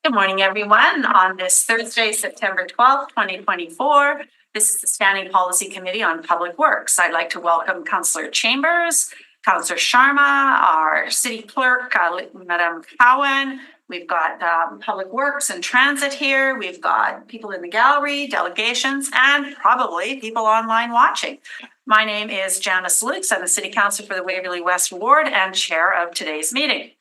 Good morning, everyone. On this Thursday, September 12th, 2024, this is the Standing Policy Committee on Public Works. I'd like to welcome Councillor Chambers, Councillor Sharma, our City Clerk, Madam Cowan. We've got Public Works and Transit here. We've got people in the gallery, delegations, and probably people online watching. My name is Janice Lukes. I'm the City Councillor for the Waverley West Ward and Chair of today's meeting.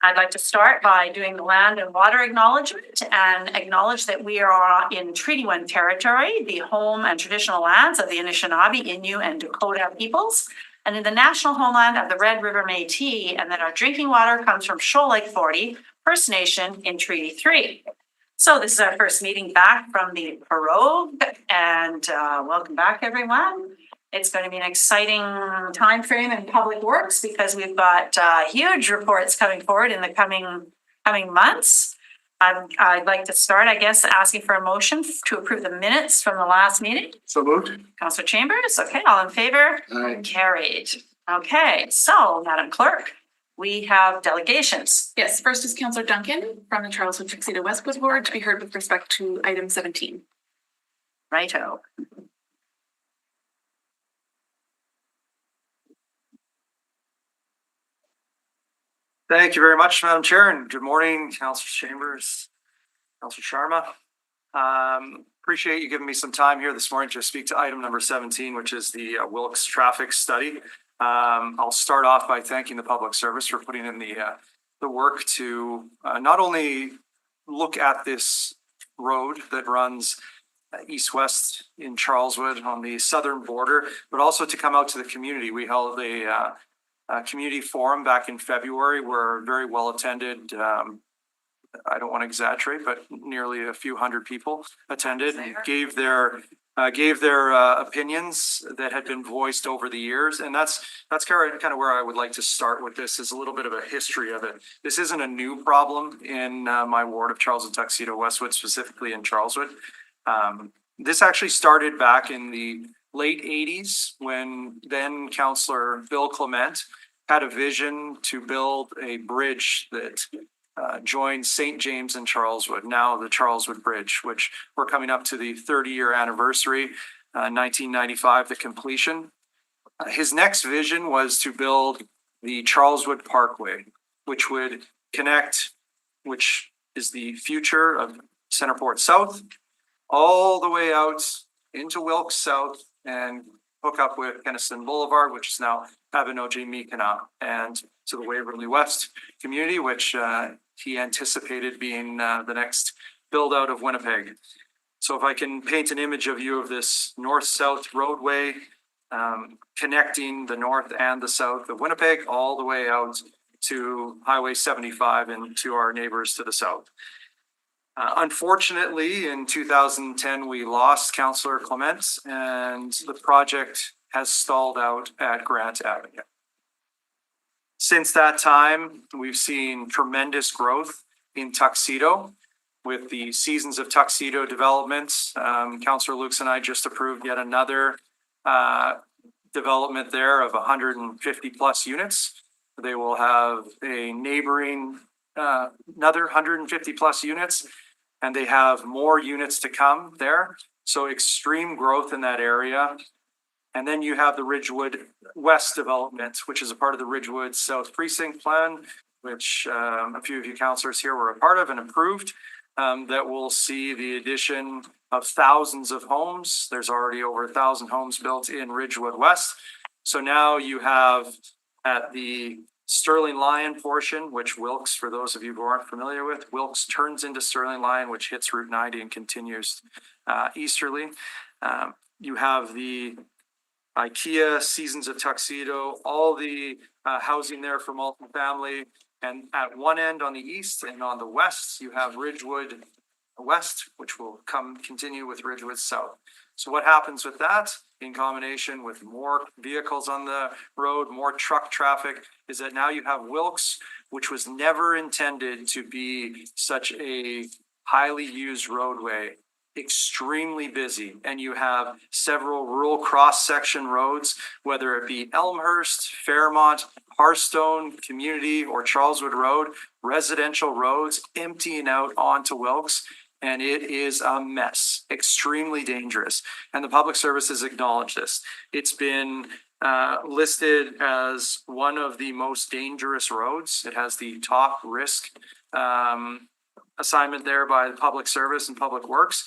I'd like to start by doing the land and water acknowledgement and acknowledge that we are in Treaty 1 territory, the home and traditional lands of the Anishinaabe, Innu, and Dakota peoples, and in the national homeland of the Red River Métis, and that our drinking water comes from Shoal Lake 40 First Nation in Treaty 3. So this is our first meeting back from the Pirogue, and welcome back, everyone. It's going to be an exciting time frame in Public Works because we've got huge reports coming forward in the coming months. I'd like to start, I guess, asking for a motion to approve the minutes from the last meeting. So moved. Councillor Chambers, okay, all in favor? Aye. Carried. Okay, so Madam Clerk, we have delegations. Yes, first is Councillor Duncan from the Charleswood Tuxedo Westwood Ward to be heard with respect to item 17. Righto. Thank you very much, Madam Chair, and good morning, Councillor Chambers, Councillor Sharma. Appreciate you giving me some time here this morning to speak to item number 17, which is the Wilkes traffic study. I'll start off by thanking the Public Service for putting in the work to not only look at this road that runs east-west in Charleswood on the southern border, but also to come out to the community. We held a community forum back in February were very well attended. I don't want to exaggerate, but nearly a few hundred people attended and gave their opinions that had been voiced over the years. And that's kind of where I would like to start with this, is a little bit of a history of it. This isn't a new problem in my ward of Charleswood Tuxedo Westwood, specifically in Charleswood. This actually started back in the late 80s when then Councillor Bill Clement had a vision to build a bridge that joined St. James and Charleswood, now the Charleswood Bridge, which we're coming up to the 30-year anniversary, 1995, the completion. His next vision was to build the Charleswood Parkway, which would connect, which is the future of Centerport South, all the way out into Wilkes South and hook up with Kenniston Boulevard, which is now Abinogi-Mekina, and to the Waverley West community, which he anticipated being the next build out of Winnipeg. So if I can paint an image of you of this north-south roadway connecting the north and the south of Winnipeg all the way out to Highway 75 and to our neighbors to the south. Unfortunately, in 2010, we lost Councillor Clement, and the project has stalled out at Grant Avenue. Since that time, we've seen tremendous growth in Tuxedo with the Seasons of Tuxedo developments. Councillor Lukes and I just approved yet another development there of 150 plus units. They will have a neighboring another 150 plus units, and they have more units to come there. So extreme growth in that area. And then you have the Ridgewood West development, which is a part of the Ridgewood South Precinct Plan, which a few of you councillors here were a part of and approved, that will see the addition of thousands of homes. There's already over 1,000 homes built in Ridgewood West. So now you have at the Sterling Lion portion, which Wilkes, for those of you who aren't familiar with, Wilkes turns into Sterling Lion, which hits Route 90 and continues easterly. You have the IKEA, Seasons of Tuxedo, all the housing there for multifamily. And at one end on the east and on the west, you have Ridgewood West, which will continue with Ridgewood South. So what happens with that, in combination with more vehicles on the road, more truck traffic, is that now you have Wilkes, which was never intended to be such a highly used roadway, extremely busy, and you have several rural cross-section roads, whether it be Elmhurst, Fairmont, Hearthstone, Community, or Charleswood Road, residential roads emptying out onto Wilkes, and it is a mess, extremely dangerous. And the public service has acknowledged this. It's been listed as one of the most dangerous roads. It has the top risk assignment there by the public service and public works.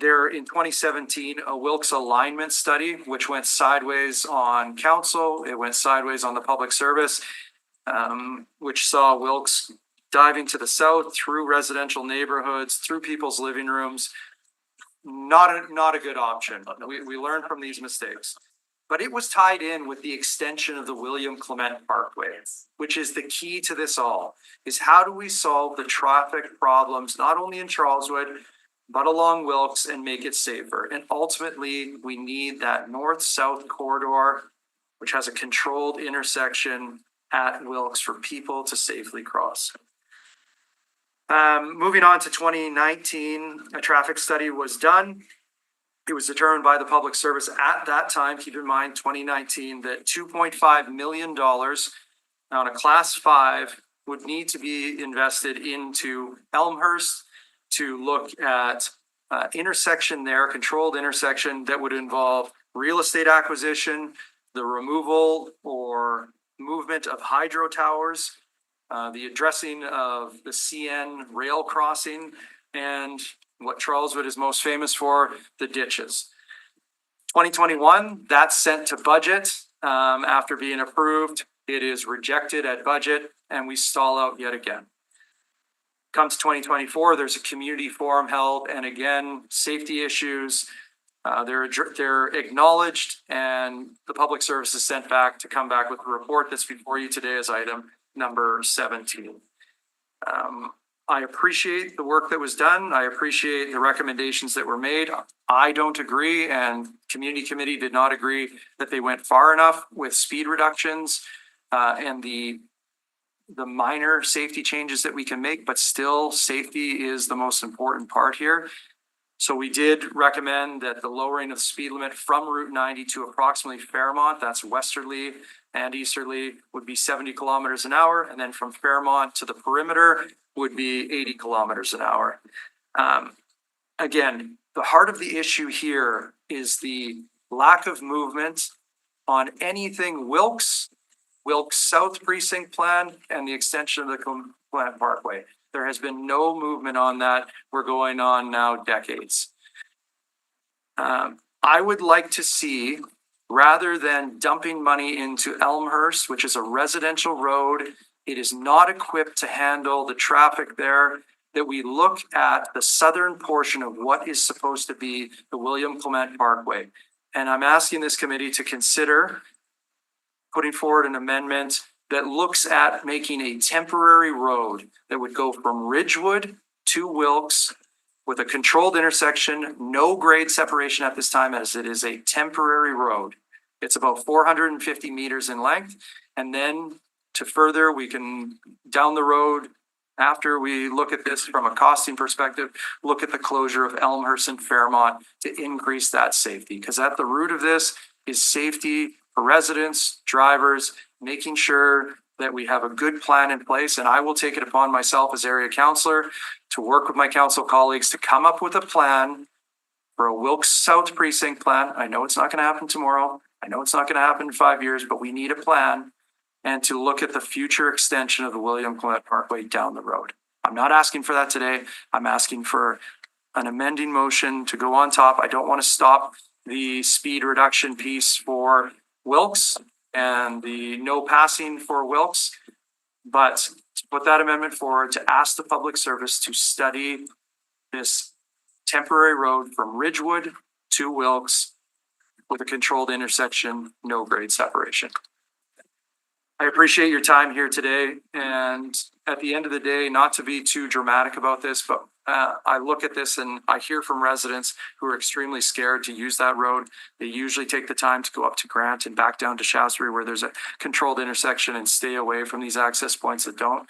There in 2017, a Wilkes alignment study, which went sideways on council, it went sideways on the public service, which saw Wilkes diving to the south through residential neighborhoods, through people's living rooms. Not a good option. We learned from these mistakes. But it was tied in with the extension of the William Clement Parkway, which is the key to this all, is how do we solve the traffic problems, not only in Charleswood, but along Wilkes, and make it safer. And ultimately, we need that north-south corridor, which has a controlled intersection at Wilkes for people to safely cross. Moving on to 2019, a traffic study was done. It was determined by the public service at that time, keep in mind 2019, that $2.5 million on a class 5 would need to be invested into Elmhurst to look at intersection there, controlled intersection that would involve real estate acquisition, the removal or movement of hydro towers, the addressing of the CN rail crossing, and what Charleswood is most famous for, the ditches. 2021, that's sent to budget after being approved. It is rejected at budget, and we stall out yet again. Comes 2024, there's a community forum held, and again, safety issues, they're acknowledged, and the public service is sent back to come back with a report that's before you today as item number 17. I appreciate the work that was done. I appreciate the recommendations that were made. I don't agree, and community committee did not agree that they went far enough with speed reductions and the minor safety changes that we can make, but still safety is the most important part here. So we did recommend that the lowering of the speed limit from Route 90 to approximately Fairmont, that's westerly and easterly, would be 70 kilometers an hour. And then from Fairmont to the perimeter would be 80 kilometers an hour. Again, the heart of the issue here is the lack of movement on anything Wilkes South Precinct Plan, and the extension of the Clement Parkway. There has been no movement on that. We're going on now decades. I would like to see, rather than dumping money into Elmhurst, which is a residential road, it is not equipped to handle the traffic there, that we look at the southern portion of what is supposed to be the William Clement Parkway. And I'm asking this committee to consider putting forward an amendment that looks at making a temporary road that would go from Ridgewood to Wilkes with a controlled intersection, no grade separation at this time, as it is a temporary road. It's about 450 meters in length. And then to further, we can down the road, after we look at this from a costing perspective, look at the closure of Elmhurst and Fairmont to increase that safety. Because at the root of this is safety for residents, drivers, making sure that we have a good plan in place. And I will take it upon myself as area councillor to work with my council colleagues to come up with a plan for a Wilkes South Precinct Plan. I know it's not going to happen tomorrow. I know it's not going to happen in 5 years, but we need a plan, and to look at the future extension of the William Clement Parkway down the road. I'm not asking for that today. I'm asking for an amending motion to go on top. I don't want to stop the speed reduction piece for Wilkes and the no passing for Wilkes, but to put that amendment forward to ask the public service to study this temporary road from Ridgewood to Wilkes with a controlled intersection, no grade separation. I appreciate your time here today, and at the end of the day, not to be too dramatic about this, but I look at this and I hear from residents who are extremely scared to use that road. They usually take the time to go up to Grant and back down to Shaftesbury where there's a controlled intersection and stay away from these access points that don't.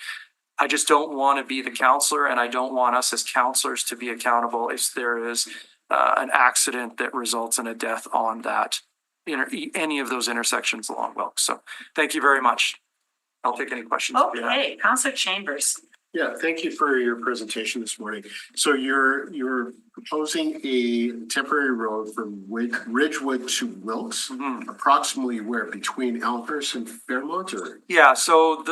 I just don't want to be the counselor, and I don't want us as counselors to be accountable if there is an accident that results in a death on that, any of those intersections along Wilkes. So thank you very much. I'll take any questions. if you have. Okay, Counselor Chambers. Yeah, thank you for your presentation this morning. So you're proposing a temporary road from Ridgewood to Wilkes, Mhm. approximately where, between Elmhurst and Fairmont, or? Yeah, so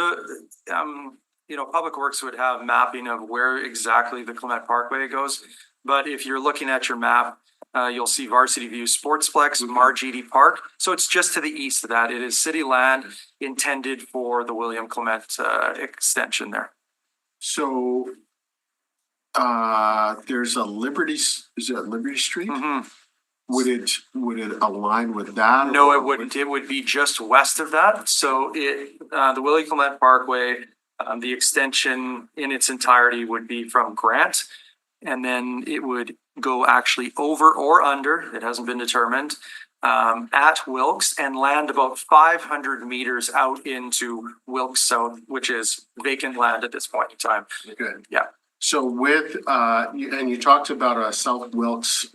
Public Works would have mapping of where exactly the Clement Parkway goes. But if you're looking at your map, you'll see Varsity View Sportsplex, Margidi Park. So it's just to the east of that. It is city land intended for the William Clement extension there. So there's a is it Liberty Street? Mhm. Would it align with that? No, or it wouldn't. It would be just west of that. So the Willie Clement Parkway, the extension in its entirety would be from Grant. And then it would go actually over or under, it hasn't been determined, at Wilkes and land about 500 meters out into Wilkes South, which is vacant land at this point in time. Good. Yeah. So with, and you talked about a South Wilkes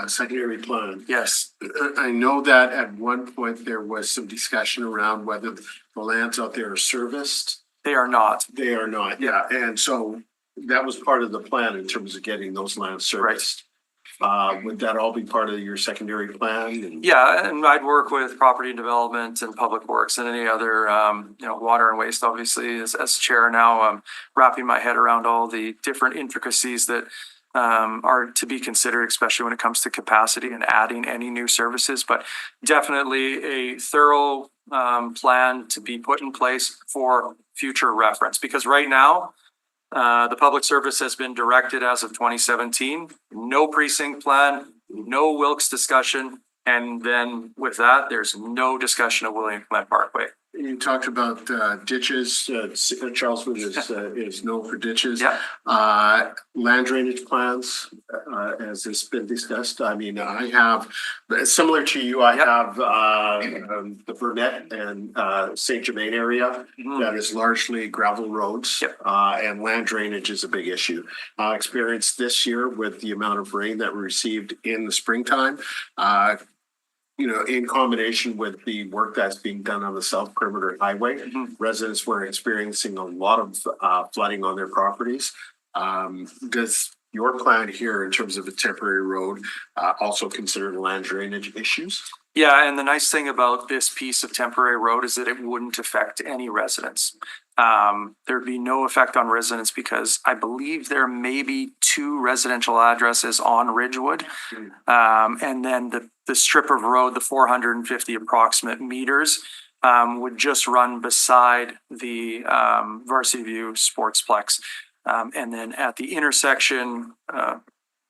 secondary plan. Yes. I know that at one point there was some discussion around whether the lands out there are serviced. They are not. They are not, yeah, and so that was part of the plan in terms of getting those lands serviced. Would that all be part of your secondary plan? And- Yeah, and I'd work with property and development and public works and any other, water and waste, obviously, as chair now, wrapping my head around all the different intricacies that are to be considered, especially when it comes to capacity and adding any new services, but definitely a thorough plan to be put in place for future reference, because right now, the public service has been directed as of 2017, no precinct plan, no Wilkes discussion. And then with that, there's no discussion of William Clement Parkway. You talked about ditches, Charleswood is known for ditches. Yeah. Land drainage plans, as has been discussed. I mean, I have, similar to you, I Yep. have the Burnett and Saint Germain area that is largely gravel roads. Yep. And land drainage is a big issue. Experienced this year with the amount of rain that we received in the springtime. In combination with the work that's being done on the South Perimeter Highway, residents were experiencing a lot of flooding on their properties. Does your plan here in terms of a temporary road also consider land drainage issues? Yeah, and the nice thing about this piece of temporary road is that it wouldn't affect any residents. There'd be no effect on residents because I believe there may be 2 residential addresses on Ridgewood. And then the strip of road, the 450 approximate meters, would just run beside the Varsity View Sportsplex. And then at the intersection,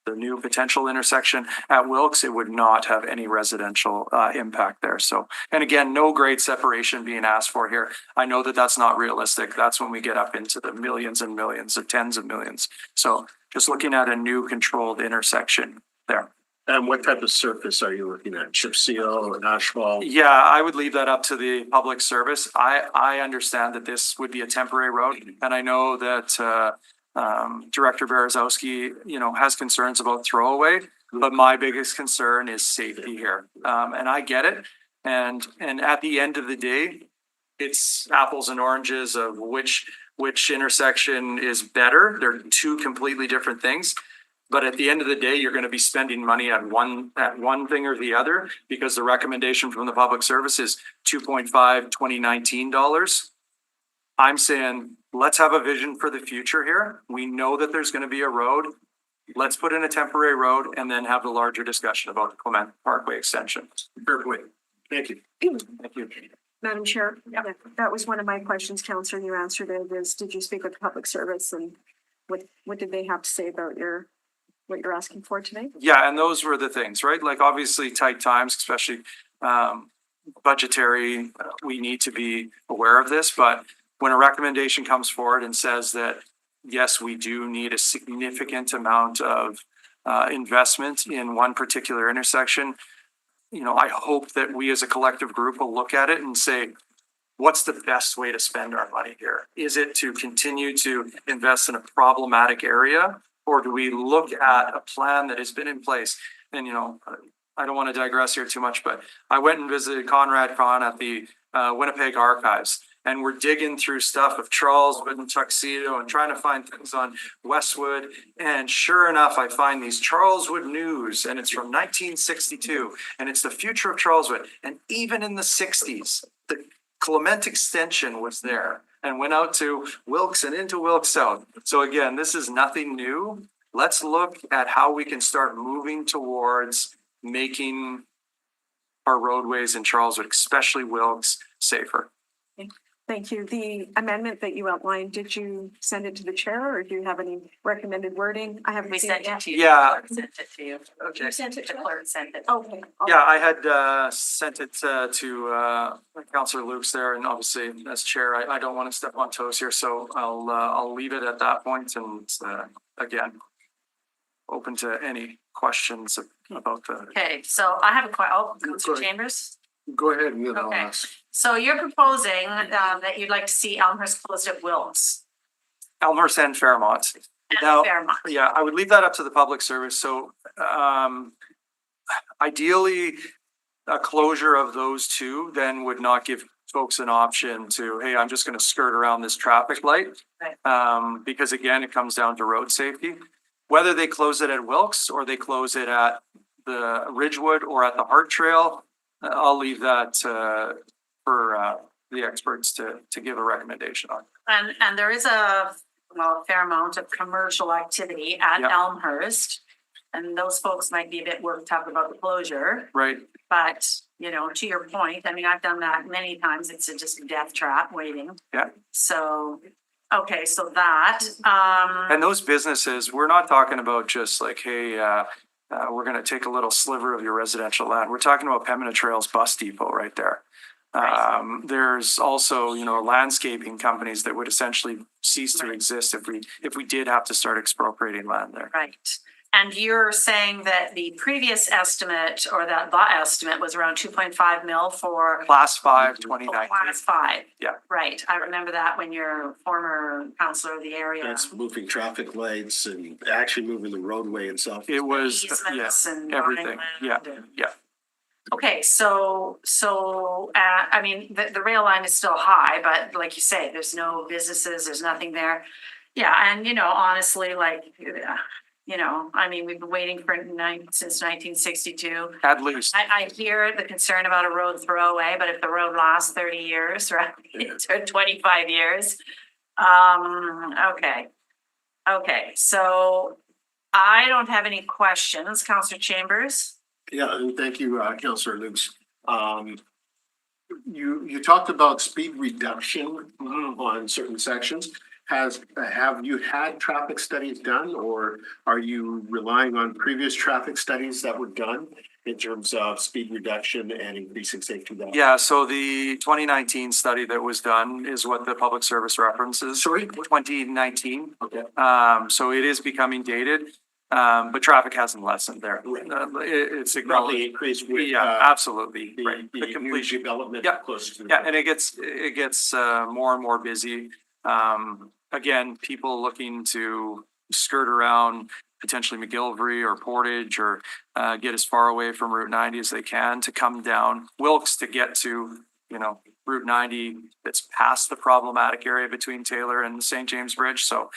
the new potential intersection at Wilkes, it would not have any residential impact there. So, and again, no grade separation being asked for here. I know that that's not realistic. That's when we get up into the millions and millions, the tens of millions. So just looking at a new controlled intersection there. And what type of surface are you looking at? Chip seal, asphalt? Yeah, I would leave that up to the public service. I understand that this would be a temporary road, and I know that Director Berezowski, has concerns about throwaway, but my biggest concern is safety here. And I get it. And at the end of the day, it's apples and oranges of which intersection is better. They're 2 completely different things. But at the end of the day, you're going to be spending money at one thing or the other, because the recommendation from the public service is $2.5 2019 dollars. I'm saying, let's have a vision for the future here. We know that there's going to be a road. Let's put in a temporary road and then have the larger discussion about the Clement Parkway extension. Perfect. Thank you. Thank you. Madam Chair, that was one of my questions, Counselor. You answered it. Did you speak with the public service and what did they have to say about what you're asking for today? Yeah, and those were the things, right? Like obviously tight times, especially budgetary, we need to be aware of this, but when a recommendation comes forward and says that, yes, we do need a significant amount of investment in one particular intersection, I hope that we as a collective group will look at it and say, what's the best way to spend our money here? Is it to continue to invest in a problematic area? Or do we look at a plan that has been in place? And, you know, I don't want to digress here too much, but I went and visited Conrad Kahn at the Winnipeg Archives. And we're digging through stuff of Charleswood and Tuxedo and trying to find things on Westwood. And sure enough, I find these Charleswood News, and it's from 1962, and it's the future of Charleswood. And even in the 60s, the Clement extension was there and went out to Wilkes and into Wilkes South. So again, this is nothing new. Let's look at how we can start moving towards making our roadways in Charleswood, especially Wilkes, safer. Thank you. The amendment that you outlined, did you send it to the chair or do you have any recommended wording? I haven't We seen sent it it yet. to you. Yeah. The clerk Sent it to you. Okay. You sent it The to us? clerk sent it. Okay. Yeah, I had sent it to Councillor Lukes there, and obviously as chair, I don't want to step on toes here, so I'll leave it at that point. And again, open to any questions about the. Okay, so I have a Councillor Sorry. Chambers. Go ahead and then I'll Okay. ask. So you're proposing that you'd like to see Elmhurst closed at Wilkes Elmhurst and Fairmont. and Now, Fairmont. yeah, I would leave that up to the public service. So ideally, a closure of those two then would not give folks an option to, hey, I'm just going to skirt around this traffic light. Right. Because again, it comes down to road safety. Whether they close it at Wilkes or they close it at the Ridgewood or at the Hart Trail, I'll leave that for the experts to give a recommendation on. And there is a fair amount of commercial activity at Yep. Elmhurst. And those folks might be a bit worked up about the closure, Right. but to your point, I mean, I've done that many times. It's just a death trap waiting. Yeah. So, okay, so that, And those businesses, we're not talking about just like, hey, we're going to take a little sliver of your residential land. We're talking about Pembina Trails Bus Depot right there. There's also, landscaping companies that would essentially cease to exist if we did have to start expropriating land there. right. And you're saying that the previous estimate or that the estimate was around 2.5 mil for Class 5, oh, 2019. class 5. Yeah. Right. I remember that when you're former councillor of the area. That's moving traffic lights and actually moving the roadway itself. It was, Easements and everything. buying Yeah, land and- yeah. Okay, so, I mean, the rail line is still high, but like you say, there's no businesses, there's nothing there. Yeah, and honestly, like, I mean, we've been waiting since 1962. At least. I hear the concern about a road throwaway, but if the road lasts 30 years, right, or 25 years. Okay, so I don't have any questions. Councillor Chambers? Yeah, and thank you, Councillor Lukes. You talked about speed reduction on certain sections. Have you had traffic studies done, or are you relying on previous traffic studies that were done in terms of speed reduction and increasing safety? Yeah, so the 2019 study that was done is what the public service references. Sorry? 2019. Okay. So it is becoming dated, but traffic hasn't lessened there. It's Probably acknowledged. increased with Yeah, absolutely. the Right. The new completion. development Yeah. closer to the. Yeah, and it gets more and more busy. Again, people looking to skirt around potentially McGillivray or Portage or get as far away from Route 90 as they can to come down Wilkes to get to, Route 90 that's past the problematic area between Taylor and the St. James Bridge. So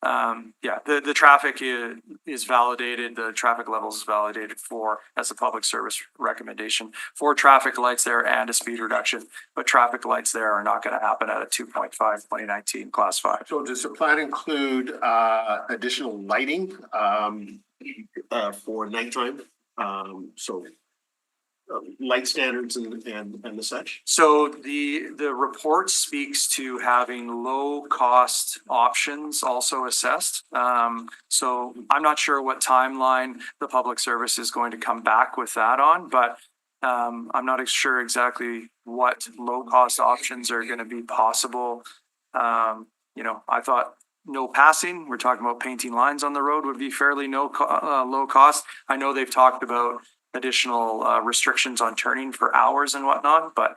the traffic is validated, the traffic levels is validated as a public service recommendation for traffic lights there and a speed reduction. But traffic lights there are not going to happen at a 2.5 2019 class 5. So does the plan include additional lighting for nighttime? Light standards and the such? So the report speaks to having low cost options also assessed. So I'm not sure what timeline the public service is going to come back with that on, but I'm not sure exactly what low cost options are going to be possible. I thought no passing, we're talking about painting lines on the road would be fairly low cost. I know they've talked about additional restrictions on turning for hours and whatnot, but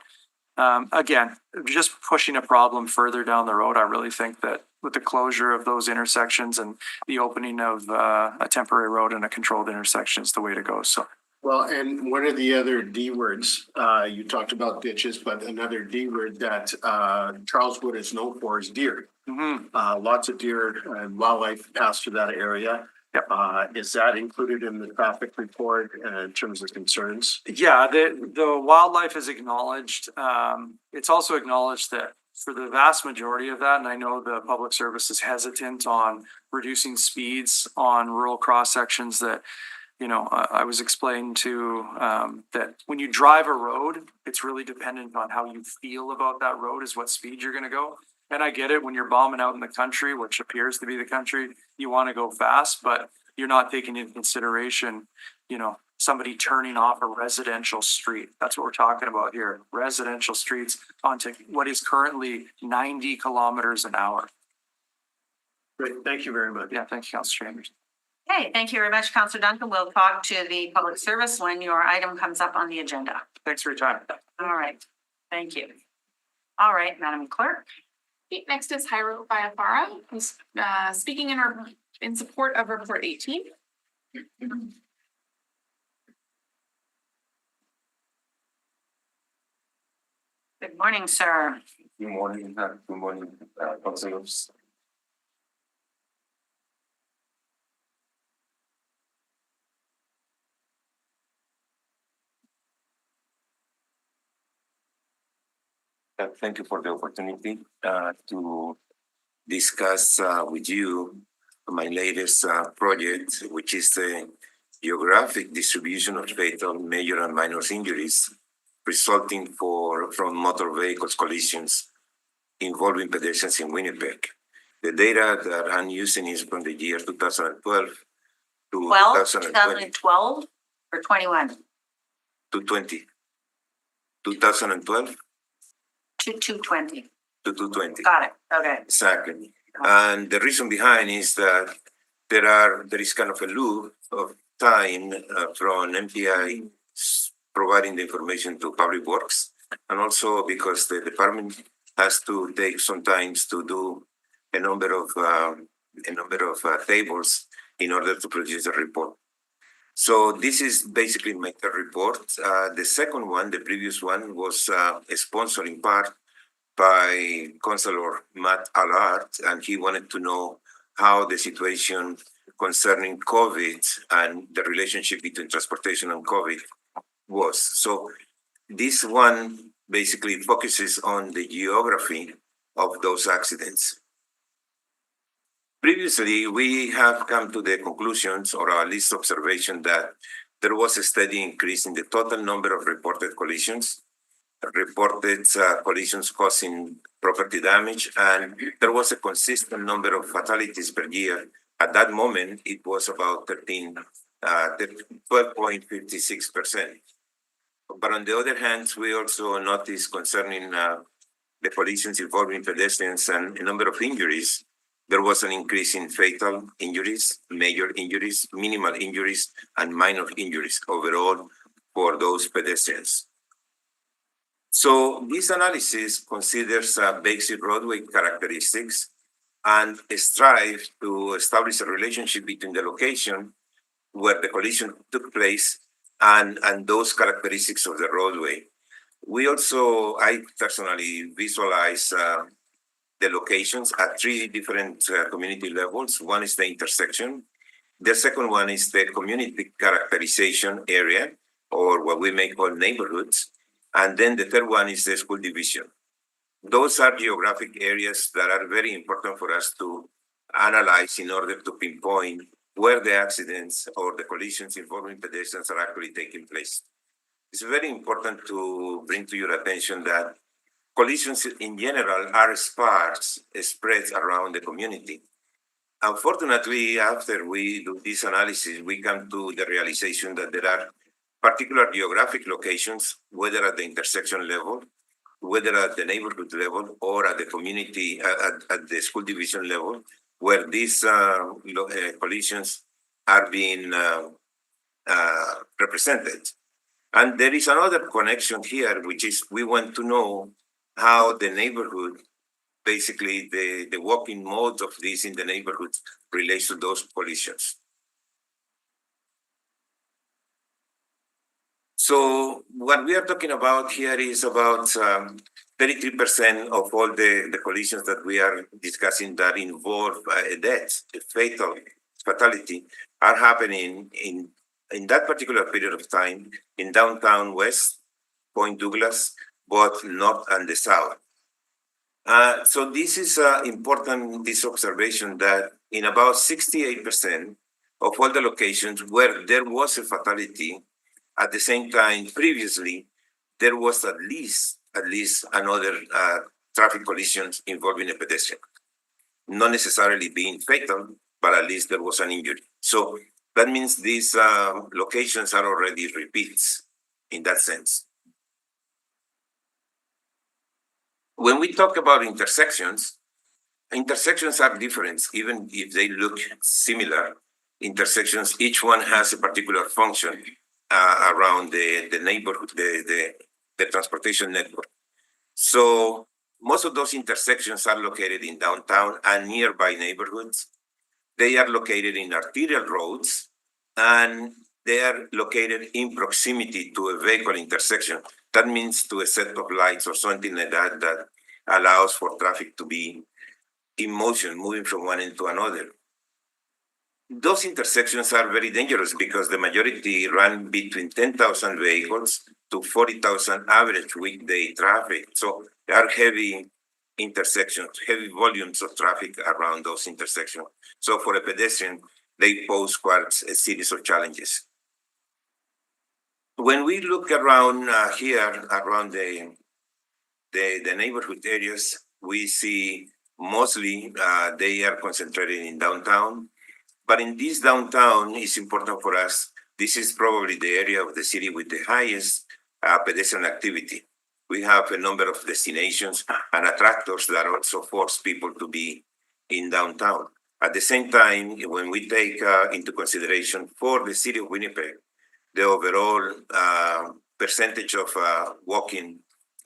Again, just pushing a problem further down the road. I really think that with the closure of those intersections and the opening of a temporary road and a controlled intersection is the way to go. So Well, and one of the other D words, you talked about ditches, but another D word that Charleswood is known for is deer. Lots of deer and wildlife pass through that area. Yep. Is that included in the traffic report in terms of concerns? yeah, the wildlife is acknowledged. It's also acknowledged that for the vast majority of that, and I know the public service is hesitant on reducing speeds on rural cross sections that, you know, I was explained to that when you drive a road, it's really dependent on how you feel about that road is what speed you're gonna go. And I get it, when you're bombing out in the country, which appears to be the country, you wanna go fast, but you're not taking into consideration, you know, somebody turning off a residential street. That's what we're talking about here, residential streets onto what is currently 90 kilometers an hour. Great, thank you very much. Yeah, thank you, Councilor Chambers. Okay, thank you very much, Councillor Duncan. We'll talk to the public service when your item comes up on the agenda. Thanks for your time. All right, thank you. All right, Madam Clerk. Okay, next is Jairo Bayafara, who's speaking in support of report 18. Good morning, sir. Good morning, councilors. Thank you for the opportunity to discuss with you my latest project, which is the geographic distribution of fatal, major and minor injuries resulting from motor vehicles collisions involving pedestrians in Winnipeg. The data that I'm using is from the year 2012 to 2012 or 21 to 20. 2012 to 220. to 220. Got it. Okay. Exactly. And the reason behind is that there is kind of a loop of time from MPI providing the information to Public Works, and also because the department has to take sometimes to do a number of tables in order to produce a report. So this is basically my third report. The second one, the previous one, was sponsored in part by Councillor Matt Allard, and he wanted to know how the situation concerning COVID and the relationship between transportation and COVID was. So this one basically focuses on the geography of those accidents. Previously, we have come to the conclusions or at least observation that there was a steady increase in the total number of reported collisions causing property damage, and there was a consistent number of fatalities per year. At that moment, it was about 12.56%. But on the other hand, we also noticed concerning the collisions involving pedestrians and a number of injuries, there was an increase in fatal injuries, major injuries, minimal injuries, and minor injuries overall for those pedestrians. So this analysis considers basic roadway characteristics and strives to establish a relationship between the location where the collision took place and those characteristics of the roadway. I personally visualize the locations at three different community levels. One is the intersection. The second one is the community characterization area, or what we may call neighborhoods. And then the third one is the school division. Those are geographic areas that are very important for us to analyze in order to pinpoint where the accidents or the collisions involving pedestrians are actually taking place. It's very important to bring to your attention that collisions in general are sparse, spread around the community. Unfortunately, after we do this analysis, we come to the realization that there are particular geographic locations, whether at the intersection level, whether at the neighborhood level, or at the community, at the school division level, where these collisions are being represented. And there is another connection here, which is we want to know how the neighborhood, basically the walking modes of this in the neighborhood relates to those collisions. So what we are talking about here is about 33% of all the collisions that we are discussing that involve death, fatality, are happening in that particular period of time in downtown West, Point Douglas, both north and the south. So this is important, this observation that in about 68% of all the locations where there was a fatality, at the same time previously, there was at least another traffic collisions involving a pedestrian. Not necessarily being fatal, but at least there was an injury. So that means these locations are already repeats in that sense. When we talk about intersections are different, even if they look similar. Intersections, each one has a particular function around the neighborhood, the transportation network. So most of those intersections are located in downtown and nearby neighborhoods. They are located in arterial roads, and they are located in proximity to a vehicle intersection. That means to a set of lights or something like that that allows for traffic to be in motion, moving from one end to another. Those intersections are very dangerous because the majority run between 10,000 vehicles to 40,000 average weekday traffic. So there are heavy intersections, heavy volumes of traffic around those intersections. So for a pedestrian, they pose quite a series of challenges. When we look around here, around the neighborhood areas, we see mostly they are concentrated in downtown. But in this downtown, it's important for us, this is probably the area of the city with the highest pedestrian activity. We have a number of destinations and attractors that also force people to be in downtown. At the same time, when we take into consideration for the city of Winnipeg, the overall percentage of walking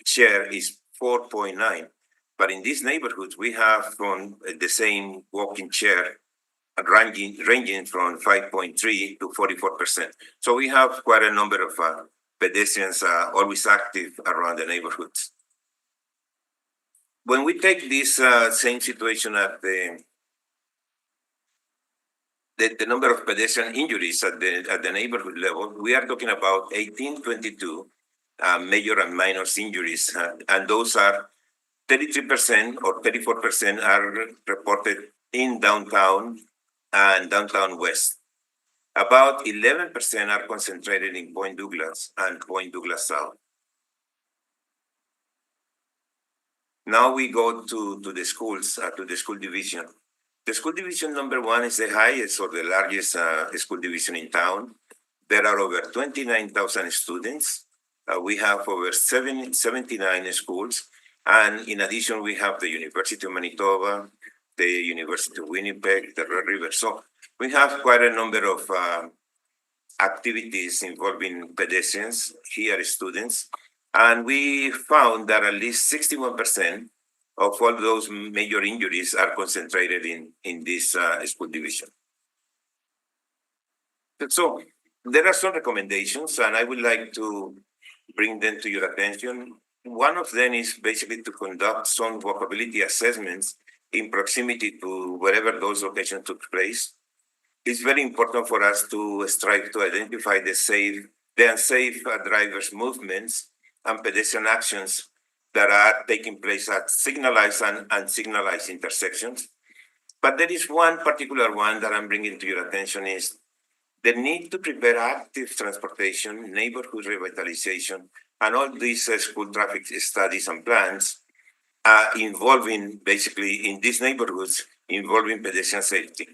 share is 4.9. But in these neighborhoods, we have from the same walking share ranging from 5.3 to 44%. So we have quite a number of pedestrians always active around the neighborhoods. When we take this same situation at the number of pedestrian injuries at the neighborhood level, we are talking about 1822 major and minor injuries, and those are 33% or 34% are reported in downtown and downtown West. About 11% are concentrated in Point Douglas and Point Douglas South. Now we go to the schools, to the school division. The school division number 1 is the highest or the largest school division in town. There are over 29,000 students. We have over 79 schools. And in addition, we have the University of Manitoba, the University of Winnipeg, the Red River. So we have quite a number of activities involving pedestrians, here students. And we found that at least 61% of all those major injuries are concentrated in this school division. So there are some recommendations, and I would like to bring them to your attention. One of them is basically to conduct some walkability assessments in proximity to wherever those locations took place. It's very important for us to strive to identify the unsafe drivers' movements and pedestrian actions that are taking place at signalized and unsignalized intersections. But there is one particular one that I'm bringing to your attention is the need to prepare active transportation, neighborhood revitalization, and all these school traffic studies and plans involving basically in these neighborhoods, involving pedestrian safety.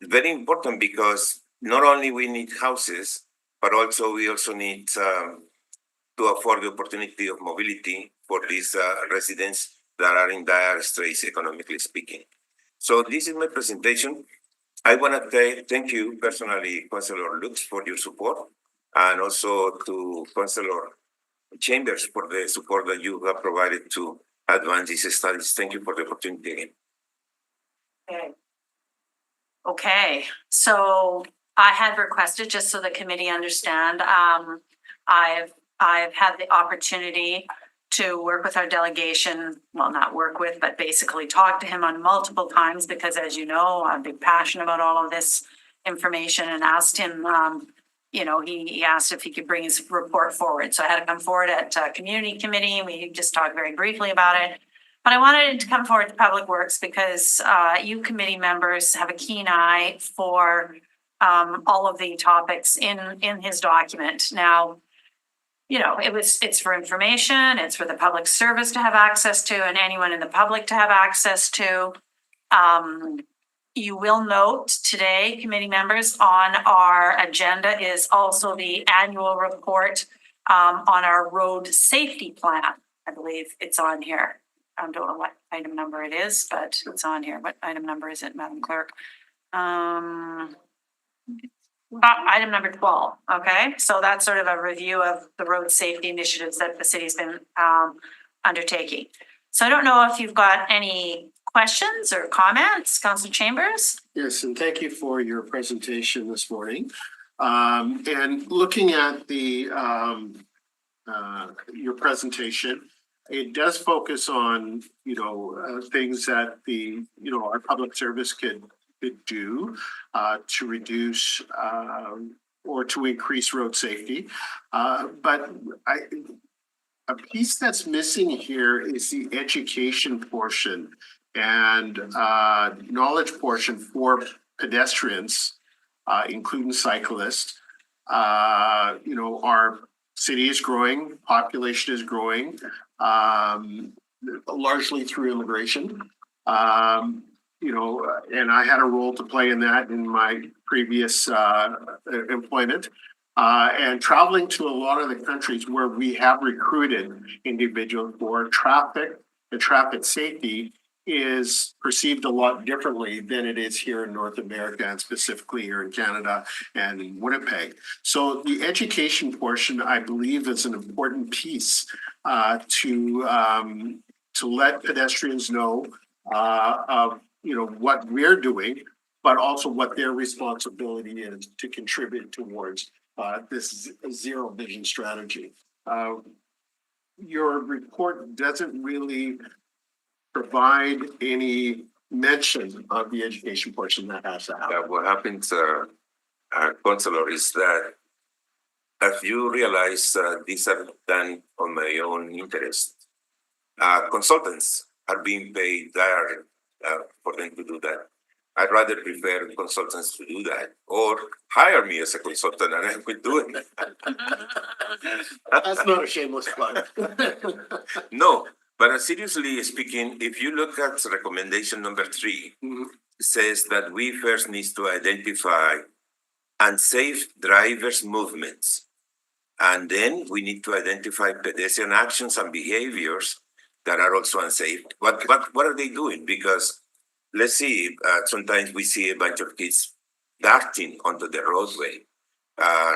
It's very important because not only we need houses, but also we also need to afford the opportunity of mobility for these residents that are in dire straits, economically speaking. So this is my presentation. I want to thank you personally, Councilor Lux, for your support. and also to Councilor Chambers for the support that you have provided to advance these studies. Thank you for the opportunity again. Okay. Okay, so I had requested, just so the committee understand, I've had the opportunity to work with our delegation, well, not work with, but basically talk to him on multiple times, because as you know, I'm big passionate about all of this information, and asked him, you know, he asked if he could bring his report forward. So I had to come forward at community committee, and we just talked very briefly about it. But I wanted it to come forward to Public Works because you committee members have a keen eye for all of the topics in his document. Now, you know, it's for information, it's for the public service to have access to, and anyone in the public to have access to. You will note today, committee members, on our agenda is also the annual report on our road safety plan. I believe it's on here. I don't know what item number it is, but it's on here. What item number is it, Madam Clerk? Item number 12, okay? So that's sort of a review of the road safety initiatives that the city's been undertaking. So I don't know if you've got any questions or comments, Councilor Chambers? Yes, and thank you for your presentation this morning. And looking at the your presentation, it does focus on, you know, things that the, you know, our public service could do to reduce or to increase road safety. But a piece that's missing here is the education portion and knowledge portion for pedestrians, including cyclists. You know, our city is growing, population is growing, largely through immigration. You know, and I had a role to play in that in my previous employment. And traveling to a lot of the countries where we have recruited individuals for traffic and traffic safety is perceived a lot differently than it is here in North America, and specifically here in Canada and in Winnipeg. So the education portion, I believe, is an important piece to let pedestrians know of, you know, what we're doing, but also what their responsibility is to contribute towards this zero vision strategy. Your report doesn't really provide any mention of the education portion that has to happen. What happens, Councilor, is that as you realize these are done on my own interest, consultants are being paid there for them to do that. I'd rather prefer consultants to do that, or hire me as a consultant and I will do it. That's not a shameless plug. No, but seriously speaking, if you look at recommendation number 3, it says that we first need to identify unsafe drivers' movements. And then we need to identify pedestrian actions and behaviors that are also unsafe. What are they doing? Because let's see, sometimes we see a bunch of kids darting onto the roadway,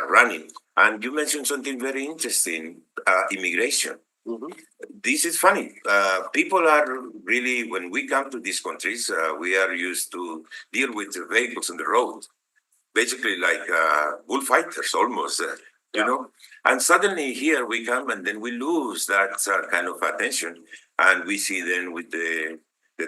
running. And you mentioned something very interesting, immigration. This is funny. People are really, when we come to these countries, we are used to deal with the vehicles on the road, basically like bullfighters almost, you know. And suddenly here we come and then we lose that kind of attention. And we see then with the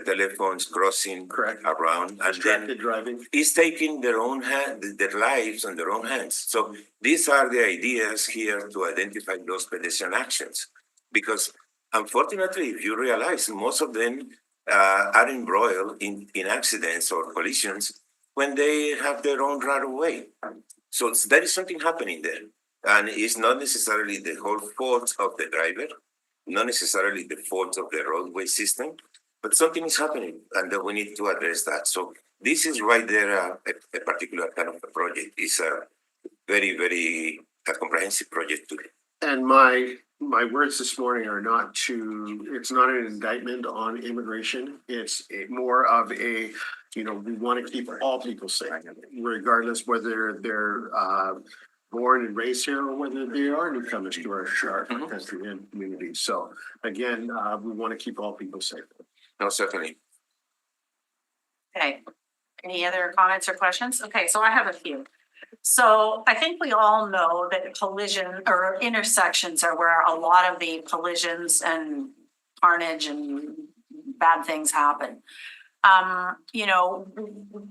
telephones crossing around, and then driving. is taking their own their lives on their own hands. So these are the ideas here to identify those pedestrian actions. Because unfortunately, if you realize, most of them are embroiled in accidents or collisions when they have their own right of way. So there is something happening there. And it's not necessarily the whole fault of the driver, not necessarily the fault of the roadway system, but something is happening and we need to address that. So this is right there, a particular kind of a project. It's a very, very comprehensive project today. And my words this morning are not it's not an indictment on immigration. It's more of a, you know, we want to keep all people safe, regardless whether they're born and raised here or whether they are newcomers to our country and community. So again, we want to keep all people safe. No, certainly. Okay. Any other comments or questions? Okay, so I have a few. So I think we all know that collision or intersections are where a lot of the collisions and carnage and bad things happen. You know,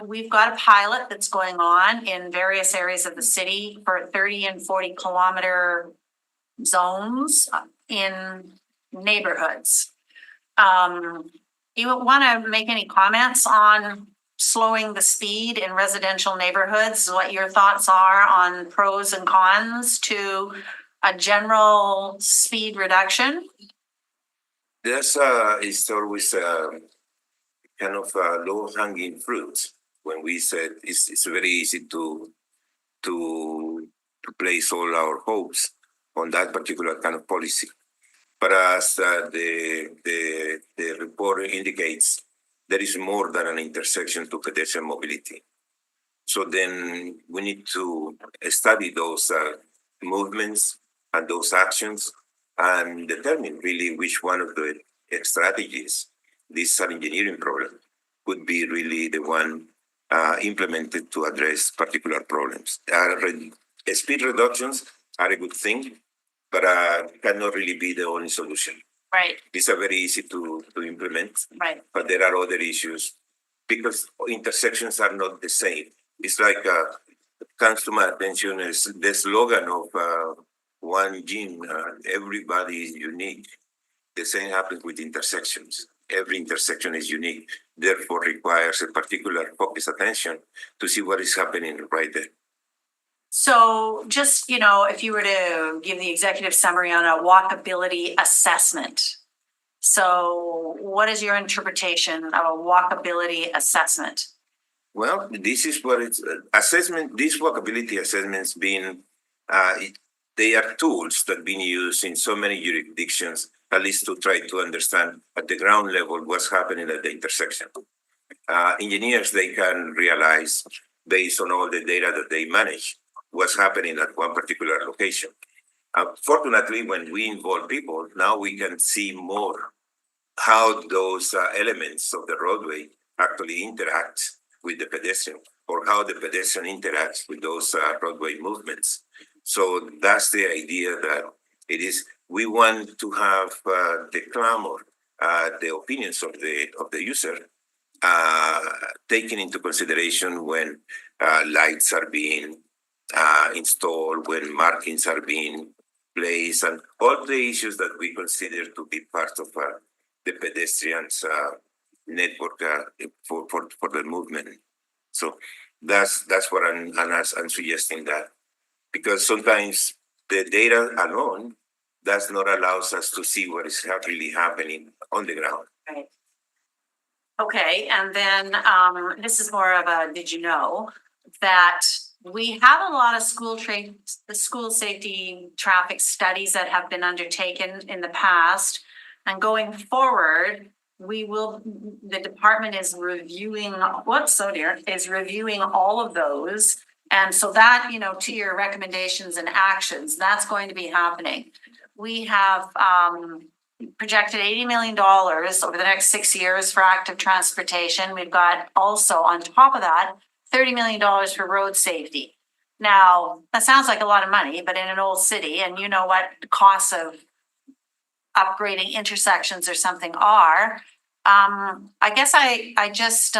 we've got a pilot that's going on in various areas of the city for 30 and 40 kilometer zones in neighborhoods. You want to make any comments on slowing the speed in residential neighborhoods? What your thoughts are on pros and cons to a general speed reduction? There's it's always kind of low hanging fruit when we said it's very easy to place all our hopes on that particular kind of policy. But as the report indicates, there is more than an intersection to pedestrian mobility. So then we need to study those movements and those actions and determine really which one of the strategies, this is an engineering problem, could be really the one implemented to address particular problems. Speed reductions are a good thing, but cannot really be the only solution. Right, These are very easy to implement, right, but there are other issues because intersections are not the same. It's like comes to my attention is the slogan of one gene, everybody is unique. The same happens with intersections. Every intersection is unique, therefore requires a particular focused attention to see what is happening right there. so just, you know, if you were to give the executive summary on a walkability assessment. So what is your interpretation of a walkability assessment? Well, this is what it's assessment. These walkability assessments being they are tools that being used in so many jurisdictions, at least to try to understand at the ground level what's happening at the intersection. Engineers, they can realize based on all the data that they manage what's happening at one particular location. Fortunately, when we involve people, now we can see more how those elements of the roadway actually interact with the pedestrian or how the pedestrian interacts with those roadway movements. So that's the idea that it is, we want to have the clamor, the opinions of the user taken into consideration when lights are being installed, when markings are being placed, and all the issues that we consider to be part of the pedestrians network for the movement. So that's what I'm suggesting, that because sometimes the data alone does not allow us to see what is really happening on the ground. Right. Okay, and then this is more of a, did you know that we have a lot of school safety traffic studies that have been undertaken in the past, and going forward, the department is reviewing, is reviewing all of those. And so that, you know, to your recommendations and actions, that's going to be happening. We have projected $80 million over the next 6 years for active transportation. We've got also on top of that, $30 million for road safety. Now, that sounds like a lot of money, but in an old city, and you know what the costs of upgrading intersections or something are. I guess I just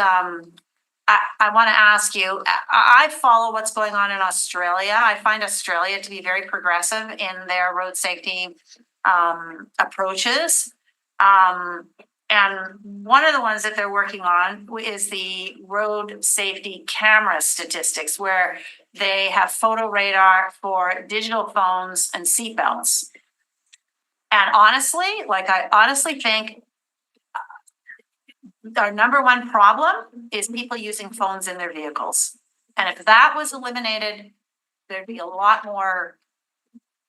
I want to ask you, I follow what's going on in Australia. I find Australia to be very progressive in their road safety approaches. And one of the ones that they're working on is the road safety camera statistics, where they have photo radar for digital phones and seatbelts. And honestly, I honestly think our number one problem is people using phones in their vehicles. And if that was eliminated, there'd be a lot more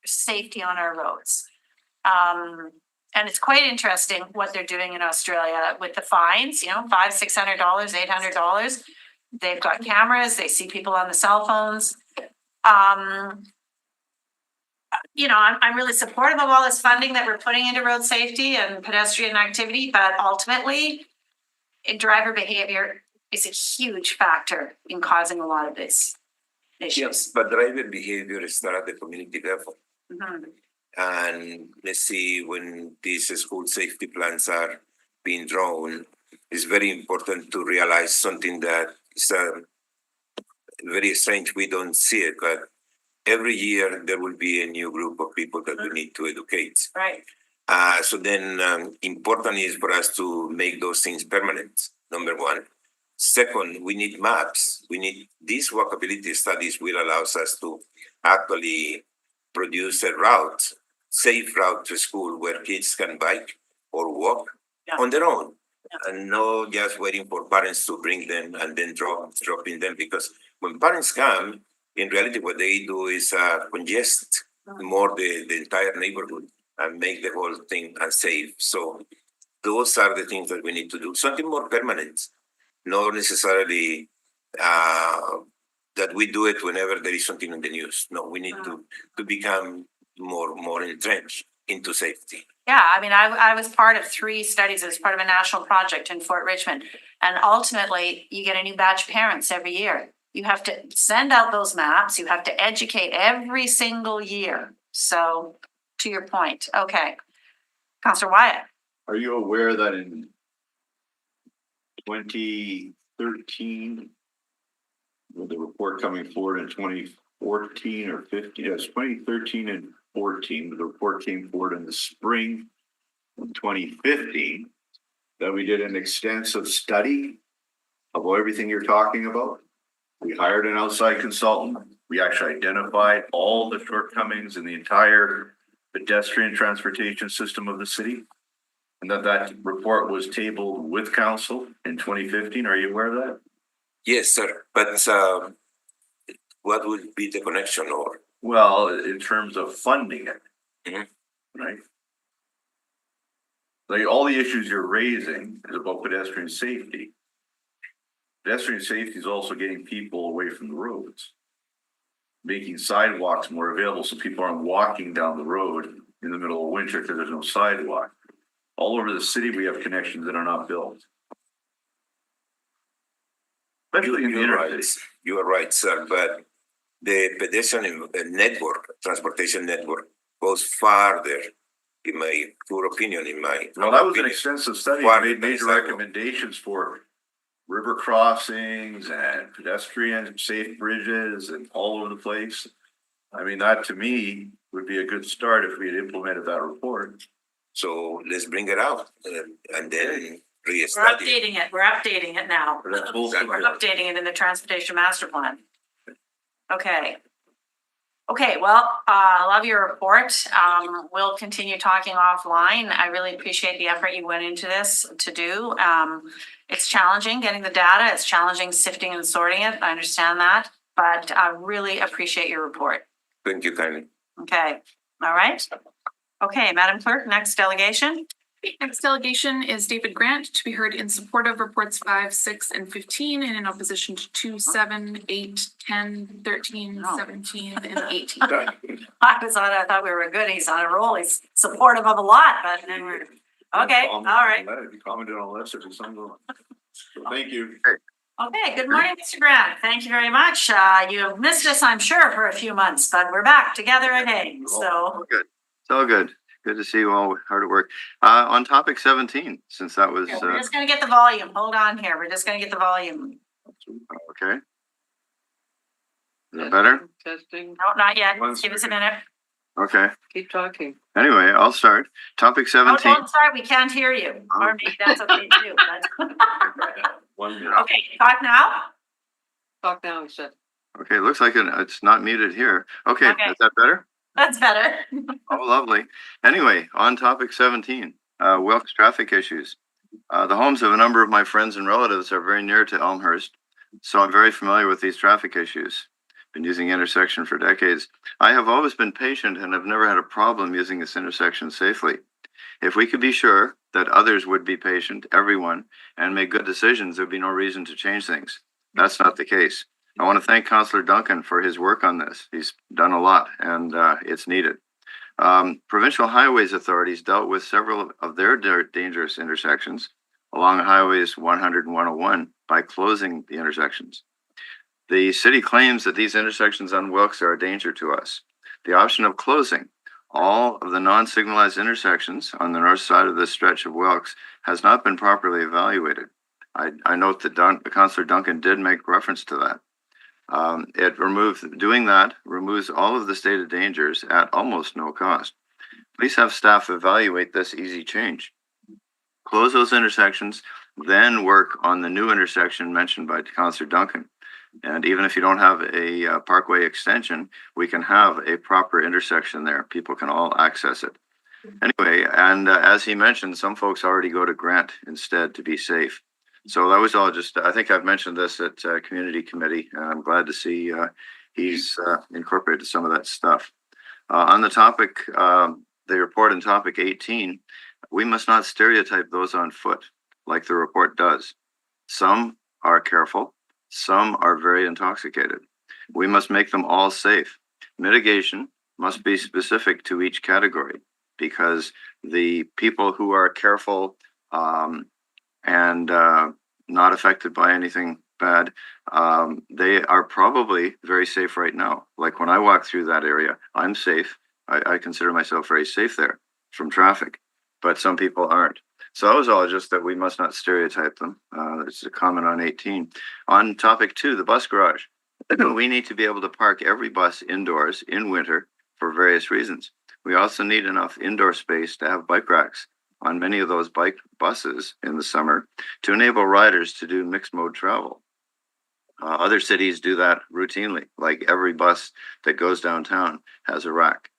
safety on our roads. And it's quite interesting what they're doing in Australia with the fines, you know, $500, $600, $800. They've got cameras, they see people on the cell phones. you know, I'm really supportive of all this funding that we're putting into road safety and pedestrian activity, but ultimately, driver behavior is a huge factor in causing a lot of these Yes, issues. but driver behavior starts at the community level. Mhm. And let's see, when these school safety plans are being drawn, it's very important to realize something that is very strange. We don't see it, but every year there will be a new group of people that we need to educate. Right. So then important is for us to make those things permanent, number one. Second, we need maps. We need these walkability studies will allow us to actually produce a route, safe route to school where kids can bike or walk Yeah. on their own. Yeah. And not just waiting for parents to bring them and then dropping them, because when parents come, in reality, what they do is congest more the entire neighborhood and make the whole thing unsafe. So those are the things that we need to do. Something more permanent, not necessarily that we do it whenever there is something in the news. No, we need to become more entrenched into safety. Yeah, I mean, I was part of 3 studies as part of a national project in Fort Richmond. And ultimately, you get a new batch of parents every year. You have to send out those maps. You have to educate every single year. So to your point, okay. Counselor Wyatt. Are you aware that in 2013, with the report coming forward in 2014 or 15, yes, 2013 and 14, the report came forward in the spring of 2015, that we did an extensive study of everything you're talking about. We hired an outside consultant. We actually identified all the shortcomings in the entire pedestrian transportation system of the city. And that report was tabled with council in 2015. Are you aware of that? Yes, sir. But what would be the connection or? Well, in terms of funding it, Mhm. right? Like all the issues you're raising is about pedestrian safety. Pedestrian safety is also getting people away from the roads, making sidewalks more available so people aren't walking down the road in the middle of winter because there's no sidewalk. All over the city, we have connections that are not built. Especially in the You're inner right. city. You are right, sir. But the pedestrian network, transportation network, goes farther, in my poor opinion, Well, that was an opinion. extensive study, Far made major sidewalk. recommendations for river crossings and pedestrian safe bridges and all over the place. I mean, that to me would be a good start if we had implemented that report. So let's bring it out and then We're re-study. updating it. We're updating it now. But that's full Exactly. We're updating it in the transportation master plan. Okay. Okay, well, I love your report. We'll continue talking offline. I really appreciate the effort you went into this to do. It's challenging getting the data. It's challenging sifting and sorting it. I understand that, but I really appreciate your report. Thank you kindly. Okay, all right. Okay, Madam Clerk, next delegation. Next delegation is David Grant to be heard in support of reports 5, 6, and 15 and in opposition to 2, 7, 8, 10, 13, No. 17, and 18. I thought we were good. He's on a roll. He's supportive of a lot, but then we're, okay, all right. You commented on this, there's some going. So thank you. Okay, good morning, Mr. Grant. Thank you very much. You have missed us, I'm sure, for a few months, but we're back together again, so. Good. It's all good. Good to see you all hard at work. On topic 17, since that was, We're just gonna get the volume. Hold on here. We're just gonna get the volume. okay. Is that better? Testing, No, not yet. One Give us a minute. Okay. keep talking. Anyway, I'll start. Topic Oh, 17. don't start. We can't hear you. Or me, that's okay too. but- 1 minute. Okay, talk now? Talk now, he said. Okay, looks like it's not muted here. Okay, Okay. is that better? That's better. Oh, lovely. Anyway, on topic 17, Wilkes traffic issues. The homes of a number of my friends and relatives are very near to Elmhurst, so I'm very familiar with these traffic issues. Been using the intersection for decades. I have always been patient and have never had a problem using this intersection safely. If we could be sure that others would be patient, everyone, and make good decisions, there'd be no reason to change things. That's not the case. I want to thank Councillor Duncan for his work on this. He's done a lot and it's needed. Provincial highways authorities dealt with several of their dangerous intersections along highways 100 and 101 by closing the intersections. The city claims that these intersections on Wilkes are a danger to us. The option of closing all of the non-signalized intersections on the north side of this stretch of Wilkes has not been properly evaluated. I note that Councillor Duncan did make reference to that. Doing that removes all of the stated dangers at almost no cost. Please have staff evaluate this easy change. Close those intersections, then work on the new intersection mentioned by Councillor Duncan. And even if you don't have a parkway extension, we can have a proper intersection there. People can all access it. Anyway, and as he mentioned, some folks already go to Grant instead to be safe. So that was all just, I think I've mentioned this at community committee. I'm glad to see he's incorporated some of that stuff. On the topic, the report in topic 18, we must not stereotype those on foot like the report does. Some are careful, some are very intoxicated. We must make them all safe. Mitigation must be specific to each category because the people who are careful and not affected by anything bad, they are probably very safe right now. Like when I walk through that area, I'm safe. I consider myself very safe there from traffic, but some people aren't. So that was all just that we must not stereotype them. It's a comment on 18. On topic 2, the bus garage. We need to be able to park every bus indoors in winter for various reasons. We also need enough indoor space to have bike racks on many of those bike buses in the summer to enable riders to do mixed mode travel. Other cities do that routinely, like every bus that goes downtown has a rack.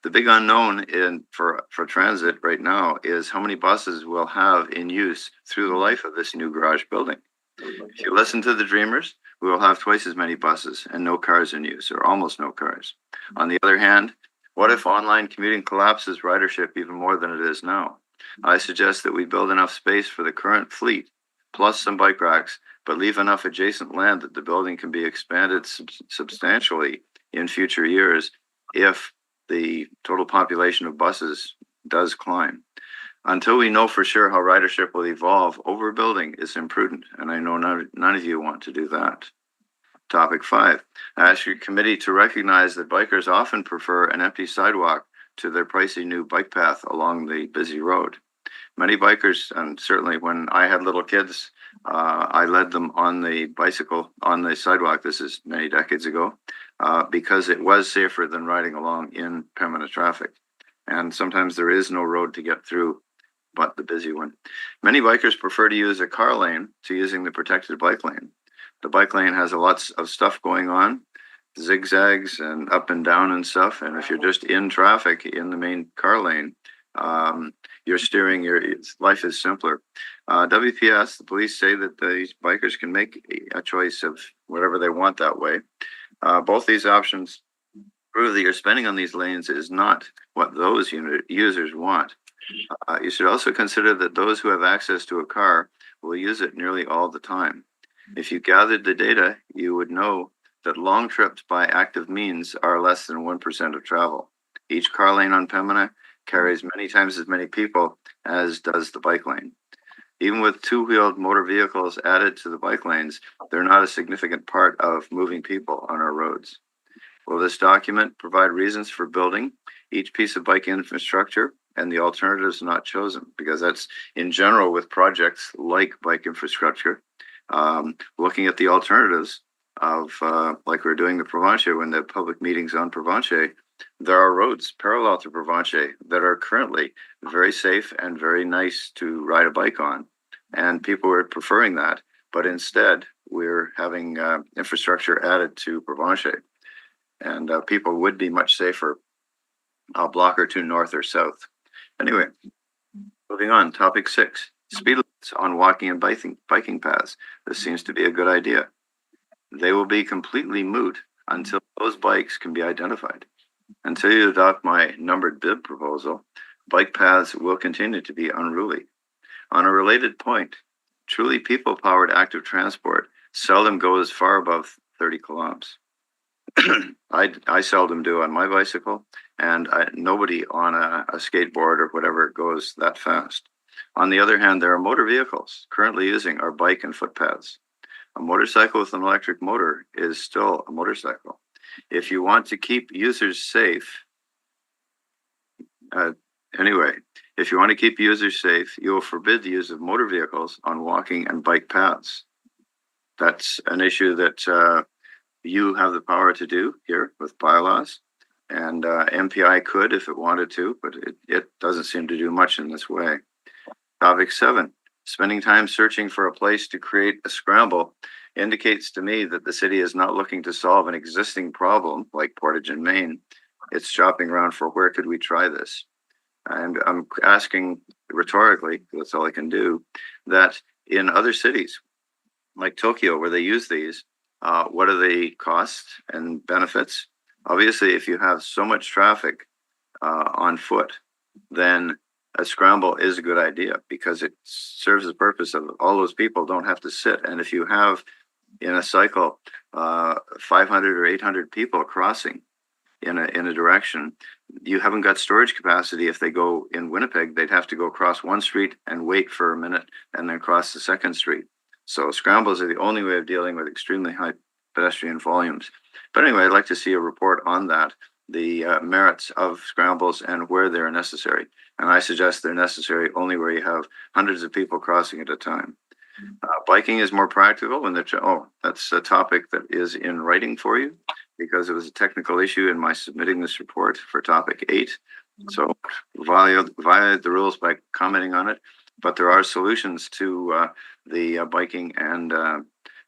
The big unknown for transit right now is how many buses we'll have in use through the life of this new garage building. If you listen to the dreamers, we will have twice as many buses and no cars in use, or almost no cars. On the other hand, what if online commuting collapses ridership even more than it is now? I suggest that we build enough space for the current fleet, plus some bike racks, but leave enough adjacent land that the building can be expanded substantially in future years if the total population of buses does climb. Until we know for sure how ridership will evolve, overbuilding is imprudent, and I know none of you want to do that. Topic 5, I ask your committee to recognize that bikers often prefer an empty sidewalk to their pricey new bike path along the busy road. Many bikers, and certainly when I had little kids, I led them on the bicycle on the sidewalk. This is many decades ago, because it was safer than riding along in Pembina traffic. And sometimes there is no road to get through but the busy one. Many bikers prefer to use a car lane to using the protected bike lane. The bike lane has a lot of stuff going on, zigzags and up and down and stuff. And if you're just in traffic in the main car lane, you're steering, your life is simpler. WPS, the police say that these bikers can make a choice of whatever they want that way. Both these options prove that your spending on these lanes is not what those users want. You should also consider that those who have access to a car will use it nearly all the time. If you gathered the data, you would know that long trips by active means are less than 1% of travel. Each car lane on Pembina carries many times as many people as does the bike lane. Even with two-wheeled motor vehicles added to the bike lanes, they're not a significant part of moving people on our roads. Will this document provide reasons for building each piece of bike infrastructure and the alternatives not chosen? Because that's in general with projects like bike infrastructure, looking at the alternatives of like we're doing the Provencher when the public meetings on Provencher, there are roads parallel to Provencher that are currently very safe and very nice to ride a bike on. And people are preferring that, but instead we're having infrastructure added to Provencher. And people would be much safer a block or two north or south. Anyway, moving on, topic 6, speed limits on walking and biking paths. This seems to be a good idea. They will be completely moot until those bikes can be identified. Until you adopt my numbered bib proposal, bike paths will continue to be unruly. On a related point, truly people-powered active transport seldom goes far above 30 kilometers. I seldom do on my bicycle, And nobody on a skateboard or whatever goes that fast. On the other hand, there are motor vehicles currently using our bike and footpaths. A motorcycle with an electric motor is still a motorcycle. If you want to keep users safe, if you want to keep users safe, you will forbid the use of motor vehicles on walking and bike paths. That's an issue that you have the power to do here with bylaws. And MPI could if it wanted to, but it doesn't seem to do much in this way. Topic 7, spending time searching for a place to create a scramble indicates to me that the city is not looking to solve an existing problem like Portage and Main. It's shopping around for where could we try this. And I'm asking rhetorically, that's all I can do, that in other cities like Tokyo where they use these, what are the costs and benefits? Obviously, if you have so much traffic on foot, then a scramble is a good idea because it serves the purpose of all those people don't have to sit. And if you have in a cycle 500 or 800 people crossing in a direction, you haven't got storage capacity. If they go in Winnipeg, they'd have to go across one street and wait for a minute and then cross the second street. So scrambles are the only way of dealing with extremely high pedestrian volumes. But anyway, I'd like to see a report on that, the merits of scrambles and where they're necessary. And I suggest they're necessary only where you have hundreds of people crossing at a time. Biking is more practical when that's a topic that is in writing for you because it was a technical issue in my submitting this report for topic 8. So violated the rules by commenting on it, but there are solutions to the biking and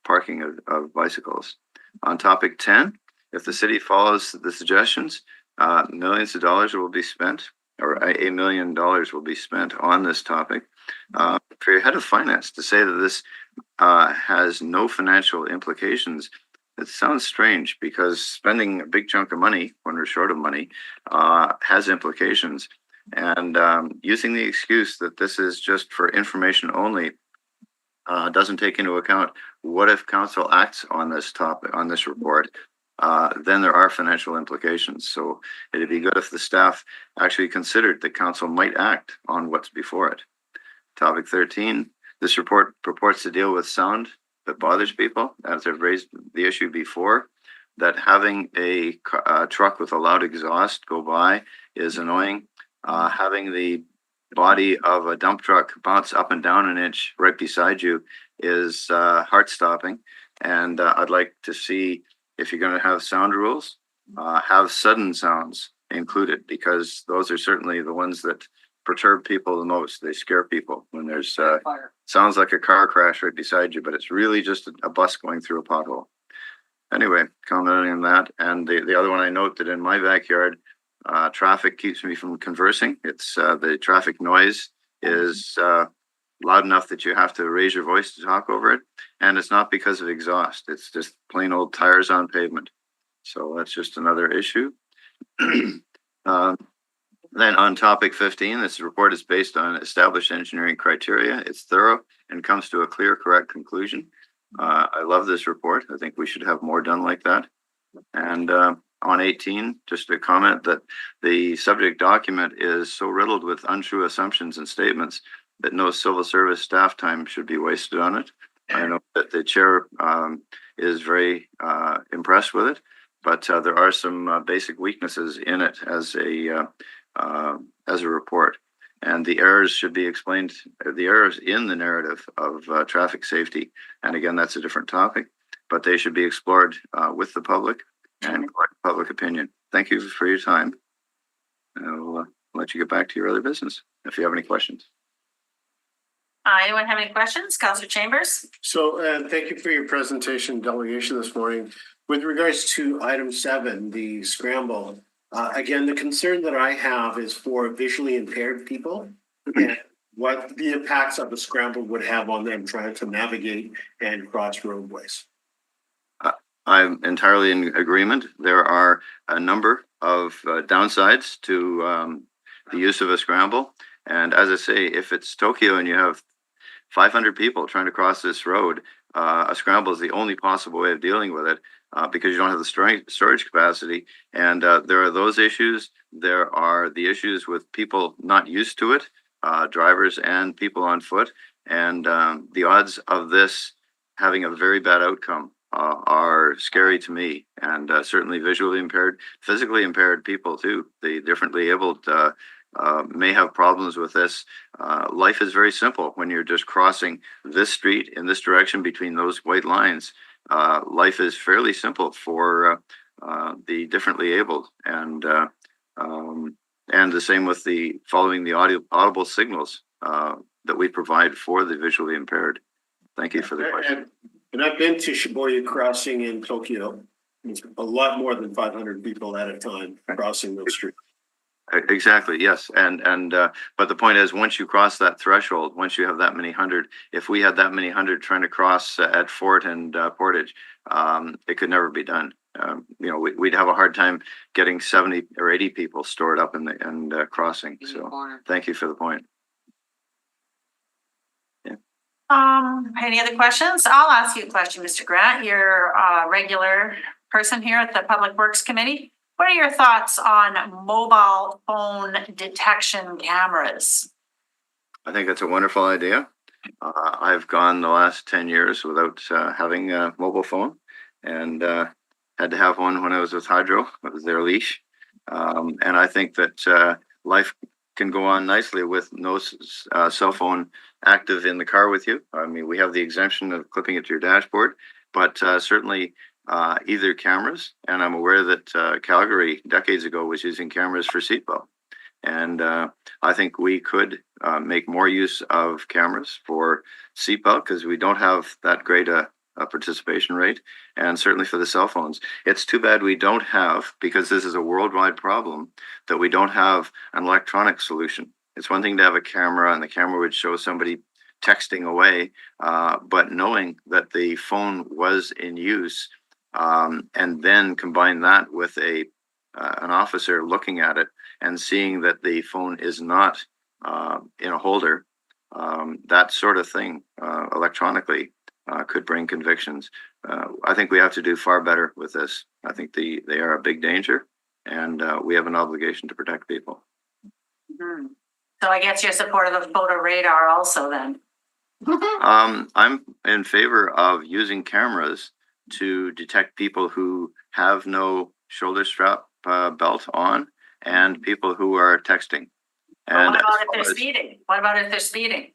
parking of bicycles. On topic 10, if the city follows the suggestions, millions of dollars will be spent, or $1 million will be spent on this topic. For your head of finance to say that this has no financial implications, it sounds strange because spending a big chunk of money when we're short of money has implications. And using the excuse that this is just for information only doesn't take into account what if council acts on this topic, on this report, then there are financial implications. So it'd be good if the staff actually considered that council might act on what's before it. Topic 13, this report purports to deal with sound that bothers people, as I've raised the issue before, that having a truck with a loud exhaust go by is annoying. Having the body of a dump truck bounce up and down an inch right beside you is heart-stopping. And I'd like to see, if you're going to have sound rules, have sudden sounds included, because those are certainly the ones that perturb people the most. They scare people when there's sounds like a car crash right beside you, but it's really just a bus going through a pothole. Anyway, commenting on that. And the other one, I note that in my backyard, traffic keeps me from conversing. It's the traffic noise is loud enough that you have to raise your voice to talk over it. And it's not because of exhaust. It's just plain old tires on pavement. So that's just another issue. Then on topic 15, this report is based on established engineering criteria. It's thorough and comes to a clear, correct conclusion. I love this report. I think we should have more done like that. And on 18, just a comment that the subject document is so riddled with untrue assumptions and statements that no civil service staff time should be wasted on it. I know that the chair is very impressed with it, but there are some basic weaknesses in it as a report. And the errors should be explained, the errors in the narrative of traffic safety. And again, that's a different topic, but they should be explored with the public and public opinion. Thank you for your time. I'll let you get back to your other business if you have any questions. Anyone have any questions? Councillor Chambers? So thank you for your presentation delegation this morning. With regards to item 7, the scramble, again, the concern that I have is for visually impaired people and what the impacts of the scramble would have on them trying to navigate and cross roadways. I'm entirely in agreement. There are a number of downsides to the use of a scramble. And as I say, if it's Tokyo and you have 500 people trying to cross this road, a scramble is the only possible way of dealing with it, because you don't have the storage capacity. And there are those issues. There are the issues with people not used to it, drivers and people on foot. And the odds of this having a very bad outcome are scary to me, and certainly visually impaired, physically impaired people too. The differently abled may have problems with this. Life is very simple when you're just crossing this street in this direction between those white lines. Life is fairly simple for the differently abled, and the same with the following the audible signals that we provide for the visually impaired. Thank you for the question. And I've been to Shibuya Crossing in Tokyo. It's a lot more than 500 people at a time crossing those streets. Exactly, yes. But the point is, once you cross that threshold, once you have that many hundred, if we had that many hundred trying to cross at Fort and Portage, it could never be done. We'd have a hard time getting 70 or 80 people stored up in the crossing. In the So corner. thank you for the point. Any other questions? I'll ask you a question, Mr. Grant. You're a regular person here at the Public Works Committee. What are your thoughts on mobile phone detection cameras? I think that's a wonderful idea. I've gone the last 10 years without having a mobile phone, and had to have one when I was with Hydro. It was their leash. And I think that life can go on nicely with no cell phone active in the car with you. I mean, we have the exemption of clipping it to your dashboard, but certainly either cameras, and I'm aware that Calgary decades ago was using cameras for seatbelt. And I think we could make more use of cameras for seatbelt, because we don't have that great a participation rate, and certainly for the cell phones. It's too bad we don't have, because this is a worldwide problem, that we don't have an electronic solution. It's one thing to have a camera, and the camera would show somebody texting away, but knowing that the phone was in use, and then combine that with an officer looking at it and seeing that the phone is not in a holder, that sort of thing electronically could bring convictions. I think we have to do far better with this. I think they are a big danger, and we have an obligation to protect people. Hmm. So I guess you're supportive of photo radar also then? I'm in favor of using cameras to detect people who have no shoulder strap belt on, and people who are texting. And What about if they're speeding? What about if they're speeding?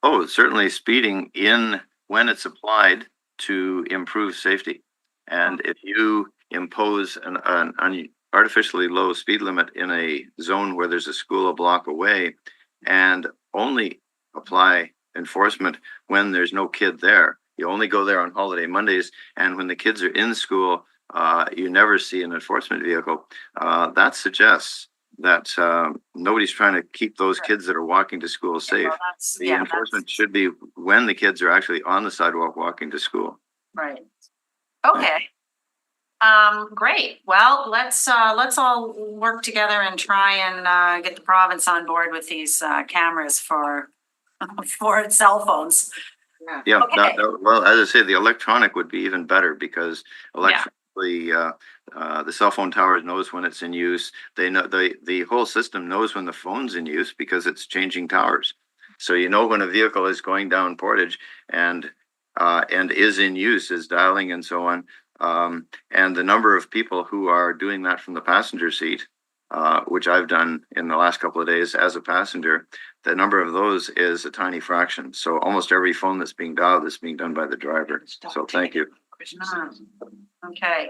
Oh, certainly speeding when it's applied to improve safety. And if you impose an artificially low speed limit in a zone where there's a school a block away, and only apply enforcement when there's no kid there, you only go there on holiday Mondays, and when the kids are in school, you never see an enforcement vehicle. That suggests that nobody's trying to keep those kids that are walking to school safe. Well, The enforcement should be when the kids are actually on the sidewalk walking to school. right. Okay. Great. Well, let's all work together and try and get the province on board with these cameras for cell phones. Yeah, Okay. well, as I say, the electronic would be even better, because electronically, the cell phone tower knows when it's in use. They know the whole system knows when the phone's in use, because it's changing towers. So you know when a vehicle is going down Portage and is in use, is dialing and so on. And the number of people who are doing that from the passenger seat, which I've done in the last couple of days as a passenger, the number of those is a tiny fraction. So almost every phone that's being dialed is being done by the driver. So thank you. Okay.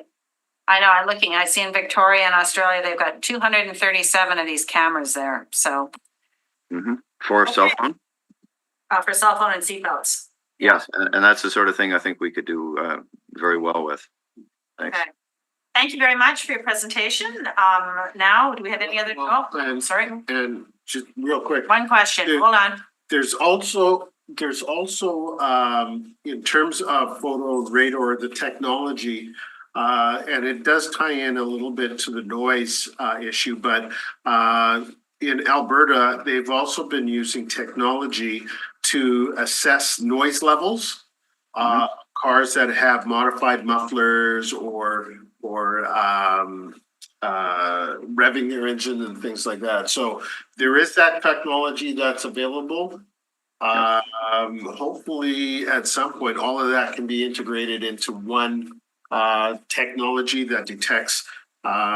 I know, I see in Victoria and Australia, they've got 237 of these cameras there, so. For cell phone? For cell phone and seatbelts. Yes, and that's the sort of thing I think we could do very well with. Thanks. Okay. Thank you very much for your presentation. Now, do we have any other, And- sorry, And just real quick, one question, Dude. hold on. there's also in terms of photo radar, the technology, and it does tie in a little bit to the noise issue, but in Alberta, they've also been using technology to assess noise levels cars that have modified mufflers or revving their engine and things like that. So there is that technology that's available. Hopefully at some point, all of that can be integrated into one technology that detects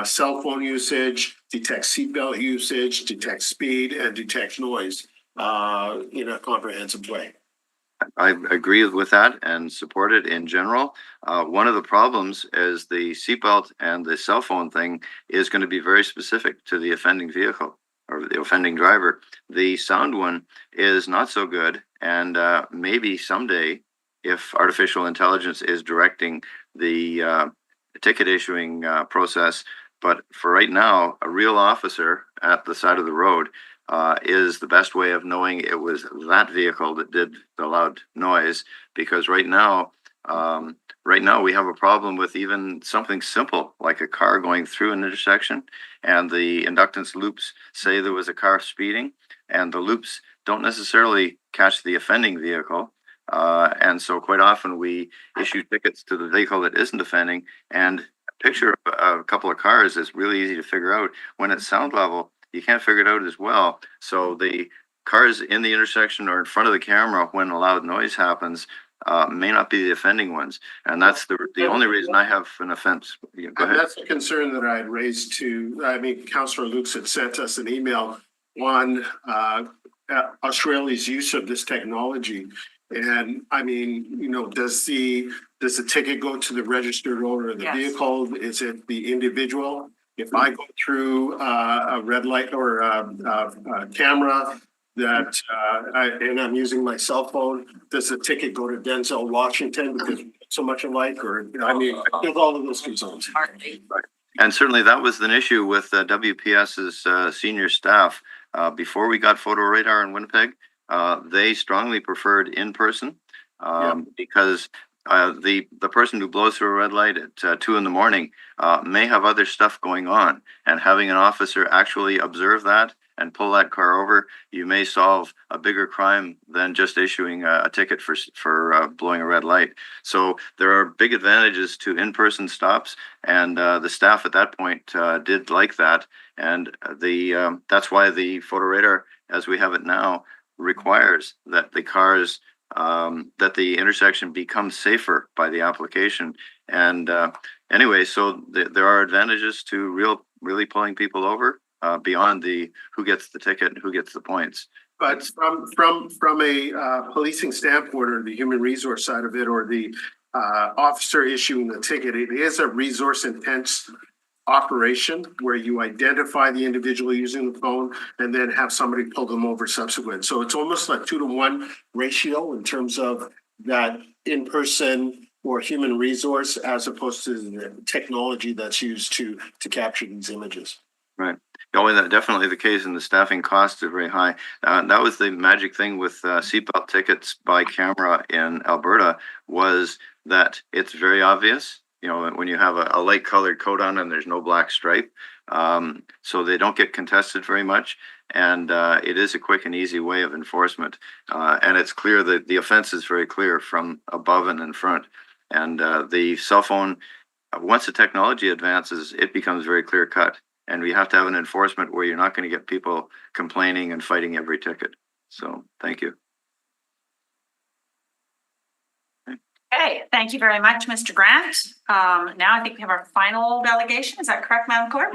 cell phone usage, detects seatbelt usage, detects speed, and detects noise in a comprehensive way. I agree with that and support it in general. One of the problems is the seatbelt and the cell phone thing is going to be very specific to the offending vehicle or the offending driver. The sound one is not so good, and maybe someday, if artificial intelligence is directing the ticket issuing process, but for right now, a real officer at the side of the road is the best way of knowing it was that vehicle that did the loud noise. Because right now we have a problem with even something simple like a car going through an intersection, and the inductance loops say there was a car speeding, and the loops don't necessarily catch the offending vehicle. And so quite often we issue tickets to the vehicle that isn't offending, and a picture of a couple of cars is really easy to figure out. When it's sound level, you can't figure it out as well. So the cars in the intersection or in front of the camera when a loud noise happens may not be the offending ones. And that's the only reason I have an offense. Yeah, go And ahead. that's a concern that I had raised Councillor Lukes had sent us an email on Australia's use of this technology. And I mean, does the ticket go to the registered owner of the Yes. vehicle? Is it the individual? If I go through a red light or a camera that and I'm using my cell phone, does the ticket go to Denzel Washington because we're so much alike? Or I mean, there's all of those concerns. And certainly that was an issue with WPS's senior staff. Before we got photo radar in Winnipeg, they strongly preferred in person because the person who blows through a red light at 2 a.m. May have other stuff going on, and having an officer actually observe that and pull that car over, you may solve a bigger crime than just issuing a ticket for blowing a red light. So there are big advantages to in-person stops, and the staff at that point did like that, and that's why the photo radar, as we have it now, requires that the cars that the intersection becomes safer by the application. And anyway, so there are advantages to really pulling people over beyond the who gets the ticket and who gets the points. But from a policing standpoint, or the human resource side of it, or the officer issuing the ticket, it is a resource intense operation where you identify the individual using the phone and then have somebody pull them over subsequent. So it's almost like 2-to-1 ratio in terms of that in-person or human resource as opposed to the technology that's used to capture these images. Right. Oh, that's definitely the case, and the staffing costs are very high. That was the magic thing with seatbelt tickets by camera in Alberta, was that it's very obvious. When you have a light colored coat on and there's no black stripe, so they don't get contested very much. And it is a quick and easy way of enforcement. And it's clear that the offense is very clear from above and in front. And the cell phone, once the technology advances, it becomes very clear cut. And we have to have an enforcement where you're not going to get people complaining and fighting every ticket. So thank you. Okay, thank you very much, Mr. Grant. Now I think we have our final delegation. Is that correct, Madam Clerk?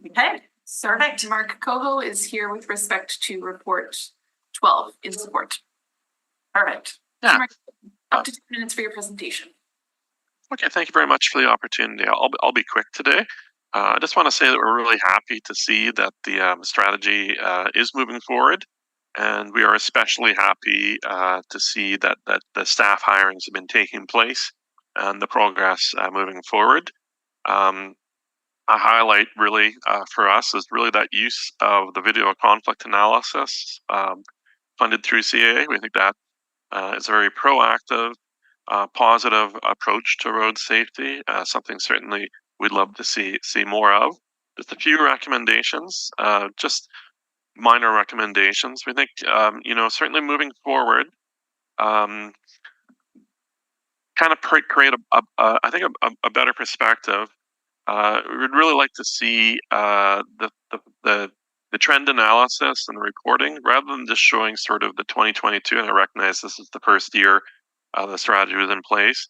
Okay, perfect. Mark Coho is here with respect to report 12 in support. Perfect. Yeah. Mark, up to 10 minutes for your presentation. Okay, thank you very much for the opportunity. I'll be quick today. I just want to say that we're really happy to see that the strategy is moving forward, and we are especially happy to see that the staff hirings have been taking place and the progress moving forward. A highlight really for us is really that use of the video conflict analysis funded through CAA. We think that is a very proactive, positive approach to road safety, something certainly we'd love to see more of. Just a few recommendations, just minor recommendations. We think, certainly moving forward, kind of create I think a better perspective. We would really like to see the trend analysis and the reporting rather than just showing sort of the 2022. And I recognize this is the first year the strategy was in place.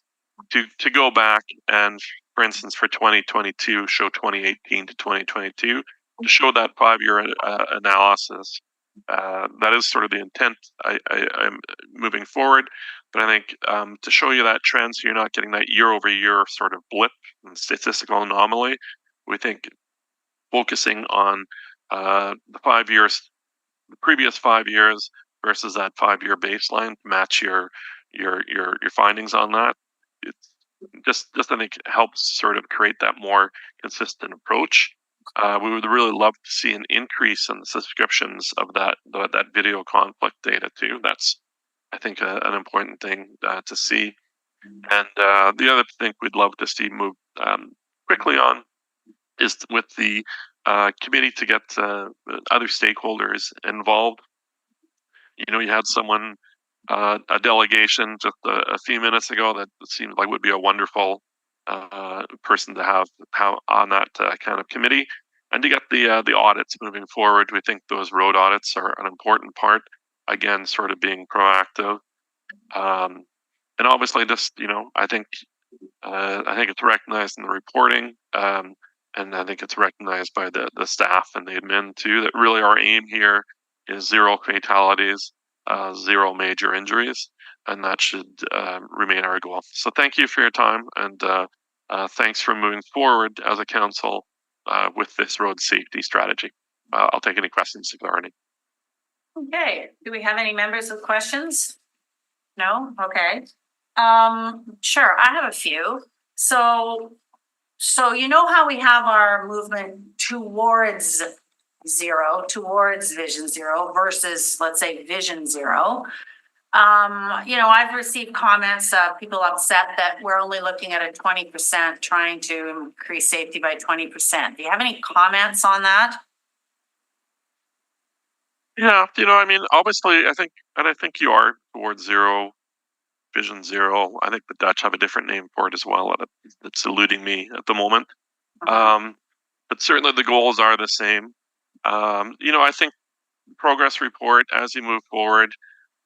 To go back and, for instance, for 2022, show 2018 to 2022 to show that 5-year analysis. That is sort of the intent. I'm moving forward, but I think to show you that trend, so you're not getting that year-over-year sort of blip and statistical anomaly. We think focusing on the 5 years, the previous 5 years versus that 5-year baseline, match your findings on that. It's just I think it helps sort of create that more consistent approach. We would really love to see an increase in the subscriptions of that video conflict data too. That's, I think, an important thing to see. And the other thing we'd love to see move quickly on is with the committee to get other stakeholders involved. You know, you had someone, a delegation just a few minutes ago that seemed like would be a wonderful person to have on that kind of committee, and to get the audits moving forward. We think those road audits are an important part. Again, sort of being proactive, and obviously, just I think it's recognized in the reporting, and I think it's recognized by the staff and the admin too. That really our aim here is 0 fatalities, 0 major injuries, and that should remain our goal. So thank you for your time, and thanks for moving forward as a council with this road safety strategy. I'll take any questions if there are any. Okay, do we have any members with questions? No? Okay. Sure, I have a few. So you know how we have our movement towards zero, towards vision zero versus, let's say, vision zero. I've received comments of people upset that we're only looking at a 20%, trying to increase safety by 20%. Do you have any comments on that? Yeah, I mean, obviously, I think you are towards zero, vision zero. I think the Dutch have a different name for it as well. It's eluding me at the moment. But certainly the goals are the same. I think progress report as you move forward,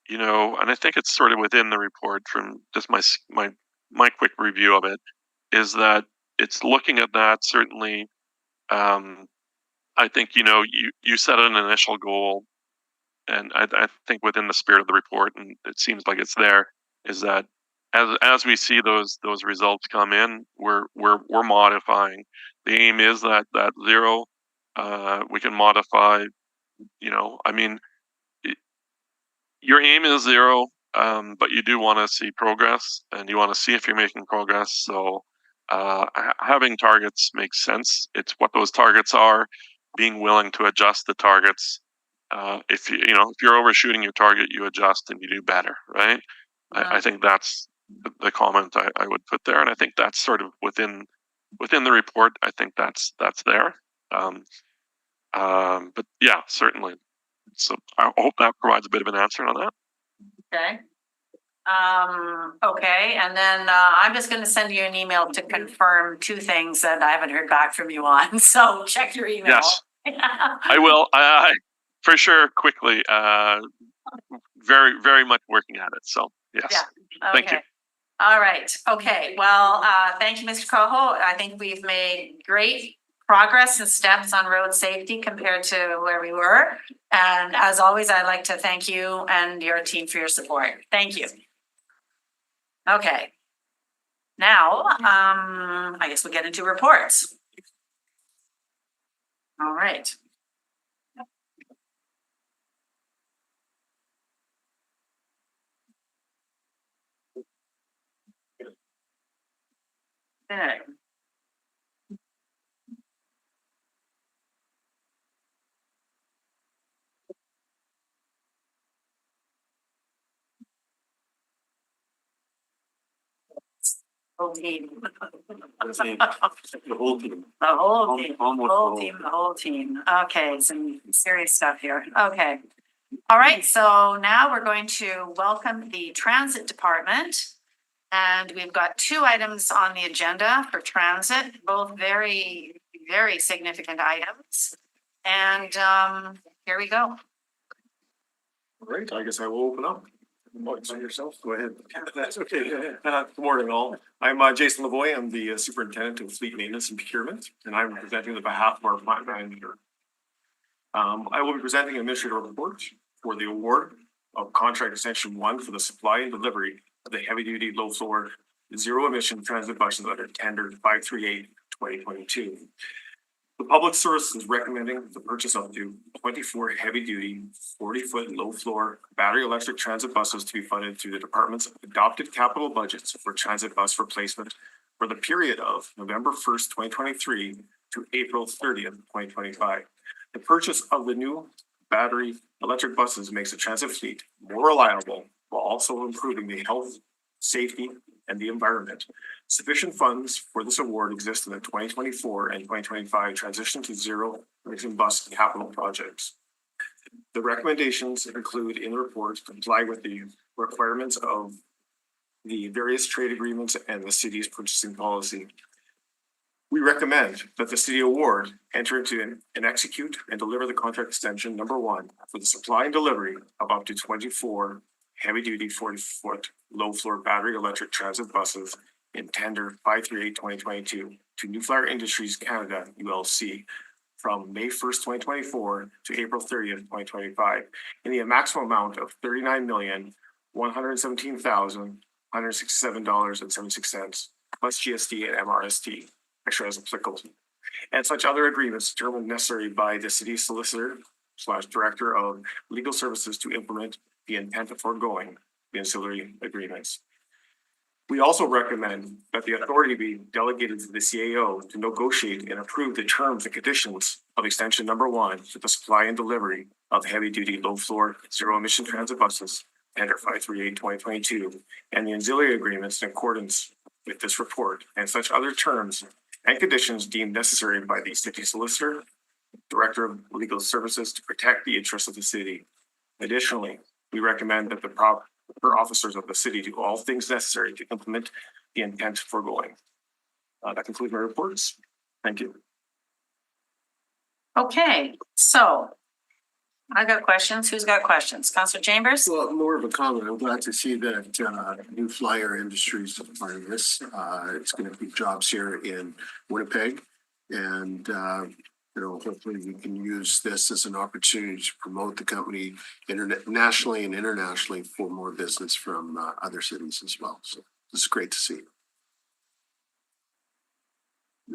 and I think it's sort of within the report from just my quick review of it, is that it's looking at that. Certainly, I think, you set an initial goal, and I think within the spirit of the report, and it seems like it's there, is that as we see those results come in, we're modifying. The aim is that 0, we can modify, I mean, your aim is 0, but you do want to see progress, and you want to see if you're making progress. So having targets makes sense. It's what those targets are, being willing to adjust the targets. If you're overshooting your target, you adjust and you do better, right? I think that's the comment I would put there, and I think that's sort of within the report. I think that's there. But yeah, certainly. So I hope that provides a bit of an answer on that. Okay. Okay, and then I'm just going to send you an email to confirm 2 things that I haven't heard back from you on. So check your email. Yes, I will. I for sure, quickly. Very, very much working at it. So yes, yeah. Thank you. All right. Okay. Well, thank you, Mr. Coho. I think we've made great progress and steps on road safety compared to where we were. And as always, I'd like to thank you and your team for your support. Thank you. Okay. Now, I guess we'll get into reports. All right. Okay. Whole team. The whole team. The whole team. Almost The whole team. Okay, some serious stuff here. Okay. All right, so now we're going to welcome the transit department. And we've got two items on the agenda for transit, both very, very significant items. And here we go. All right, I guess I will open up. Oh, it's on yourself, go ahead. That's okay, go ahead. Good morning all. I'm Jason Lavoy, I'm the Superintendent of Fleet Maintenance and Procurement, and I'm presenting on behalf of our plant manager. I will be presenting an administrative report for the award of contract extension 1 for the supply and delivery of the heavy duty low floor zero emission transit buses under tender 538/2022. The public service is recommending the purchase of up to 24 heavy duty 40-foot low floor battery electric transit buses to be funded through the department's adopted capital budgets for transit bus replacement for the period of November 1st, 2023 to April 30th, 2025. The purchase of the new battery electric buses makes the transit fleet more reliable while also improving the health, safety, and the environment. Sufficient funds for this award exist in the 2024 and 2025 transition to zero emission bus capital projects. The recommendations include in the report comply with the requirements of the various trade agreements and the city's purchasing policy. We recommend that the city award enter into and execute and deliver the contract extension number 1 for the supply and delivery of up to 24 heavy-duty 40-foot low-floor battery electric transit buses in tender 538/2022 to New Flyer Industries Canada ULC from May 1st, 2024 to April 30th, 2025 in the maximum amount of $39,117,167.76 plus GST and MRST, extra as applicable, and such other agreements determined necessary by the city solicitor / director of legal services to implement the intent of foregoing the ancillary agreements. We also recommend that the authority be delegated to the CAO to negotiate and approve the terms and conditions of extension number 1 for the supply and delivery of heavy duty low floor zero emission transit buses tender 538/2022 and the auxiliary agreements in accordance with this report and such other terms and conditions deemed necessary by the city solicitor, director of legal services to protect the interests of the city. Additionally, we recommend that the proper officers of the city do all things necessary to implement the intent foregoing. That concludes my reports. Thank you. Okay, so I got questions. Who's got questions? Councillor Chambers? Well, more of a comment. I'm glad to see that New Flyer Industries is part of this. It's going to be jobs here in Winnipeg, and hopefully we can use this as an opportunity to promote the company nationally and internationally for more business from other cities as well. So this is great to see.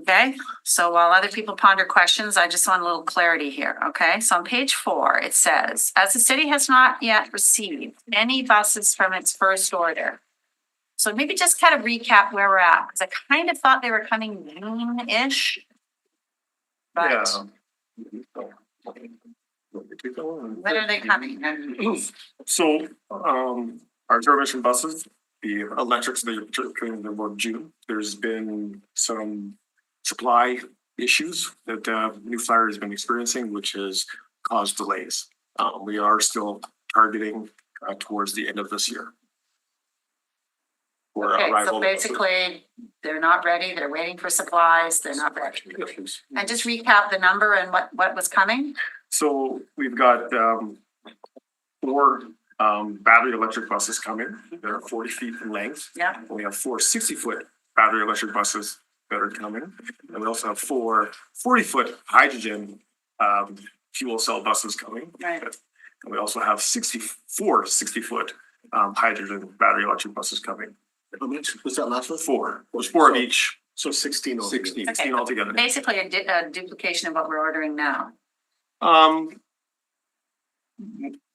Okay, so while other people ponder questions, I just want a little clarity here, okay? So on page 4, it says, as the city has not yet received any buses from its first order. So maybe just kind of recap where we're at, because I kind of thought they were coming June-ish. But when are they coming? So, our zero emission buses, the electrics, they're coming in about June. There's been some supply issues that New Flyer has been experiencing, which has caused delays. We are still targeting towards the end of this year. Okay, so basically, they're not ready, they're waiting for supplies, they're not ready. And just recap the number and what was coming? So we've got 4 battery electric buses coming. They're 40 feet in length. Yeah. And we have 4 60-foot battery electric buses that are coming. And we also have 4 40-foot hydrogen fuel cell buses coming. Right. And we also have 64 60-foot hydrogen battery electric buses coming. How many was that last one? 4. There's 4 of each. So 16 altogether. 16 altogether. Basically a duplication of what we're ordering now.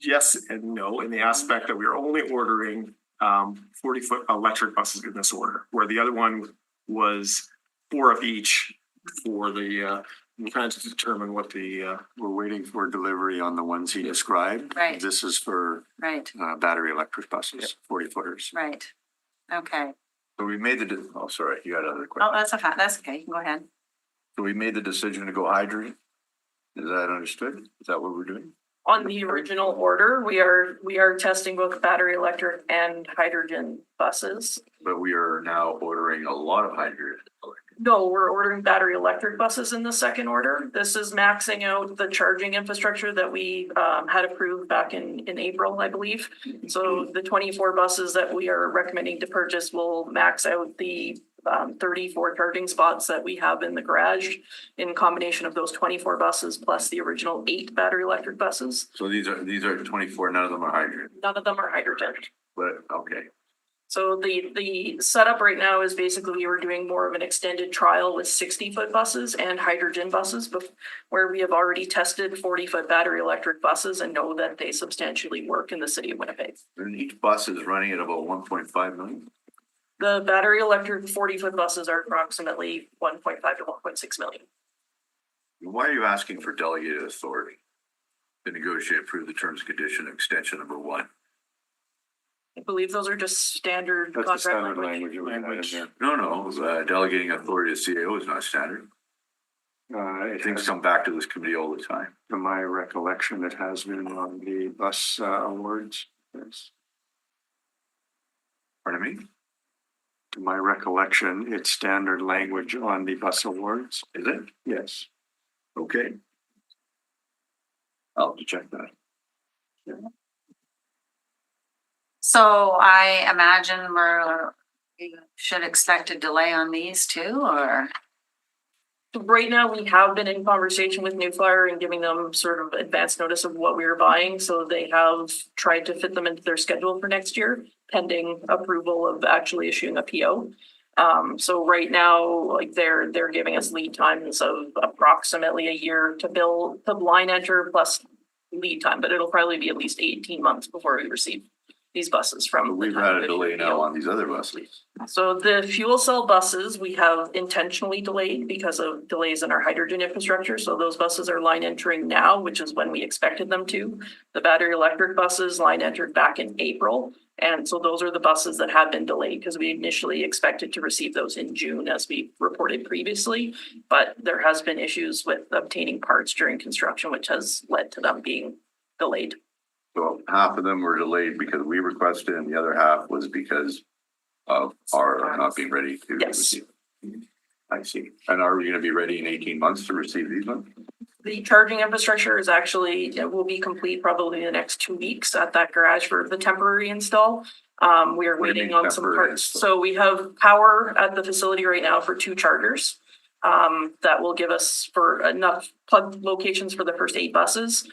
Yes and no, in the aspect that we're only ordering 40-foot electric buses in this order, where the other one was 4 of each for the I'm trying to determine what the We're waiting for delivery on the ones he described. Right. This is for Right, battery electric buses, 40-footers. right. Okay. So we made the, oh, sorry, you had other Oh, questions. that's okay. You can go ahead. So we made the decision to go hydrogen. Is that understood? Is that what we're doing? On the original order, we are testing both battery electric and hydrogen buses. But we are now ordering a lot of hydrogen. No, we're ordering battery electric buses in the second order. This is maxing out the charging infrastructure that we had approved back in April, I believe. So the 24 buses that we are recommending to purchase will max out the 34 charging spots that we have in the garage in combination of those 24 buses plus the original 8 battery electric buses. So these are 24, none of them are hydrogen, None of them are hydrogen. but okay. So the setup right now is basically we were doing more of an extended trial with 60-foot buses and hydrogen buses, where we have already tested 40-foot battery electric buses and know that they substantially work in the city of Winnipeg. And each bus is running at about 1.5 million. The battery electric 40-foot buses are approximately 1.5 to 1.6 million. Why are you asking for delegated authority to negotiate, approve the terms and condition extension number 1? I believe those are just standard contract language. No, delegating authority to CAO is not standard. Things come back to this committee all the time. To my recollection, it has been on the bus awards. Yes. Pardon me? To my recollection, it's standard language on the bus awards. Is it? Yes. Okay. I'll have to check that. So I imagine we should expect a delay on these too, or? Right now, we have been in conversation with New Flyer and giving them sort of advance notice of what we are buying. So they have tried to fit them into their schedule for next year, pending approval of actually issuing a PO. So right now, like they're giving us lead times of approximately a year to line enter plus lead time, but it'll probably be at least 18 months before we receive these buses from. We've had a delay now on these other buses. So the fuel cell buses, we have intentionally delayed because of delays in our hydrogen infrastructure. So those buses are line entering now, which is when we expected them to. The battery electric buses line entered back in April. And so those are the buses that have been delayed because we initially expected to receive those in June as we reported previously. But there has been issues with obtaining parts during construction, which has led to them being delayed. So half of them were delayed because we requested and the other half was because of our not being ready to Yes. receive. I see. And are we gonna be ready in 18 months to receive these ones? The charging infrastructure is actually, it will be complete probably in the next 2 weeks at that garage for the temporary install. We are What do you waiting mean on some temporary parts. install? So we have power at the facility right now for 2 chargers. That will give us for enough plug locations for the first 8 buses.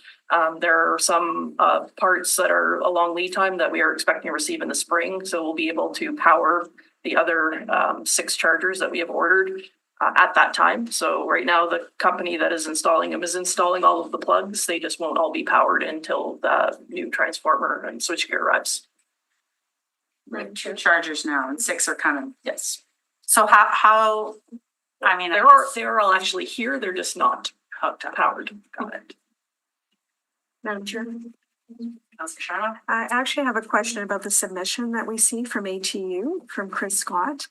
There are some parts that are a long lead time that we are expecting to receive in the spring. So we'll be able to power the other 6 chargers that we have ordered at that time. So right now, the company that is installing them is installing all of the plugs. They just won't all be powered until the new transformer and switchgear arrives. We have 2 chargers now and 6 are coming. Yes. So how, I mean, They're all actually here. They're just not hooked up. powered. Got it. Madam Chair, Councilor Sharma? I actually have a question about the submission that we see from ATU, from Chris Scott,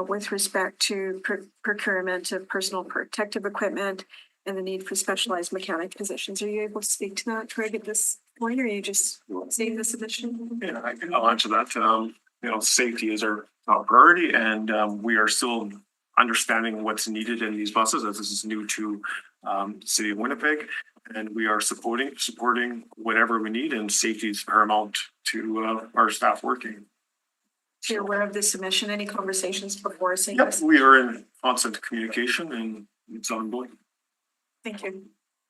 with respect to procurement of personal protective equipment and the need for specialized mechanic positions. Are you able to speak to that, Craig, at this point, or are you just seeing the submission? Yeah, I'll answer that. Safety is our top priority and we are still understanding what's needed in these buses as this is new to the city of Winnipeg. And we are supporting whatever we need, and safety is paramount to our staff working. So you're aware of the submission? Any conversations before saying Yep, this? we are in constant communication and it's ongoing. Thank you.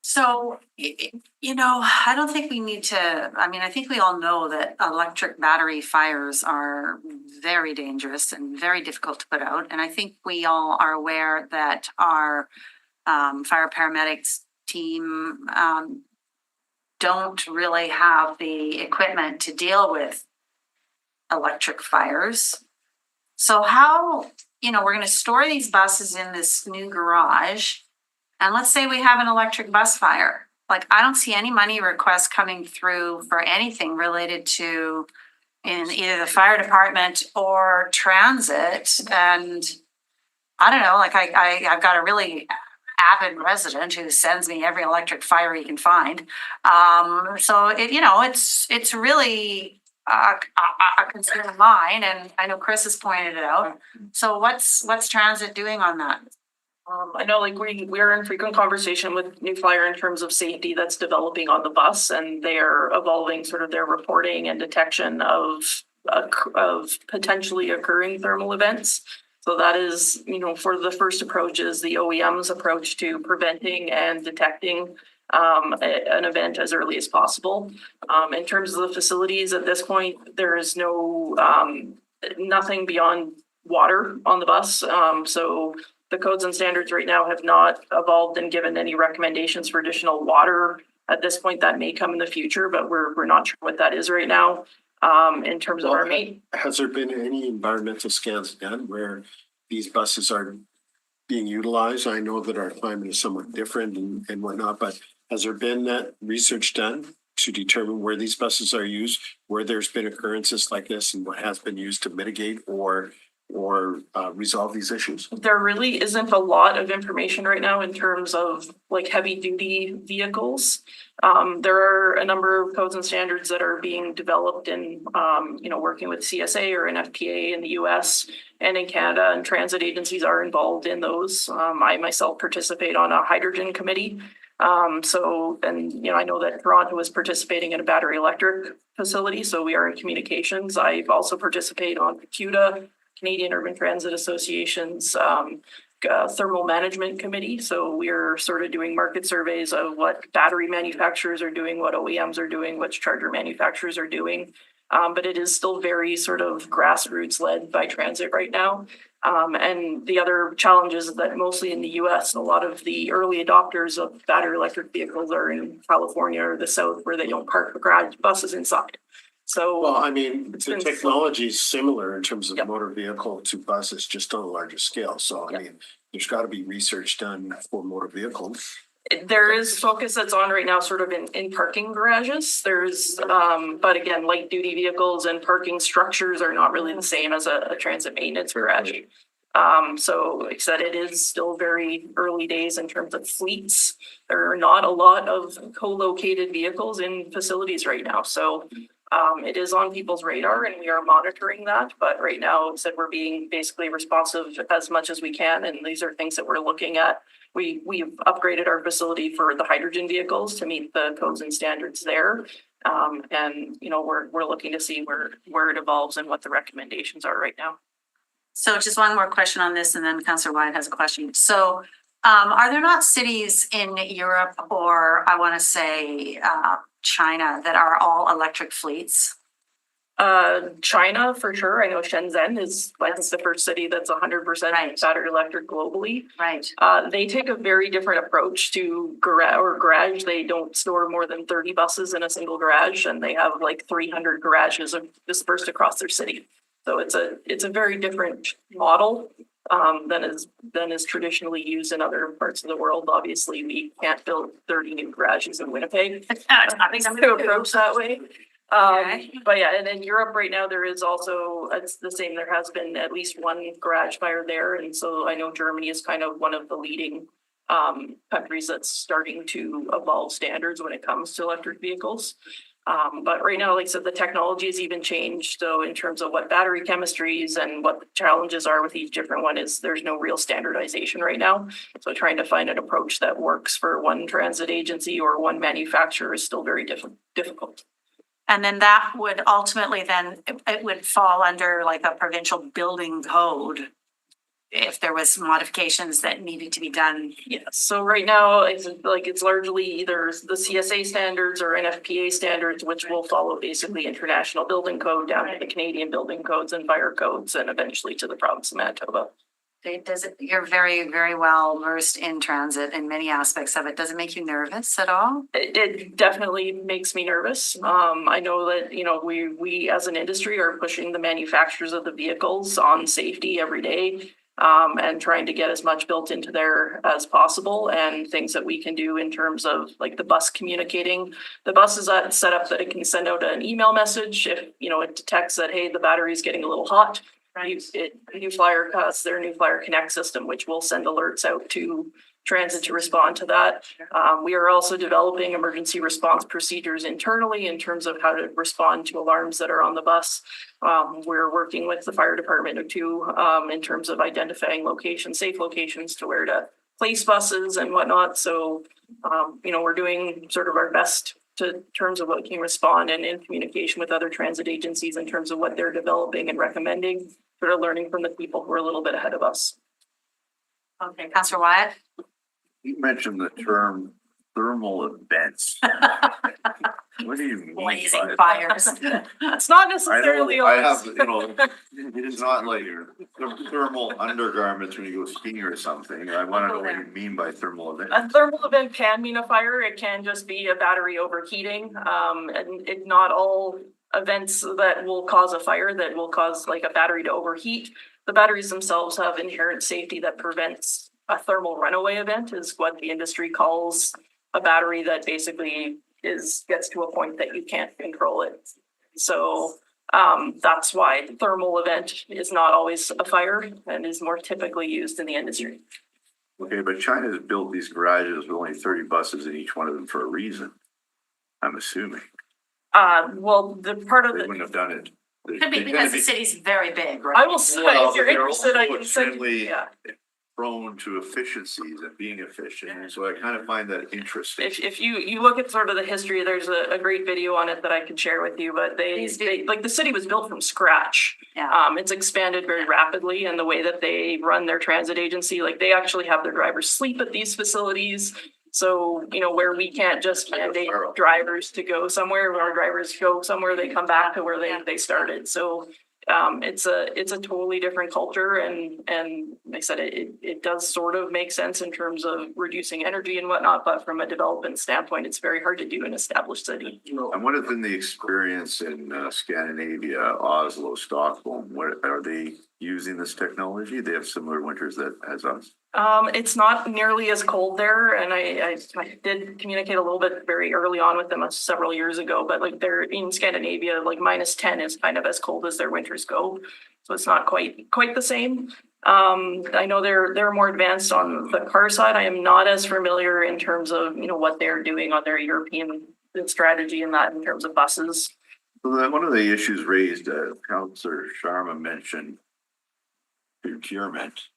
So, I don't think we need to, I think we all know that electric battery fires are very dangerous and very difficult to put out. And I think we all are aware that our fire paramedics team don't really have the equipment to deal with electric fires. So how, we're going to store these buses in this new garage. And let's say we have an electric bus fire. Like, I don't see any money requests coming through for anything related to in either the fire department or transit. And I don't know, like I've got a really avid resident who sends me every electric fire he can find. So it's really a concern of mine, and I know Chris has pointed it out. So what's transit doing on that? I know like we're in frequent conversation with New Flyer in terms of safety that's developing on the bus, and they're evolving sort of their reporting and detection of potentially occurring thermal events. So that is, for the first approach is the OEM's approach to preventing and detecting an event as early as possible. In terms of the facilities at this point, there is no nothing beyond water on the bus. So the codes and standards right now have not evolved and given any recommendations for additional water at this point. That may come in the future, but we're not sure what that is right now. In terms of our main. Has there been any environmental scans done where these buses are being utilized? I know that our climate is somewhat different and whatnot, but has there been that research done to determine where these buses are used, where there's been occurrences like this, and what has been used to mitigate or resolve these issues? There really isn't a lot of information right now in terms of like heavy duty vehicles. There are a number of codes and standards that are being developed in, working with CSA or NFPA in the US and in Canada, and transit agencies are involved in those. I myself participate on a hydrogen committee. I know that Toronto is participating in a battery electric facility, so we are in communications. I've also participated on CUDA, Canadian Urban Transit Association's thermal management committee. So we're sort of doing market surveys of what battery manufacturers are doing, what OEMs are doing, which charger manufacturers are doing. But it is still very sort of grassroots led by transit right now. And the other challenge is that mostly in the US, a lot of the early adopters of battery electric vehicles are in California or the South, where they don't park the garage buses inside. So, well, I mean, the technology is similar in terms of Yep. motor vehicle to buses, just on a larger scale. So, I mean, there's got to be research done for motor vehicles. there is focus that's on right now sort of in parking garages. There's, but again, light duty vehicles and parking structures are not really the same as a transit maintenance garage. So like I said, it is still very early days in terms of fleets. There are not a lot of co-located vehicles in facilities right now. So it is on people's radar and we are monitoring that. But right now, like I said, we're being basically responsive as much as we can. And these are things that we're looking at. We've upgraded our facility for the hydrogen vehicles to meet the codes and standards there. And we're looking to see where it evolves and what the recommendations are right now. So just one more question on this, and then Councillor Wyatt has a question. So are there not cities in Europe or I want to say China that are all electric fleets? China for sure. I know Shenzhen is like the first city that's 100% battery electric globally. Right. They take a very different approach to garage. They don't store more than 30 buses in a single garage, and they have like 300 garages dispersed across their city. So it's a very different model than is traditionally used in other parts of the world. Obviously, we can't build 30 new garages in Winnipeg. I think I'm going to approach that way. But yeah, and in Europe right now, there is also, it's the same. There has been at least one garage fire there. And so I know Germany is kind of one of the leading countries that's starting to evolve standards when it comes to electric vehicles. But right now, like I said, the technology has even changed. So in terms of what battery chemistries and what the challenges are with each different one is there's no real standardization right now. So trying to find an approach that works for one transit agency or one manufacturer is still very difficult. And then that would ultimately it would fall under like a provincial building code if there was modifications that needed to be done. Yes. So right now, it's largely either the CSA standards or NFPA standards, which will follow basically international building code down to the Canadian building codes and fire codes, and eventually to the province of Manitoba. You're very, very well versed in transit in many aspects of it. Does it make you nervous at all? It definitely makes me nervous. I know that, we as an industry are pushing the manufacturers of the vehicles on safety every day. And trying to get as much built into there as possible, and things that we can do in terms of like the bus communicating. The bus is set up that it can send out an email message if it detects that, hey, the battery is getting a little hot. New Flyer has their New Flyer Connect system, which will send alerts out to transit to respond to that. We are also developing emergency response procedures internally in terms of how to respond to alarms that are on the bus. We're working with the fire department too, in terms of identifying locations, safe locations to where to place buses and whatnot. So, we're doing sort of our best to terms of what can respond and in communication with other transit agencies in terms of what they're developing and recommending, sort of learning from the people who are a little bit ahead of us. Okay, Councillor Wyatt? You mentioned the term thermal events. What do you mean? Blazing by that? fires. It's not I necessarily know, I always. have, it's not like your thermal undergarments when you go skiing or something. I wanna know what you mean by thermal event. A thermal event can mean a fire. It can just be a battery overheating. And it not all events that will cause a fire that will cause like a battery to overheat. The batteries themselves have inherent safety that prevents a thermal runaway event is what the industry calls a battery that basically gets to a point that you can't control it. So that's why the thermal event is not always a fire and is more typically used in the industry. Okay, but China has built these garages with only 30 buses in each one of them for a reason. I'm assuming Well, the part of they the, wouldn't have done it. Could be because the city's very big, right? I will say, Well, if you're they're interested, I also can send you, extremely- yeah. Prone to efficiencies and being efficient, and so I kind of find that interesting. If you look at sort of the history, there's a great video on it that I can share with you, but they like the city was built from scratch. Yeah. It's expanded very rapidly, and the way that they run their transit agency, like they actually have their drivers sleep at these facilities. So, where we can't just mandate drivers to go somewhere, when our drivers go somewhere, they come back to where they started. So it's a totally different culture, and like I said, it does sort of make sense in terms of reducing energy and whatnot, but from a development standpoint, it's very hard to do in an established city. And what has been the experience in Scandinavia, Oslo, Stockholm? What are they using this technology? They have similar winters that as us. It's not nearly as cold there, and I did communicate a little bit very early on with them several years ago, but like they're in Scandinavia, like -10 is kind of as cold as their winters go. So it's not quite the same. I know they're more advanced on the car side. I am not as familiar in terms of, what they're doing on their European strategy in terms of buses. So one of the issues raised, Councillor Sharma mentioned procurement.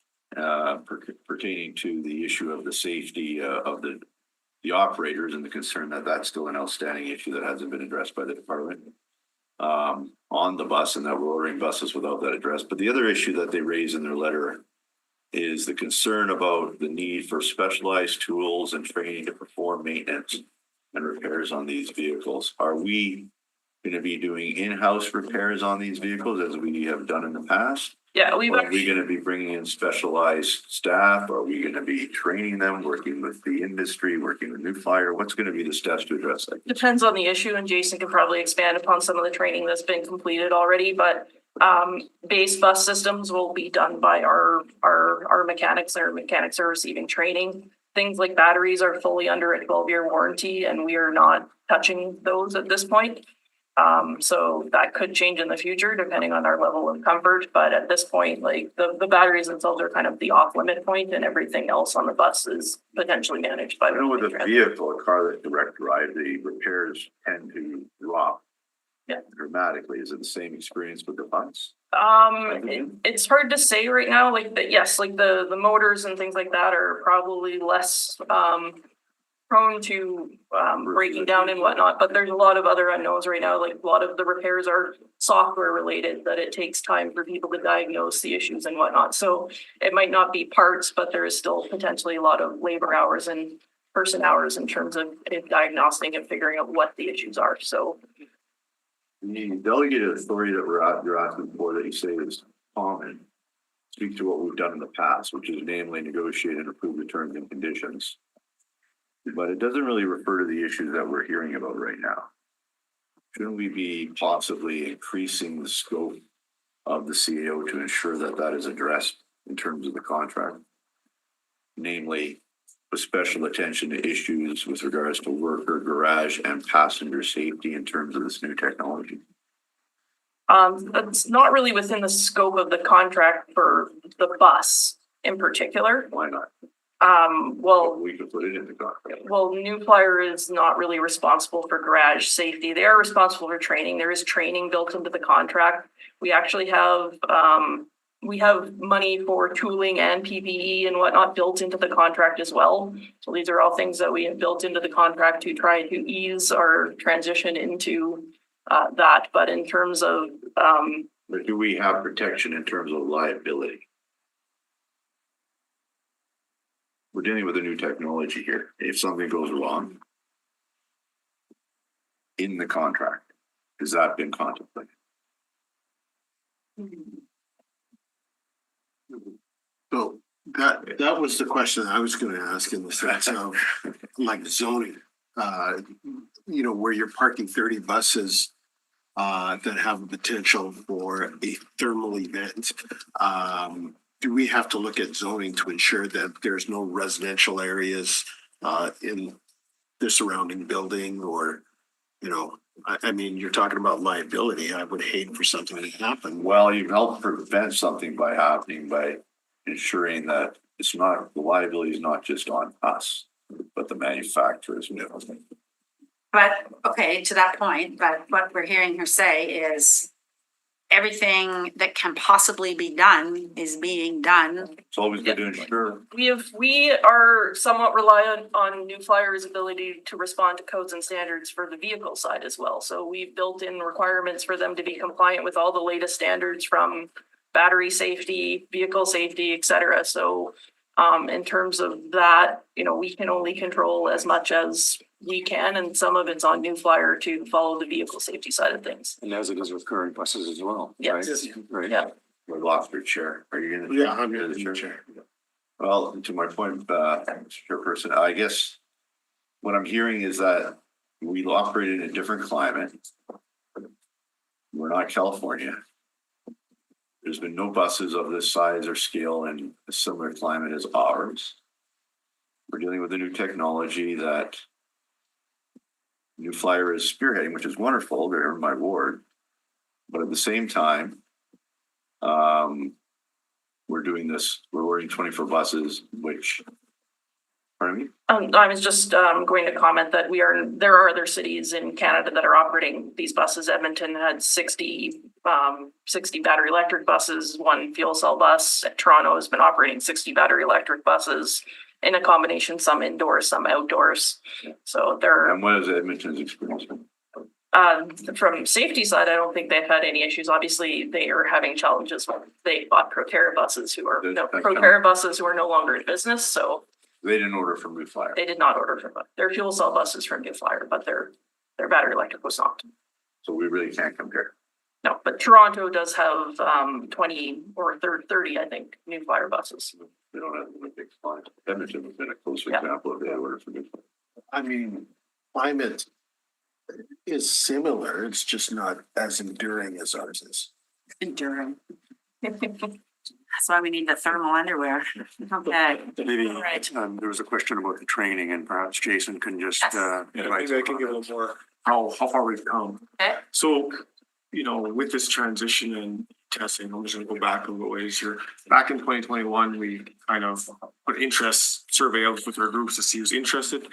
Pertaining to the issue of the safety of the operators and the concern that that's still an outstanding issue that hasn't been addressed by the department on the bus, and that we're ordering buses without that addressed. But the other issue that they raise in their letter is the concern about the need for specialized tools and training to perform maintenance and repairs on these vehicles. Are we going to be doing in-house repairs on these vehicles as we have done in the past? Yeah, we've Are we actually, gonna be bringing in specialized staff? Are we gonna be training them, working with the industry, working with New Flyer? What's gonna be the steps to address that? depends on the issue, and Jason can probably expand upon some of the training that's been completed already, but base bus systems will be done by our mechanics. Our mechanics are receiving training. Things like batteries are fully under a 12-year warranty, and we are not touching those at this point. So that could change in the future depending on our level of comfort. But at this point, like the batteries themselves are kind of the off limit point, and everything else on the bus is potentially managed by. I know with a vehicle, a car that's direct drive, the repairs tend to drop dramatically. Is it the same experience with the bus? It's hard to say right now, like yes, like the motors and things like that are probably less prone to breaking down and whatnot, but there's a lot of other unknowns right now. Like a lot of the repairs are software related, that it takes time for people to diagnose the issues and whatnot. So it might not be parts, but there is still potentially a lot of labor hours and person hours in terms of diagnosing and figuring out what the issues are. So The delegated authority that you're asking for, that you say is common, speak to what we've done in the past, which is namely negotiate and approve the terms and conditions. But it doesn't really refer to the issues that we're hearing about right now. Shouldn't we be possibly increasing the scope of the CAO to ensure that that is addressed in terms of the contract? Namely, with special attention to issues with regards to worker, garage, and passenger safety in terms of this new technology. It's not really within the scope of the contract for the bus in particular. Why not? Well, We could put it in the contract. well, New Flyer is not really responsible for garage safety. They are responsible for training. There is training built into the contract. We actually have money for tooling and PPE and whatnot built into the contract as well. So these are all things that we have built into the contract to try to ease our transition into that. But in terms of But do we have protection in terms of liability? We're dealing with a new technology here. If something goes wrong in the contract, has that been contemplated? So that was the question I was gonna ask in the sense of like zoning. You know, where you're parking 30 buses that have a potential for a thermal event. Do we have to look at zoning to ensure that there's no residential areas in the surrounding building or, you know, I mean, you're talking about liability. I would hate for something to happen. Well, you help prevent something by happening by ensuring that it's not, the liability is not just on us, but the manufacturers. But, okay, to that point, but what we're hearing her say is everything that can possibly be done is being done. It's always good to ensure. we are somewhat reliant on New Flyer's ability to respond to codes and standards for the vehicle side as well. So we've built in requirements for them to be compliant with all the latest standards from battery safety, vehicle safety, et cetera. So in terms of that, you know, we can only control as much as we can, and some of it's on New Flyer to follow the vehicle safety side of things. And as it is with current buses as well. Yes. Right? Yeah. We lost your chair. Are you gonna? Yeah, I'm gonna do chair. Well, to my point, Chairperson, I guess what I'm hearing is that we operate in a different climate. We're not California. There's been no buses of this size or scale in a similar climate as ours. We're dealing with a new technology that New Flyer is spearheading, which is wonderful. They're in my ward. But at the same time, we're doing this, we're ordering 24 buses, which, pardon me? I was just going to comment that there are other cities in Canada that are operating these buses. Edmonton had 60 battery electric buses, 1 fuel cell bus. Toronto has been operating 60 battery electric buses in a combination, some indoors, some outdoors. So they're And what is Edmonton's experience? from safety side, I don't think they've had any issues. Obviously, they are having challenges when they bought Proterra buses who are no longer in business. So They didn't order from New Flyer. they did not order from their fuel cell buses from New Flyer, but their battery electric was not. So we really can't compare. No, but Toronto does have 20 or 30, I think, New Flyer buses. They don't have a big flight. Edmonton has been a close Yeah. example of they order from New Flyer. I mean, climate is similar. It's just not as enduring as ours is. Enduring. That's why we need the thermal underwear. Okay. Maybe, Right. there was a question about the training and perhaps Jason can just, Yes. Yeah, Maybe I can give a little more, how far we've come. Okay. So, you know, with this transition and testing, I'm just gonna go back a little ways here. Back in 2021, we kind of put interest survey out with our groups to see who's interested.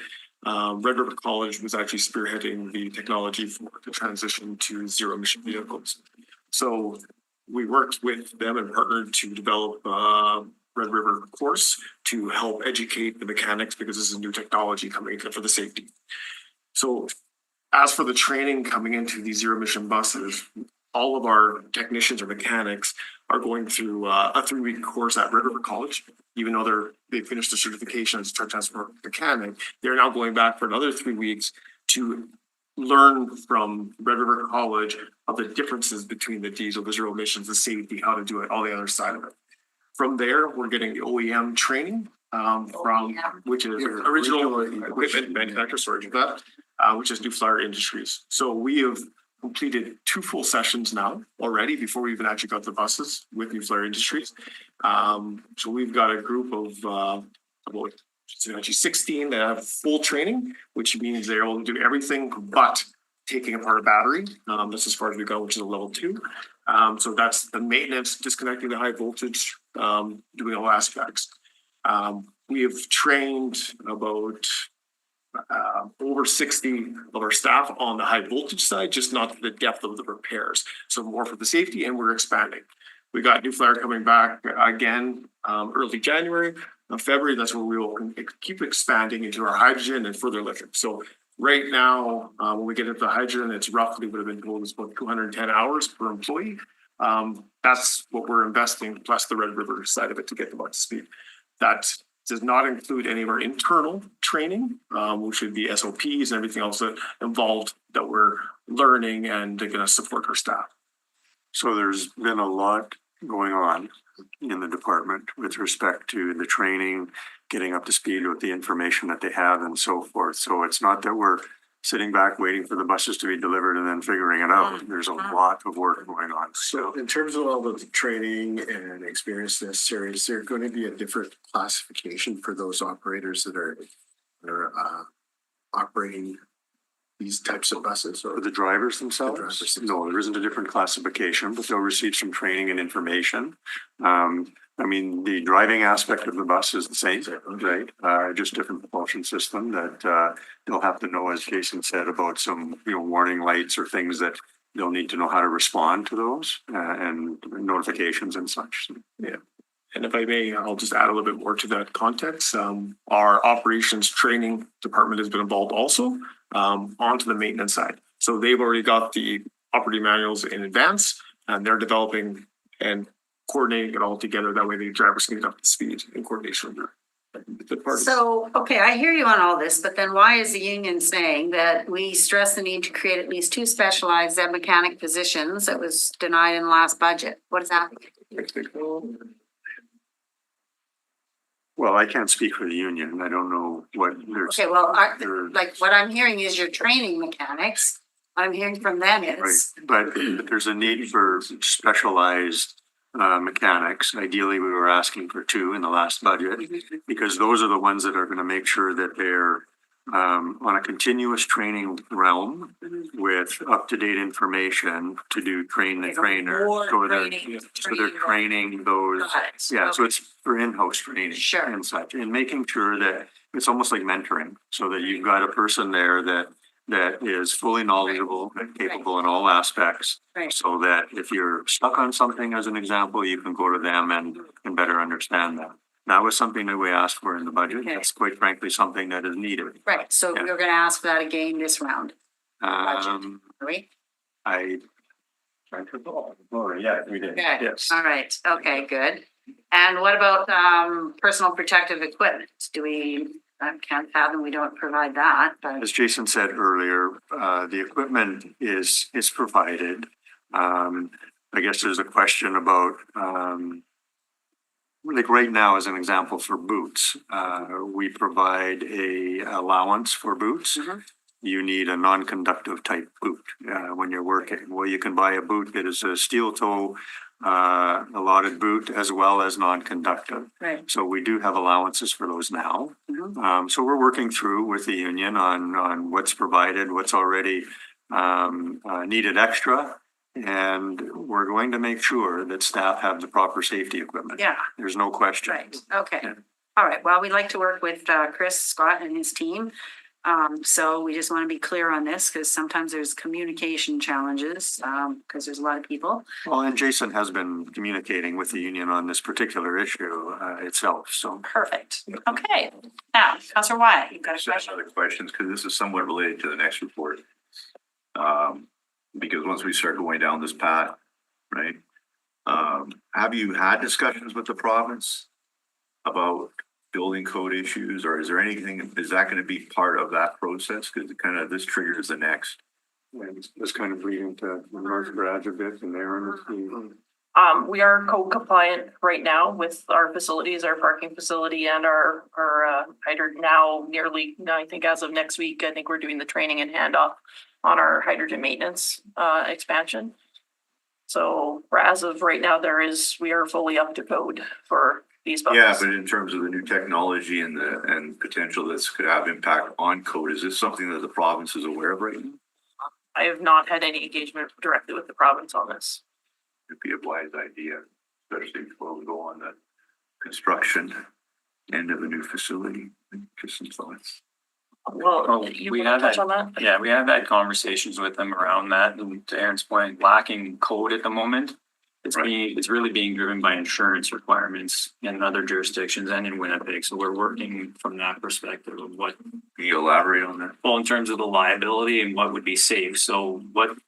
Red River College was actually spearheading the technology for the transition to zero emission vehicles. So we worked with them and partnered to develop Red River course to help educate the mechanics because this is a new technology coming in for the safety. So as for the training coming into these zero emission buses, all of our technicians or mechanics are going through a 3-week course at Red River College. Even though they finished the certification as a truck transport mechanic, they're now going back for another 3 weeks to learn from Red River College of the differences between the diesel, the zero emissions, the safety, how to do it, all the other side of it. From there, we're getting the OEM training which is original equipment manufacturer, storage of that, which is New Flyer Industries. So we have completed 2 full sessions now already before we even actually got the buses with New Flyer Industries. So we've got a group of actually 16 that have full training, which means they're able to do everything but taking apart a battery. That's as far as we go, which is a level 2. So that's the maintenance, disconnecting the high voltage, doing all aspects. We have trained about over 60 of our staff on the high voltage side, just not the depth of the repairs. So more for the safety, and we're expanding. We got New Flyer coming back again early January. February, that's where we will keep expanding into our hydrogen and further electric. So right now, when we get into the hydrogen, it's roughly would have been told it's about 210 hours per employee. That's what we're investing, plus the Red River side of it to get them up to speed. That does not include any of our internal training, which would be SOPs and everything else that involved that we're learning and going to support our staff. So there's been a lot going on in the department with respect to the training, getting up to speed with the information that they have and so forth. So it's not that we're sitting back waiting for the buses to be delivered and then figuring it out. There's a lot of work going on. So in terms of all the training and experience necessary, is there going to be a different classification for those operators that are operating these types of buses? Or For the drivers themselves? drivers themselves. No, there isn't a different classification, but they'll receive some training and information. I mean, the driving aspect of the bus is the same, right? Just different propulsion system that they'll have to know, as Jason said, about some, warning lights or things that they'll need to know how to respond to those and notifications and such. Yeah. And if I may, I'll just add a little bit more to that context. Our operations training department has been involved also onto the maintenance side. So they've already got the operating manuals in advance, and they're developing and coordinating it all together. That way the drivers can get up to speed in coordination with the parties. So, okay, I hear you on all this, but then why is the union saying that we stress the need to create at least 2 specialized ZEB mechanic positions that was denied in the last budget? What is that? Well, I can't speak for the union. I don't know what there's. Okay, well, like what I'm hearing is you're training mechanics. What I'm hearing from them Right, is, but there's a need for specialized mechanics. Ideally, we were asking for 2 in the last budget because those are the ones that are going to make sure that they're on a continuous training realm with up-to-date information to do train the trainer. more So they're, training, so they're training those. Got it. Yeah, so Okay. it's for in-house training. Sure. And such, and making sure that it's almost like mentoring, so that you've got a person there that is fully knowledgeable and capable in all aspects. Right. So that if you're stuck on something, as an example, you can go to them and better understand that. That was something that we asked for in the budget. Okay. That's quite frankly something that is needed. right, so Yeah. we're gonna ask for that again this round, Um, are we? I. Yeah, we did. Good. Yes. All right, okay, good. And what about personal protective equipment? Do we, I can't fathom we don't provide that, but As Jason said earlier, the equipment is provided. I guess there's a question about, like right now, as an example for boots, we provide a allowance for boots. Mhm. You need a non-conductive type boot when you're working. Well, you can buy a boot that is a steel toe allotted boot as well as non-conductive. right. So we do have allowances for those now. Mhm. So we're working through with the union on what's provided, what's already needed extra. And we're going to make sure that staff have the proper safety equipment. Yeah, There's no question. right, okay. Yeah. All right, well, we'd like to work with Chris Scott and his team. So we just want to be clear on this because sometimes there's communication challenges because there's a lot of people. Well, and Jason has been communicating with the union on this particular issue itself, so. Perfect. Okay, now, Councillor Wyatt, you've got a Just have question? other questions, because this is somewhat related to the next report. Because once we start going down this path, right? Have you had discussions with the province about building code issues, or is there anything, is that gonna be part of that process? Because it kind of, this triggers the next. And this kind of leading to North Garage a bit and Aaron. We are code compliant right now with our facilities, our parking facility and our hydrant now nearly, I think as of next week, I think we're doing the training and handoff on our hydrogen maintenance expansion. So as of right now, we are fully up to code for these buses. Yeah, but in terms of the new technology and potential this could have impact on code, is this something that the province is aware of right now? I have not had any engagement directly with the province on this. It'd be a wise idea, especially before we go on the construction end of a new facility. Just some thoughts. Well, Oh, you we want have to touch had- on that? Yeah, we have had conversations with them around that, and to Aaron's point, lacking code at the moment. It's really being driven by insurance requirements in other jurisdictions and in Winnipeg, so we're working from that perspective of what. Can you elaborate on that? Well, in terms of the liability and what would be safe, so what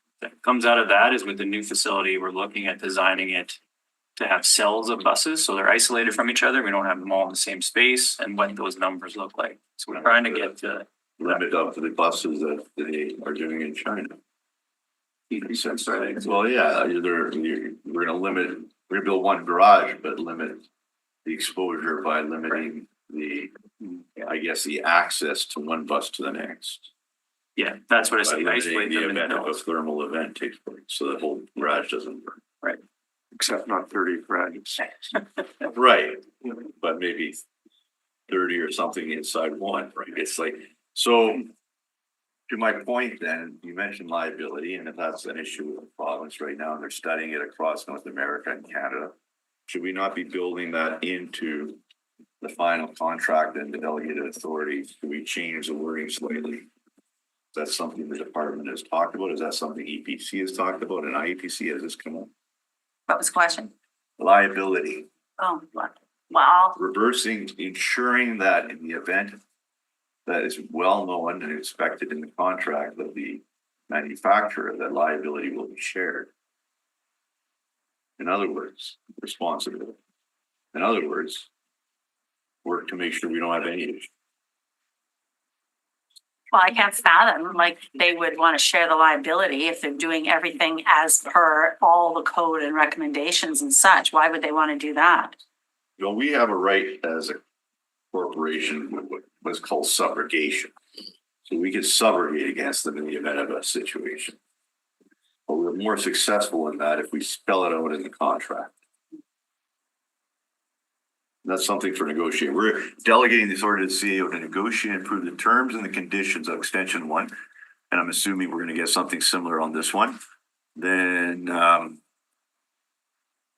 comes out of that is with the new facility, we're looking at designing it to have cells of buses, so they're isolated from each other, we don't have them all in the same space, and what those numbers look like. So we're trying to get to. Limit up to the buses that they are doing in China. Makes sense, right? Well, yeah, we're gonna limit, we're gonna build one garage, but limit the exposure by limiting the, I guess, the access to one bus to the next. Yeah, that's what I By said, limiting isolate the them in event of a those. thermal event takes place, so the whole garage doesn't burn. Except not 30 garages. Right, but maybe 30 or something inside one, right? It's like, so to my point then, you mentioned liability, and if that's an issue with the province right now, and they're studying it across North America and Canada, should we not be building that into the final contract and the delegated authority? Do we change the wording slightly? Is that something the department has talked about? Is that something EPC has talked about and IEPC has this come up? What was the question? Liability, Oh, well, reversing, ensuring that in the event that is well known and expected in the contract of the manufacturer, that liability will be shared. In other words, responsibility. In other words, work to make sure we don't have any issue. well, I can't fathom, like, they would want to share the liability if they're doing everything as per all the code and recommendations and such. Why would they want to do that? You know, we have a right as a corporation with what's called subrogation. So we can subrogate against them in the event of a situation. But we're more successful in that if we spell it out in the contract. That's something for negotiating. We're delegating the authority to the CEO to negotiate and improve the terms and the conditions of extension one. And I'm assuming we're going to get something similar on this one. Then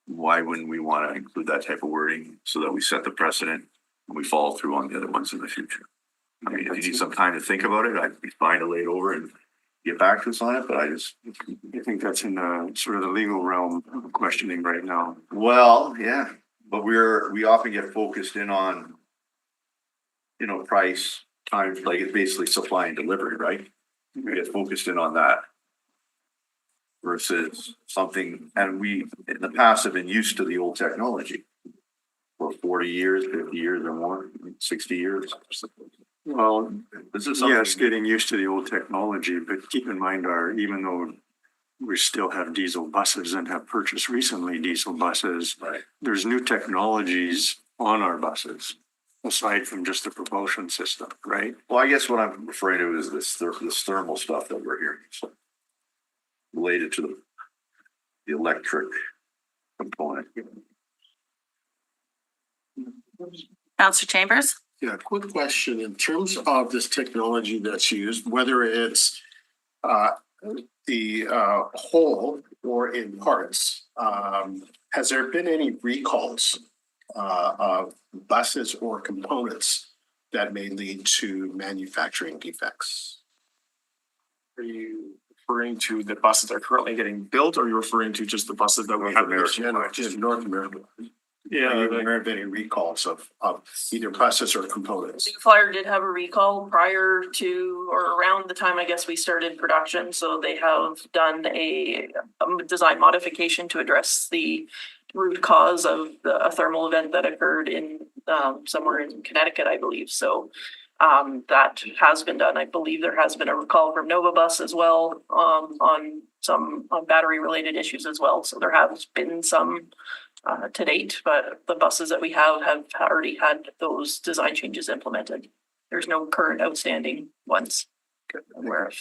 why wouldn't we want to include that type of wording so that we set the precedent and we follow through on the other ones in the future? I mean, if you need some time to think about it, I'd be fine to lay it over and get back to us on it, but I think that's in the sort of the legal realm of questioning right now. well, yeah, but we often get focused in on, you know, price, time, like it's basically supply and delivery, right? We get focused in on that versus something, and we in the past have been used to the old technology for 40 years, 50 years or more, 60 years. Well, This is something. yes, getting used to the old technology, but keep in mind even though we still have diesel buses and have purchased recently diesel buses, Right. there's new technologies on our buses aside from just the propulsion system, right? Well, I guess what I'm referring to is this thermal stuff that we're hearing. So related to the electric component. Councillor Chambers? Yeah, quick question. In terms of this technology that's used, whether it's the whole or in parts, has there been any recalls of buses or components that may lead to manufacturing defects? Are you referring to the buses that are currently getting built, or are you referring to just the buses that we have? Just North America. Yeah, Are you like- aware of any recalls of either buses or components? New Flyer did have a recall prior to or around the time I guess we started production, so they have done a design modification to address the root cause of a thermal event that occurred in somewhere in Connecticut, I believe. So that has been done. I believe there has been a recall from Nova Bus as well on some battery related issues as well. So there has been some to date, but the buses that we have already had those design changes implemented. There's no current outstanding ones I'm aware of.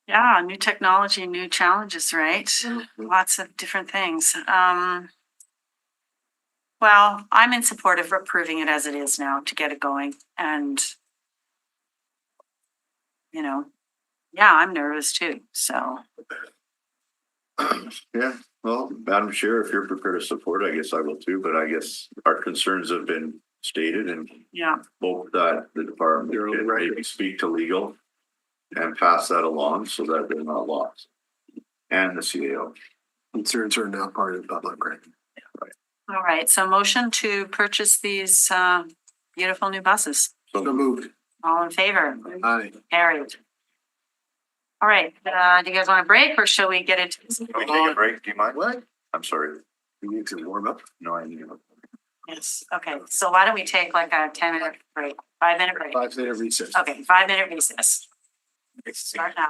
Yeah, new technology, new challenges, right? Lots of different things. Well, I'm in support of approving it as it is now to get it going. And you know, yeah, I'm nervous too, so. Yeah, well, Madam Chair, if you're prepared to support, I guess I will too, but I guess our concerns have been stated and Yeah, hope that the department can maybe speak to legal and pass that along so that they're not lost. And the CAO. Concerns are not part of the public, right? all right, so motion to purchase these beautiful new buses. So moved. All in favor? Aye. Carried. All right, do you guys want a break or shall we get into this? Can we take a break? Do you mind? What? I'm sorry. You need to warm up? No, I need to. Yes, okay, so why don't we take like a 10-minute break, 5-minute break? 5-minute recess. Okay, 5-minute recess. Start now.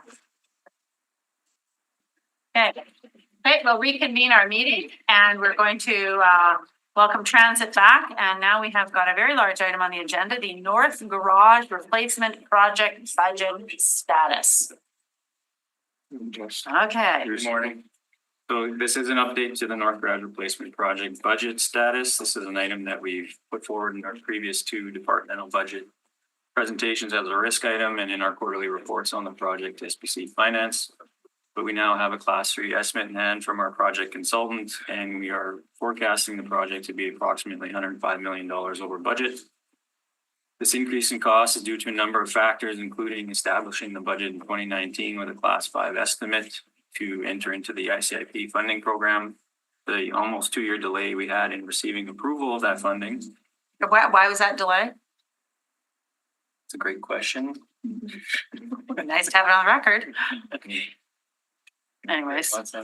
Okay, okay, we'll reconvene our meeting and we're going to welcome Transit back. And now we have got a very large item on the agenda, the North Garage Replacement Project Budget Status. Okay. Good morning. So this is an update to the North Garage Replacement Project budget status. This is an item that we've put forward in our previous 2 departmental budget presentations as a risk item and in our quarterly reports on the project SPC Finance. But we now have a class 3 estimate in hand from our project consultant, and we are forecasting the project to be approximately $105 million over budget. This increase in cost is due to a number of factors, including establishing the budget in 2019 with a class 5 estimate to enter into the ICIP funding program, the almost 2-year delay we had in receiving approval of that funding. Why was that delay? It's a great question. Nice to have it on the record. Anyways, okay,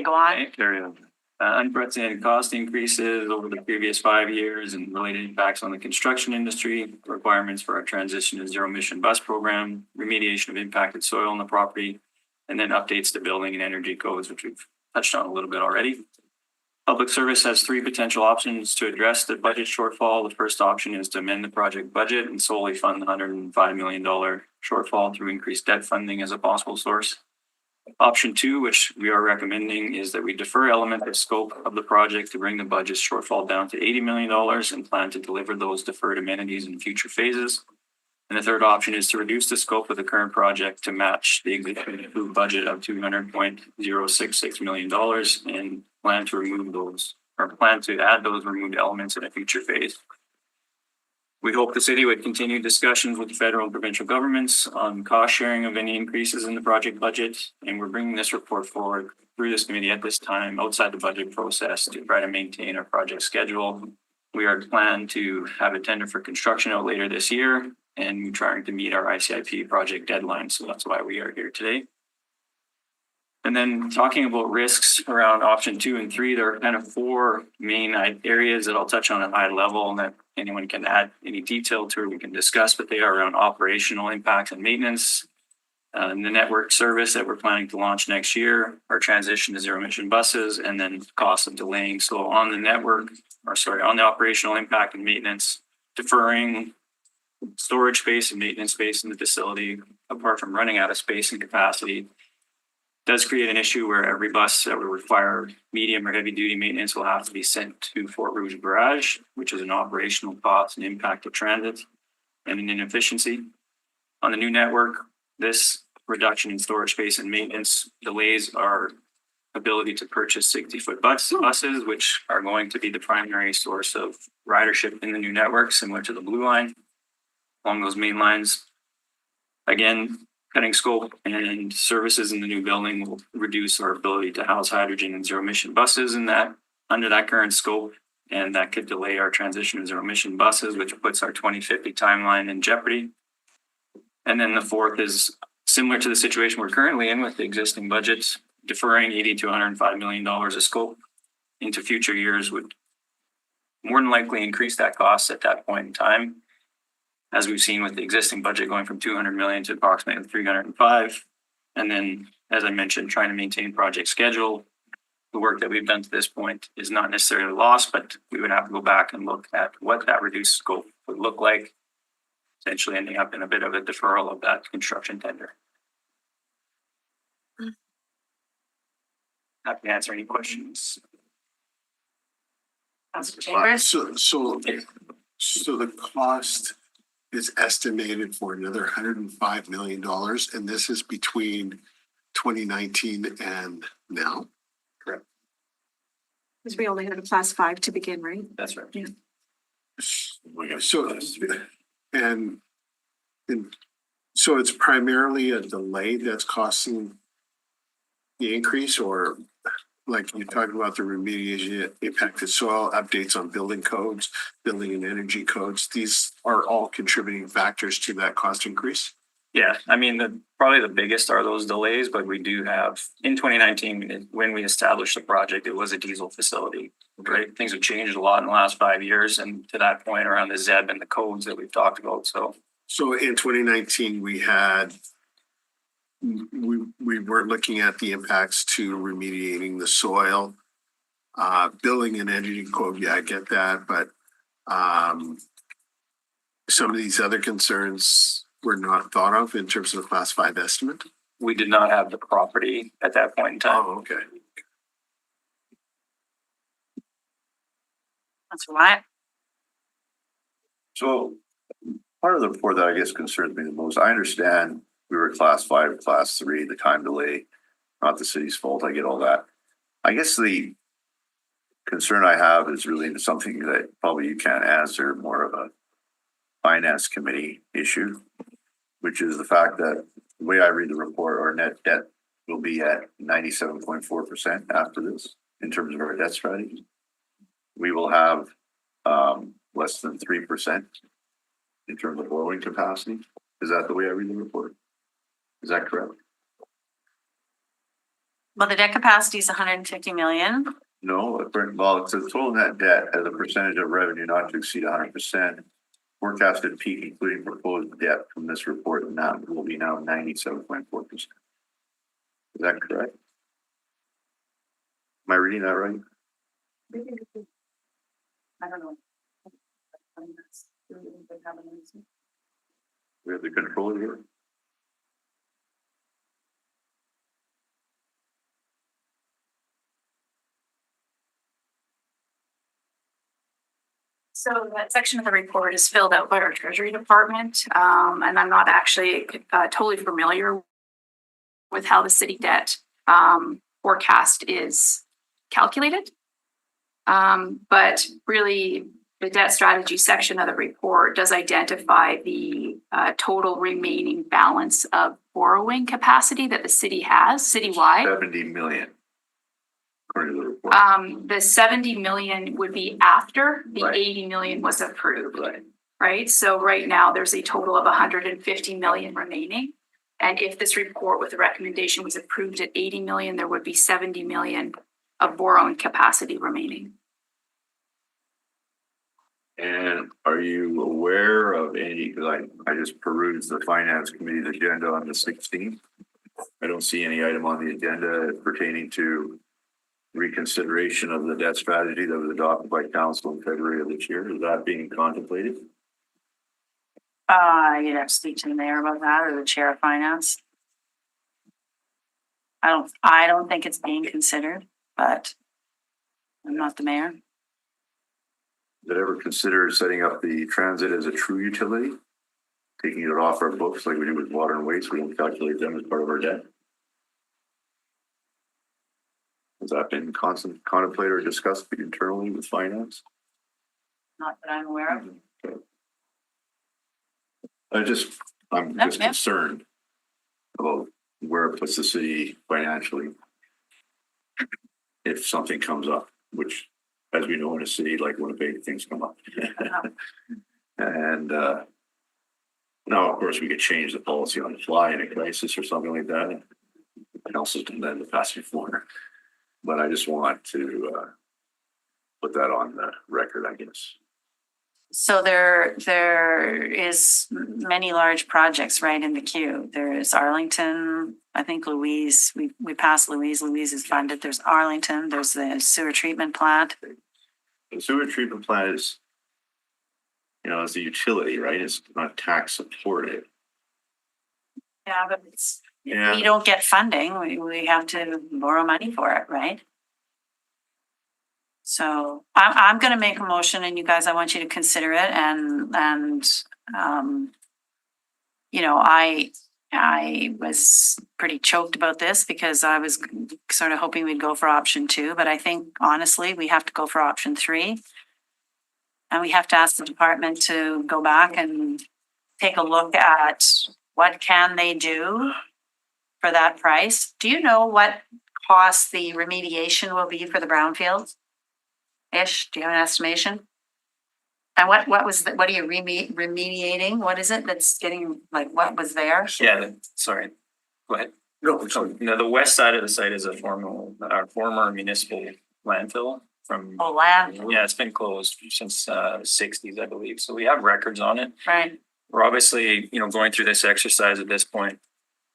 go on. Carry on. Unprecedented cost increases over the previous 5 years and related impacts on the construction industry, requirements for our transition to zero emission bus program, remediation of impacted soil on the property, and then updates to building and energy codes, which we've touched on a little bit already. Public Service has 3 potential options to address the budget shortfall. The first option is to amend the project budget and solely fund the $105 million shortfall through increased debt funding as a possible source. Option 2, which we are recommending, is that we defer element of scope of the project to bring the budget shortfall down to $80 million and plan to deliver those deferred amenities in future phases. And the third option is to reduce the scope of the current project to match the existing approved budget of $200.066 million and plan to remove those, or plan to add those removed elements in a future phase. We hope the city would continue discussions with the federal and provincial governments on cost sharing of any increases in the project budget. And we're bringing this report forward through this committee at this time outside the budget process to try to maintain our project schedule. We are planned to have a tender for construction out later this year, and we're trying to meet our ICIP project deadline. So that's why we are here today. And then talking about risks around option 2 and 3, there are kind of 4 main areas that I'll touch on at high level and that anyone can add any detail to or we can discuss, but they are around operational impacts and maintenance, the network service that we're planning to launch next year, our transition to zero emission buses, and then cost of delaying. So on the network, on the operational impact and maintenance, deferring storage space and maintenance space in the facility, apart from running out of space and capacity, does create an issue where every bus that will require medium or heavy duty maintenance will have to be sent to Fort Rouge Garage, which is an operational cost and impact of transit and an inefficiency. On the new network, this reduction in storage space and maintenance delays our ability to purchase 60-foot buses, which are going to be the primary source of ridership in the new network, similar to the Blue Line along those main lines. Again, cutting scope and services in the new building will reduce our ability to house hydrogen and zero emission buses in that under that current scope, and that could delay our transition to zero emission buses, which puts our 2050 timeline in jeopardy. And then the fourth is similar to the situation we're currently in with the existing budgets, deferring $80 to $105 million of scope into future years would more than likely increase that cost at that point in time. As we've seen with the existing budget going from 200 million to approximately 305. And then, as I mentioned, trying to maintain project schedule. The work that we've done to this point is not necessarily lost, but we would have to go back and look at what that reduced scope would look like, essentially ending up in a bit of a deferral of that construction tender. Happy to answer any questions. Councilor Chambers? So the cost is estimated for another $105 million, and this is between 2019 and now. Because we only had a class 5 to begin, right? That's right. So, and so it's primarily a delay that's costing the increase, or like you talked about the remediation, impacted soil, updates on building codes, building and energy codes. These are all contributing factors to that cost increase. Yeah, I mean, probably the biggest are those delays, but we do have, in 2019, when we established the project, it was a diesel facility, right? Things have changed a lot in the last 5 years, and to that point around the ZEB and the codes that we've talked about, so. So in 2019, we were looking at the impacts to remediating the soil, building an energy code. Yeah, I get that, but some of these other concerns were not thought of in terms of the class 5 estimate. We did not have the property at that point in time. Oh, okay. That's right. So part of the report that I guess concerns me the most, I understand we were class 5, class 3, the time delay, not the city's fault. I get all that. I guess the concern I have is really something that probably you can't answer, more of a finance committee issue, which is the fact that the way I read the report, our net debt will be at 97.4% after this in terms of our debt strategy. We will have less than 3% in terms of borrowing capacity. Is that the way I read the report? Is that correct? Well, the debt capacity is 150 million. No, well, it's a total net debt as a percentage of revenue not to exceed 100%. Forecasted peak, including proposed debt from this report, now will be now 97.4%. Is that correct? Am I reading that right? I don't know. We have the controller here. So that section of the report is filled out by our Treasury Department, and I'm not actually totally familiar with how the city debt forecast is calculated. But really, the debt strategy section of the report does identify the total remaining balance of borrowing capacity that the city has citywide. 70 million. According to the report. The 70 million would be after the Right. 80 million was approved. Right. So right now there's a total of 150 million remaining. And if this report with the recommendation was approved at 80 million, there would be 70 million of borrowing capacity remaining. And are you aware of any, because I just perused the finance committee's agenda on the 16th. I don't see any item on the agenda pertaining to reconsideration of the debt strategy that was adopted by council in February of this year. Is that being contemplated? You'd have to speak to the mayor about that or the chair of finance. I don't think it's being considered, but I'm not the mayor. Did ever consider setting up the transit as a true utility? Taking it off our books like we do with water and waste, we don't calculate them as part of our debt. Has that been contemplated or discussed internally with finance? Not that I'm aware of. I'm just Yep. concerned about where it puts the city financially if something comes up, which, as we know, in a city like Winnipeg, things come up. And now, of course, we could change the policy on the fly in a crisis or something like that. And also then the pass before. But I just want to put that on the record, I guess. So there is many large projects right in the queue. There's Arlington, I think Louise, we passed Louise is funded. There's Arlington, there's the sewer treatment plant. The sewer treatment plant is, it's a utility, right? It's not tax supported. Yeah, but we don't get funding. We have to borrow money for it, right? So I'm going to make a motion, and you guys, I want you to consider it and You know, I was pretty choked about this because I was sort of hoping we'd go for option 2, but I think honestly, we have to go for option 3. And we have to ask the department to go back and take a look at what can they do for that price. Do you know what cost the remediation will be for the brownfields? Ish, do you have an estimation? And what are you remediating? What is it that's getting, like, what was there? Yeah, sorry, go ahead. No, sorry. No, the west side of the site is our former municipal landfill from. Oh, land, Yeah, it's been closed since sixties, I believe. So we have records on it. right? We're obviously, going through this exercise at this point,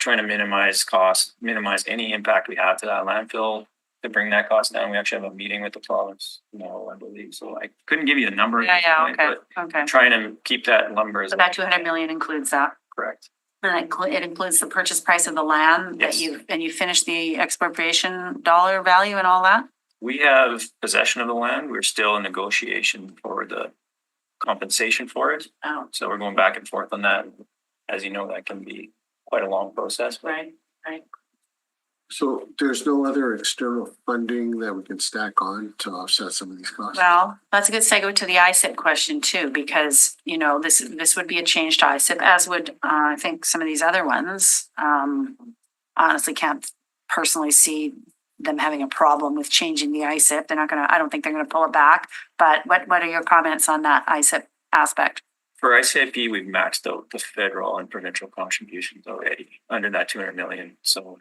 trying to minimize costs, minimize any impact we have to that landfill. To bring that cost down, we actually have a meeting with the province tomorrow, I believe. So I couldn't give you a number at this point, Okay, but okay. trying to keep that lumber as So that 200 million includes that. correct. And it includes the purchase price of the land that Yes. you finished the expropriation dollar value and all that? We have possession of the land. We're still in negotiation for the compensation for it. Oh, So we're going back and forth on that. As you know, that can be quite a long process. But right. So there's no other external funding that we can stack on to offset some of these costs? Well, that's a good segue to the ISIP question too, because, this would be a change to ISIP, as would, I think some of these other ones. Honestly, can't personally see them having a problem with changing the ISIP. I don't think they're gonna pull it back. But what are your comments on that ISIP aspect? for ICIP, we've maxed out the federal and provincial contributions already under that 200 million. So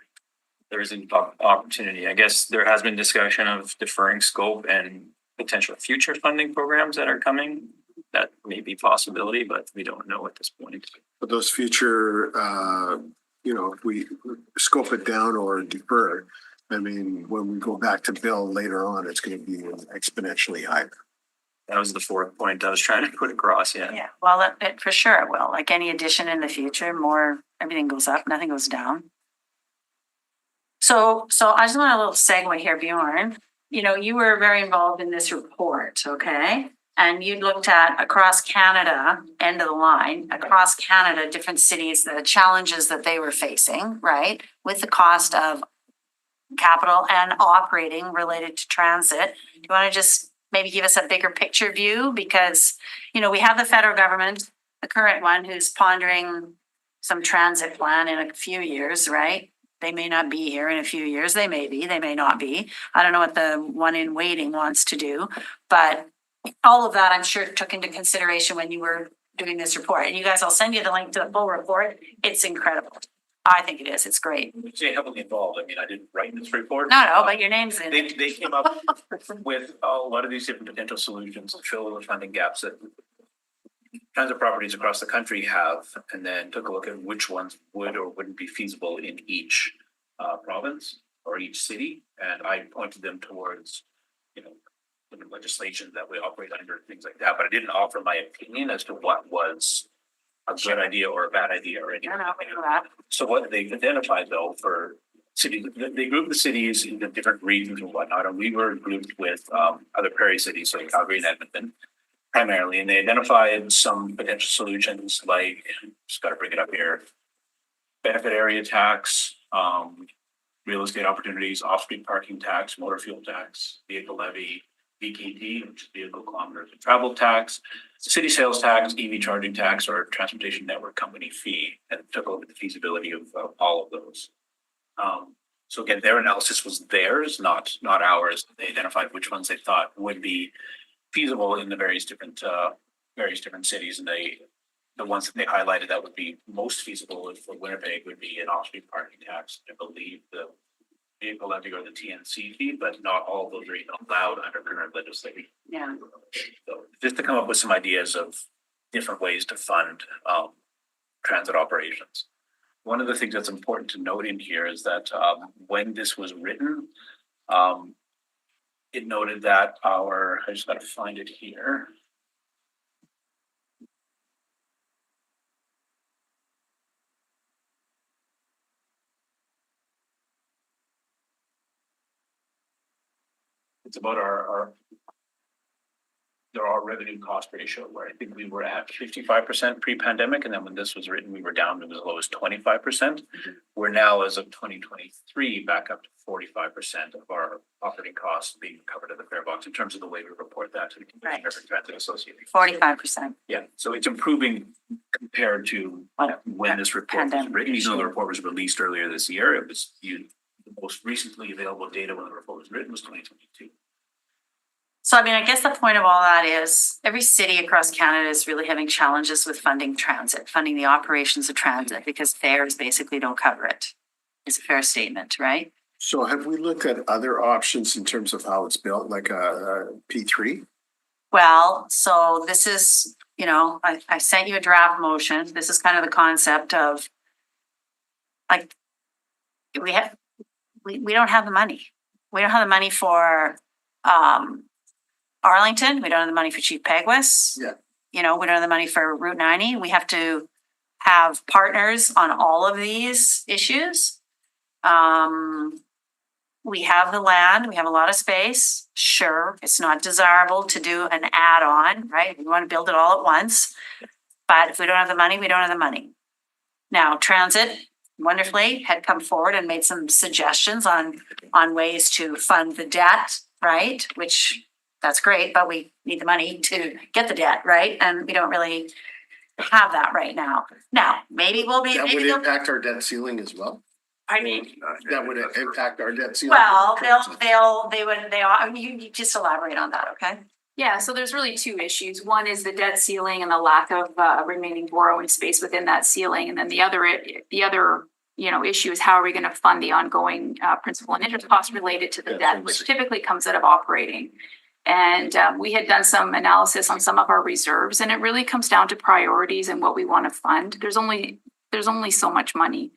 there is an opportunity. I guess there has been discussion of deferring scope and potential future funding programs that are coming. That may be a possibility, but we don't know at this point. But those future, if we scope it down or defer, I mean, when we go back to bill later on, it's going to be exponentially higher. That was the fourth point I was trying to put across, yeah. Yeah, well, it for sure it will. Like any addition in the future, everything goes up, nothing goes down. So I just want a little segue here, Bjorn. You were very involved in this report, okay? And you looked at across Canada, end of the line, across Canada, different cities, the challenges that they were facing, right? With the cost of capital and operating related to transit. Do you want to just maybe give us a bigger picture view? Because, we have the federal government, the current one, who's pondering some transit plan in a few years, right? They may not be here in a few years. They may be, they may not be. I don't know what the one in waiting wants to do, but all of that I'm sure took into consideration when you were doing this report. And you guys, I'll send you the link to the full report. It's incredible. I think it is. It's great. Say heavily involved. I mean, I didn't write this report. No, but your name's in They it. came up with a lot of these different potential solutions to fill the funding gaps that transit properties across the country have, and then took a look at which ones would or wouldn't be feasible in each province or each city. And I pointed them towards, the legislation that we operate under, things like that. But I didn't offer my opinion as to what was a good idea or a bad idea or anything. We know that. So what they've identified though for cities, they group the cities into different regions and whatnot, and we were grouped with other prairie cities, so Calgary and Edmonton primarily, and they identified some potential solutions like, just gotta bring it up here, benefit area tax, real estate opportunities, off-street parking tax, motor fuel tax, vehicle levy, VKT, which is vehicle kilometers and travel tax, city sales tax, EV charging tax, or transportation network company fee, and took a look at the feasibility of all of those. So again, their analysis was theirs, not ours. They identified which ones they thought would be feasible in the various different cities, and the ones that they highlighted that would be most feasible for Winnipeg would be an off-street parking tax. I believe the vehicle levy or the TNC fee, but not all of those are even allowed under current legislation. Yeah. So just to come up with some ideas of different ways to fund transit operations. One of the things that's important to note in here is that when this was written, it noted that I just got to find it here. It's about our our revenue cost ratio, where I think we were at 55% pre-pandemic, and then when this was written, we were down to as low as 25%. We're now, as of 2023, back up to 45% of our operating costs being covered in the fare box in terms of the way we report that to the Right. Community Transit Association. 45%. Yeah, so it's improving compared to when this report was Pandemic. written. Even though the report was released earlier this year, it was the most recently available data when the report was written was 2022. So, I mean, I guess the point of all that is every city across Canada is really having challenges with funding transit, funding the operations of transit, because fares basically don't cover it. It's a fair statement, right? So have we looked at other options in terms of how it's built, like a P3? Well, so this is, you know, I sent you a draft motion. This is kind of the concept of, like, we don't have the money. We don't have the money for Arlington. We don't have the money for Chief Peguis. Yeah. You know, we don't have the money for Route 90. We have to have partners on all of these issues. We have the land, we have a lot of space. Sure, it's not desirable to do an add-on, right? We want to build it all at once. But if we don't have the money, we don't have the money. Now, transit wonderfully had come forward and made some suggestions on ways to fund the debt, right? Which that's great, but we need the money to get the debt, right? And we don't really have that right now. Now, maybe we'll be, That maybe would they'll, impact our debt ceiling as well? I mean, That would impact our debt ceiling? well, you just elaborate on that, okay? Yeah, so there's really two issues. One is the debt ceiling and the lack of remaining borrowing space within that ceiling. And then the other, issue is how are we going to fund the ongoing principal and interest costs related to the debt, which typically comes out of operating. And we had done some analysis on some of our reserves, and it really comes down to priorities and what we want to fund. There's only so much money,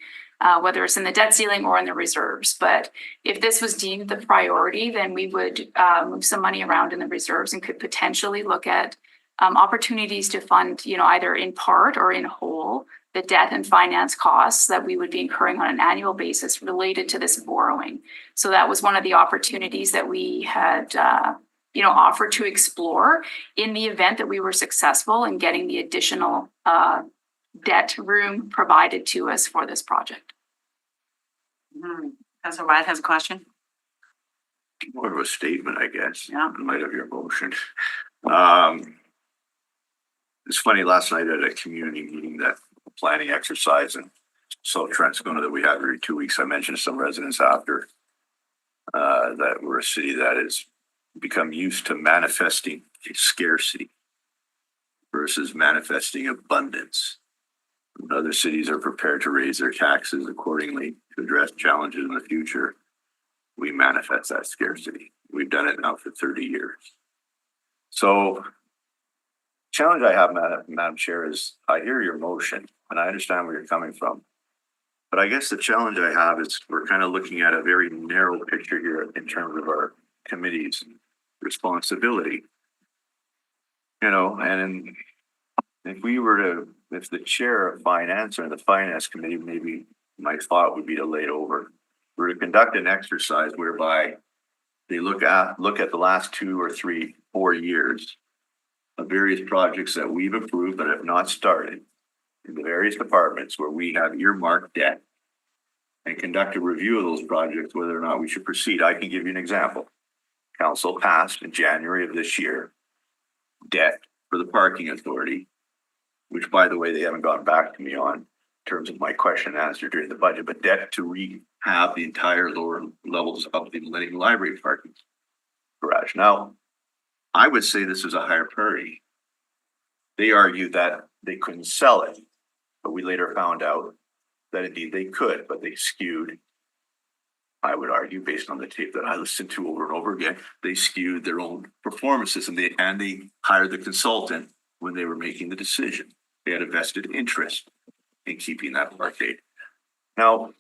whether it's in the debt ceiling or in the reserves. But if this was deemed the priority, then we would move some money around in the reserves and could potentially look at opportunities to fund, either in part or in whole, the debt and finance costs that we would be incurring on an annual basis related to this borrowing. So that was one of the opportunities that we had offered to explore in the event that we were successful in getting the additional debt room provided to us for this project. Councilor Wyatt has a question. More of a statement, I guess. Yeah. In light of your motion. It's funny, last night at a community meeting, that planning exercise in South Transcona that we have every 2 weeks, I mentioned to some residents after that we're a city that has become used to manifesting scarcity versus manifesting abundance. And other cities are prepared to raise their taxes accordingly to address challenges in the future. We manifest that scarcity. We've done it now for 30 years. So, challenge I have, Madam Chair, is I hear your motion and I understand where you're coming from. But I guess the challenge I have is we're kind of looking at a very narrow picture here in terms of our committee's responsibility. And if the chair of finance or the finance committee, maybe my thought would be to lay it over. We're to conduct an exercise whereby they look at the last 2 or 3, 4 years of various projects that we've approved but have not started in the various departments where we have earmarked debt, and conduct a review of those projects, whether or not we should proceed. I can give you an example. Council passed in January of this year debt for the parking authority, which, by the way, they haven't gone back to me on in terms of my question and answer during the budget, but debt to rehab the entire lower levels of the Millennium Library parking garage. Now, I would say this is a higher priority. They argued that they couldn't sell it, but we later found out that indeed they could, but they skewed. I would argue, based on the tape that I listened to over and over again, they skewed their own performances, and they hired the consultant when they were making the decision. They had a vested interest in keeping that park date. Now,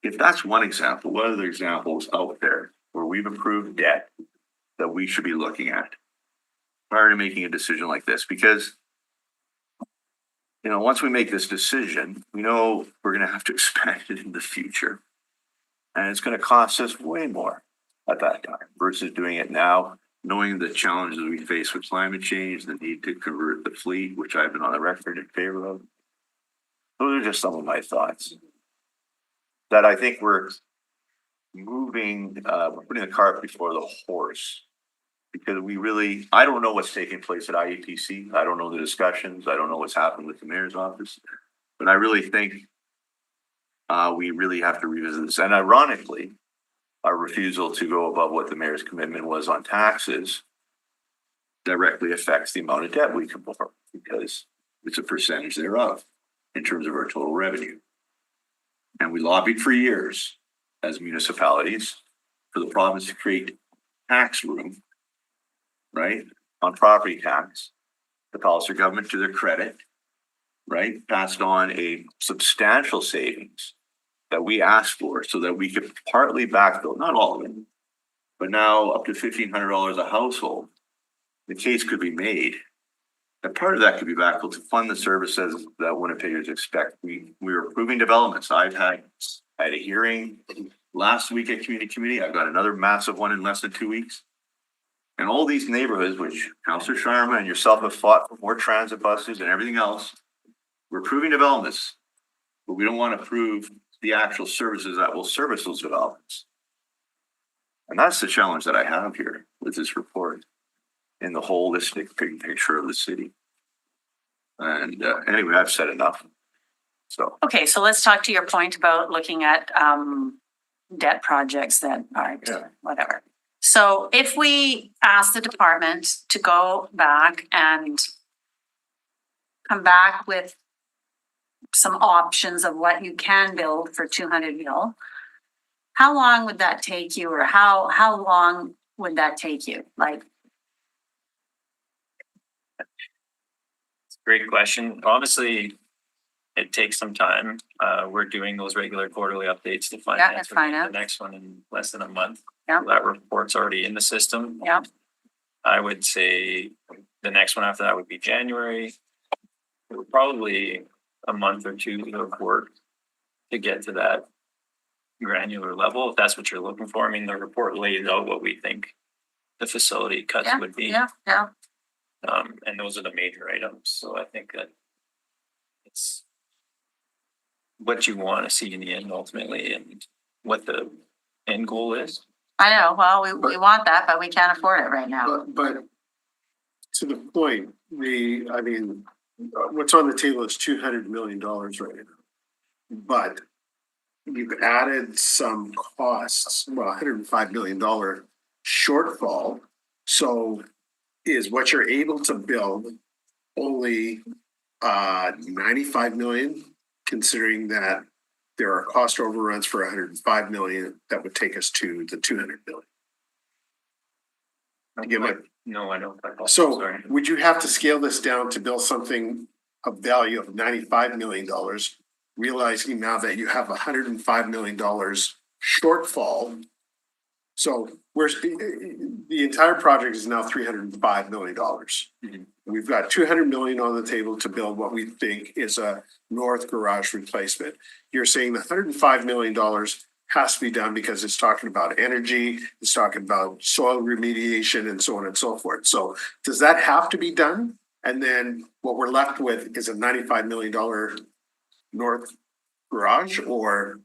if that's one example, what other examples out there where we've approved debt that we should be looking at prior to making a decision like this? Because once we make this decision, we know we're going to have to expand it in the future. And it's going to cost us way more at that time versus doing it now, knowing the challenges we face with climate change, the need to convert the fleet, which I've been on the record in favor of. Those are just some of my thoughts. That I think we're moving, we're putting the cart before the horse. Because I don't know what's taking place at IETC. I don't know the discussions. I don't know what's happened with the mayor's office. But I really think we really have to revisit this. And ironically, our refusal to go above what the mayor's commitment was on taxes directly affects the amount of debt we can borrow because it's a percentage thereof in terms of our total revenue. And we lobbied for years as municipalities for the province to create tax room, right, on property tax. The Palliser government, to their credit, right, passed on a substantial savings that we asked for so that we could partly backfill, not all of it, but now up to $1,500 a household. The case could be made that part of that could be backfilled to fund the services that Winnipeggers expect. We were approving developments. I had a hearing last week at Community Committee. I've got another massive one in less than 2 weeks. And all these neighborhoods, which Councillor Sharma and yourself have fought for more transit buses and everything else, we're approving developments, but we don't want to approve the actual services that will service those developments. And that's the challenge that I have here with this report in the holistic big picture of the city. And anyway, I've said enough. So. Okay, so let's talk to your point about looking at debt projects that are whatever. So if we ask the department to go back and come back with some options of what you can build for 200 mil, how long would that take you, or how long would that take you? Like, Great question. Obviously, it takes some time. We're doing those regular quarterly updates to finance. The next one in less than a month. Yeah. That report's already in the system. Yeah. I would say the next one after that would be January. It would probably a month or two of work to get to that granular level, if that's what you're looking for. I mean, the report lays out what we think the facility cuts would be. Yeah. And those are the major items. So I think that it's what you want to see in the end ultimately and what the end goal is. I know, well, we want that, but we can't afford it right now. But to the point, what's on the table is $200 million right now. But you've added some costs, well, $105 million shortfall. So is what you're able to build only 95 million, considering that there are cost overruns for 105 million that would take us to the 200 million. No, I don't. So would you have to scale this down to build something of value of $95 million, realizing now that you have $105 million shortfall? So where's the entire project is now $305 million. Mm-hmm. We've got 200 million on the table to build what we think is a north garage replacement. You're saying the $105 million has to be done because it's talking about energy, it's talking about soil remediation and so on and so forth. So does that have to be done? And then what we're left with is a $95 million north garage, or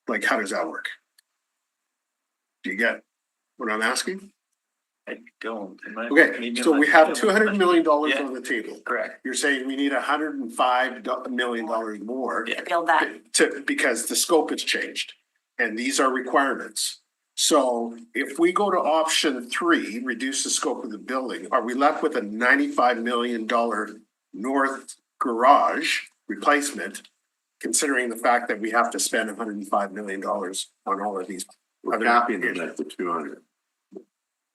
like, how does that work? Do you get what I'm asking? I don't. Okay, so we have $200 million on the table. Correct. You're saying we need $105 million more To build that. because the scope has changed and these are requirements. So if we go to option 3, reduce the scope of the building, are we left with a $95 million north garage replacement, considering the fact that we have to spend $105 million on all of these? We're capping it at the 200.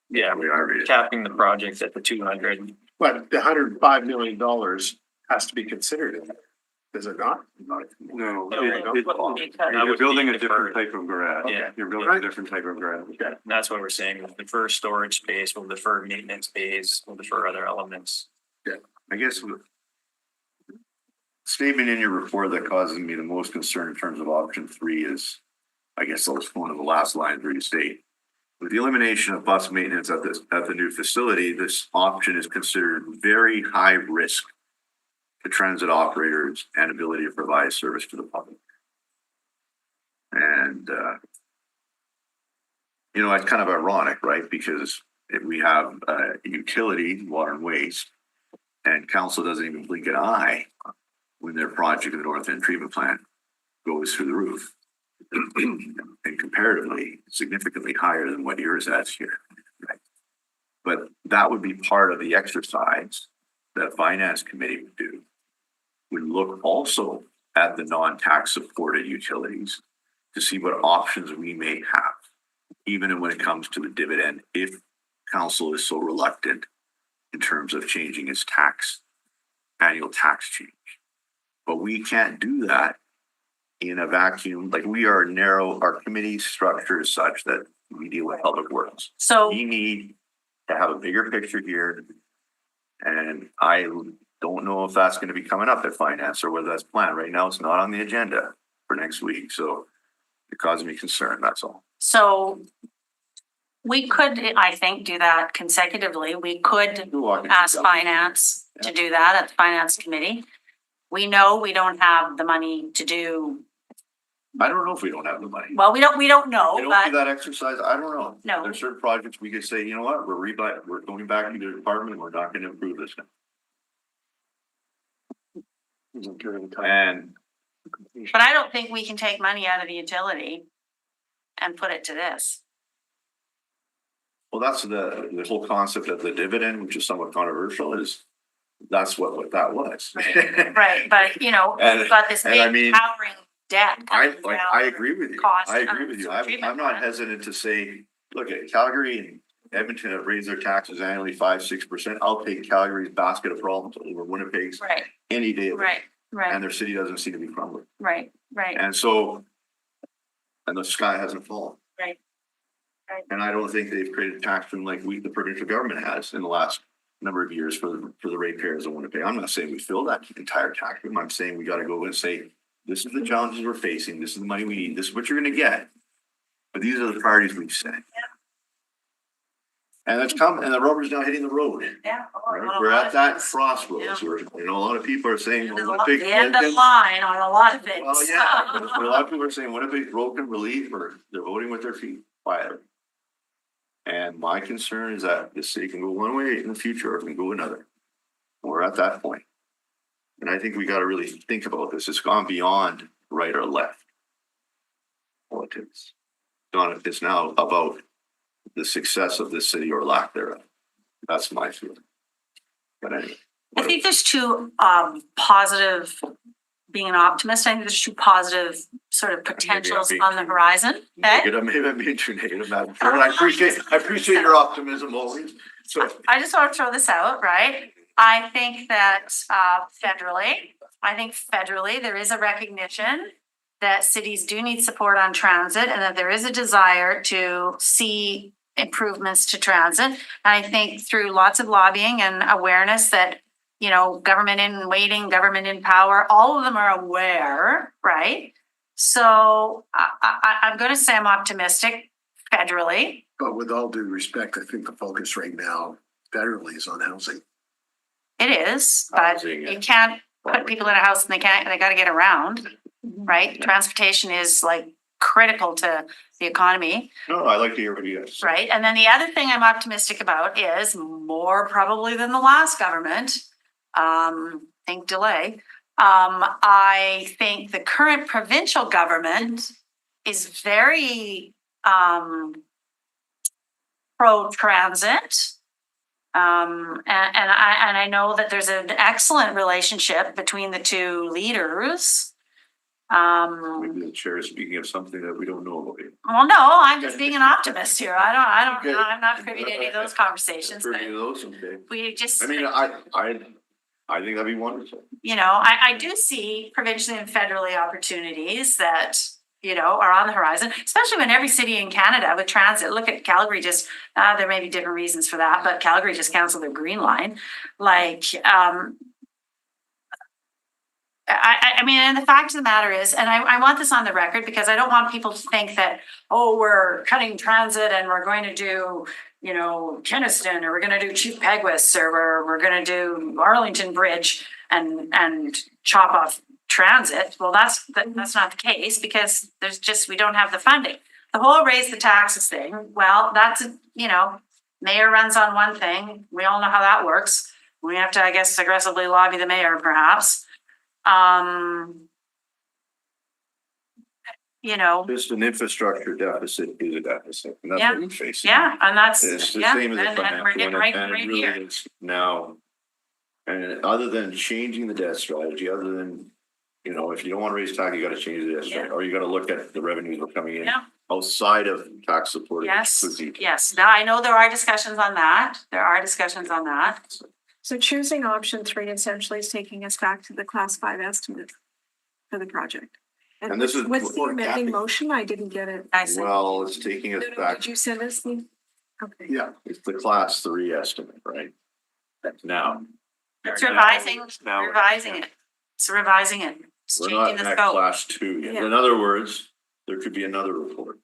Yeah, we are capping the project at the 200. But the $105 million has to be considered in that, does it not? No, Because you're building a different type of garage. Yeah. You're building a different type of garage. And that's what we're saying. We'll defer storage space, we'll defer maintenance space, we'll defer other elements. Yeah, I guess statement in your report that causes me the most concern in terms of option 3 is, I guess, those one of the last lines where you state With the elimination of bus maintenance at the new facility, this option is considered very high risk to transit operators and ability to provide service to the public. And, you know, it's kind of ironic, right? Because if we have utility, water and waste, and council doesn't even blink an eye when their project in the North End treatment plant goes through the roof. And comparatively, significantly higher than what yours has here. Right? But that would be part of the exercise that finance committee would do. We look also at the non-tax supported utilities to see what options we may have, even when it comes to the dividend, if council is so reluctant in terms of changing its annual tax change. But we can't do that in a vacuum. Like, we are narrow, our committee structure is such that we deal with public works. So We need to have a bigger picture here. And I don't know if that's going to be coming up at finance or whether that's planned. Right now, it's not on the agenda for next week. So it causes me concern, that's all. So we could, I think, do that consecutively. We could ask finance to do that at the finance committee. We know we don't have the money to do. I don't know if we don't have the money. Well, we don't know, We don't do but that exercise. I don't know. No. There's certain projects we could say, you know what, we're going back into the department. We're not going to improve this now. And but I don't think we can take money out of the utility and put it to this. well, that's the whole concept of the dividend, which is somewhat controversial, is that's what that was. Right, but you know, And- we've got this and I big mean, powering debt. I coming down. agree with you. cost I agree of with you. the treatment I'm not plant. hesitant to say, look at Calgary and Edmonton have raised their taxes annually 5-6%. I'll take Calgary's basket of problems over Winnipeg's Right, any day of the right, week. right, And their city doesn't seem to be crumbling. right, right, And so, and the sky hasn't fallen. right. And I don't think they've created tax from like the provincial government has in the last number of years for the ratepayers of Winnipeg. I'm not saying we fill that entire tax room. I'm saying we got to go and say, this is the challenges we're facing. This is the money we need. This is what you're going to get. But these are the priorities we've set. And that's come, and the rubber's now hitting the road. Yeah. Right? We're at that crossroads where, you know, a lot of people are saying, well, Winnipeg. The end of the line on a lot of things. Well, yeah, a lot of people are saying Winnipeg's broken, relief, or they're voting with their feet quietly. And my concern is that the city can go one way in the future or it can go another. We're at that point. And I think we got to really think about this. It's gone beyond right or left politics. It's now about the success of this city or lack thereof. That's my feeling. But anyway. I think there's two positive, being an optimist, I think there's two positive sort of potentials being on the horizon. Okay? Maybe I'm being too negative, Madam Chair, but I appreciate your optimism always. So I just want to throw this out, right? I think that federally, there is a recognition that cities do need support on transit and that there is a desire to see improvements to transit. And I think through lots of lobbying and awareness that, you know, government in waiting, government in power, all of them are aware, right? So I'm going to say I'm optimistic federally. But with all due respect, I think the focus right now federally is on housing. It is, but Housing, yeah. you can't put people in a house and they got to get around, right? Transportation is like critical to the economy, no, I like to hear what you guys say. right? And then the other thing I'm optimistic about is more probably than the last government. Think delay. I think the current provincial government is very pro-transit. And I know that there's an excellent relationship between the two leaders. Maybe the chair is speaking of something that we don't know about. Well, no, I'm just being an optimist here. I'm not privy to any of those conversations, but Pretty those, okay. we just, I mean, I think that'd be wonderful. you know, I do see provincially and federally opportunities that, you know, are on the horizon, especially when every city in Canada with transit, look at Calgary just, there may be different reasons for that, but Calgary just canceled their Green Line. Like, I mean, and the fact of the matter is, and I want this on the record because I don't want people to think that, oh, we're cutting transit and we're going to do, you know, Keniston, or we're gonna do Chief Peguis, or we're gonna do Arlington Bridge and chop off transit. Well, that's not the case because we don't have the funding. The whole raise the taxes thing, well, that's, you know, mayor runs on one thing. We all know how that works. We have to, I guess, aggressively lobby the mayor perhaps. You know, Just an infrastructure deficit is a deficit, and that's Yeah. what we face. yeah, and that's, It's the yeah, same as the and we're financial getting one, right and it really here. is now. And other than changing the debt strategy, other than, you know, if you don't want to raise tax, you gotta change the debt strategy, or you gotta look at the revenues that are coming in Yeah. outside of tax support. Yes, yes. Now I know there are discussions on that. So choosing option 3 essentially is taking us back to the class 5 estimate for the project. And this is what's the before amending capping. motion? I didn't get it. I see. Well, it's taking us No, no, back, did you send us the? Okay. yeah, it's the class 3 estimate, right? Now. It's revising it. It's revising it. It's We're changing not the at scope. class 2 yet. Yeah. In other words, there could be another report.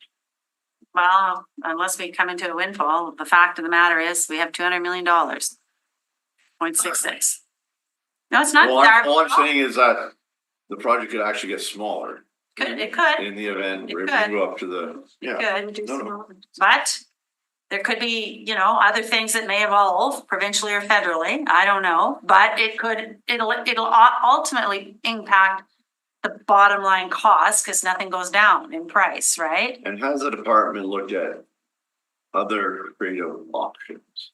Well, unless we come into a windfall, the fact of the matter is we have $200 million. 0.66. No, it's not. All I'm saying is that the project could actually get smaller It could, in the event It we could. move up to the, yeah. could, No. but there could be, you know, other things that may evolve provincially or federally. I don't know, but it'll ultimately impact the bottom line cost because nothing goes down in price, right? And has the department looked at other creative options?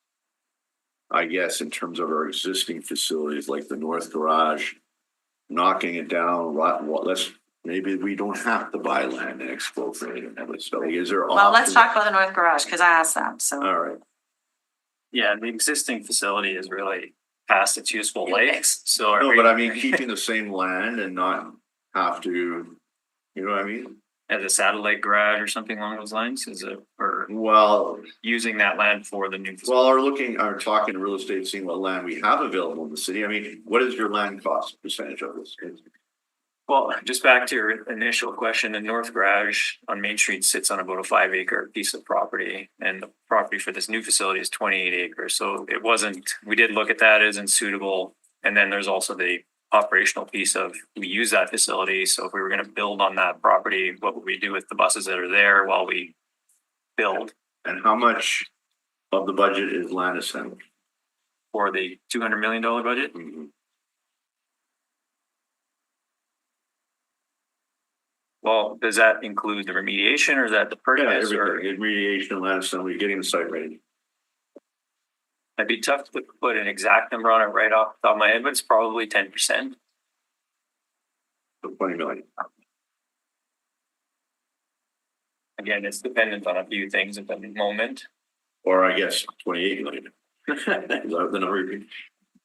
I guess in terms of our existing facilities like the North Garage, knocking it down, maybe we don't have to buy land and expropriate it. So is there? Well, let's options? talk about the North Garage because I asked them, so. All right. Yeah, the existing facility is really past its useful life, so. No, but I mean, keeping the same land and not have to, you know what I mean? As a satellite garage or something along those lines, or Well, using that land for the new. well, are talking real estate, seeing what land we have available in the city. I mean, what is your land cost percentage of this? Well, just back to your initial question, the North Garage on Main Street sits on about a 5-acre piece of property, and the property for this new facility is 28 acres. So we did look at that, it isn't suitable. And then there's also the operational piece of, we use that facility. So if we were gonna build on that property, what would we do with the buses that are there while we build? And how much of the budget is land assembly? For the $200 million budget? Well, does that include the remediation or is that the purchase? Yeah, everything, remediation, land assembly, getting the site ready. It'd be tough to put an exact number on it right off the top of my head, but it's probably 10%. So 20 million. Again, it's dependent on a few things at the moment. Or I guess 28 million. Is that the number?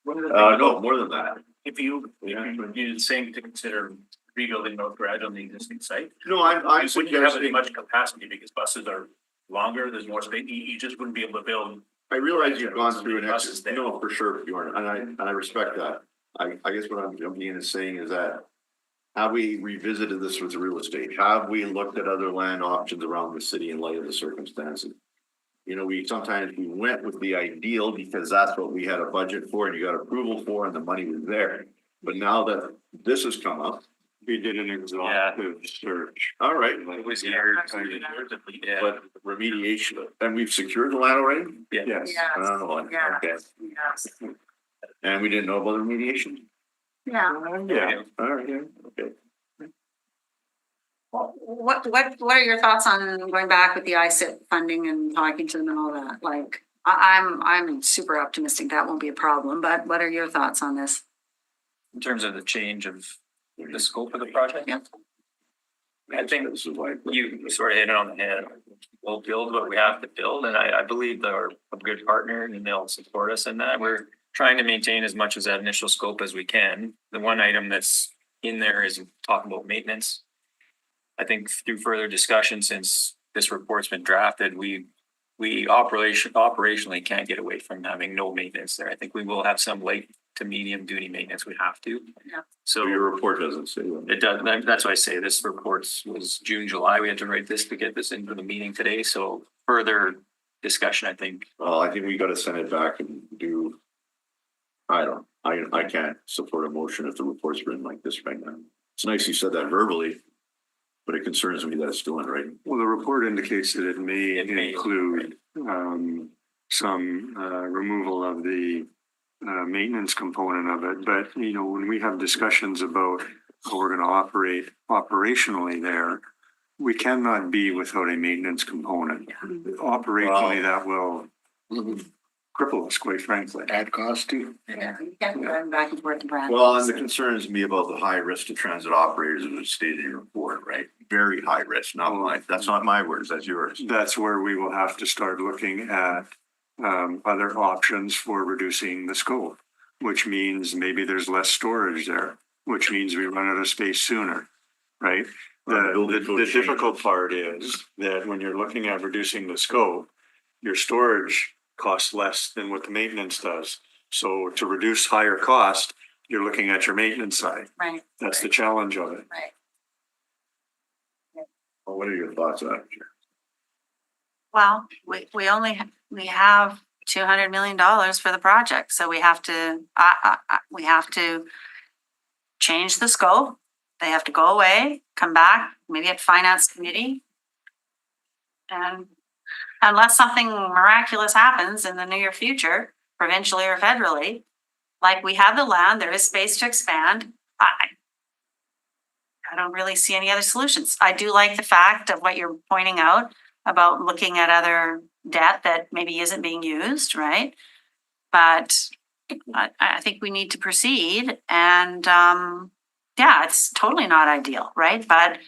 No, more than that. If you do the same to consider rebuilding North Garage on the existing site. No, I'm You wouldn't have as suggesting, much capacity because buses are longer, there's more space, you just wouldn't be able to build. I realize you've gone through an Buses exercise, there. no, for sure, Bjorn, and I respect that. I guess what I'm being is saying is that have we revisited this with the real estate? Have we looked at other land options around the city in light of the circumstances? You know, sometimes we went with the ideal because that's what we had a budget for and you got approval for and the money was there. But now that this has come up, We did an exhaustive search. all right. It was years. Yeah. But remediation, and we've secured the land already? Yes. Oh, okay. And we didn't know about the remediation? Yeah. Yeah. All right, yeah, okay. What are your thoughts on going back with the ISIP funding and talking to them and all that? Like, I'm super optimistic that won't be a problem, but what are your thoughts on this? In terms of the change of the scope of the project? Yeah. I think you sort of hit it on the head. We'll build what we have to build, and I believe they're a good partner and they'll support us in that. We're trying to maintain as much of that initial scope as we can. The one item that's in there is talking about maintenance. I think through further discussion, since this report's been drafted, we operationally can't get away from having no maintenance there. I think we will have some light to medium duty maintenance, we have to. Yeah. So Your report doesn't say that. it does, that's why I say this report was June, July. We had to write this to get this into the meeting today. So further discussion, I think. Well, I think we gotta send it back and do. I can't support a motion if the report's written like this right now. It's nice you said that verbally, but it concerns me that it's still in writing. Well, the report indicates that it may may. include some removal of the maintenance component of it. But, you know, when we have discussions about how we're going to operate operationally there, we cannot be without a maintenance component. Operationally, that will cripple us, quite frankly. Add cost too. Yeah, you can't run back and forth, Brad. Well, and the concerns me about the high risk to transit operators is stated in your report, right? Very high risk, not mine. That's not my words, that's yours. That's where we will have to start looking at other options for reducing the scope, which means maybe there's less storage there, which means we run out of space sooner, right? The difficult part is that when you're looking at reducing the scope, your storage costs less than what the maintenance does. So to reduce higher cost, you're looking at your maintenance side. Right. That's the challenge of it. Right. Well, what are your thoughts on it? Well, we only, we have $200 million for the project, so we have to, we have to change the scope. They have to go away, come back, maybe at finance committee. And unless something miraculous happens in the near future, provincially or federally, like we have the land, there is space to expand. I don't really see any other solutions. I do like the fact of what you're pointing out about looking at other debt that maybe isn't being used, right? But I think we need to proceed, and yeah, it's totally not ideal, right? But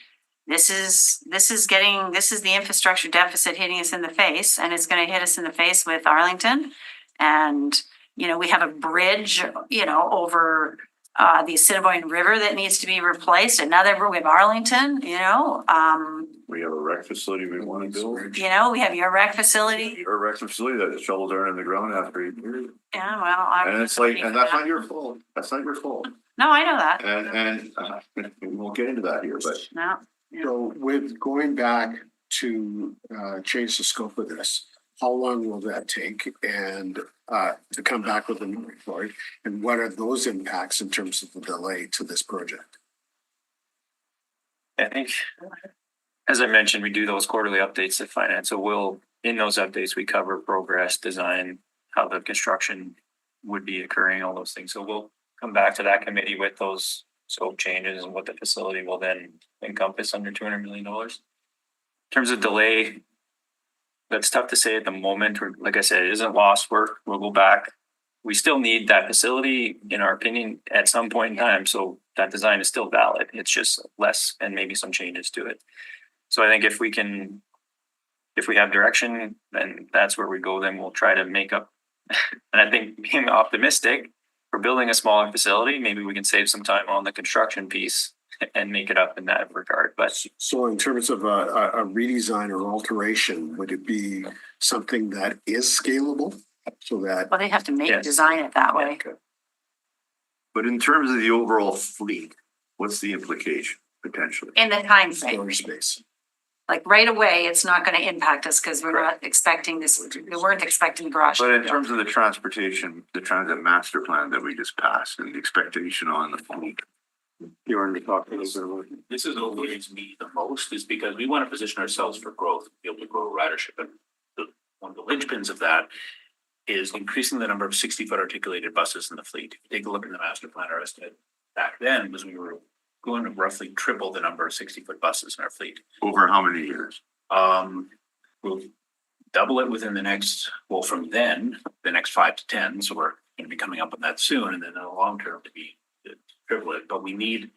this is the infrastructure deficit hitting us in the face, and it's going to hit us in the face with Arlington. And, you know, we have a bridge, you know, over the Assiniboine River that needs to be replaced. Another, we have Arlington, you know. We have a rec facility we want to build. You know, we have your rec facility. Or a rec facility that the shovels are in the ground after 8 years. Yeah, well, And it's like, and that's not your fault. That's not your fault. No, I know that. And we won't get into that here, but No. So with going back to change the scope of this, how long will that take and to come back with a new report? And what are those impacts in terms of the delay to this project? I think, as I mentioned, we do those quarterly updates to finance. So in those updates, we cover progress, design, how the construction would be occurring, all those things. So we'll come back to that committee with those scope changes and what the facility will then encompass under $200 million. In terms of delay, that's tough to say at the moment. Like I said, it isn't lost work. We'll go back. We still need that facility, in our opinion, at some point in time. So that design is still valid. It's just less and maybe some changes to it. So I think if we have direction, then that's where we go. Then we'll try to make up. And I think being optimistic, for building a smaller facility, maybe we can save some time on the construction piece and make it up in that regard. But So in terms of a redesign or alteration, would it be something that is scalable so that? Well, they have to Yes. design it that way. but in terms of the overall fleet, what's the implication potentially? In the time frame, Storage space. like right away, it's not going to impact us because we're not expecting this. We weren't expecting garage. But in terms of the transportation, the transit master plan that we just passed and the expectation on the fleet. You want to talk a little bit about it? This is what worries me the most, is because we want to position ourselves for growth, be able to grow ridership. And one of the linchpins of that is increasing the number of 60-foot articulated buses in the fleet. If you take a look at the master plan, our estimate back then was we were going to roughly triple the number of 60-foot buses in our fleet. Over how many years? We'll double it within the next, well, from then, the next 5 to 10. So we're going to be coming up on that soon, and then in the long term to triple it. But we need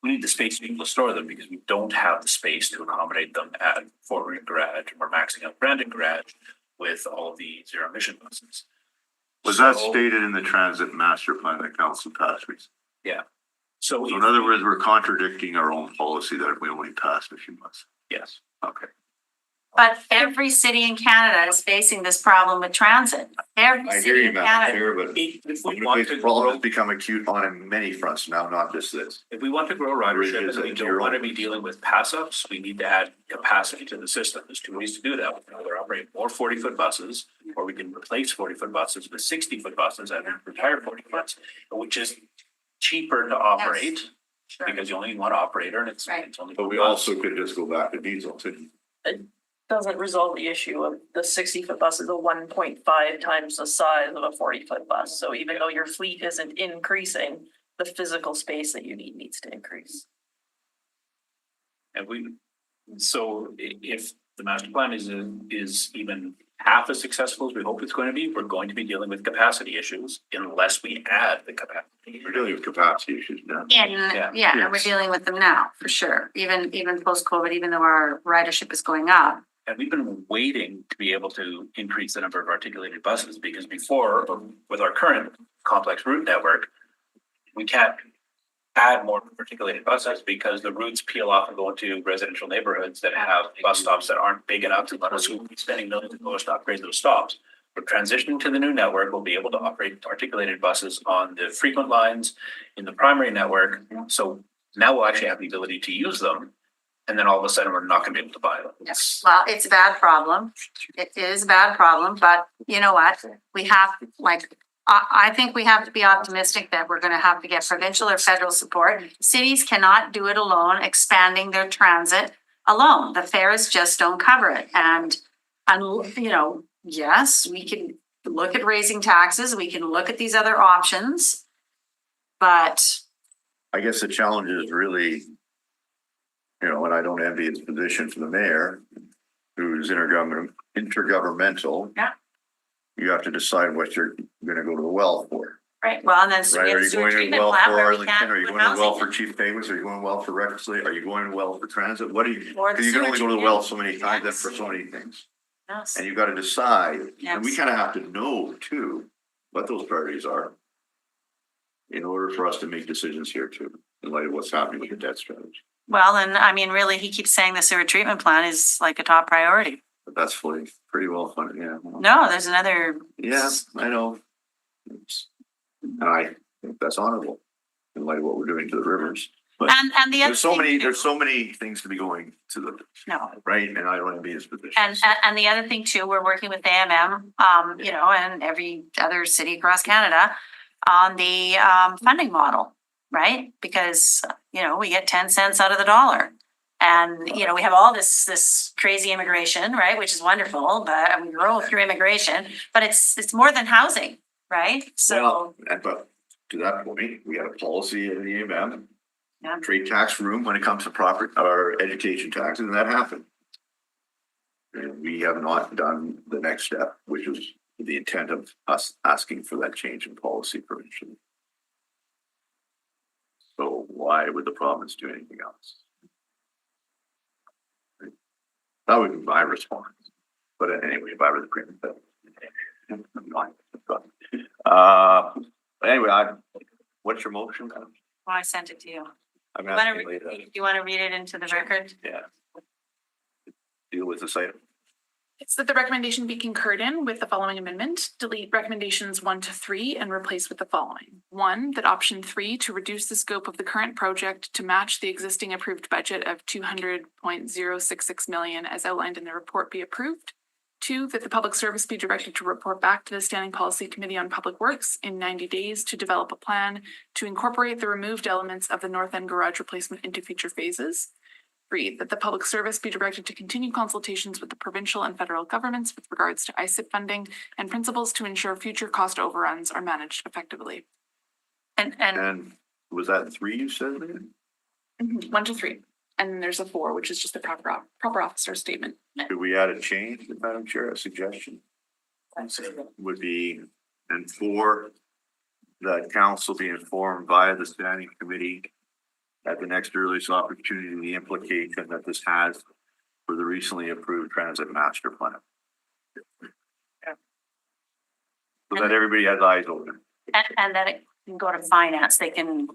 the space to be able to store them, because we don't have the space to accommodate them at Fort Ring Garage or maxing out Brandon Garage with all the zero emission buses. Was that stated in the transit master plan that council passed recently? Yeah. So So in other words, we're contradicting our own policy that we only passed a few months. yes. Okay. But every city in Canada is facing this problem with transit. Every I hear city you, in Madam Canada. Chair, but If we want the to problem grow, has become acute on many fronts now, not just this. if we want to grow ridership and we don't want to be dealing with pass ups, we need to add capacity to the system. There's two ways to do that. We can either operate more 40-foot buses, or we can replace 40-foot buses with 60-foot buses and retire 40-foots, which is cheaper to operate Sure. because you only need one operator and it's Right. it's only. But we also could just go back to diesel too. Doesn't resolve the issue of the 60-foot bus is a 1.5 times the size of a 40-foot bus. So even though your fleet isn't increasing, the physical space that you need needs to increase. And if the master plan is even half as successful as we hope it's going to be, we're going to be dealing with capacity issues unless we add the capacity. We're dealing with capacity issues now. Yeah, and we're dealing with them now, for sure. Even post-COVID, even though our ridership is going up. And we've been waiting to be able to increase the number of articulated buses because before, with our current complex route network, we can't add more articulated buses because the routes peel off and go into residential neighborhoods that have bus stops that aren't big enough to let us be spending millions of dollars to upgrade those stops. We're transitioning to the new network. We'll be able to operate articulated buses on the frequent lines in the primary network. So now we'll actually have the ability to use them. And then all of a sudden, we're not gonna be able to buy them. Yes, well, it's a bad problem. It is a bad problem, but you know what? We have, I think we have to be optimistic that we're gonna have to get provincial or federal support. Cities cannot do it alone, expanding their transit alone. The fares just don't cover it. And you know, yes, we can look at raising taxes, we can look at these other options. But I guess the challenge is really, and I don't envy his position for the mayor, who's intergovernmental. Yeah. You have to decide what you're gonna go to the well for. right, well, and then we Right, have are a you sewer going to treatment well plant for where we Arlington, can't are you put going to well housing for Chief Famous, are you going well for reconciliation, are you going well for transit, what do you? Or the Cause you can only go to the sewer well treatment. so many times and Yes. for so many things. Yes. And you've got to decide, and we Yes. kind of have to know too, what those priorities are. In order for us to make decisions here too, in light of what's happening with the debt strategy. Well, and I mean, really, he keeps saying the sewer treatment plant is like a top priority. But that's fully, pretty well funded, yeah. No, there's another. Yeah, I know. And I think that's honorable in light of what we're doing to the rivers. But And the other there's so many things to be going to the, No, right? And I don't want to be in his position. and the other thing too, we're working with AMM, you know, and every other city across Canada on the funding model, right? Because, you know, we get 10 cents out of the dollar. And, you know, we have all this crazy immigration, right, which is wonderful, but we grow through immigration, but it's more than housing, right? So, But to that point, we had a policy in the AMM. Yeah. Trade tax room when it comes to property or education taxes, and that happened. And we have not done the next step, which was the intent of us asking for that change in policy provincially. So why would the province do anything else? That would be my response. But anyway, if I were the premier, anyway, what's your motion? well, I sent it to you. I'm You wanna asking read- Leila, you want to read it into the record? yeah. Deal with this item. It's that the recommendation be concurred in with the following amendment, delete recommendations 1 to 3 and replace with the following. 1, that option 3 to reduce the scope of the current project to match the existing approved budget of 200.066 million as outlined in the report be approved. 2, that the public service be directed to report back to the Standing Policy Committee on Public Works in 90 days to develop a plan to incorporate the removed elements of the North End garage replacement into future phases. 3, that the public service be directed to continue consultations with the provincial and federal governments with regards to ICIP funding and principles to ensure future cost overruns are managed effectively. And was that 3 you said? Leila? 1 to 3. And then there's a 4, which is just a proper officer statement. Could we add a change, Madam Chair, a suggestion? Would be, and 4, that council be informed via the standing committee at the next earliest opportunity, the implication that this has for the recently approved transit master plan. So that everybody has eyes open. And that it can go to finance, they can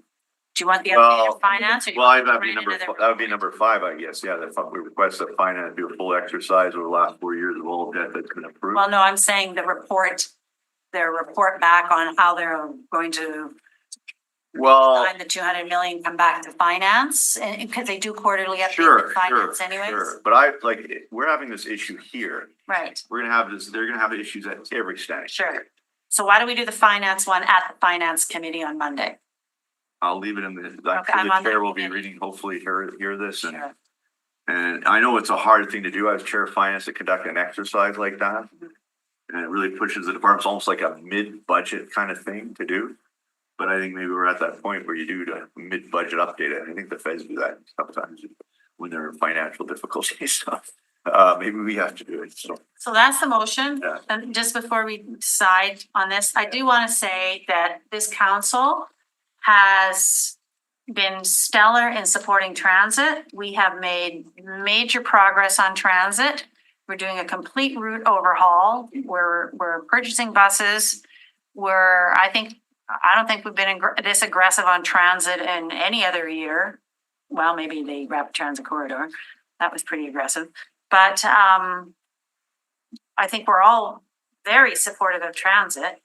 Do you want the Well, updated finance? or do you Well, want that'd to be bring number, another that would be report? number 5, I guess. Yeah, that's what we request that finance do a full exercise over the last 4 years of all debt that's been approved. Well, no, I'm saying the report, their report back on how they're going to Well, find the 200 million, come back to finance, and because they do quarterly updates sure, with finance anyways. sure. But I, like, we're having this issue here. Right, We're gonna have this, they're gonna have issues at every standing. sure. So why don't we do the finance one at the finance committee on Monday? I'll leave it in the, Okay, I'm the on chair that will be committee. reading, hopefully hear this and. Sure. And I know it's a hard thing to do as chair of finance to conduct an exercise like that. And it really pushes the department, it's almost like a mid-budget kind of thing to do. But I think maybe we're at that point where you do the mid-budget update. I think the feds do that sometimes when they're in financial difficulties. Maybe we have to do it, so. So that's the motion. Yeah. And just before we decide on this, I do want to say that this council has been stellar in supporting transit. We have made major progress on transit. We're doing a complete route overhaul. We're purchasing buses. I don't think we've been this aggressive on transit in any other year. Well, maybe the rapid transit corridor. That was pretty aggressive. But I think we're all very supportive of transit.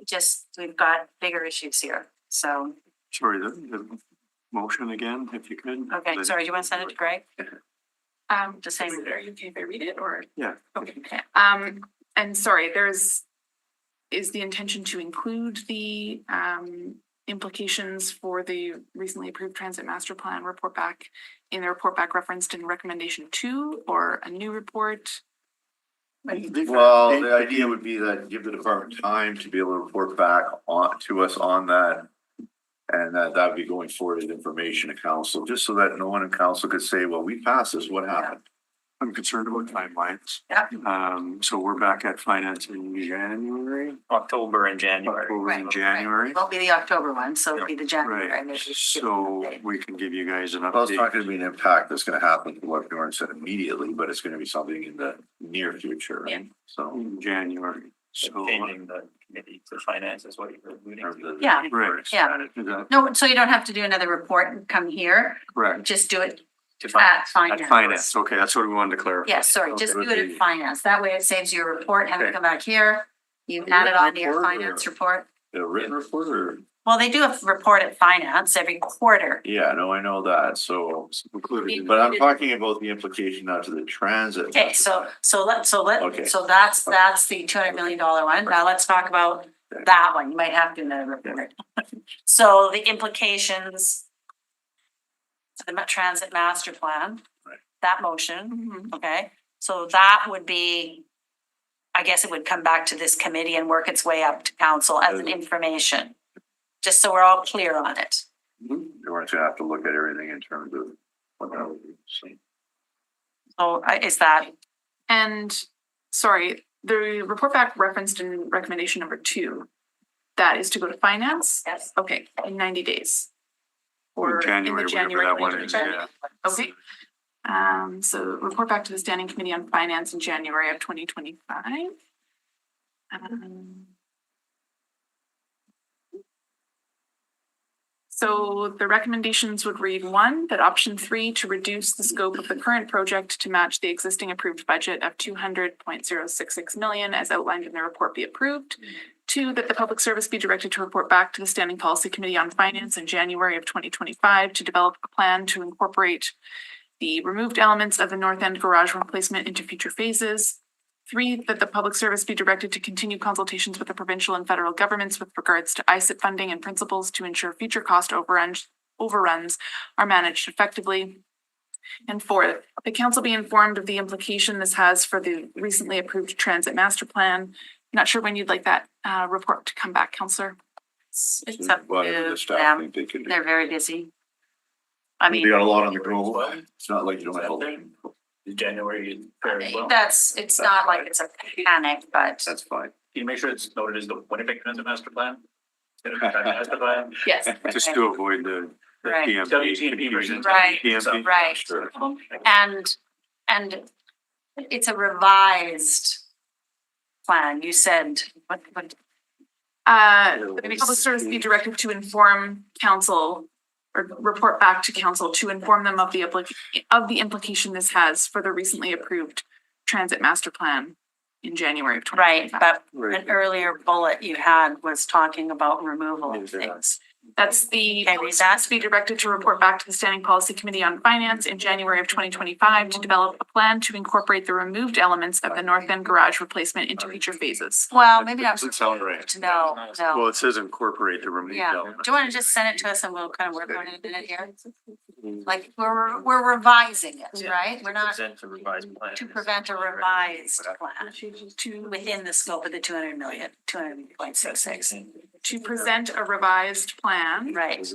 Just, we've got bigger issues here. So, Sorry, the motion again, if you could. okay, sorry, do you want to send it to Greg? Just saying, are you okay if I read it or? Yeah. Okay. And sorry, is the intention to include the implications for the recently approved transit master plan report back in the report back referenced in recommendation 2 or a new report? Well, the idea would be that give the department time to be able to report back to us on that. And that would be going forward as information to council, just so that no one in council could say, well, we passed this, what happened? I'm concerned about timelines. Yeah. So we're back at finance in January, October and January. October and January. Won't be the October one, so it'll be the January. Right, so we can give you guys an Well, it's not update. gonna be an impact that's gonna happen, what Bjorn said immediately, but it's gonna be something in the near future, right? So. In January, so. Changing the committee to finance is what you're alluding to. Yeah. Right. Yeah. Is that No, so you don't have to do another report and come here. correct? Just do it To at finance. finance. At finance, okay, that's what we wanted to clarify. Yeah, sorry, just Okay. do it at finance. That way it saves you a report, have it Okay. come back here. You add it on to your Report or- finance report. A written report or? Well, they do a report at finance every quarter. Yeah, no, I know that, so, Included in but I'm talking about the implication now to the transit. Okay, so Okay. that's the $200 million one. Now let's talk about that one. You might have to know the report. So the implications to the transit master plan, Right. that motion, okay? So that would be, I guess it would come back to this committee and work its way up to council as an information. Just so we're all clear on it. You weren't gonna have to look at everything in terms of what that would be, so. So is that, And sorry, the report back referenced in recommendation number 2, that is to go to finance? yes? Okay, in 90 days. Or in January, the whatever January that one is, 2025. yeah. Okay. So report back to the Standing Committee on Finance in January of 2025. So the recommendations would read 1, that option 3 to reduce the scope of the current project to match the existing approved budget of 200.066 million as outlined in the report be approved. 2, that the public service be directed to report back to the Standing Policy Committee on Finance in January of 2025 to develop a plan to incorporate the removed elements of the North End garage replacement into future phases. 3, that the public service be directed to continue consultations with the provincial and federal governments with regards to ISIP funding and principles to ensure future cost overruns are managed effectively. And 4, the council be informed of the implication this has for the recently approved transit master plan. Not sure when you'd like that report to come back, Councillor. It's up Whatever the to staff them. think they can do. They're very busy. I We mean, got a lot on the go, it's not like you don't have, January is very well. it's not like it's a panic, but that's fine. Can you make sure it's noted as the Winnipeg Transit Master Plan? Master Plan. yes. Just to avoid the Right. PMP. WTMP version. Right. PMP. Right. Sure. And it's a revised plan. You said, what, The public service be directed to inform council or report back to council to inform them of the implication this has for the recently approved transit master plan in January of twenty. Right, but an earlier bullet you had was talking about removal of things. That's the, Can I read that? to be directed to report back to the Standing Policy Committee on Finance in January of 2025 to develop a plan to incorporate the removed elements of the north end garage replacement into future phases. Well, maybe not. Doesn't sound right. No, Well, no. it says incorporate the removed Yeah. element. Do you want to just send it to us and we'll kind of work on it in a minute here? Like, we're revising it, right? We're not Present a revised plan. to prevent a revised plan to within the scope of the 200 million, 200.66. To present a revised plan Right.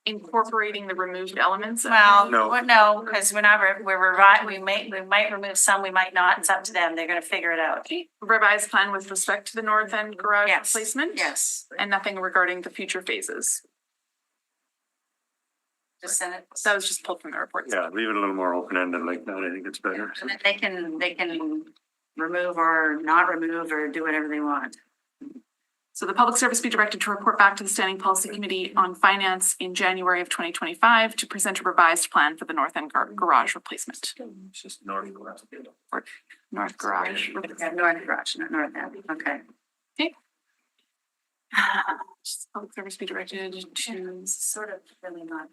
incorporating the removed elements. of- Well, No. no, because we might remove some, we might not. It's up to them. They're gonna figure it out. Revised plan with respect to the north end garage Yes. replacement. Yes, And nothing regarding the future phases. just send it. That was just pulled from the report. Yeah, leave it a little more open-ended like that. I think it's better. And then they can remove or not remove or do whatever they want. So the public service be directed to report back to the Standing Policy Committee on Finance in January of 2025 to present a revised plan for the north end garage replacement. It's just north garage. North garage. Yeah, north garage, not north end, okay. Public service be directed to. It's sort of really not.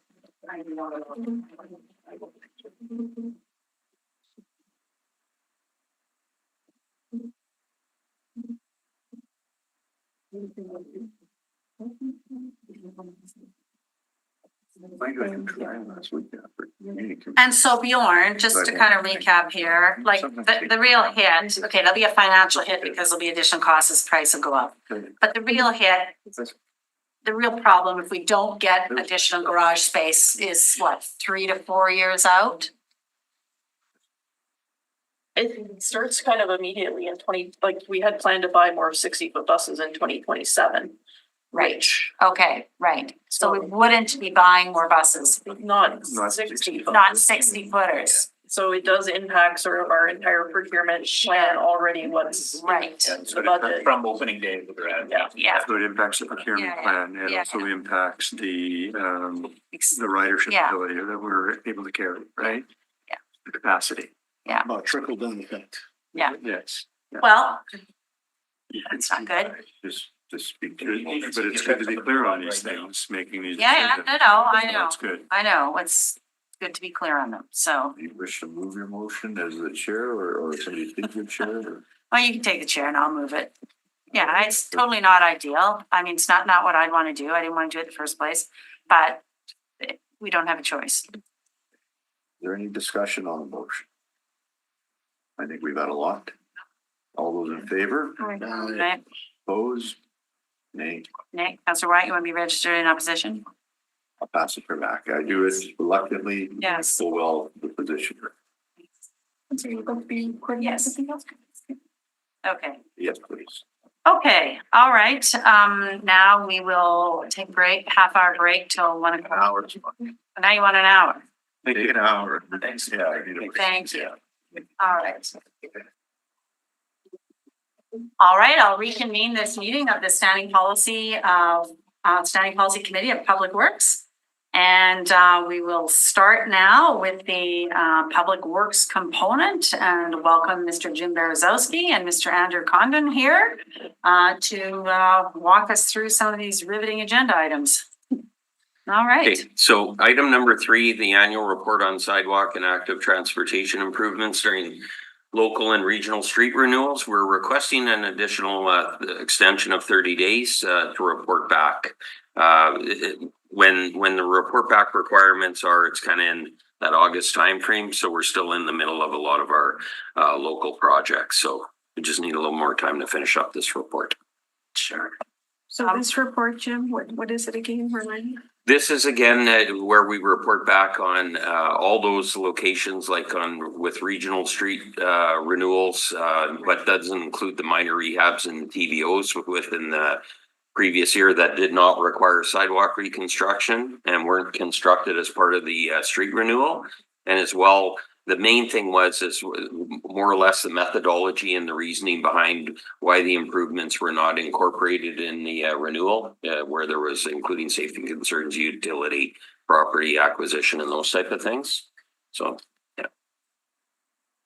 And so Bjorn, just to kind of recap here, like the real hit, okay, there'll be a financial hit because there'll be additional costs as price will go up. But the real hit, the real problem, if we don't get additional garage space is what, 3 to 4 years out? It starts kind of immediately in we had planned to buy more 60-foot buses in 2027. Right, okay, right. So we wouldn't be buying more buses, Not 60. not 60 footers. So it does impact sort of our entire procurement plan already, what's Right. the budget. From opening day, we're at. Yeah. So it impacts the procurement Yeah, plan. It yeah. also impacts the ridership Yeah. ability that we're able to carry, right? Yeah. The capacity. About trickle down effect. Yeah, Yes. well, that's not good. Just speak to it, but it's good to be clear on these things, making these. Yeah, decisions. I know. That's good. I know, it's good to be clear on them, so. You wish to move your motion as the chair or somebody think your chair or? Well, you can take the chair and I'll move it. Yeah, it's totally not ideal. I mean, it's not what I'd want to do. I didn't want to do it in the first place, but we don't have a choice. Is there any discussion on the motion? I think we've had a lot. All those in favor? Right? Opposed? Nay. Nick, Councilor White, you want to be registered in opposition? I'll pass it for back. I do it reluctantly. Yes. Full well the position. Yes. Okay. Yes, please. Okay, all right. Now we will take a break, half-hour break till 1 o'clock. Hours. Now you want an hour? Take an hour. Thanks. Yeah. I need a- Thank you. All right. All right, I'll reconvene this meeting of the Standing Policy Committee of Public Works. And we will start now with the Public Works component and welcome Mr. Jim Berezowski and Mr. Andrew Condon here to walk us through some of these riveting agenda items. All right. Okay, so item number 3, the annual report on sidewalk and active transportation improvements during local and regional street renewals. We're requesting an additional extension of 30 days to report back. When the report back requirements are, it's kind of in that August timeframe. So we're still in the middle of a lot of our local projects. So we just need a little more time to finish up this report. Sure. So this report, Jim, what is it again? Remind me. This is again where we report back on all those locations like on with regional street renewals, but doesn't include the minor rehabs and TVOs within the previous year that did not require sidewalk reconstruction and weren't constructed as part of the street renewal. And as well, the main thing is more or less the methodology and the reasoning behind why the improvements were not incorporated in the renewal, where there was including safety concerns, utility, property acquisition, and those type of things. So, yeah.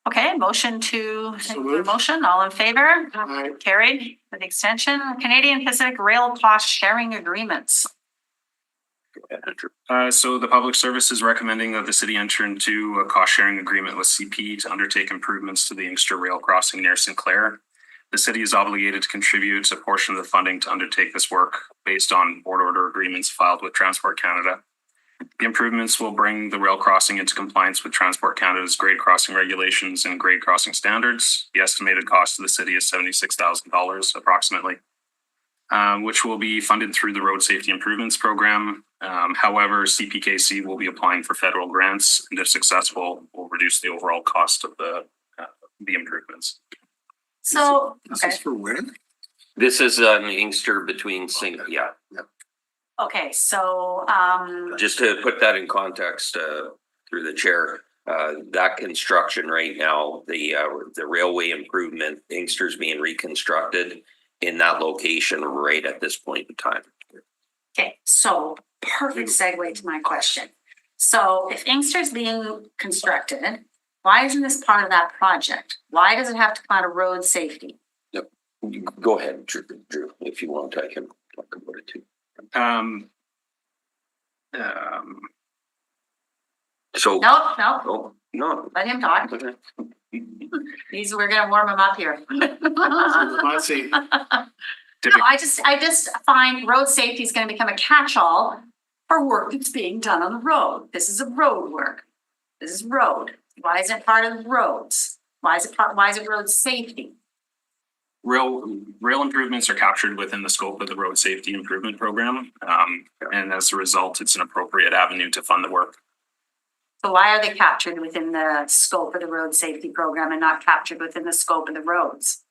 Okay, motion to, So moved. motion, all in favor? Aye. Carried with the extension, Canadian Pacific Rail Cost Sharing Agreements. So the Public Service is recommending that the city enter into a cost sharing agreement with CP to undertake improvements to the Inkster Rail Crossing near Sinclair. The city is obligated to contribute a portion of the funding to undertake this work based on board order agreements filed with Transport Canada. The improvements will bring the rail crossing into compliance with Transport Canada's grade crossing regulations and grade crossing standards. The estimated cost to the city is $76,000 approximately, which will be funded through the Road Safety Improvements Program. However, CPKC will be applying for federal grants, and if successful, will reduce the overall cost of the improvements. So, This okay, is for when? This is Inkster between yeah. okay, so, Just to put that in context, through the chair, that construction right now, the railway improvement, Inkster's being reconstructed in that location right at this point in time. okay, so perfect segue to my question. So if Inkster's being constructed, why isn't this part of that project? Why does it have to come out of road safety? Go ahead, Drew, if you want, I can talk about it too. So. No, Oh, no. let him talk. Okay. We're gonna warm him up here. Let's see. No, I just find road safety is gonna become a catch-all for work that's being done on the road. This is a road work. This is road. Why isn't it part of the roads? Why is it road safety? Rail improvements are captured within the scope of the Road Safety Improvement Program. And as a result, it's an appropriate avenue to fund the work. So why are they captured within the scope of the road safety program and not captured within the scope of the roads?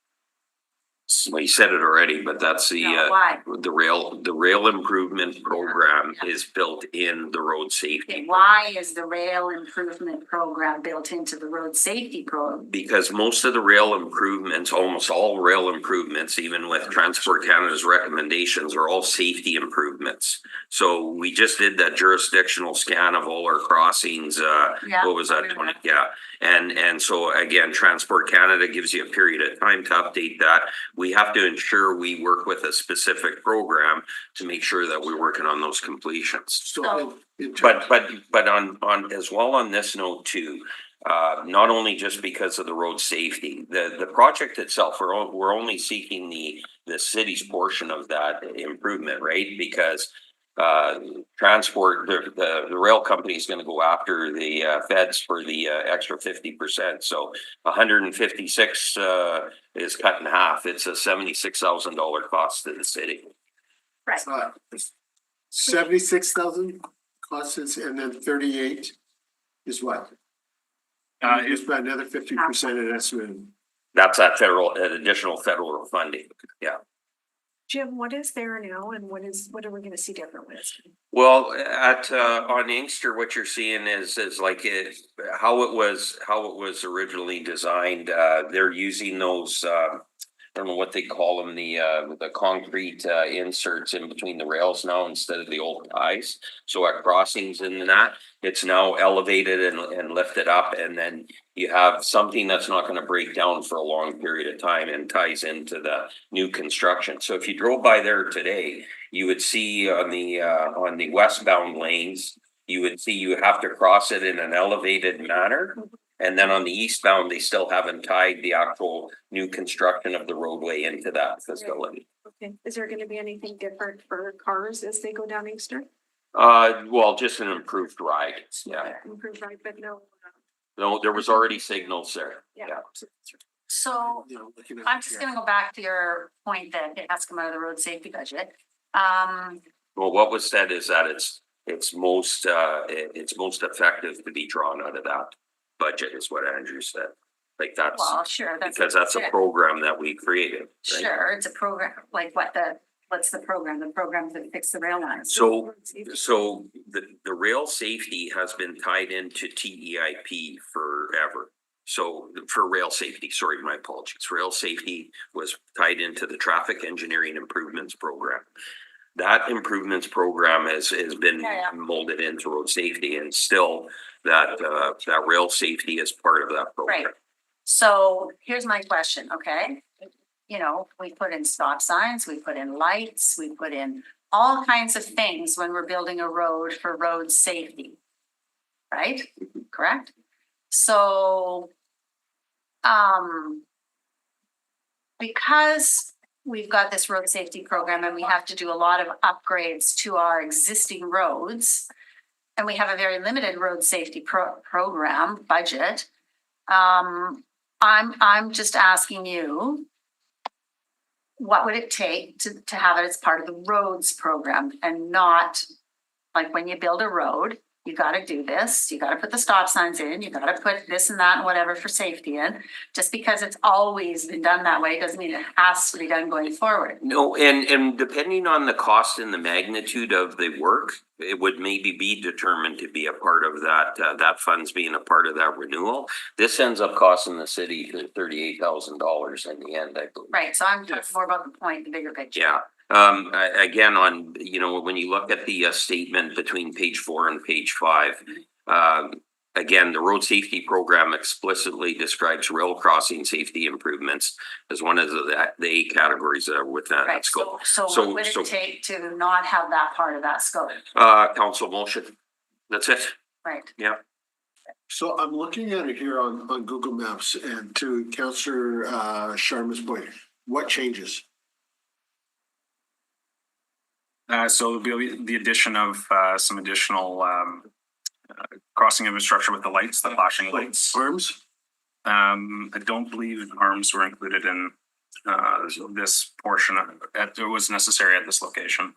Well, you said it already, but that's No, why? the rail improvement program is built in the road safety. Okay, why is the rail improvement program built into the road safety program? Because most of the rail improvements, almost all rail improvements, even with Transport Canada's recommendations, are all safety improvements. So we just did that jurisdictional scan of all our crossings, what was that, 20? Yeah. And so again, Transport Canada gives you a period of time to update that. We have to ensure we work with a specific program to make sure that we're working on those completions. So- But on as well on this note too, not only just because of the road safety, the project itself, we're only seeking the city's portion of that improvement, right? Because transport, the rail company is going to go after the feds for the extra 50%. So 156 is cut in half. It's a $76,000 cost to the city. Right. 76,000 costs, and then 38 is what? It's about another 50% in estimate. That's that additional federal funding. Yeah. Jim, what is there now and what are we gonna see different with? Well, on Inkster, what you're seeing is like how it was originally designed. They're using those I don't know what they call them, the concrete inserts in between the rails now instead of the old ties. So at crossings in that, it's now elevated and lifted up, and then you have something that's not going to break down for a long period of time and ties into the new construction. So if you drove by there today, you would see on the westbound lanes, you would see you have to cross it in an elevated manner. And then on the eastbound, they still haven't tied the actual new construction of the roadway into that facility. Okay, is there gonna be anything different for cars as they go down Inkster? Well, just an improved ride, yeah. Improved ride, but no. No, there was already signals there, yeah. So I'm just gonna go back to your point that it has to come out of the road safety budget. Well, what was said is that it's most effective to be drawn out of that budget is what Andrew said. Like that's, well, sure, because that's a program that we created. Right? Sure, it's a program, like what the What's the program? The program to fix the rail lines. So the rail safety has been tied into TEIP forever. So for rail safety, sorry, my apologies. Rail safety was tied into the traffic engineering improvements program. That improvements program has been molded into road safety, and still that rail safety is part of that program. Right. So here's my question, okay? You know, we put in stop signs, we put in lights, we put in all kinds of things when we're building a road for road safety. Right? Correct? So, because we've got this road safety program and we have to do a lot of upgrades to our existing roads, and we have a very limited road safety program budget, I'm just asking you, what would it take to have it as part of the roads program and not like when you build a road, you got to do this, you got to put the stop signs in, you got to put this and that and whatever for safety in. Just because it's always been done that way doesn't mean it has to be done going forward. No, and depending on the cost and the magnitude of the work, it would maybe be determined to be a part of that funds being a part of that renewal. This ends up costing the city $38,000 in the end, I believe. Right, so I'm talking more about the point, the bigger picture. Yeah. Again, on, you know, when you look at the statement between page 4 and page 5, again, the road safety program explicitly describes rail crossing safety improvements as one of the A categories that are within that Right, scope. so what would it take to not have that part of that scope? Council motion. That's it. Right. Yeah. So I'm looking at it here on Google Maps, and to Councillor Sharma's point, what changes? So there'll be the addition of some additional crossing infrastructure with the lights, the flashing lights. Arms? I don't believe arms were included in this portion. It was necessary at this location.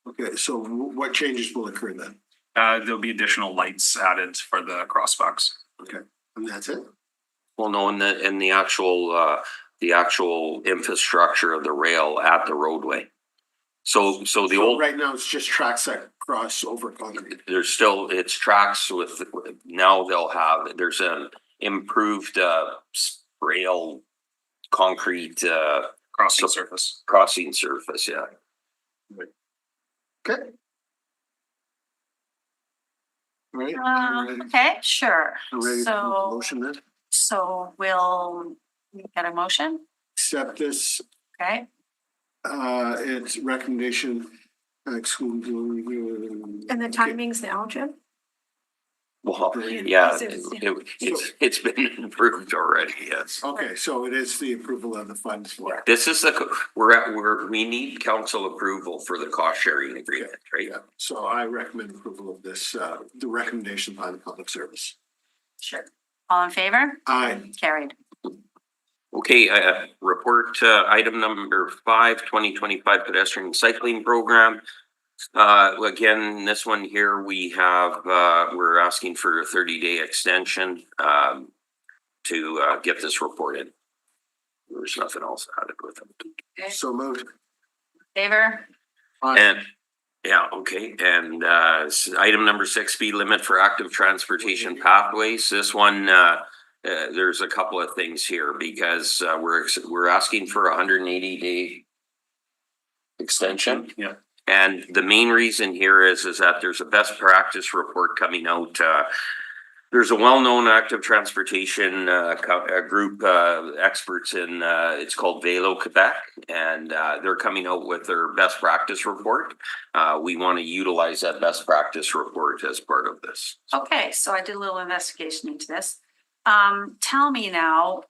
Okay, so what changes will occur then? There'll be additional lights added for the crosswalks. Okay, and that's it? Well, no, in the actual infrastructure of the rail at the roadway. So right now it's just tracks that cross over concrete. There's still, it's tracks with, now there's an improved rail concrete crossing surface. Crossing surface, yeah. Okay. All right. Okay, sure. Ready for the motion then? So we'll get a motion, Accept this, okay? it's recommendation, exclude. And the timings now, Jim? Well, yeah, it's been improved already, yes. Okay, so it is the approval of the funds. This is we need council approval for the cost sharing agreement, right? Yeah, so I recommend approval of this, the recommendation by the public service. Sure. All in favor? Aye. Carried. Okay, report item number 5, 2025 pedestrian cycling program. Again, this one here, we have, we're asking for a 30-day extension to get this reported. There's nothing else added with it. So moved. Favor? And, yeah, okay, and item number 6, speed limit for active transportation pathways. This one, there's a couple of things here because we're asking for a 180-day extension. Yeah. And the main reason here is that there's a best practice report coming out. There's a well-known active transportation group experts in, it's called Velo Quebec, and they're coming out with their best practice report. We want to utilize that best practice report as part of this. Okay, so I did a little investigation into this. Tell me now,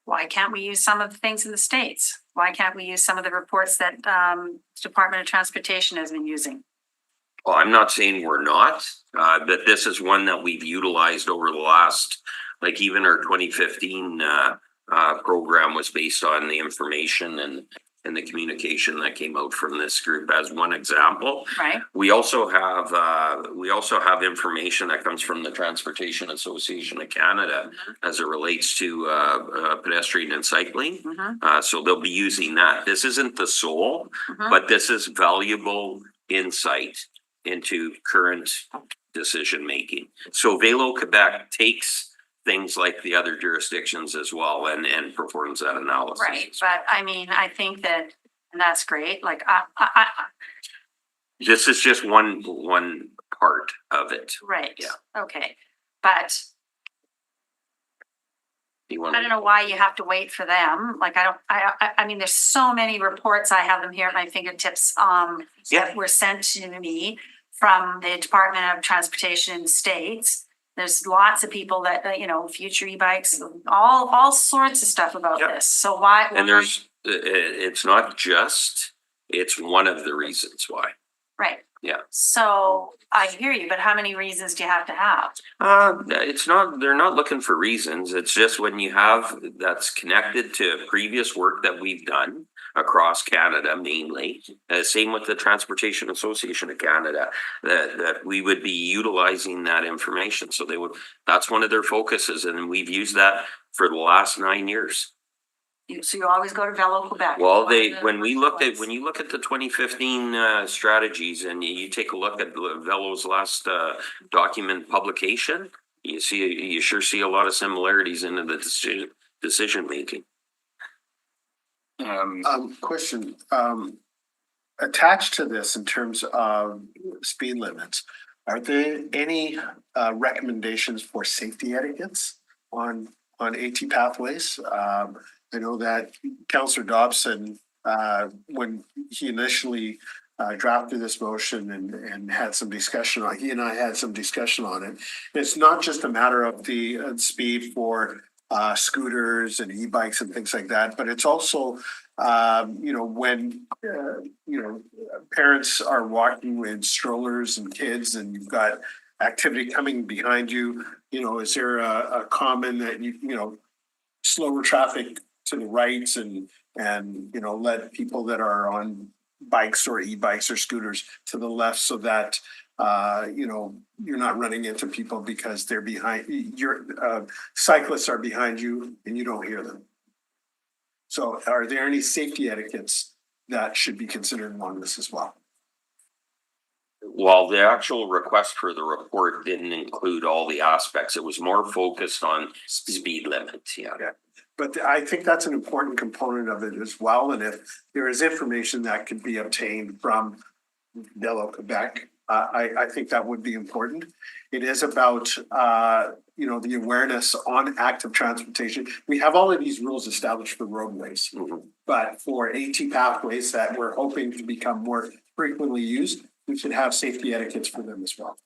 why can't we use some of the things in the States? Why can't we use some of the reports that Department of Transportation has been using? Well, I'm not saying we're not, but this is one that we've utilized over the last, like even our 2015 program was based on the information and and the communication that came out from this group as one example. Right. We also have information that comes from the Transportation Association of Canada as it relates to pedestrian and cycling. So they'll be using that. This isn't the sole, but this is valuable insight into current decision making. So Velo Quebec takes things like the other jurisdictions as well and performs that analysis. Right, but I mean, I think that, and that's great, like, This is just one part of it. right. Yeah. Okay, but You I want don't know why you have to wait for them, like, I mean, there's so many reports, I have them here at my fingertips, that were sent to me from the Department of Transportation in the States. There's lots of people that, you know, future e-bikes, all sorts of stuff about this, so why? And there's, it's not just, it's one of the reasons why. Right, Yeah. so I hear you, but how many reasons do you have to have? It's not, they're not looking for reasons. It's just when you have, that's connected to previous work that we've done across Canada mainly. Same with the Transportation Association of Canada, that we would be utilizing that information. So they would, that's one of their focuses, and we've used that for the last 9 years. So you always go to Velo Quebec? Well, when you look at the 2015 strategies and you take a look at Velo's last document publication, you sure see a lot of similarities in the decision making. Question, attached to this in terms of speed limits, are there any recommendations for safety etiquettes on AT pathways? I know that Councillor Dobson, when he initially drafted this motion and had some discussion on, he and I had some discussion on it. It's not just a matter of the speed for scooters and e-bikes and things like that, but it's also, you know, when, you know, parents are walking with strollers and kids and you've got activity coming behind you, you know, is there a common that you know, slower traffic to the rights and, you know, let people that are on bikes or e-bikes or scooters to the left so that, you know, you're not running into people because they're behind, your cyclists are behind you and you don't hear them. So are there any safety etiquettes that should be considered among this as well? Well, the actual request for the report didn't include all the aspects. It was more focused on speed limits, yeah. Okay. But I think that's an important component of it as well. And if there is information that could be obtained from Velo Quebec, I think that would be important. It is about, you know, the awareness on active transportation. We have all of these rules established for roadways, but for AT pathways that we're hoping to become more frequently used, we should have safety etiquettes for them as well.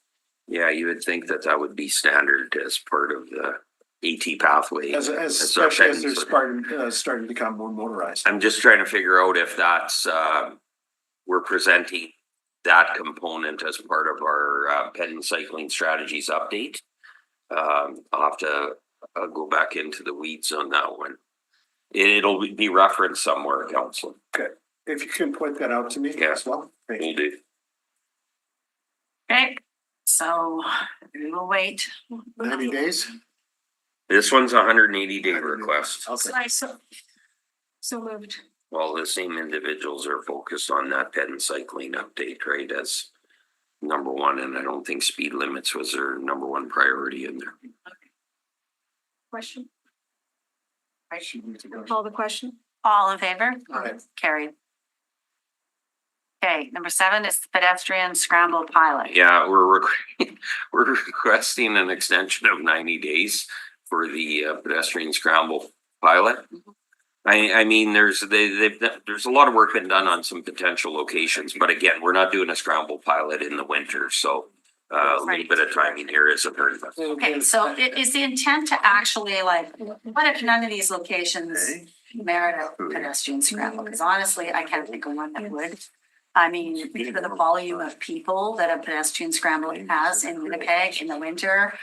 Yeah, you would think that would be standard as part of the AT pathway. Especially as they're starting to become more motorized. I'm just trying to figure out if that's, we're presenting that component as part of our pedal cycling strategies update. I'll have to go back into the weeds on that one. It'll be referenced somewhere, Council. Okay, if you can point that out to me as well. Thank you. Will do. Okay, so we will wait. 90 days? This one's a 180-day request. Okay. So moved. Well, the same individuals are focused on that ped and cycling update, right, as number one, and I don't think speed limits was their number one priority in there. Question? Call the question. All in favor? Aye. Carried. Okay, number 7 is the pedestrian scramble pilot. Yeah, we're requesting an extension of 90 days for the pedestrian scramble pilot. I mean, there's a lot of work been done on some potential locations, but again, we're not doing a scramble pilot in the winter, so a little bit of timing here isn't hurting us. Okay, so is the intent to actually, like, what if none of these locations merit a pedestrian scramble? Because honestly, I can't think of one that would. I mean, because of the volume of people that a pedestrian scramble has in Winnipeg in the winter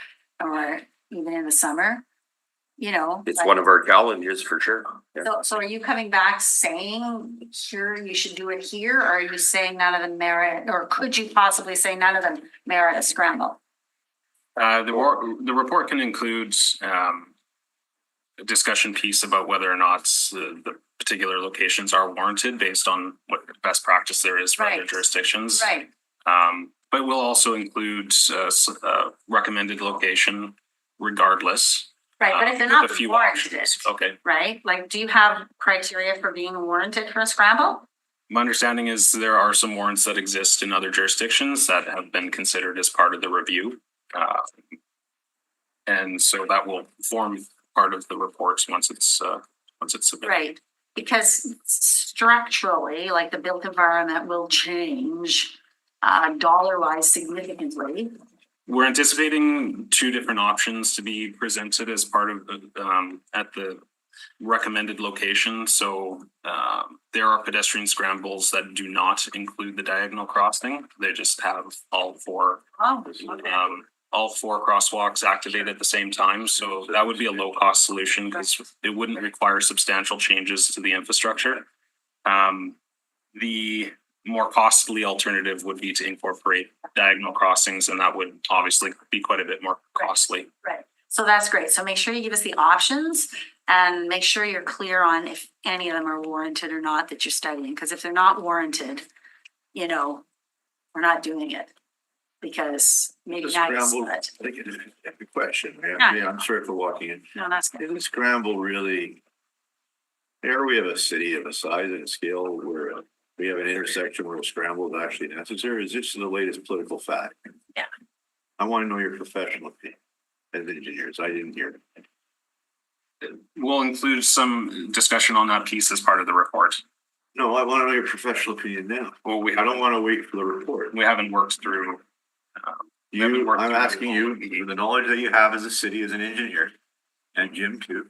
or even in the summer. you know. It's like- one of our challenges for sure. Yeah. So are you coming back saying here, you should do it here, or are you saying none of them merit, or could you possibly say none of them merit a scramble? The report can include, a discussion piece about whether or not the particular locations are warranted based on what best practice there is for other Right. jurisdictions. Right, But we'll also include recommended location regardless. right, but if they're with not a few warranted, options. Okay. right? Like, do you have criteria for being warranted for a scramble? My understanding is there are some warrants that exist in other jurisdictions that have been considered as part of the review. And so that will form part of the reports once it's submitted. Right, because structurally, like the built environment will change dollar wise significantly. We're anticipating two different options to be presented as part of at the recommended location. So there are pedestrian scrambles that do not include the diagonal crossing. They just have all four crosswalks activated at the same time. So that would be a low cost solution because it wouldn't require substantial changes to the infrastructure. The more costly alternative would be to incorporate diagonal crossings, and that would obviously be quite a bit more costly. Right, so that's great. So make sure you give us the options and make sure you're clear on if any of them are warranted or not that you're studying. Because if they're not warranted, you know, we're not doing it. Because maybe now you split. I think it's a good question. Yeah. Yeah, I'm sorry for walking in. No, that's good. Isn't scramble really? Here we have a city of a size and a scale where we have an intersection where a scramble is actually necessary. Is this the latest political fad? Yeah. I want to know your professional opinion as engineers. I didn't hear it. We'll include some discussion on that piece as part of the report. No, I want to know your professional opinion now. Well, I don't want to wait for the report. We haven't worked through. I'm asking you, with the knowledge that you have as a city, as an engineer, and Jim too,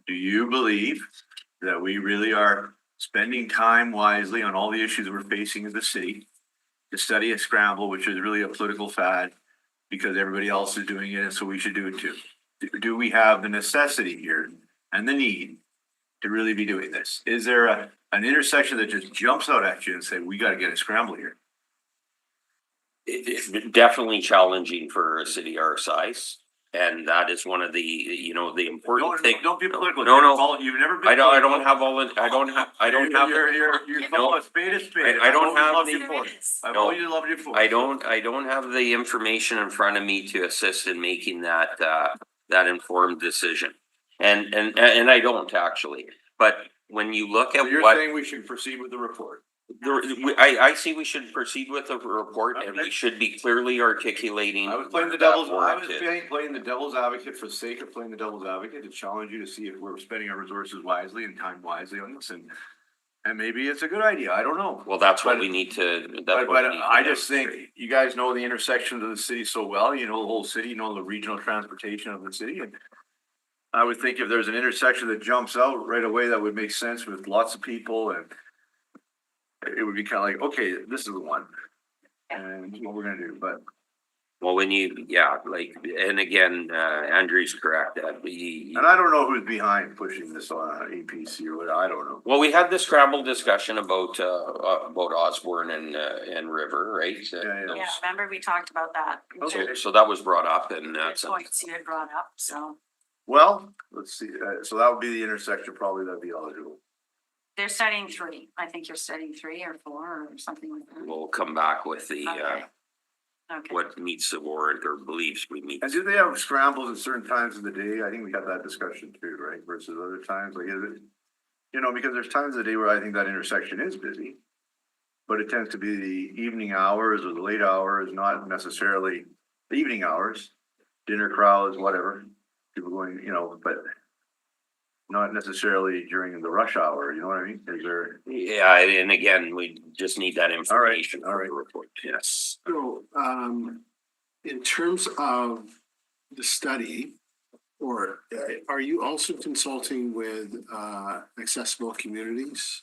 do you believe that we really are spending time wisely on all the issues we're facing as a city to study a scramble, which is really a political fad because everybody else is doing it, and so we should do it too? Do we have the necessity here and the need to really be doing this? Is there an intersection that just jumps out at you and say, we got to get a scramble here? It's definitely challenging for a city our size. And that is one of the, you know, the important thing. Don't be political. No. You've never been. I don't have all the, I don't have. You're calling a spade a spade. I don't have I've always loved you for. I don't have the information in front of me to assist in making that informed decision. And I don't actually, but when you look at You're what. saying we should proceed with the report. I see we should proceed with the report and we should be clearly articulating. I was playing the devil's advocate for the sake of playing the devil's advocate to challenge you to see if we're spending our resources wisely and time wisely on this, and maybe it's a good idea. I don't know. Well, that's what we need to. But I just think you guys know the intersections of the city so well. You know the whole city. You know the regional transportation of the city, and I would think if there's an intersection that jumps out right away, that would make sense with lots of people, and it would be kind of like, okay, this is the one, and what we're gonna do. But well, when you, and again, Andrew's correct that we. And I don't know who's behind pushing this on APC or what. I don't know. Well, we had the scramble discussion about Osborne and River, right? Yeah, remember we talked about that. So that was brought up and that's. Points you had brought up, so. Well, let's see. So that would be the intersection probably that'd be eligible. They're studying 3. I think you're studying 3 or 4 or something like that. We'll come back with the, Okay. what meets the warrant or believes we meet. And do they have scrambles at certain times of the day? I think we had that discussion too, right? Versus other times, like is it, you know, because there's times of the day where I think that intersection is busy, but it tends to be the evening hours or the late hours, not necessarily the evening hours, dinner crowds, whatever, people going, you know, but not necessarily during the rush hour, you know what I mean? Is there? Yeah, and again, we just need that information for the report, yes. So, in terms of the study, or are you also consulting with accessible communities?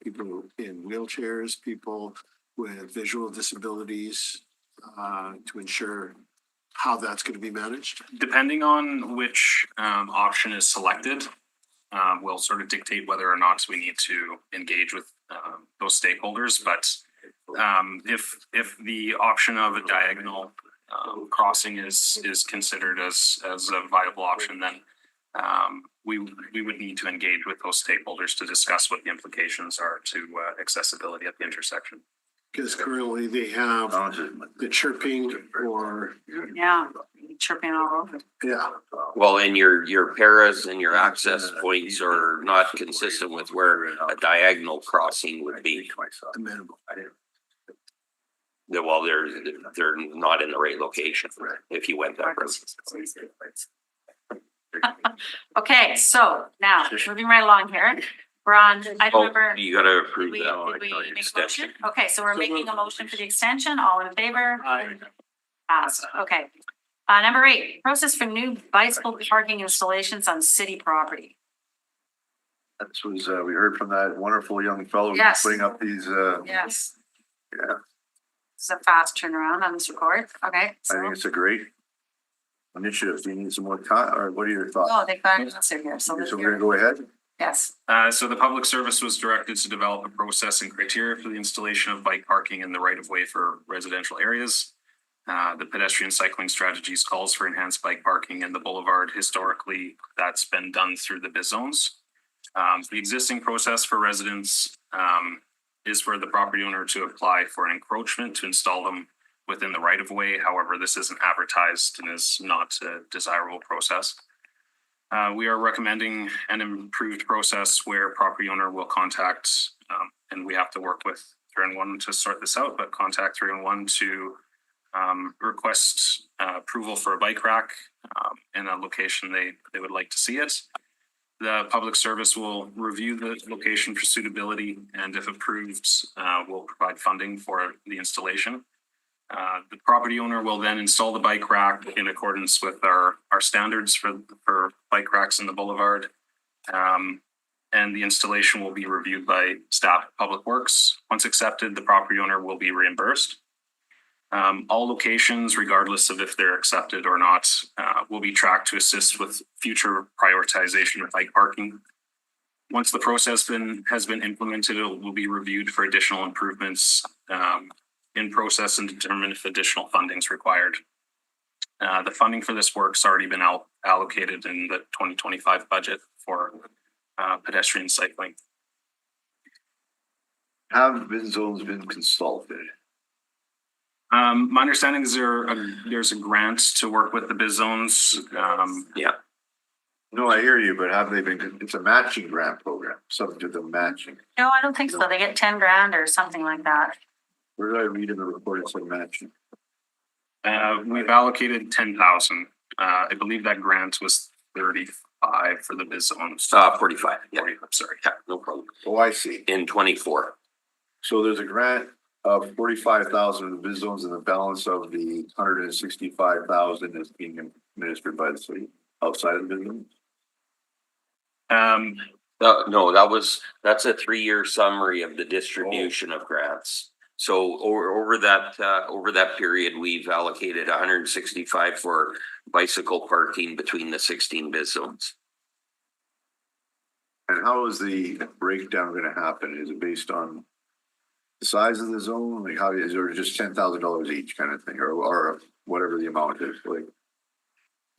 People in wheelchairs, people with visual disabilities, to ensure how that's gonna be managed? Depending on which option is selected, will sort of dictate whether or not we need to engage with those stakeholders. But if the option of a diagonal crossing is considered as a viable option, then we would need to engage with those stakeholders to discuss what the implications are to accessibility at the intersection. Because currently they have the chirping or, Yeah, chirping all over. yeah. Well, and your paras and your access points are not consistent with where a diagonal crossing would be. The minimum. Well, they're not in the right location if you went that route. Okay, so now, moving right along here, we're on item Oh, number. you gotta approve We, that. did we make a motion? Okay, so we're making a motion for the extension, all in favor? Passed, okay. Number 8, process for new bicycle parking installations on city property. This was, we heard from that wonderful young fellow who's Yes. putting up these, Yes. yeah, This is a fast turnaround on this report, okay, I so, think it's a great initiative. Do you need some more time, or what are your thoughts? oh, they got an answer here, so let's So we're hear gonna it. go ahead? Yes, So the public service was directed to develop a process and criteria for the installation of bike parking in the right of way for residential areas. The pedestrian cycling strategies calls for enhanced bike parking in the boulevard. Historically, that's been done through the biz zones. The existing process for residents is for the property owner to apply for an encroachment to install them within the right of way. However, this isn't advertised and is not a desirable process. We are recommending an improved process where property owner will contact, and we have to work with 3-in-1 to sort this out, but contact 3-in-1 to request approval for a bike rack in a location they would like to see it. The public service will review the location for suitability, and if approved, will provide funding for the installation. The property owner will then install the bike rack in accordance with our standards for bike racks in the boulevard. And the installation will be reviewed by staff at Public Works. Once accepted, the property owner will be reimbursed. All locations, regardless of if they're accepted or not, will be tracked to assist with future prioritization of bike parking. Once the process has been implemented, it will be reviewed for additional improvements in process and determine if additional funding is required. The funding for this work's already been allocated in the 2025 budget for pedestrian cycling. Have bin zones been consulted? My understanding is there's a grant to work with the biz zones. Yeah. No, I hear you, but have they been, it's a matching grant program, subject to the matching. no, I don't think so, they get 10 grand or something like that. Where did I read in the report it said matching? We've allocated 10,000. I believe that grant was 35 for the biz zones. 45, yeah, 40, I'm sorry. yeah, no problem. Oh, I see. In 24. So there's a grant of 45,000 in the biz zones, and the balance of the 165,000 is being administered by the city outside of the biz zones. No, that's a 3-year summary of the distribution of grants. So over that period, we've allocated 165 for bicycle parking between the 16 biz zones. And how is the breakdown gonna happen? Is it based on the size of the zone? Like how is there just $10,000 each kind of thing, or whatever the amount is, like?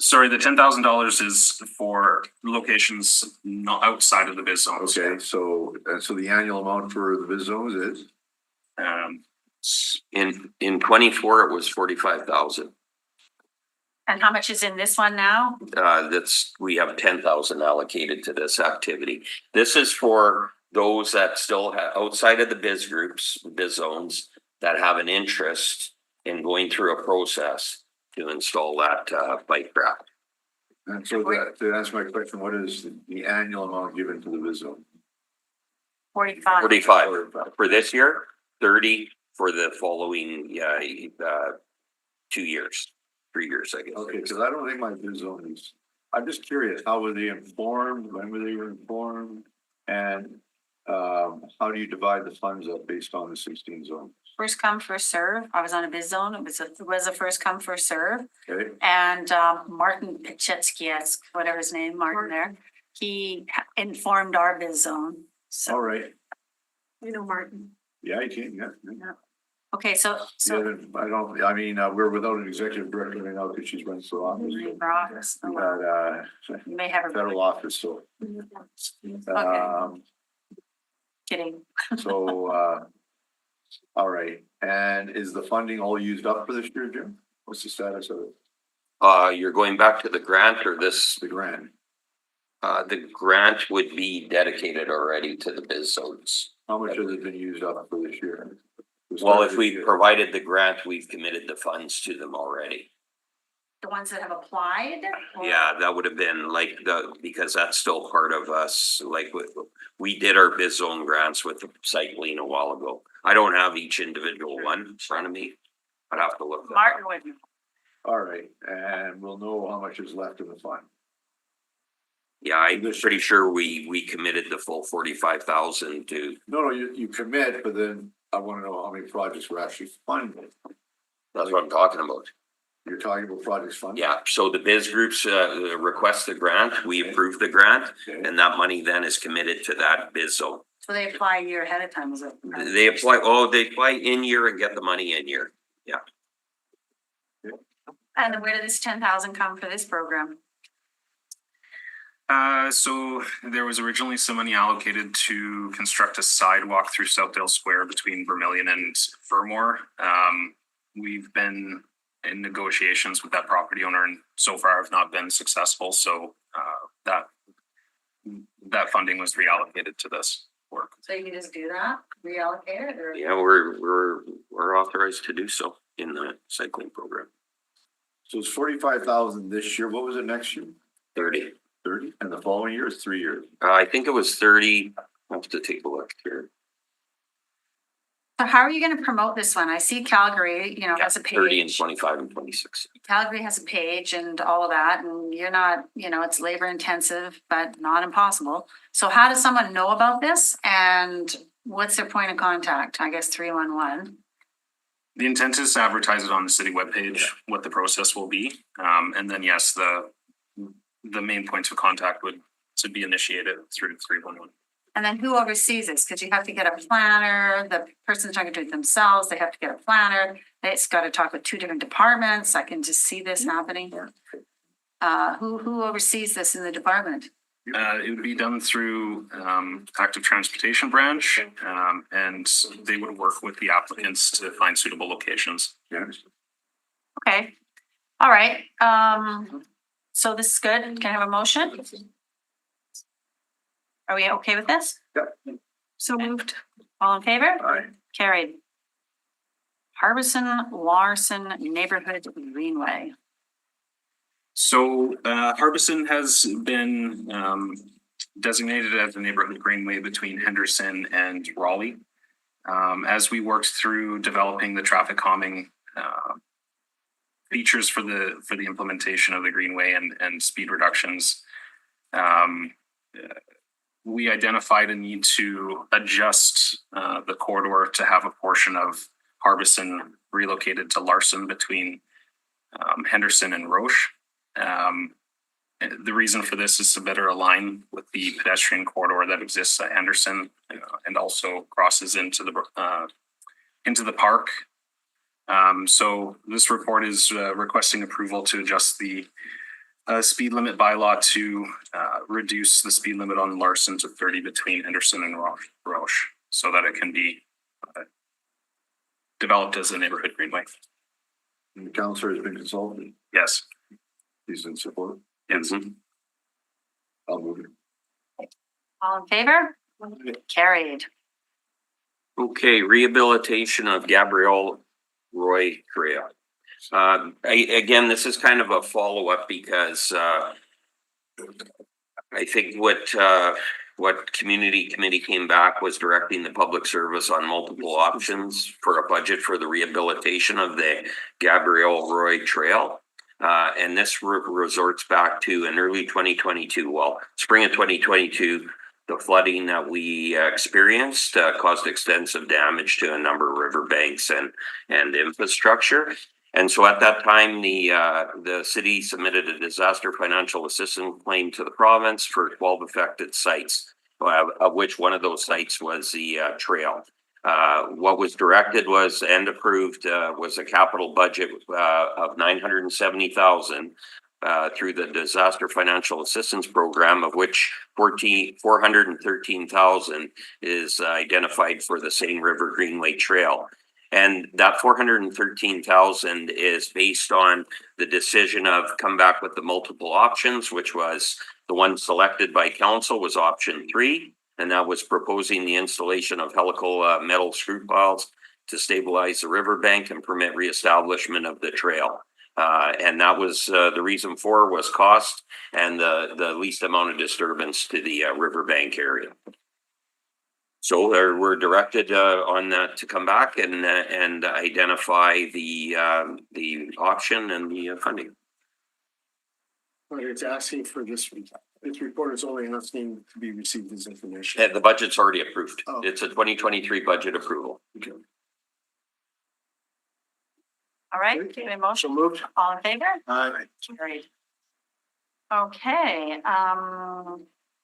Sorry, the $10,000 is for locations not outside of the biz zones. Okay, so the annual amount for the biz zones is? In 24, it was 45,000. And how much is in this one now? We have 10,000 allocated to this activity. This is for those that still have, outside of the biz groups, biz zones, that have an interest in going through a process to install that bike rack. And so that, to answer my question, what is the annual amount given to the biz zone? 45. 45 for this year, 30 for the following 2 years, 3 years, I guess. Okay, because I don't think my biz zone is, I'm just curious, how were they informed, when were they informed? And How do you divide the funds up based on the 16 zone? First come, first serve. I was on a biz zone. It was a first come, first serve. Okay, And Martin Pichetsky, whatever his name, Martin there, he informed our biz zone. So, all right. You know, Martin. Yeah, I can, yeah. okay, so I mean, we're without an executive director right now because she's running for office. for office. We had, You may have a federal office, so. kidding. So, all right, and is the funding all used up for this year, Jim? What's the status of it? You're going back to the grant or this? The grant? The grant would be dedicated already to the biz zones. How much has it been used up for this year? Well, if we provided the grant, we've committed the funds to them already. The ones that have applied? Or- Yeah, that would have been like because that's still part of us, like we did our biz zone grants with the cycling a while ago. I don't have each individual one in front of me. I'd have to look. Martin would. All right, and we'll know how much is left in the fund. Yeah, I'm pretty sure we committed the full 45,000 to. No, you commit, but then I want to know how many projects were actually funded. That's what I'm talking about. You're talking about projects funded? Yeah, so the biz groups request the grant, we approve the grant, and that money then is committed to that biz zone. So they apply a year ahead of time, is it? They apply in year and get the money in year. Yeah. And where did this 10,000 come for this program? So there was originally some money allocated to construct a sidewalk through Southdale Square between Vermilion and Fermor. We've been in negotiations with that property owner and so far have not been successful. So that funding was reallocated to this work. So you can just do that, reallocate it, or? Yeah, we're authorized to do so in the cycling program. So it's 45,000 this year. What was it next year? 30. 30, and the following year is 3 years. I think it was 30. I'll have to take a look here. So how are you gonna promote this one? I see Calgary, has a 30 and page. 25 and 26. Calgary has a page and all of that, and you're not, it's labor intensive, but not impossible. So how does someone know about this and what's their point of contact? I guess 311. The intent is to advertise it on the city webpage, what the process will be. And then yes, the main points of contact would to be initiated through 311. And then who oversees this? Because you have to get a planner, the person's not gonna do it themselves, they have to get a planner. It's gotta talk with two different departments. I can just see this happening. Who oversees this in the department? It would be done through active transportation branch, and they would work with the applicants to find suitable locations. Yes. Okay, all right, so this is good. Can I have a motion? Are we okay with this? Yep. So moved. All in favor? Aye. Carried. Harbison Larson Neighborhood Greenway. So Harbison has been designated as a neighborhood greenway between Henderson and Raleigh. As we worked through developing the traffic calming features for the implementation of the greenway and speed reductions, we identified a need to adjust the corridor to have a portion of Harbison relocated to Larson between Henderson and Roche. The reason for this is to better align with the pedestrian corridor that exists at Henderson and also crosses into the park. So this report is requesting approval to adjust the speed limit bylaw to reduce the speed limit on Larson to 30 between Henderson and Roche so that it can be developed as a neighborhood greenway. And the counselor has been consulted. Yes. He's in support. Yes. I'll move it. All in favor? Carried. Okay, rehabilitation of Gabrielle Roy Trail. Again, this is kind of a follow-up because I think what community committee came back was directing the public service on multiple options for a budget for the rehabilitation of the Gabrielle Roy Trail. And this resorts back to in early 2022, spring of 2022, the flooding that we experienced caused extensive damage to a number of riverbanks and infrastructure. And so at that time, the city submitted a disaster financial assistance claim to the province for 12 affected sites, of which one of those sites was the trail. What was directed was and approved was a capital budget of $970,000 through the disaster financial assistance program, of which $413,000 is identified for the Seine River Greenway Trail. And that $413,000 is based on the decision of come back with the multiple options, which was the one selected by council was option 3. And that was proposing the installation of helical metal screw piles to stabilize the riverbank and permit reestablishment of the trail. And that was the reason for was cost and the least amount of disturbance to the riverbank area. So we're directed on that to come back and identify the option and the funding. But it's asking for this report is only asking to be received as information. And the budget's already approved. Oh. It's a 2023 budget approval. Okay. All right, a motion, moved. all in favor? Aye. Carried. Okay,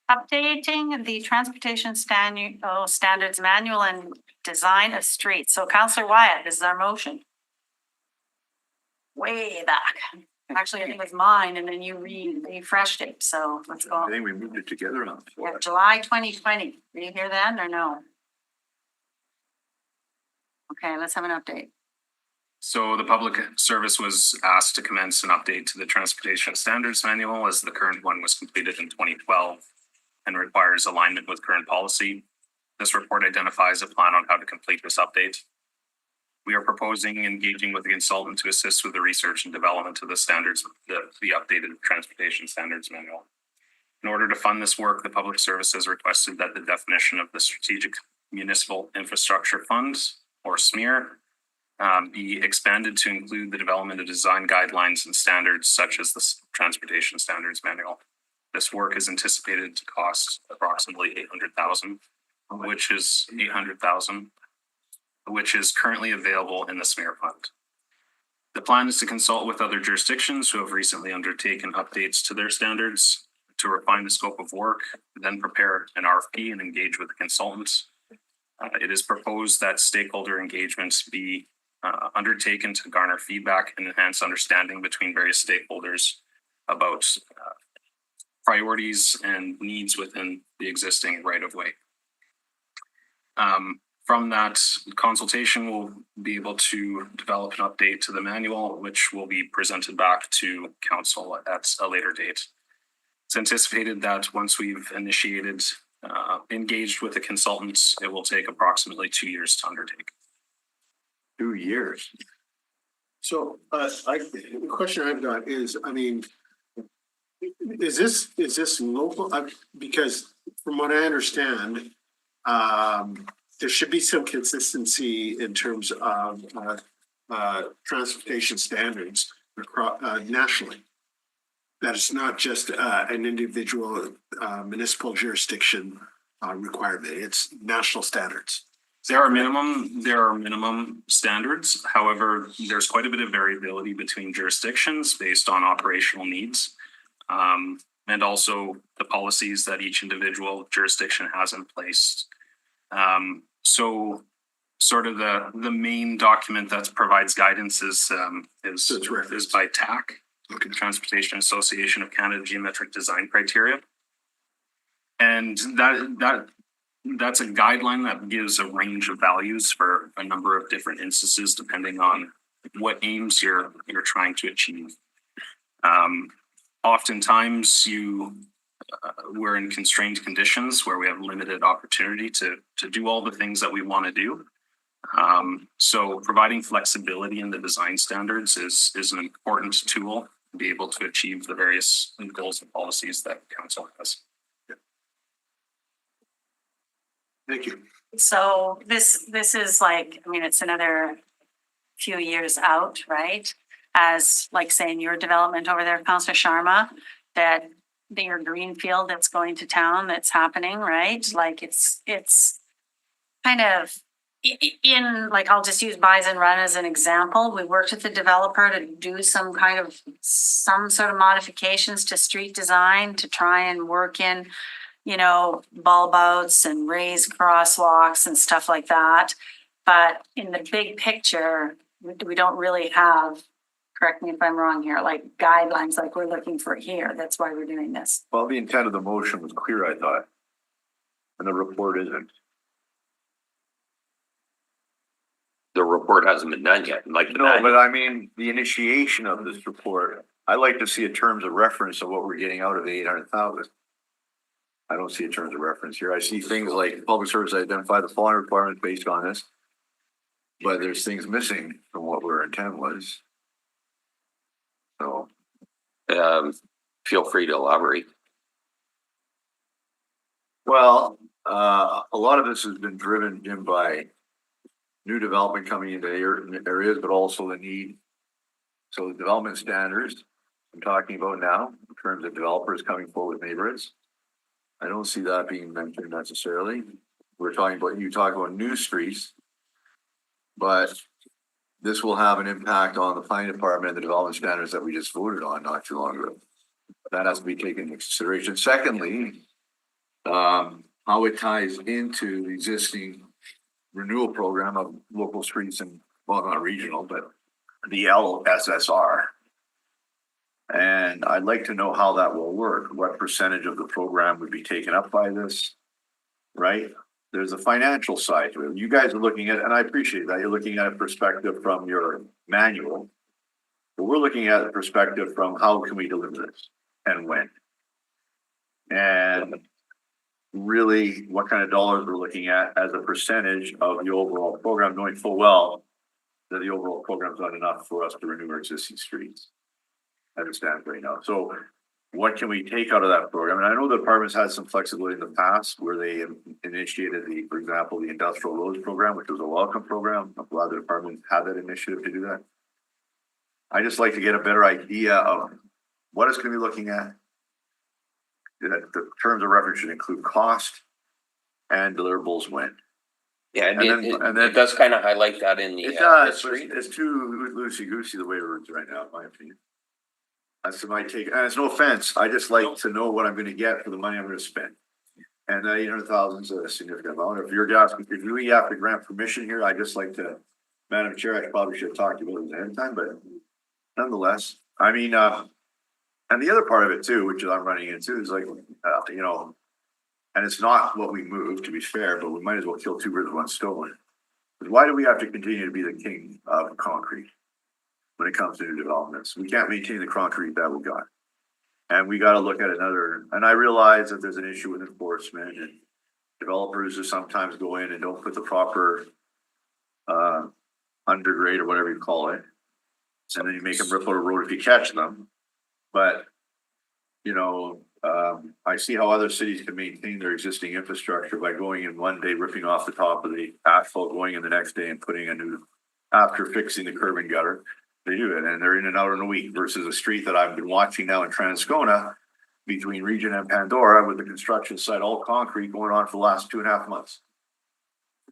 updating the transportation standards manual and design of streets. So Councillor Wyatt, this is our motion. Way back. Actually, I think it was mine and then you refreshed it. So let's go. I think we moved it together on. Yeah, July 2020. Were you here then or no? Okay, let's have an update. So the public service was asked to commence an update to the Transportation Standards Manual as the current one was completed in 2012 and requires alignment with current policy. This report identifies a plan on how to complete this update. We are proposing engaging with the consultant to assist with the research and development of the standards, the updated Transportation Standards Manual. In order to fund this work, the Public Service has requested that the definition of the Strategic Municipal Infrastructure Funds, or SMEAR, be expanded to include the development of design guidelines and standards such as the Transportation Standards Manual. This work is anticipated to cost approximately $800,000, which is currently available in the SMEAR fund. The plan is to consult with other jurisdictions who have recently undertaken updates to their standards to refine the scope of work, then prepare an RFP and engage with the consultants. It is proposed that stakeholder engagements be undertaken to garner feedback and enhance understanding between various stakeholders about priorities and needs within the existing right-of-way. From that consultation, we'll be able to develop an update to the manual, which will be presented back to council at a later date. It's anticipated that once we've initiated, engaged with the consultants, it will take approximately 2 years to undertake. 2 years. So, the question I've got is, I mean, is this local? Because from what I understand, there should be some consistency in terms of transportation standards across nationally. That it's not just an individual municipal jurisdiction requirement; it's national standards. There are minimum standards. However, there's quite a bit of variability between jurisdictions based on operational needs, and also the policies that each individual jurisdiction has in place. So sort of the main document that provides guidance is by TAC, Transportation Association of Canada Geometric Design Criteria. And that's a guideline that gives a range of values for a number of different instances, depending on what aims you're trying to achieve. Oftentimes we're in constrained conditions where we have limited opportunity to do all the things that we want to do. So providing flexibility in the design standards is an important tool to be able to achieve the various goals and policies that council has. Thank you. So this is like, I mean, it's another few years out, right? As like saying your development over there, Councillor Sharma, that their greenfield that's going to town that's happening, right? Like it's kind of in, like, I'll just use Bison Run as an example. We worked with the developer to do some sort of modifications to street design to try and work in, you know, bulb outs and raised crosswalks and stuff like that. But in the big picture, we don't really have, correct me if I'm wrong here, like guidelines like we're looking for here. That's why we're doing this. Well, the intent of the motion was clear, I thought. And the report isn't. The report hasn't been done yet, like. No, but I mean, the initiation of this report, I like to see a terms of reference of what we're getting out of the 800,000. I don't see a terms of reference here. I see things like public service identify the following requirements based on this. But there's things missing from what our intent was. So. Feel free to elaborate. Well, a lot of this has been driven, Jim, by new development coming into areas, but also the need. So the development standards I'm talking about now, in terms of developers coming forward with neighborhoods. I don't see that being mentioned necessarily. We're talking about, you talk about new streets. But this will have an impact on the planning department and the development standards that we just voted on not too long ago. That has to be taken into consideration. Secondly, how it ties into the existing renewal program of local streets and, well, not regional, but the LSSR. And I'd like to know how that will work. What percentage of the program would be taken up by this, right? There's a financial side to it. You guys are looking at, and I appreciate that, you're looking at a perspective from your manual. But we're looking at a perspective from how can we deliver this and when. And really what kind of dollars we're looking at as a percentage of the overall program, knowing full well that the overall program is not enough for us to renew our existing streets. As it stands right now. So what can we take out of that program? And I know the department's had some flexibility in the past where they initiated for example, the industrial roads program, which was a welcome program. A lot of the departments had that initiative to do that. I just like to get a better idea of what it's going to be looking at. That the terms of reference should include cost and deliverables when. Yeah, and it does kind of highlight that in the. It does, but it's too loosey-goosey the way it works right now, in my opinion. That's my take, and it's no offense, I just like to know what I'm gonna get for the money I'm gonna spend. And 800,000 is a significant amount. If you're asking, if we have to grant permission here, I just like to, Madam Chair, I probably should have talked to you about it ahead of time, but nonetheless, I mean, and the other part of it too, which I'm running into is like, you know, and it's not what we move, to be fair, but we might as well kill two birds with one stone. But why do we have to continue to be the king of concrete? When it comes to new developments, we can't maintain the concrete that we got. And we got to look at another, and I realize that there's an issue with enforcement and developers who sometimes go in and don't put the proper undergrade or whatever you call it. And then you make them rip out a road if you catch them. But, you know, I see how other cities can maintain their existing infrastructure by going in one day, ripping off the top of the asphalt, going in the next day and putting a new, after fixing the curb and gutter. They do it, and they're in and out in a week versus a street that I've been watching now in Transcona between Region and Pandora with the construction site all concrete going on for the last 2.5 months,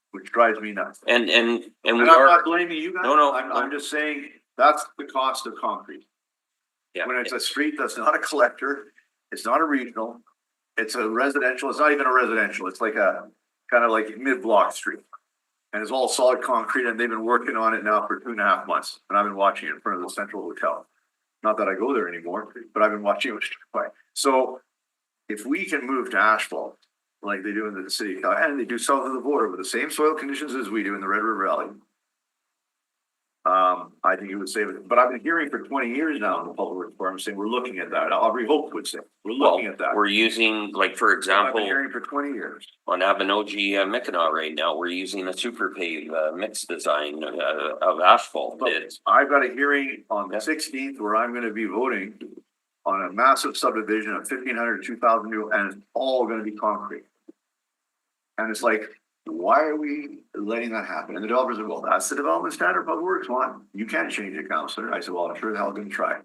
which drives me nuts. And I'm we not blaming you guys. No. I'm just saying that's the cost of concrete. Yeah. When it's a street that's not a collector, it's not a regional, it's a residential. It's not even a residential. It's like a kind of like mid-block street. And it's all solid concrete, and they've been working on it now for 2.5 months. And I've been watching it in front of the Central Hotel. Not that I go there anymore, but I've been watching it. So if we can move to asphalt, like they do in the city, and they do south of the border with the same soil conditions as we do in the Red River Valley, I think it would save it. But I've been hearing for 20 years now in the public works department saying we're looking at that. Aubrey Hope would say we're looking at that. We're using, like, for example, I've been hearing for 20 years on Abinogi Mickinaw right now, we're using a super pave mix design of asphalt. I've got a hearing on the 16th where I'm going to be voting on a massive subdivision of 1,500 to 2,000 new, and it's all going to be concrete. And it's like, why are we letting that happen? And the developers said, well, that's the development standard public works one. You can't change it, councillor. I said, well, I'm sure the hell going to try.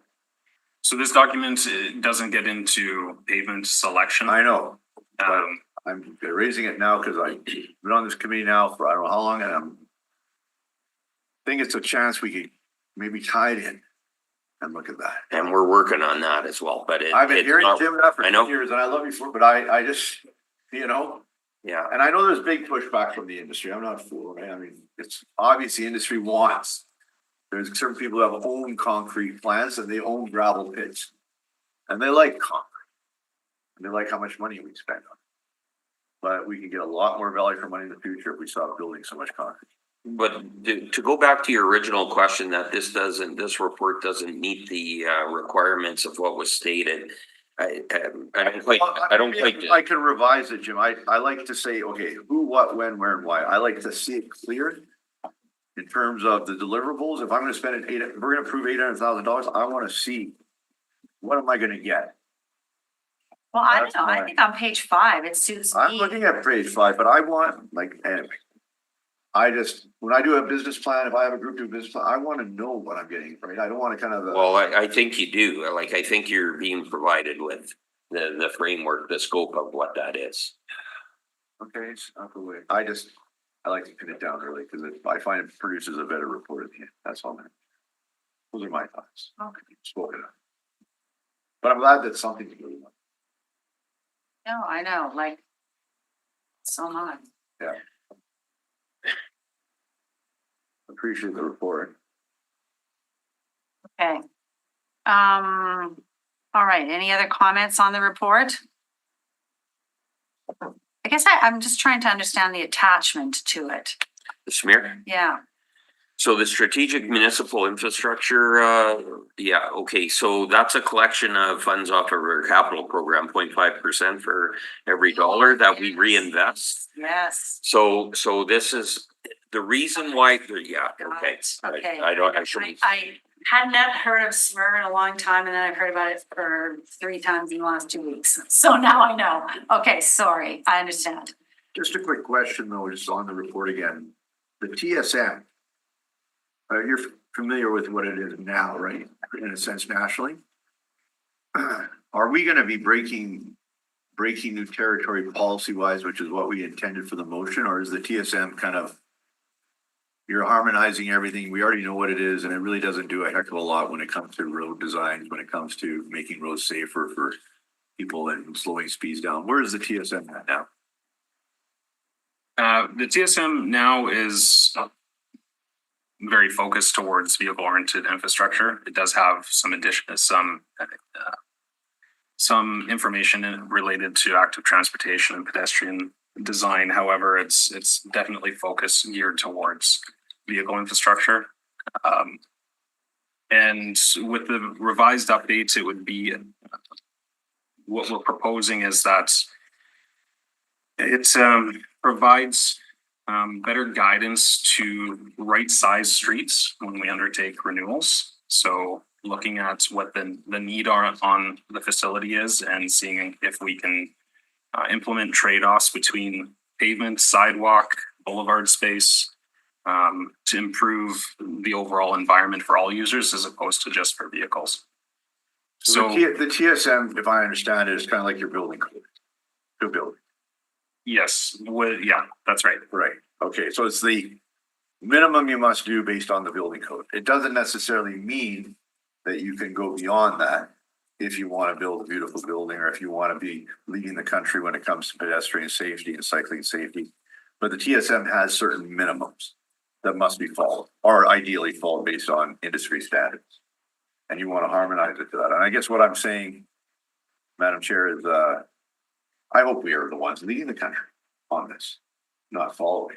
So this document doesn't get into pavement selection. I know, but Um, I'm raising it now because I've been on this committee now for I don't know how long, and I think it's a chance we could maybe tie it in and look at that. And we're working on that as well, but I've been it's hearing not- Jim that for I know. years, and I love you for, but I just, you know, Yeah, and I know there's big pushback from the industry. I'm not a fool, right? I mean, it's obvious the industry wants. There's certain people who have own concrete plants and they own gravel pits. And they like concrete. And they like how much money we spend on it. But we can get a lot more value for money in the future if we stop building so much concrete. but to go back to your original question, that this report doesn't meet the requirements of what was stated. I don't quite. I can revise it, Jim. I like to say, okay, who, what, when, where, and why. I like to see it clear. In terms of the deliverables, if I'm gonna spend we're gonna approve $800,000, I wanna see, what am I gonna get? Well, I That's don't know. I fine. think on page 5, it suits I'm me. looking at page 5, but I want, like, anyway. I just, when I do a business plan, if I have a group do a business plan, I wanna know what I'm getting, right? I don't wanna kind of. Well, I think you do. Like, I think you're being provided with the framework, the scope of what that is. Okay, it's not the way. I like to pin it down early because I find it produces a better report at the end. That's all, man. Those are my thoughts. Okay. Spoken of. But I'm glad that something to do. No, I know, like, so am I. Yeah. Appreciate the report. Okay. All right, any other comments on the report? I guess I'm just trying to understand the attachment to it. The smear? Yeah, So the strategic municipal infrastructure, yeah, okay, so that's a collection of funds off of our capital program, 0.5% for every dollar that we reinvest. yes. So this is the reason why, yeah, okay. Okay. I shouldn't. I hadn't heard of SMER in a long time, and then I've heard about it for 3 times in the last 2 weeks. So now I know. Okay, sorry, I understand. Just a quick question though, just on the report again. The TSM. You're familiar with what it is now, right? In a sense, nationally. Are we gonna be breaking new territory policy wise, which is what we intended for the motion, or is the TSM kind of? You're harmonizing everything. We already know what it is, and it really doesn't do a heck of a lot when it comes to road designs, when it comes to making roads safer for people and slowing speeds down. Where is the TSM at now? The TSM now is very focused towards vehicle-oriented infrastructure. It does have some information related to active transportation and pedestrian design. However, it's definitely focused geared towards vehicle infrastructure. And with the revised updates, it would be what we're proposing is that it provides better guidance to right size streets when we undertake renewals. So looking at what the need on the facility is and seeing if we can implement trade-offs between pavement, sidewalk, boulevard space to improve the overall environment for all users as opposed to just for vehicles. So the TSM, if I understand it, is kind of like your building code. Your building. Yes, yeah, that's right. Right. Okay, so it's the minimum you must do based on the building code. It doesn't necessarily mean that you can go beyond that if you want to build a beautiful building or if you want to be leading the country when it comes to pedestrian safety and cycling safety. But the TSM has certain minimums that must be followed, or ideally followed based on industry standards. And you want to harmonize it to that. And I guess what I'm saying, Madam Chair, is I hope we are the ones leading the country on this, not following.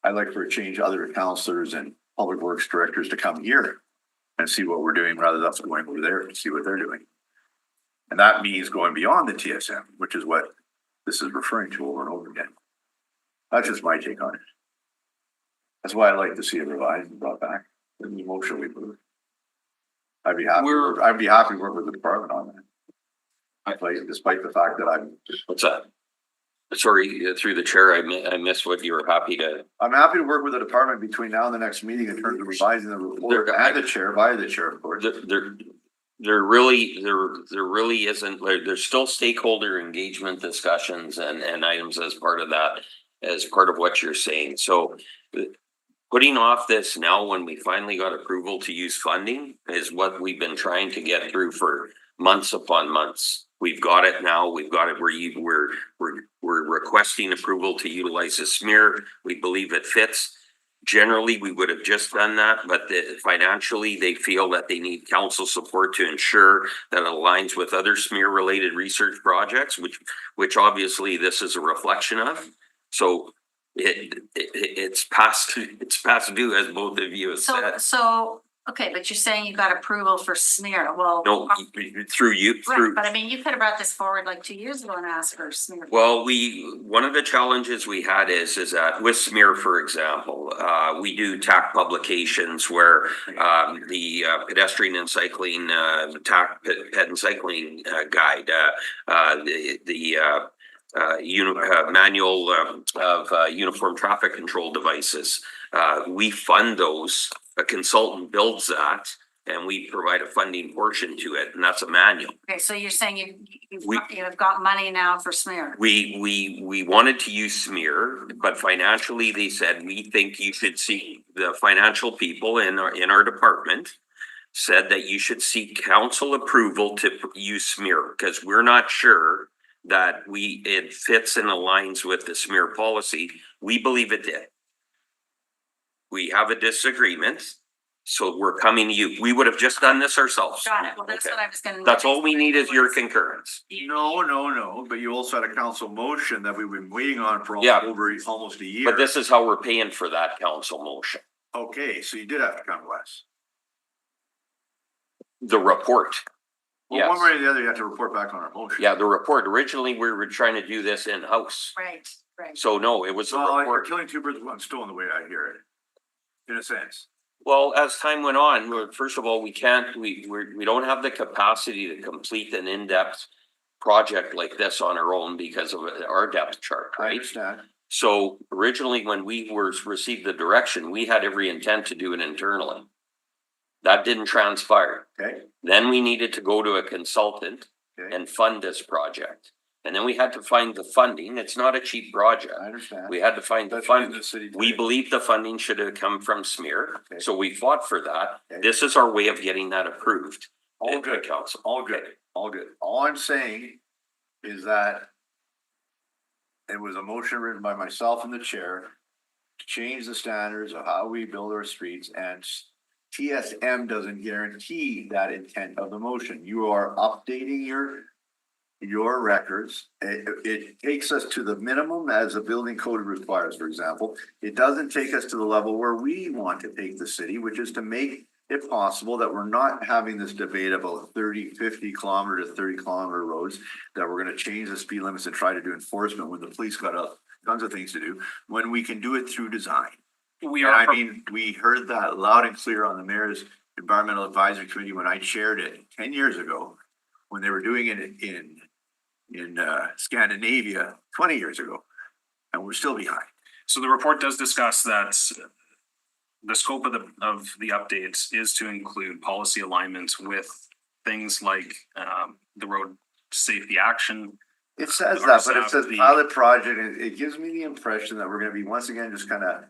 I'd like for a change other counselors and public works directors to come here and see what we're doing rather than us going over there and see what they're doing. And that means going beyond the TSM, which is what this is referring to over and over again. That's just my take on it. That's why I'd like to see it revised and brought back in the motion we put. I'd be happy to work with the department on that. Despite the fact that I'm. What's that? Sorry, through the chair, I missed what you were happy to. I'm happy to work with the department between now and the next meeting in terms of revising the report and the chair, via the chair, of course. there really isn't, there's still stakeholder engagement discussions and items as part of that, as part of what you're saying. So putting off this now when we finally got approval to use funding is what we've been trying to get through for months upon months. We've got it now. We've got it. We're requesting approval to utilize the smear. We believe it fits. Generally, we would have just done that, but financially, they feel that they need council support to ensure that it aligns with other smear-related research projects, which obviously this is a reflection of. So it's past due, as both of you have said. So, okay, but you're saying you got approval for smear. Well, No, through you, right, but I mean, you could have brought this forward like 2 years ago and asked for smear. Well, one of the challenges we had is that with smear, for example, we do TAC publications where the pedestrian and cycling TAC ped and cycling guide, manual of uniform traffic control devices. We fund those. A consultant builds that, and we provide a funding portion to it, and that's a manual. Okay, so you're saying you've got money now for smear. We wanted to use smear, but financially they said, we think you should seek, the financial people in our department said that you should seek council approval to use smear, because we're not sure that it fits and aligns with the smear policy. We believe it did. We have a disagreement, so we're coming to you. We would have just done this ourselves. Got it. Well, that's what I was gonna. That's all we need is your concurrence. No, but you also had a council motion that we've been waiting on for over almost a year. But this is how we're paying for that council motion. Okay, so you did have to come to us. The report. Well, one way or the other, you have to report back on our motion. Yeah, the report. Originally, we were trying to do this in-house. Right. So no, it was a Well, you're report. killing two birds with one stone the way I hear it, in a sense. Well, as time went on, first of all, we don't have the capacity to complete an in-depth project like this on our own because of our depth chart, I right? understand. So originally, when we received the direction, we had every intent to do it internally. That didn't transpire. Okay. Then we needed to go to a consultant and fund this project. And then we had to find the funding. It's not a cheap project. I understand. We had to find the That's funding. in the city We today. believe the funding should have come from smear. Okay. So we fought for that. Okay. This is our way of getting that approved. All by good, council. all good, all good. All I'm saying is that it was a motion written by myself and the chair to change the standards of how we build our streets, and TSM doesn't guarantee that intent of the motion. You are updating your records. It takes us to the minimum as the building code requires, for example. It doesn't take us to the level where we want to take the city, which is to make it possible that we're not having this debate about 30, 50 kilometer to 30-kilometer roads, that we're gonna change the speed limits and try to do enforcement when the police got tons of things to do, when we can do it through design. We And are. I mean, we heard that loud and clear on the mayor's environmental advisory committee when I chaired it 10 years ago, when they were doing it in Scandinavia 20 years ago, and we're still behind. So the report does discuss that the scope of the updates is to include policy alignment with things like the road safety action. It says that, but it RSAP, says pilot project, and it gives me the impression that we're gonna be once again just kind of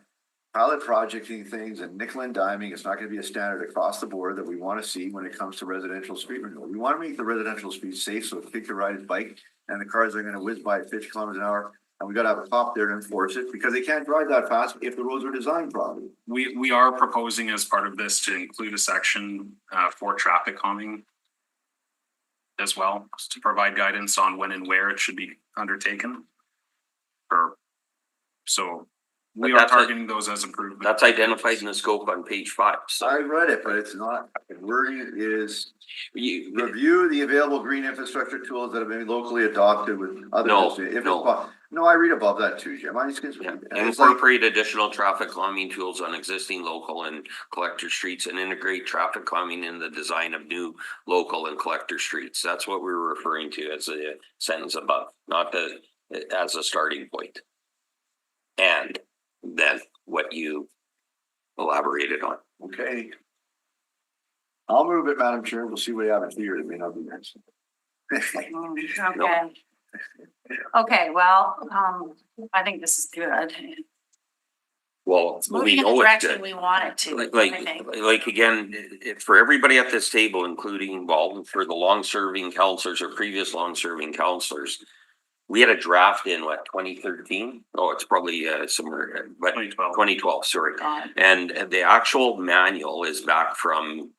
pilot projecting things and nickel and diming. It's not gonna be a standard across the board that we want to see when it comes to residential street renewal. We want to make the residential streets safe, so if the kid can ride his bike and the cars are gonna whiz by at 50 kilometers an hour, and we gotta have a cop there to enforce it, because they can't drive that fast if the roads are designed properly. We are proposing as part of this to include a section for traffic calming as well, to provide guidance on when and where it should be undertaken. So we But are that's targeting those as improvements. That's identified in the scope on page 5. So I read it, but it's not, the wording is review the available green infrastructure tools that have been locally adopted with other. No, if it's no. No, I read above that too, Jim. I just can. yeah. And it's like, Incorporate additional traffic calming tools on existing local and collector streets and integrate traffic calming in the design of new local and collector streets. That's what we were referring to as a sentence above, not as a starting point. And then what you elaborated on. okay. I'll move it, Madam Chair. We'll see what happens here. It may not be next. Okay. Okay, well, I think this is good. Well, It's we moving in the know it's direction good. we want it to, Like, I think. like again, for everybody at this table, including, well, for the long-serving counselors or previous long-serving counselors, we had a draft in what, 2013? Oh, it's probably somewhere, but 2012, sorry. God. And the actual manual is back from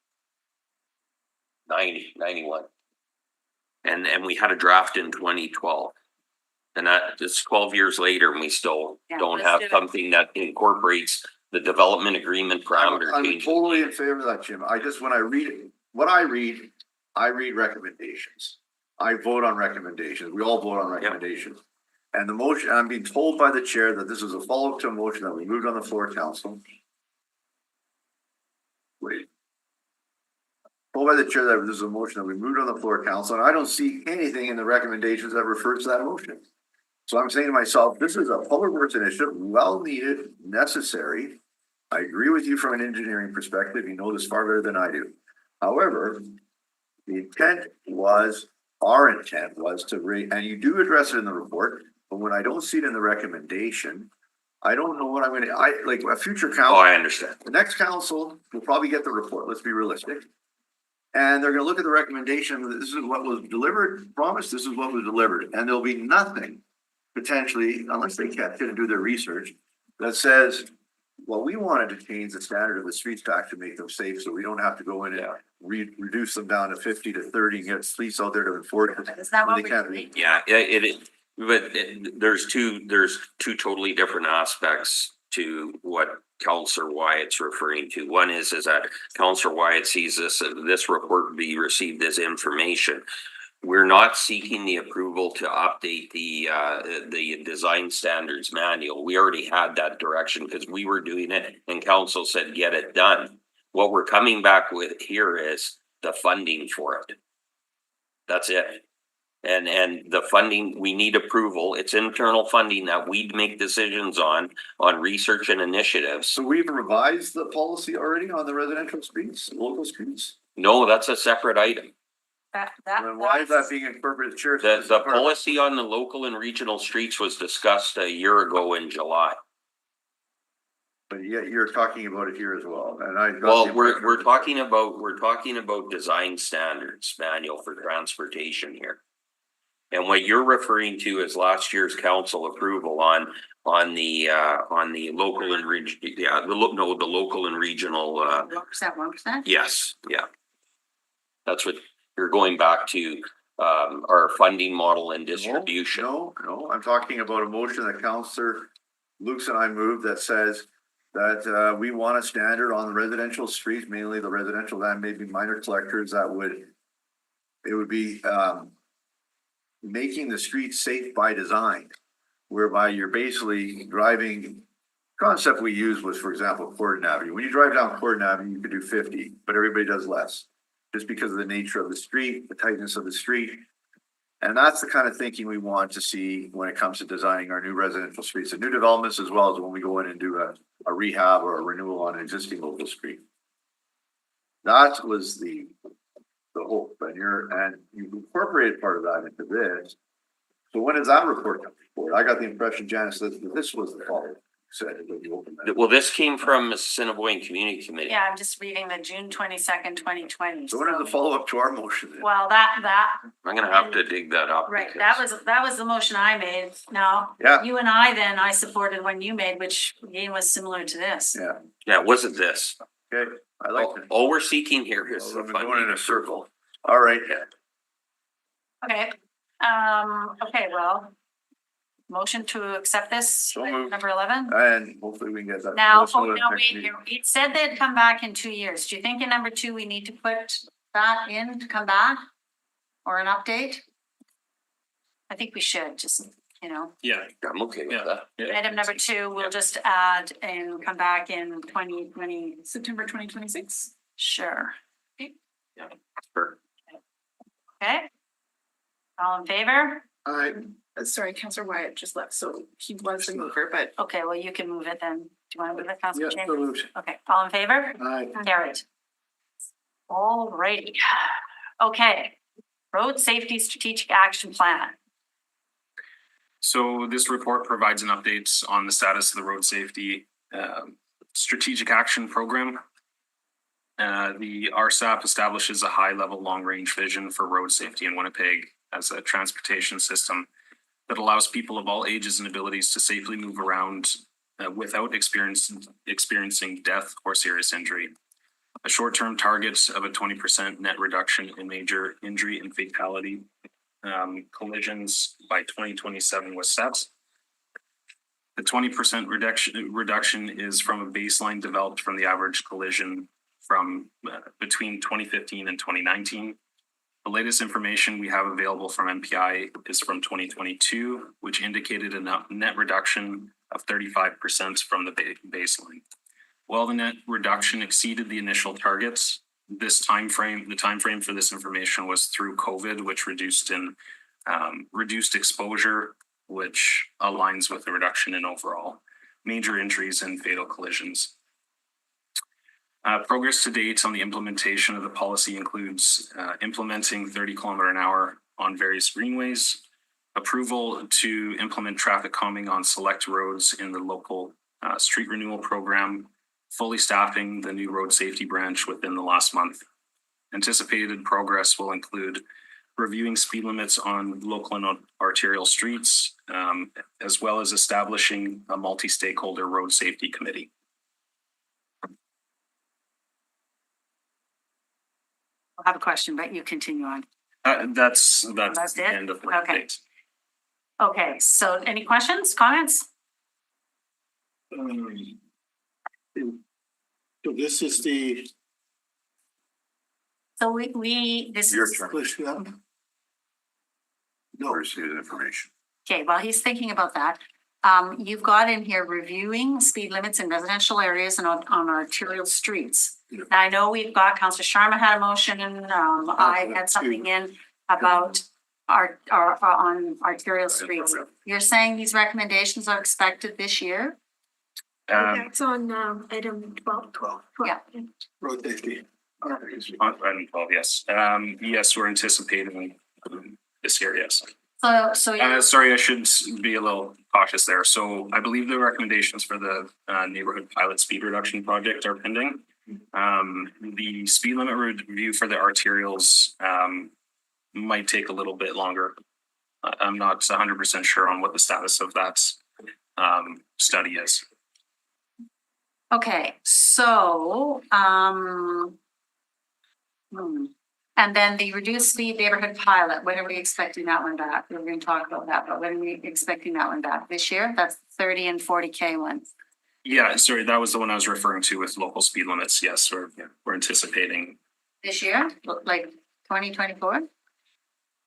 91. And we had a draft in 2012. And that is 12 years later, and we still Yeah, don't let's have do it. something that incorporates the development agreement parameter I'm changes. totally in favor of that, Jim. I just, when I read it, what I read recommendations. I vote on recommendations. We all vote on recommendations. And the motion, I'm being told by the chair that this is a follow-up to a motion that we moved on the floor, council. Wait. Told by the chair that this is a motion that we moved on the floor, council, and I don't see anything in the recommendations that refers to that motion. So I'm saying to myself, this is a public works initiative, well needed, necessary. I agree with you from an engineering perspective. You know this far better than I do. However, the intent was, our intent was to and you do address it in the report, but when I don't see it in the recommendation, I don't know what I'm gonna, like a future council. Oh, I understand. The next council will probably get the report, let's be realistic. And they're gonna look at the recommendation, this is what was delivered, promised, this is what was delivered, and there'll be nothing potentially, unless they catch it and do their research, that says, well, we wanted to change the standard of the streets back to make them safe, so we don't have to go in and reduce them down to 50 to 30 and get police out there to enforce it. Is that When what they we're can't doing? Yeah, there's two totally different aspects to what Counselor Wyatt's referring to. One is that Counselor Wyatt sees this report be received as information. We're not seeking the approval to update the design standards manual. We already had that direction because we were doing it and council said, get it done. What we're coming back with here is the funding for it. That's it. And the funding, we need approval. It's internal funding that we'd make decisions on research and initiatives. So we've revised the policy already on the residential streets, local streets? No, that's a separate item. Then why is that being incorporated, Chair? The policy on the local and regional streets was discussed a year ago in July. But yet you're talking about it here as well, and I. Well, we're talking about design standards manual for transportation here. And what you're referring to is last year's council approval on the local and the local and regional, 1%. yes, yeah. That's what you're going back to, our funding model and distribution. No, I'm talking about a motion that Councillor Lukes and I moved that says that we want a standard on the residential streets, mainly the residential land, maybe minor collectors that would be making the streets safe by design, whereby you're basically driving. Concept we used was, for example, Corden Avenue. When you drive down Corden Avenue, you could do 50, but everybody does less. Just because of the nature of the street, the tightness of the street. And that's the kind of thinking we want to see when it comes to designing our new residential streets and new developments, as well as when we go in and do a rehab or a renewal on an existing local street. That was the hope, and you've incorporated part of that into this. So when does that report come forward? I got the impression, Janice, that this was the follow-up. Well, this came from Assiniboine Community Committee. Yeah, I'm just reading the June 22nd, 2020. So when is the follow-up to our motion then? Well, that. I'm gonna have to dig that up. Right, because- that was the motion I made. Now, Yeah. you and I supported when you made, which again was similar to this. Yeah, it wasn't this. Okay, I like it. All we're seeking here is Well, the we've been going funding. in a circle. All right. Okay, okay, well, motion to accept this, So moved. number 11. And hopefully we can get that. Now, let us know the next wait, meeting. it said they'd come back in 2 years. Do you think in number 2, we need to put that in to come back? Or an update? I think we should, just, Yeah. I'm okay with that. item number 2, we'll just add and come back in 2020. September 2026. Sure. Sure. Okay. All in favor? Sorry, Councillor Wyatt just left, so he was the mover, but Okay, well, you can move it then. Do you want to move it, Councilor Yeah, so Chambers? moved. Okay, all in favor? Aye. Carried. Alrighty. Okay, road safety strategic action plan. So this report provides an update on the status of the road safety strategic action program. The RSAP establishes a high-level long-range vision for road safety in Winnipeg as a transportation system that allows people of all ages and abilities to safely move around without experiencing death or serious injury. A short-term target of a 20% net reduction in major injury and fatality collisions by 2027 was set. The 20% reduction is from a baseline developed from the average collision from between 2015 and 2019. The latest information we have available from MPI is from 2022, which indicated a net reduction of 35% from the baseline. While the net reduction exceeded the initial targets, the time frame for this information was through COVID, which reduced exposure, which aligns with the reduction in overall major injuries and fatal collisions. Progress to date on the implementation of the policy includes implementing 30 km/h on various greenways, approval to implement traffic calming on select roads in the local street renewal program, fully staffing the new road safety branch within the last month. Anticipated progress will include reviewing speed limits on local and arterial streets, as well as establishing a multi-stakeholder road safety committee. I have a question, but you continue on. That's That's the it? end of my Okay. update. Okay, so any questions, comments? So this is the. So this Your is, turn. No. Receive information. okay, while he's thinking about that, you've got in here reviewing speed limits in residential areas and on arterial streets. Yeah. Now, I know we've got Councillor Sharma had a motion and I had something in about on arterial streets. You're saying these recommendations are expected this year? That's on item 12. Yeah. Road safety. Item 12, yes. Yes, we're anticipating this year, yes. So you Sorry, I should be a little cautious there. So I believe the recommendations for the neighborhood pilot speed reduction project are pending. The speed limit review for the arterials might take a little bit longer. I'm not 100% sure on what the status of that study is. okay, so and then the reduced speed neighborhood pilot, when are we expecting that one back? We're going to talk about that, but when are we expecting that one back? This year? That's 30 and 40K ones. Yeah, sorry, that was the one I was referring to with local speed limits. Yes, we're anticipating. This year, like 2024?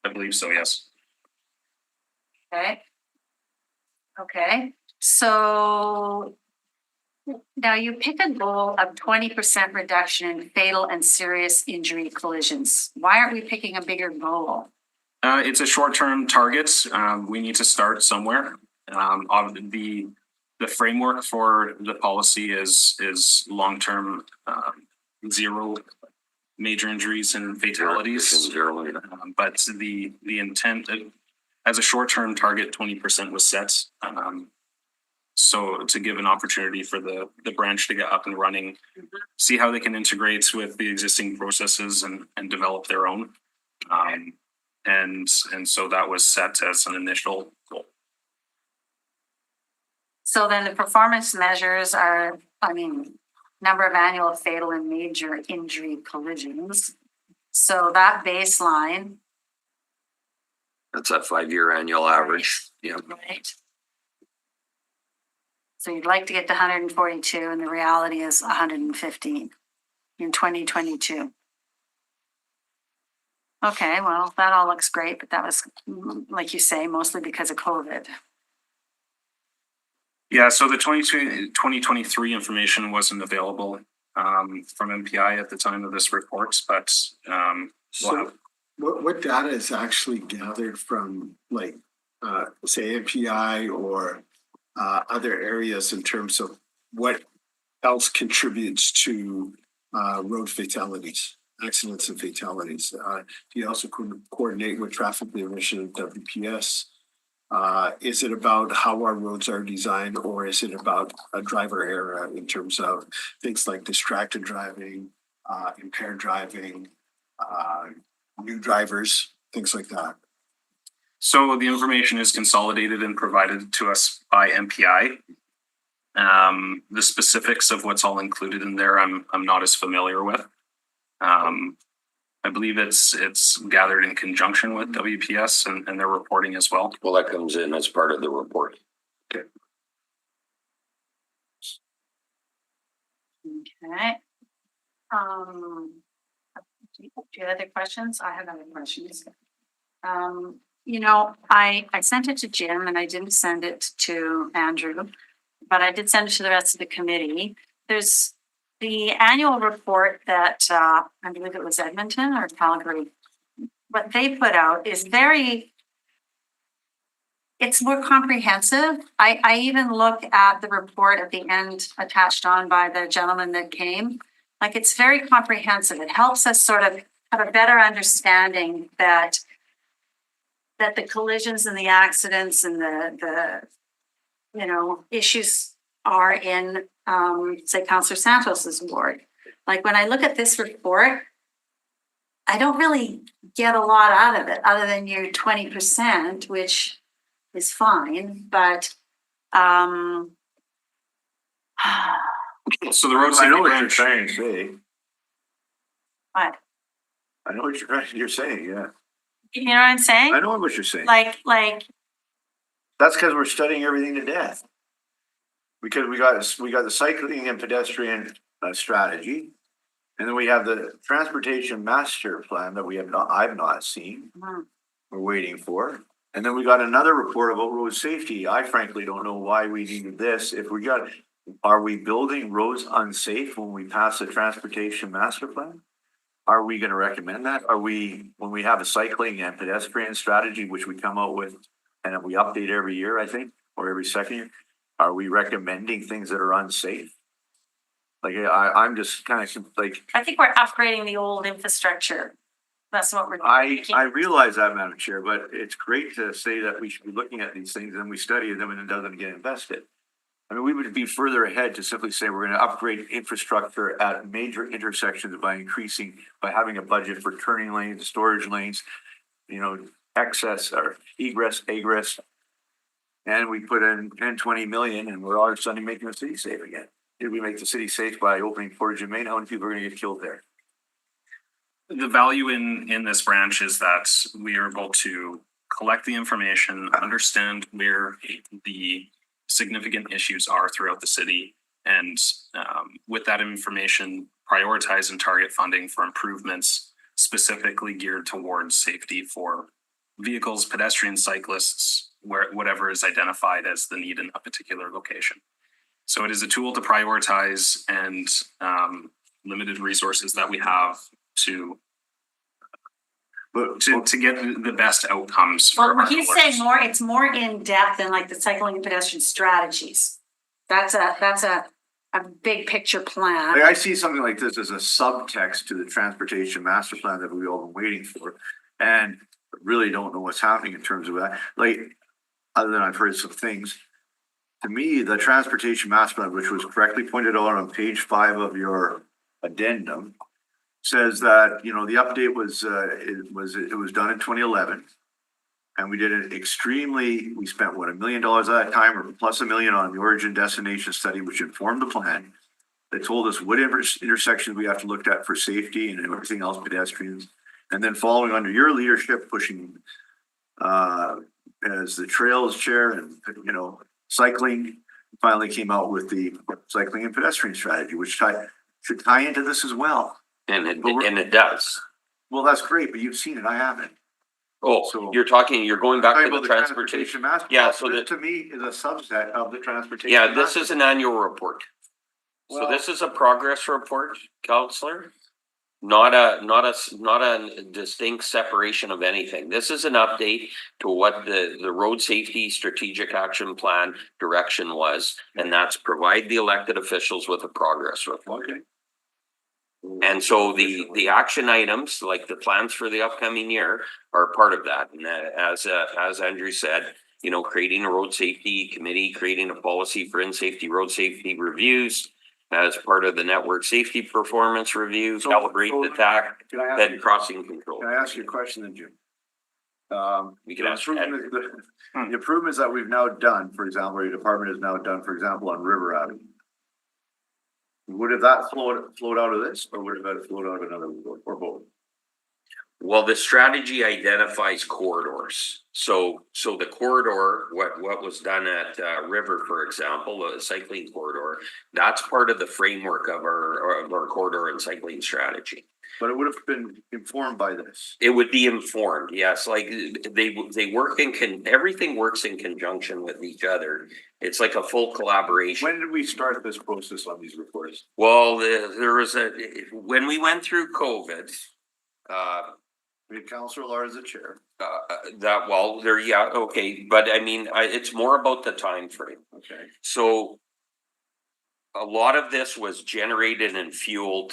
I believe so, yes. Okay. Okay, so now you pick a goal of 20% reduction in fatal and serious injury collisions. Why aren't we picking a bigger goal? It's a short-term target. We need to start somewhere. The framework for the policy is long-term zero major injuries and fatalities. But the intent as a short-term target, 20% was set. So to give an opportunity for the branch to get up and running, see how they can integrate with the existing processes and develop their own. And so that was set as an initial goal. So then the performance measures are, number of annual fatal and major injury collisions. So that baseline. That's that 5-year annual average. Yeah. Right. So you'd like to get to 142 and the reality is 115 in 2022. Okay, well, that all looks great, but that was, like you say, mostly because of COVID. Yeah, so the 2023 information wasn't available from MPI at the time of this report, but So what data is actually gathered from say MPI or other areas in terms of what else contributes to road fatalities? accidents and fatalities? Do you also coordinate with traffic division WPS? Is it about how our roads are designed, or is it about a driver error in terms of things like distracted driving, impaired driving, new drivers, things like that? So the information is consolidated and provided to us by MPI. The specifics of what's all included in there, I'm not as familiar with. I believe it's gathered in conjunction with WPS and their reporting as well. Well, that comes in as part of the report. Okay. Okay. Do you have other questions? I have other questions. You know, I sent it to Jim and I didn't send it to Andrew, but I did send it to the rest of the committee. There's the annual report that I believe it was Edmonton or Calgary. What they put out is it's more comprehensive. I even look at the report at the end attached on by the gentleman that came. Like, it's very comprehensive. It helps us sort of have a better understanding that the collisions and the accidents and the you know, issues are in, say, Councillor Santos's ward. Like, when I look at this report, I don't really get a lot out of it other than your 20%, which is fine, but so the road I safety know what you're branch, trying to say. what? I know what you're saying, yeah. You know what I'm saying? I know what you're saying. Like That's because we're studying everything to death. Because we got the cycling and pedestrian strategy. And then we have the transportation master plan that I've not seen. We're waiting for. And then we got another report about road safety. I frankly don't know why we needed this. Are we building roads unsafe when we pass the transportation master plan? Are we gonna recommend that? When we have a cycling and pedestrian strategy, which we come out with and we update every year, I think, or every second year, are we recommending things that are unsafe? Like, I'm just kind of like. I think we're upgrading the old infrastructure. That's what we're doing. I realize that, Madam Chair, but it's great to say that we should be looking at these things and we study them and it doesn't get invested. I mean, we would be further ahead to simply say we're going to upgrade infrastructure at major intersections by having a budget for turning lanes, storage lanes, you know, access or egress. And we put in 10, 20 million and we're all of a sudden making the city safe again. Did we make the city safe by opening Portage and Main? How many people are going to get killed there? the value in this branch is that we are able to collect the information, understand where the significant issues are throughout the city, and with that information, prioritize and target funding for improvements specifically geared towards safety for vehicles, pedestrians, cyclists, whatever is identified as the need in a particular location. So it is a tool to prioritize and limited resources that we have to get the best outcomes. For Well, he's saying more, it's more in depth than like the cycling and pedestrian strategies. That's a big picture plan. Like, I see something like this as a subtext to the transportation master plan that we've all been waiting for, and really don't know what's happening in terms of that. Like, other than I've heard some things, to me, the transportation master plan, which was correctly pointed out on page 5 of your addendum, says that, you know, the update was done in 2011. And we did it we spent what, $1 million at that time, or plus $1 million on the origin destination study, which informed the plan. That told us what intersections we have to look at for safety and everything else, pedestrians. And then following under your leadership, pushing as the trails chair and, you know, cycling, finally came out with the cycling and pedestrian strategy, which should tie into this as well. And it does. Well, that's great, but you've seen it, I haven't. Oh, so you're going back to the transportation. Master. Yeah, so this to me is a subset of the transportation. Yeah, this is an annual report. So this is a progress report, Counselor. Not a distinct separation of anything. This is an update to what the road safety strategic action plan direction was, and that's provide the elected officials with a progress report. Okay. And so the action items, like the plans for the upcoming year, are part of that. And as Andrew said, you know, creating a road safety committee, creating a policy for in-safety road safety reviews as part of the network safety performance review, calibrate the TAC, then crossing control. Can I ask you a question then, Jim? We can ask The improvements that we've now done, for example, your department has now done, for example, on River Avenue. Would have that flowed out of this, or would have that flowed out of another, or both? Well, the strategy identifies corridors. So the corridor, what was done at River, for example, the cycling corridor, that's part of the framework of our corridor and cycling strategy. But it would have been informed by this. It would be informed, yes. Like they work everything works in conjunction with each other. It's like a full collaboration. When did we start this process on these reports? Well, there was when we went through COVID. We had Councillor Lars as the chair. Okay, but I mean, it's more about the time frame. Okay. So a lot of this was generated and fueled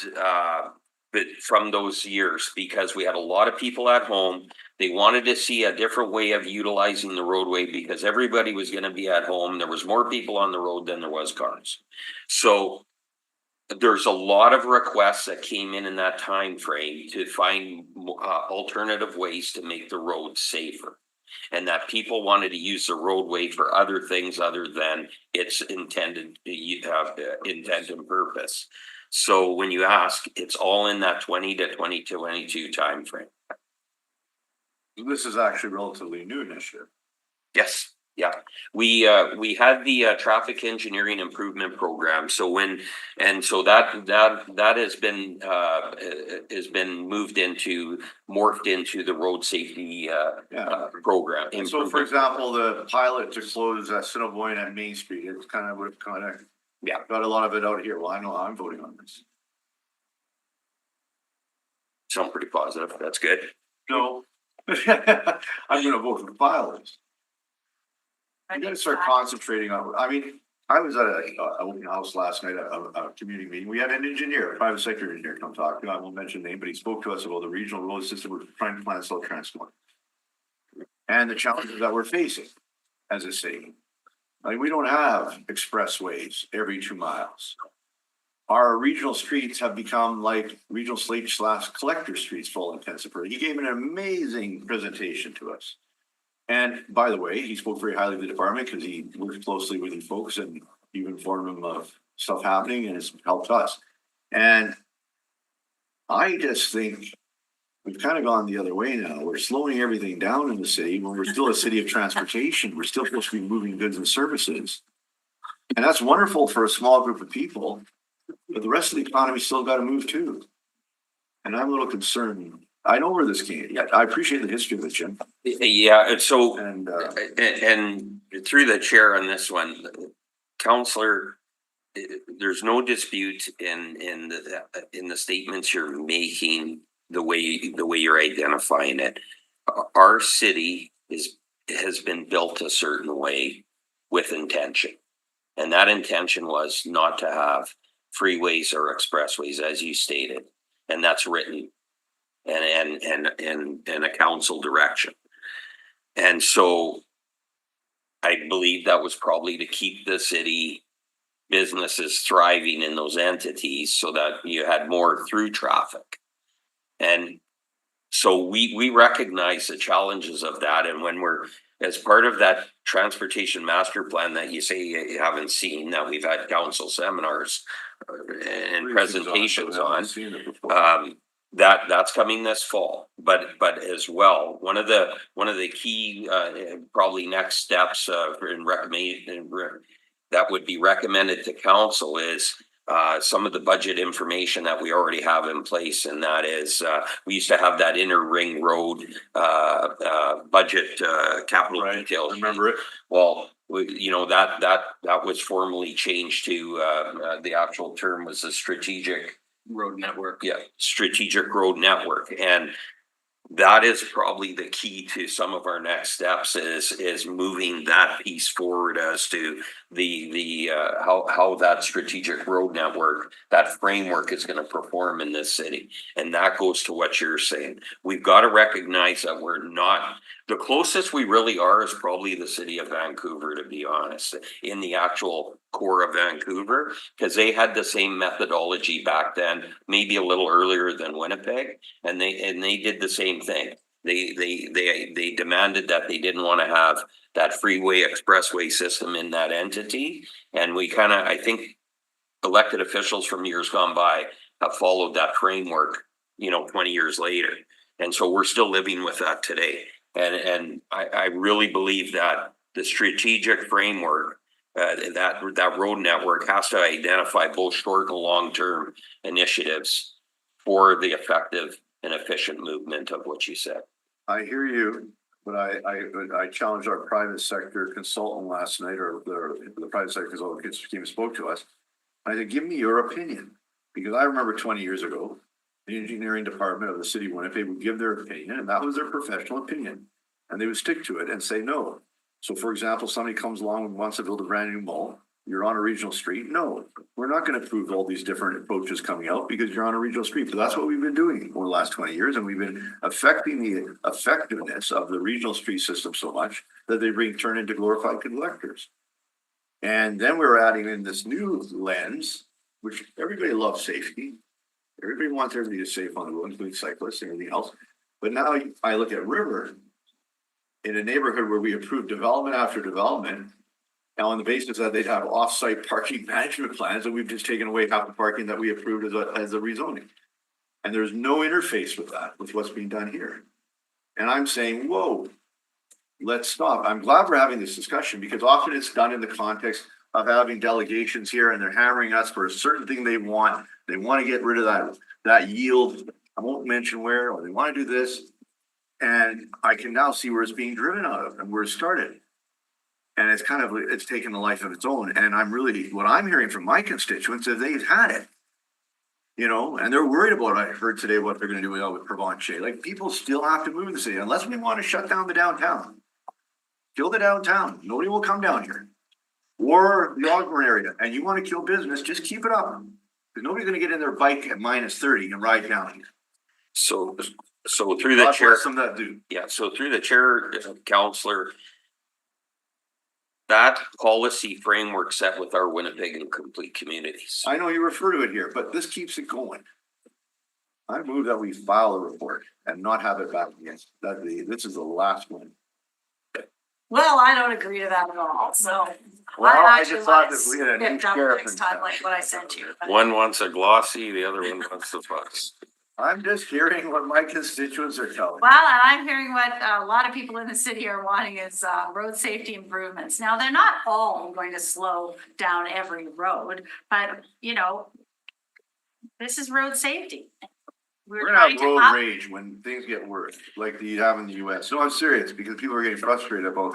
from those years because we had a lot of people at home. They wanted to see a different way of utilizing the roadway because everybody was going to be at home. There was more people on the road than there was cars. So there's a lot of requests that came in that time frame to find alternative ways to make the road safer, and that people wanted to use the roadway for other things other than its intended intent and purpose. So when you ask, it's all in that 20 to 2022 time frame. This is actually relatively new initiative. Yes. Yeah, we had the traffic engineering improvement program. So that has been morphed into the road safety program. And so, for example, the pilot to close Assiniboine at Main Street, it's kind of got a lot of it out here. Well, I know I'm voting on this. Sound pretty positive. That's good. No, I'm going to vote for the pilots. You gotta start concentrating on, I mean, I was at a open house last night, a community meeting. We had an engineer, a private sector engineer come talk to, I won't mention name, but he spoke to us about the regional road system. We're trying to plan South Transport. And the challenges that we're facing as a city. Like, we don't have expressways every 2 miles. Our regional streets have become like regional /collector streets for all intents and purposes. He gave an amazing presentation to us. And by the way, he spoke very highly of the department because he works closely with you folks and you've informed him of stuff happening and it's helped us. And I just think we've kind of gone the other way now. We're slowing everything down in the city when we're still a city of transportation. We're still supposed to be moving goods and services. And that's wonderful for a small group of people, but the rest of the economy still got to move too. And I'm a little concerned. I know where this came. Yeah, I appreciate the history of it, Jim. Yeah, so and through the chair on this one, Councillor, there's no dispute in the statements you're making, the way you're identifying it. Our city has been built a certain way with intention, and that intention was not to have freeways or expressways, as you stated, and that's written. And a council direction. And so I believe that was probably to keep the city businesses thriving in those entities so that you had more through traffic. And so we recognize the challenges of that. And when we're, as part of that transportation master plan that you say you haven't seen, that we've had council seminars and presentations on, that's coming this fall, but as well, one of the key probably next steps that would be recommended to council is some of the budget information that we already have in place, and that is we used to have that inner ring road budget capital details. Remember it? Well, that was formally changed to the actual term was a strategic road network. Yeah, strategic road network. And that is probably the key to some of our next steps is moving that piece forward as to how that strategic road network, that framework is gonna perform in this city. And that goes to what you're saying. We've got to recognize that we're not, the closest we really are is probably the city of Vancouver, to be honest, in the actual core of Vancouver, because they had the same methodology back then, maybe a little earlier than Winnipeg, and they did the same thing. They demanded that they didn't want to have that freeway expressway system in that entity. And we kind of, I think elected officials from years gone by have followed that framework, 20 years later. And so we're still living with that today. And I really believe that the strategic framework, that road network has to identify both short and long-term initiatives for the effective and efficient movement of what you said. I hear you, but I challenged our private sector consultant last night, or the private sector consultant came and spoke to us. I said, give me your opinion, because I remember 20 years ago, the engineering department of the city of Winnipeg would give their opinion, and that was their professional opinion, and they would stick to it and say no. So for example, somebody comes along and wants to build a brand new mall. You're on a regional street. No, we're not going to approve all these different approaches coming out because you're on a regional street. But that's what we've been doing over the last 20 years. And we've been affecting the effectiveness of the regional street system so much that they turn into glorified collectors. And then we're adding in this new lens, which everybody loves safety. Everybody wants everybody to be safe on the road, including cyclists and everything else. But now I look at River in a neighborhood where we approve development after development. Now, on the basis that they'd have off-site parking management plans, and we've just taken away half the parking that we approved as a rezoning. And there's no interface with that, with what's being done here. And I'm saying, whoa, let's stop. I'm glad we're having this discussion because often it's done in the context of having delegations here and they're hammering us for a certain thing they want. They want to get rid of that yield. I won't mention where, or they want to do this. And I can now see where it's being driven out of and where it started. And it's taken a life of its own. And what I'm hearing from my constituents is they've had it, and they're worried about, I heard today what they're going to do with Provencher. Like people still have to move in the city unless we want to shut down the downtown, kill the downtown. Nobody will come down here or the Ogburn area. And you want to kill business, just keep it up because nobody's going to get in their bike at -30 and ride down here. So through the chair, some that do. Yeah. So through the chair, Councillor, that policy framework set with our Winnipeg and complete communities. I know you refer to it here, but this keeps it going. I move that we file a report and not have it back again. This is the last one. Well, I don't agree to that at all, so. Well, I actually just thought want that we had a new it done sheriff next in time, town. like what I sent you. but- One wants a glossy, the other one wants the fuss. I'm just hearing what my constituents are telling me. Well, and I'm hearing what a lot of people in the city are wanting is road safety improvements. Now, they're not all going to slow down every road, but this is road safety. We're gonna have road rage when things get worse, like you have in the US. No, I'm serious, because people are getting frustrated about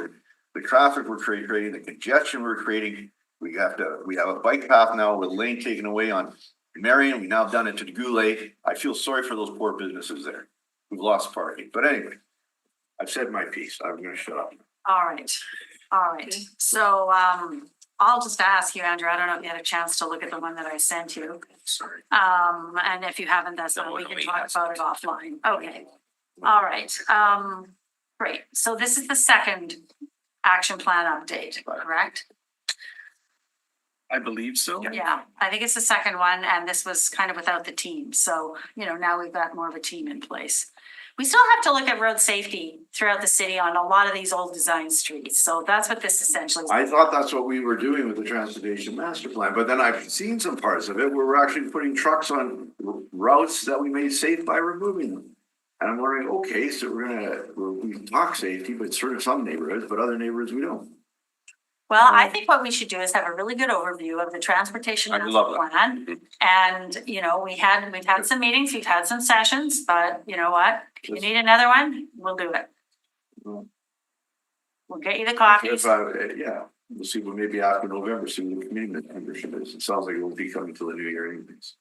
the traffic we're creating, the congestion we're creating. We have a bike path now with lane taken away on Marion. We now have done it to the Goulet. I feel sorry for those poor businesses there who've lost parking. But anyway, I've said my piece. I'm gonna shut up. All right. So I'll just ask you, Andrew, I don't know if you had a chance to look at the one that I sent you. Sorry. And if you haven't, that's fine. We can talk about it offline. Okay. All right. Great. So this is the second action plan update, correct? I believe so. Yeah, I think it's the second one, and this was kind of without the team. So, now we've got more of a team in place. We still have to look at road safety throughout the city on a lot of these old design streets. So that's what this essentially is. I thought that's what we were doing with the transportation master plan, but then I've seen some parts of it where we're actually putting trucks on routes that we made safe by removing them. And I'm wondering, okay, so we talk safety, but sort of some neighborhoods, but other neighborhoods we don't. Well, I think what we should do is have a really good overview of the transportation I master love that. plan. And, we've had some meetings, we've had some sessions, but you know what? If you need another one, we'll do it. We'll get you the copies. Yeah, we'll see what maybe after November, see what the community membership is. It sounds like it will be coming to the new year anyways.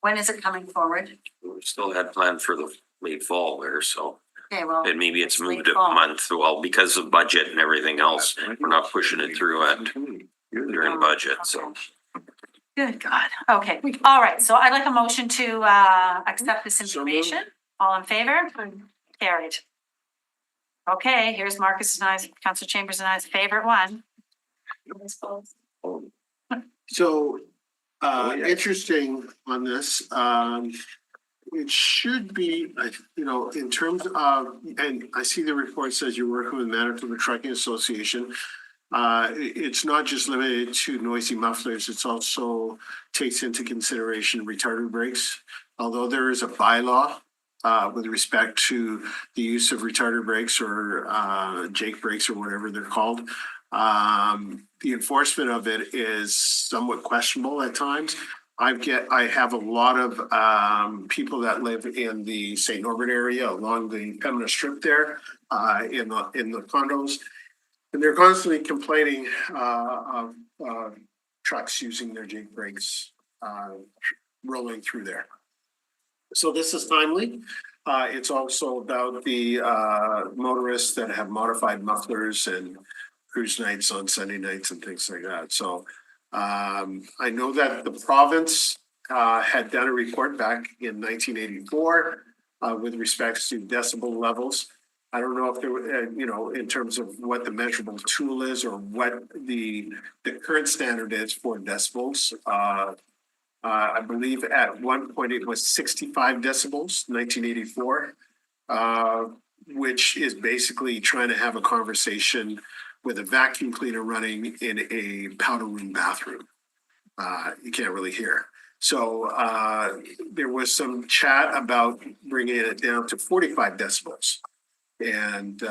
When is it coming forward? We still had planned for the late fall there, so. Okay, well. And maybe it's moved late a fall. month, well, because of budget and everything else, we're not pushing it through at during budget, so. Good God. Okay, all right. So I'd like a motion to accept this information. All in favor? Carried. Okay, here's Marcus and I's, Councillor Chambers and I's favorite one. So, interesting on this, it should be, in terms of, and I see the report says you're working with Manitoba Trucking Association. It's not just limited to noisy mufflers, it's also takes into consideration retarded brakes. Although there is a bylaw with respect to the use of retarded brakes or Jake brakes or whatever they're called, the enforcement of it is somewhat questionable at times. I have a lot of people that live in the St. Norbert area along the Pembina Strip there, in the condos. And they're constantly complaining of trucks using their Jake brakes rolling through there. So this is timely. It's also about the motorists that have modified mufflers and cruise nights on Sunday nights and things like that. So I know that the province had done a report back in 1984 with respects to decibel levels. I don't know if there were, in terms of what the measurable tool is or what the current standard is for decibels. I believe at one point it was 65 decibels, 1984, which is basically trying to have a conversation with a vacuum cleaner running in a powder room bathroom. You can't really hear. So there was some chat about bringing it down to 45 decibels. And,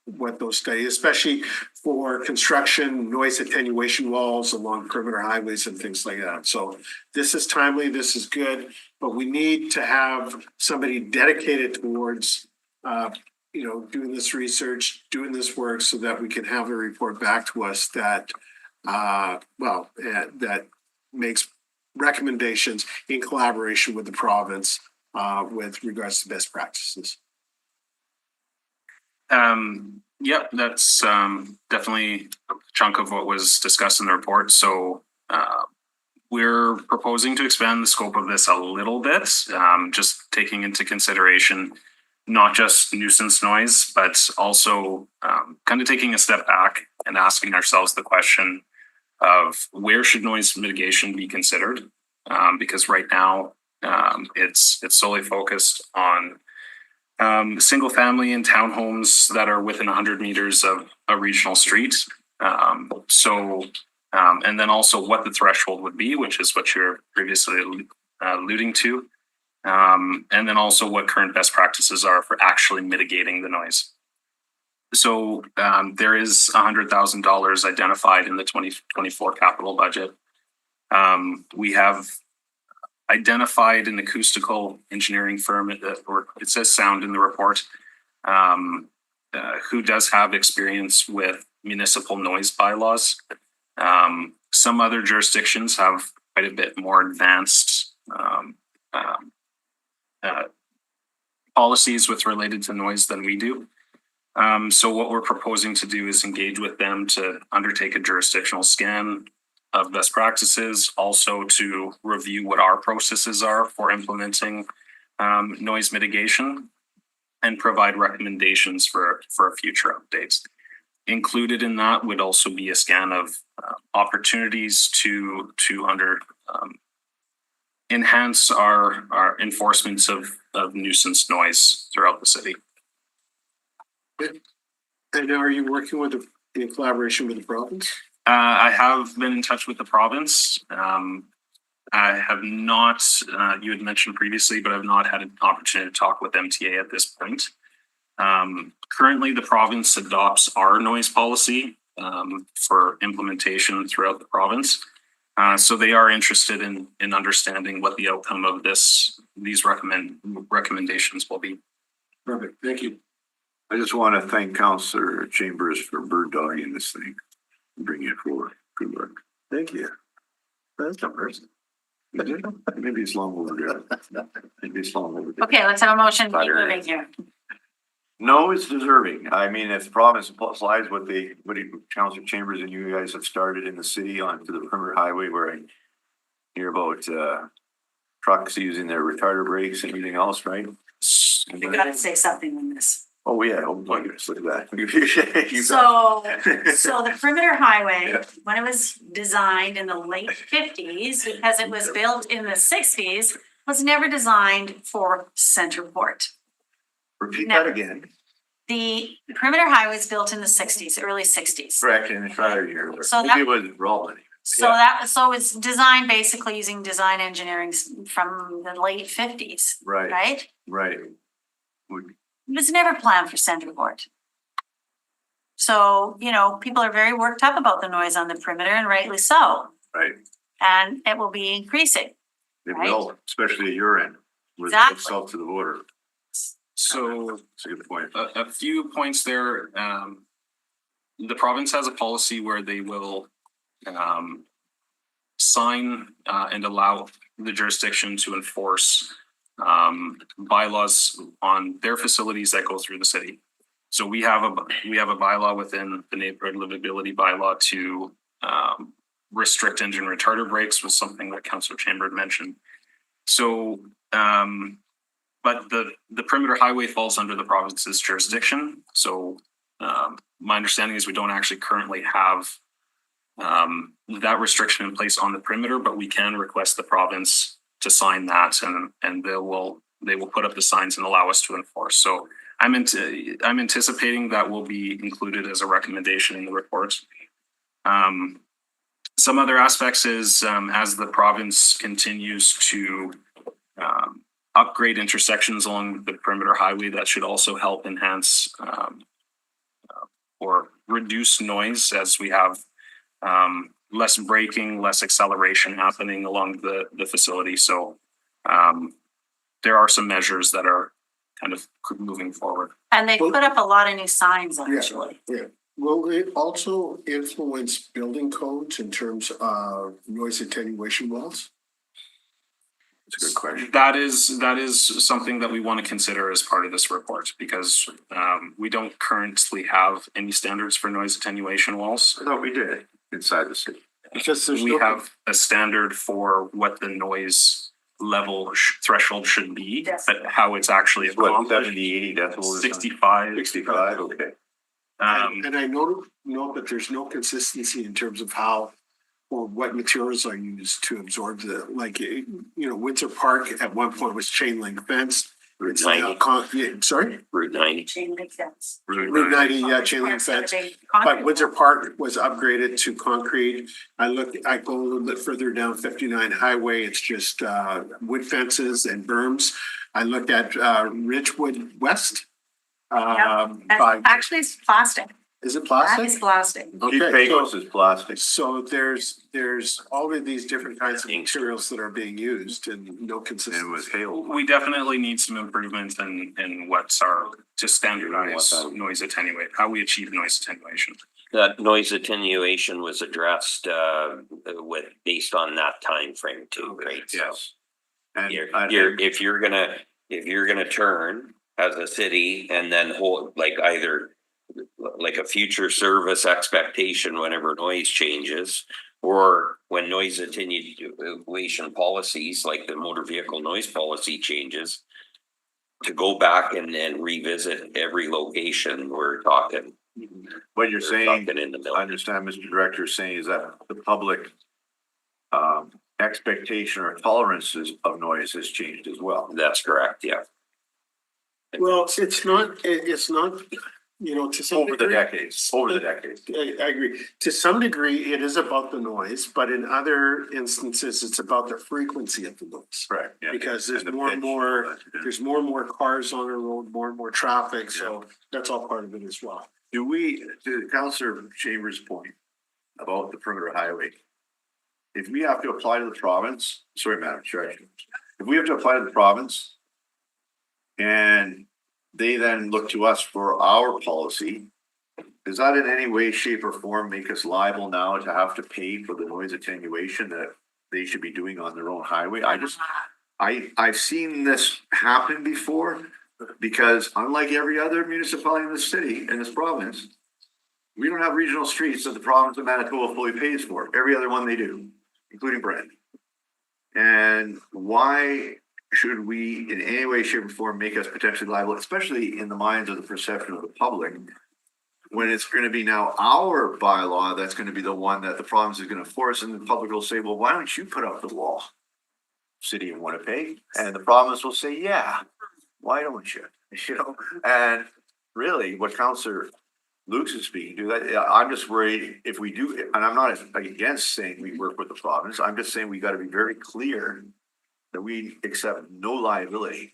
what those studies, especially for construction, noise attenuation walls along perimeter highways and things like that. So this is timely, this is good, but we need to have somebody dedicated towards, doing this research, doing this work so that we can have a report back to us that, that makes recommendations in collaboration with the province with regards to best practices. Yep, that's definitely a chunk of what was discussed in the report. So we're proposing to expand the scope of this a little bit, just taking into consideration not just nuisance noise, but also kind of taking a step back and asking ourselves the question of where should noise mitigation be considered? Because right now it's solely focused on single family and townhomes that are within 100 meters of a regional street. And then also what the threshold would be, which is what you're previously alluding to. And then also what current best practices are for actually mitigating the noise. So there is $100,000 identified in the 2024 capital budget. We have identified an acoustical engineering firm, or it says sound in the report, who does have experience with municipal noise bylaws. Some other jurisdictions have quite a bit more advanced policies with related to noise than we do. So what we're proposing to do is engage with them to undertake a jurisdictional scan of best practices, also to review what our processes are for implementing noise mitigation and provide recommendations for future updates. Included in that would also be a scan of opportunities to enhance our enforcement of nuisance noise throughout the city. And are you working in collaboration with the province? I have been in touch with the province. I have not, you had mentioned previously, but I've not had an opportunity to talk with MTA at this point. Currently, the province adopts our noise policy for implementation throughout the province. So they are interested in understanding what the outcome of these recommendations will be. Perfect, thank you. I just want to thank Councillor Chambers for bird dogging this thing and bringing it forward. Good work. Thank you. That's not person. Maybe it's long overdue. Maybe it's long overdue. Okay, let's have a motion, keep moving here. No, it's deserving. I mean, if the province applies what Councilor Chambers and you guys have started in the city onto the perimeter highway where I hear about, trucks using their retarder brakes and everything else, right? You gotta say something on this. Oh, yeah. Oh, my goodness, look at that. You So, got- so the perimeter highway, Yeah. when it was designed in the late fifties, because it was built in the sixties, was never designed for Centerport. Repeat No. that again. The perimeter highway was built in the sixties, early sixties. Correct, in the prior year. So Maybe that- it was Roland. So it's designed basically using design engineering from the late fifties, Right, right? right. It was never planned for Centerport. So, people are very worked up about the noise on the perimeter, and rightly so. Right. And it will be increasing. It Right. will, especially at your end, with Exactly. south to the border. So That's a good point. a few points there. The province has a policy where they will sign and allow the jurisdiction to enforce bylaws on their facilities that go through the city. So we have a bylaw within the neighborhood livability bylaw to restrict engine retarder brakes, was something that Councilor Chambers mentioned. So but the perimeter highway falls under the province's jurisdiction. So my understanding is we don't actually currently have that restriction in place on the perimeter, but we can request the province to sign that, and they will put up the signs and allow us to enforce. So I'm anticipating that will be included as a recommendation in the report. Some other aspects is as the province continues to upgrade intersections along the perimeter highway, that should also help enhance or reduce noise, as we have less braking, less acceleration happening along the facility. So there are some measures that are kind of moving forward. And they put up a lot of new signs, actually. Yeah. Will it also influence building codes in terms of noise attenuation walls? That's a good question. That is something that we want to consider as part of this report, because we don't currently have any standards for noise attenuation walls. I thought we did inside the city. Because We have a standard for what the noise level threshold should be, Yes. but how it's actually What, accomplished. 70, 80 decibels? 65. 65, okay. And I know that there's no consistency in terms of how or what materials are used to absorb Windsor Park at one point was chain link fence. Route It's now 90. sorry? Route 90. Chain link fence. Route 90, yeah, chain link fence. But Windsor Park was upgraded to concrete. I go a little bit further down 59 Highway, it's just wood fences and berms. I looked at Ridgewood West. Actually, it's plastic. Is it That plastic? is plastic. Okay, Pecos is plastic. so there's all of these different kinds of materials that are being used and no And it consistency. was hail. We definitely need some improvements in what's to standardize noise attenuate, how we achieve noise attenuation. That noise attenuation was addressed based on that time frame too, right? So Yes. And if you're gonna turn as a city and then hold either like a future service expectation whenever noise changes, or when noise attenuation policies like the motor vehicle noise policy changes, to go back and revisit every location, we're talking. what you're saying, In the middle. I understand Mr. Director is saying is that the public expectation or tolerances of noise has changed as well. That's correct, yeah. Well, it's not, to some Over the degree. decades. I agree. To some degree, it is about the noise, but in other instances, it's about the frequency of the noise. Correct, yeah. Because there's And the more and pitch. more, cars on the road, more and more traffic, so that's all part of it as well. Do we, to Councilor Chambers' point about the perimeter highway, if we have to apply to the province, sorry, Madam Chair, if we have to apply to the province and they then look to us for our policy, does that in any way, shape or form make us liable now to have to pay for the noise attenuation that they should be doing on their own highway? I've seen this happen before, Because unlike every other municipality in the city, in this province, we don't have regional streets that the province of Manitoba fully pays for. Every other one they do, including Brandon. And why should we in any way, shape or form make us potentially liable, especially in the minds of the perception of the public, when it's going to be now our bylaw that's going to be the one that the province is going to force, and the public will say, well, why don't you put up the wall? City of Winnipeg, and the province will say, yeah, why don't you? You know, and really what Councillor Lukes is speaking to, that I'm just worried if we do, and I'm not against saying we work with the province, I'm just saying we got to be very clear that we accept no liability.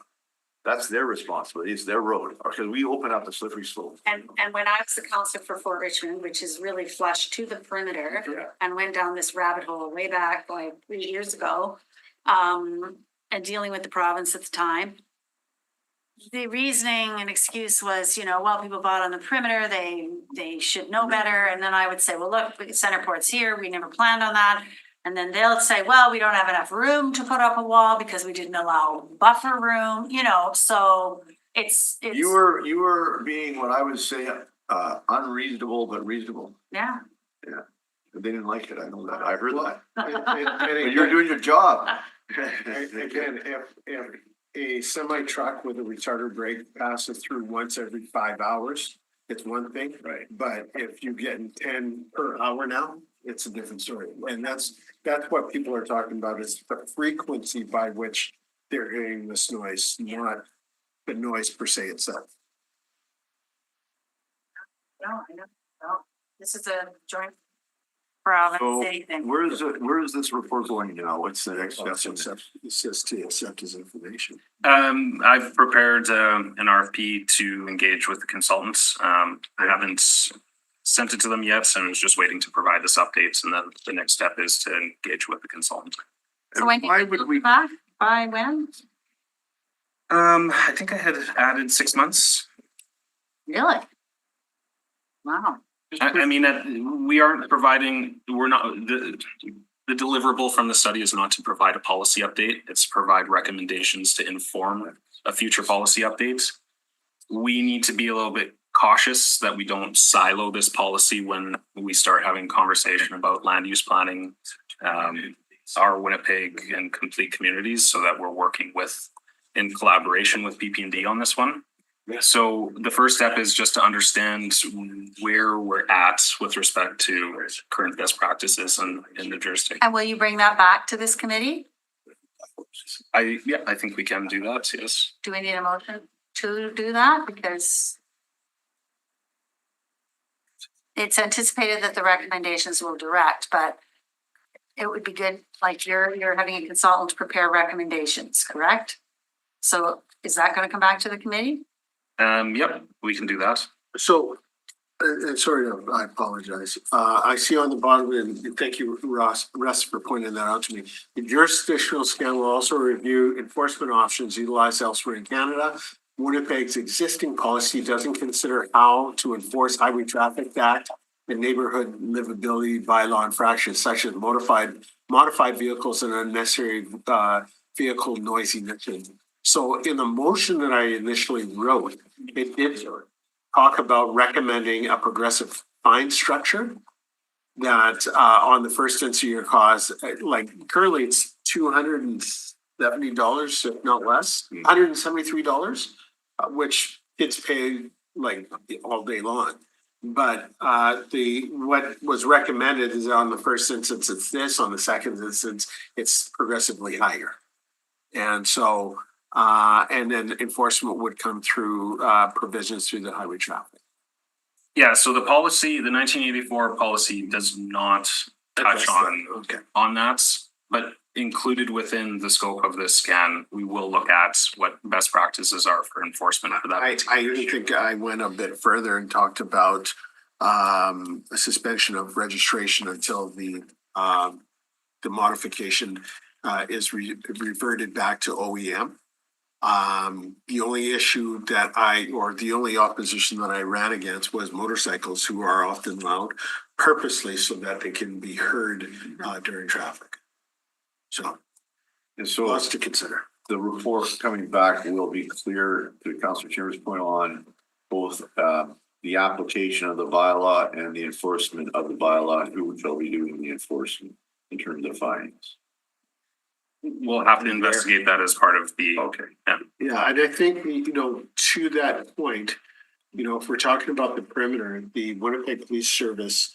That's their responsibility, it's their road, because we open up the slippery slope. And when I was the counselor for Fort Richmond, which is really flush to the perimeter, and went down this rabbit hole way back like 3 years ago, and dealing with the province at the time, the reasoning and excuse was, you know, well, people bought on the perimeter, they should know better. And then I would say, well, look, Centerport's here, we never planned on that. And then they'll say, well, we don't have enough room to put up a wall because we didn't allow buffer room, you know, so it's. You were being what I would say, unreasonable, but reasonable. Yeah. Yeah, they didn't like it, I know that, I heard that. And But you're doing your job. again, if a semi truck with a retarder brake passes through once every 5 hours, it's one thing. Right. But if you're getting 10 per hour now, it's a different story. And that's what people are talking about, is the frequency by which they're hearing this noise, not the noise per se itself. No, I know, no, this is a joint province So city thing. where is this report going now? What's the next step? It says to accept his information. I've prepared an RFP to engage with the consultants. I haven't sent it to them yet, so I was just waiting to provide this updates, and then the next step is to engage with the consultant. So when Why can would you we- be back? By when? I think I had added 6 months. Really? Wow. I mean, we aren't providing, we're not, the deliverable from the study is not to provide a policy update. It's to provide recommendations to inform a future policy update. We need to be a little bit cautious that we don't silo this policy when we start having conversation about land use planning, our Winnipeg and complete communities, so that we're working in collaboration with PP&D on this one. So the first step is just to understand where we're at with respect to current best practices in the jurisdiction. And will you bring that back to this committee? I think we can do that, yes. Do we need a motion to do that? Because it's anticipated that the recommendations will direct, but it would be good, like you're having a consultant prepare recommendations, correct? So is that going to come back to the committee? Yep, we can do that. So, and sorry, I apologize. I see on the bottom, and thank you, Russ, for pointing that out to me. The jurisdictional scan will also review enforcement options utilized elsewhere in Canada. Winnipeg's existing policy doesn't consider how to enforce Highway Traffic Act and neighborhood livability bylaw infractions such as modified vehicles and unnecessary vehicle noise emission. So in the motion that I initially wrote, it did talk about recommending a progressive fine structure that on the first instance of your cause, like currently it's $270, if not less, $173, which kids pay like all day long. But what was recommended is on the first instance it's this, on the second instance it's progressively higher. And so and then enforcement would come through provisions through the highway traffic. Yeah, so the policy, the 1984 policy does not touch on that, but included within the scope of this scan, we will look at what best practices are for enforcement for that. I even think I went a bit further and talked about a suspension of registration until the modification is reverted back to OEM. The only issue that the only opposition that I ran against was motorcycles, who are often loud purposely so that they can be heard during traffic. So And so lots to consider. the report coming back will be clear to Councilor Chambers' point on both, the application of the bylaw and the enforcement of the bylaw, and who shall be doing the enforcement in terms of fines. We'll have to investigate that as part of the. Okay. Yeah, and I think, to that point, if we're talking about the perimeter, the Winnipeg Police Service,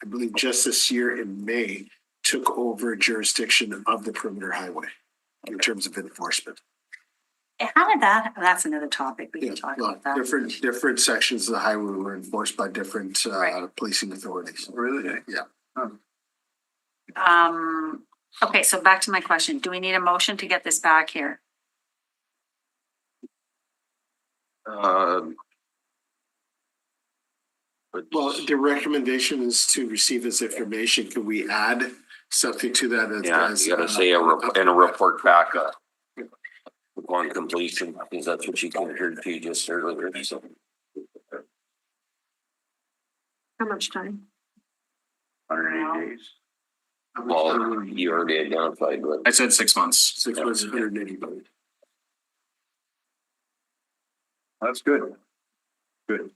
I believe just this year in May, took over jurisdiction of the perimeter highway in terms of enforcement. How did that, that's another topic, we can talk Well, about that. different sections of the highway were enforced by different Right. policing authorities. Really? Yeah. Okay, so back to my question, do we need a motion to get this back here? Well, the recommendation is to receive this information. Can we add something to that? Yeah, you gotta say in a report back, upon completion, because that's what she compared to just earlier, so. How much time? 180 days. Well, you already identified what. I said 6 months. 6 months, 180 days. That's good. Good.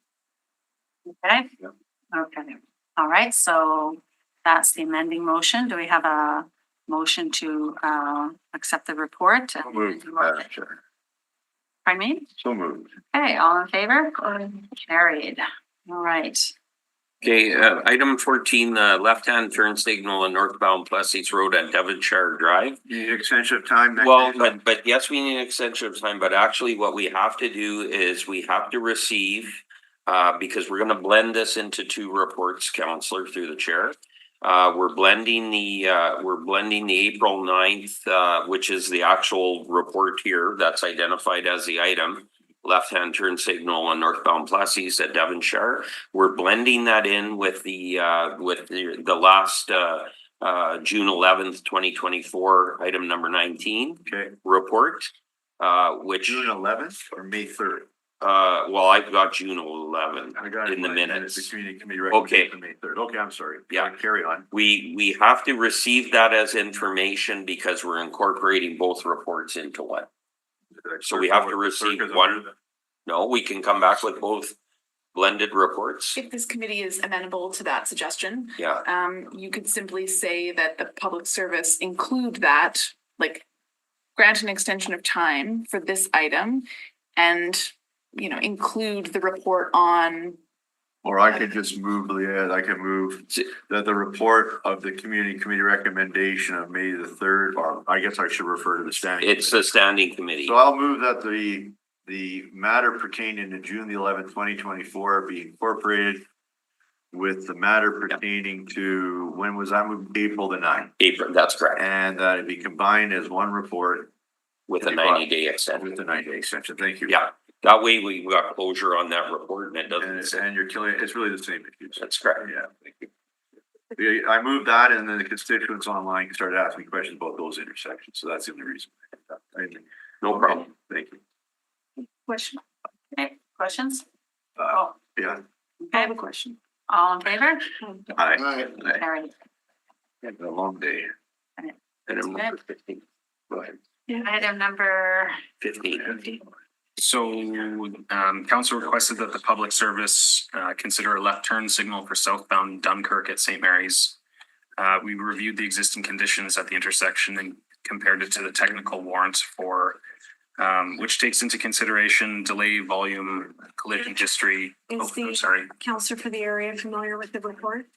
Okay? Yeah. Okay, all right, so that's the amending motion. Do we have a motion to accept the report? So moved, Madam Chair. Pardon me? So moved. Okay, all in favor? Carried. All right. Okay, item 14, left-hand turn signal on northbound Plessis Road at Devonshire Drive. Need extension of time next. Well, but yes, we need an extension of time, but actually what we have to do is we have to receive, because we're gonna blend this into two reports, Counselor, through the chair. We're blending the April 9th, which is the actual report here that's identified as the item. Left-hand turn signal on northbound Plessis at Devonshire. We're blending that in with the last June 11th, 2024, item number 19. Okay. Report, which. June 11th or May 3rd? Well, I've got June 11th I got it in the my minutes. The community committee recommendation May 3rd. Okay, I'm sorry. Yeah. Carry on. We have to receive that as information because we're incorporating both reports into one. So we have to receive one. No, we can come back with both blended reports. If this committee is amenable to that suggestion, Yeah, you could simply say that the public service include that, like grant an extension of time for this item and, include the report on. Or I could just move, I can move that the report of the community committee recommendation of May the 3rd, or I guess I should refer to the standing. it's the standing committee. So I'll move that the matter pertaining to June the 11th, 2024 be incorporated with the matter pertaining to, when was that moved? April the 9th. April, that's correct. And that it be combined as one report. With a 90-day extension. With the 90-day extension. Thank you. Yeah, that way we got closure on that report and it doesn't. And you're killing, it's really the same issues. That's correct. Yeah, thank you. Yeah, I moved that and then the constituents online started asking questions about those intersections. So that's the only reason. No problem. Thank you. Question? Okay, questions? Yeah. I have a question. All in favor? Aye. Carried. It's a long day. Item number 15. Go ahead. Item number 15. So, council requested that the public service, consider a left turn signal for southbound Dunkirk at St. Mary's. We reviewed the existing conditions at the intersection and compared it to the technical warrant for, which takes into consideration delay, volume, collision history. Is I'm the sorry. counselor for the area familiar with the report?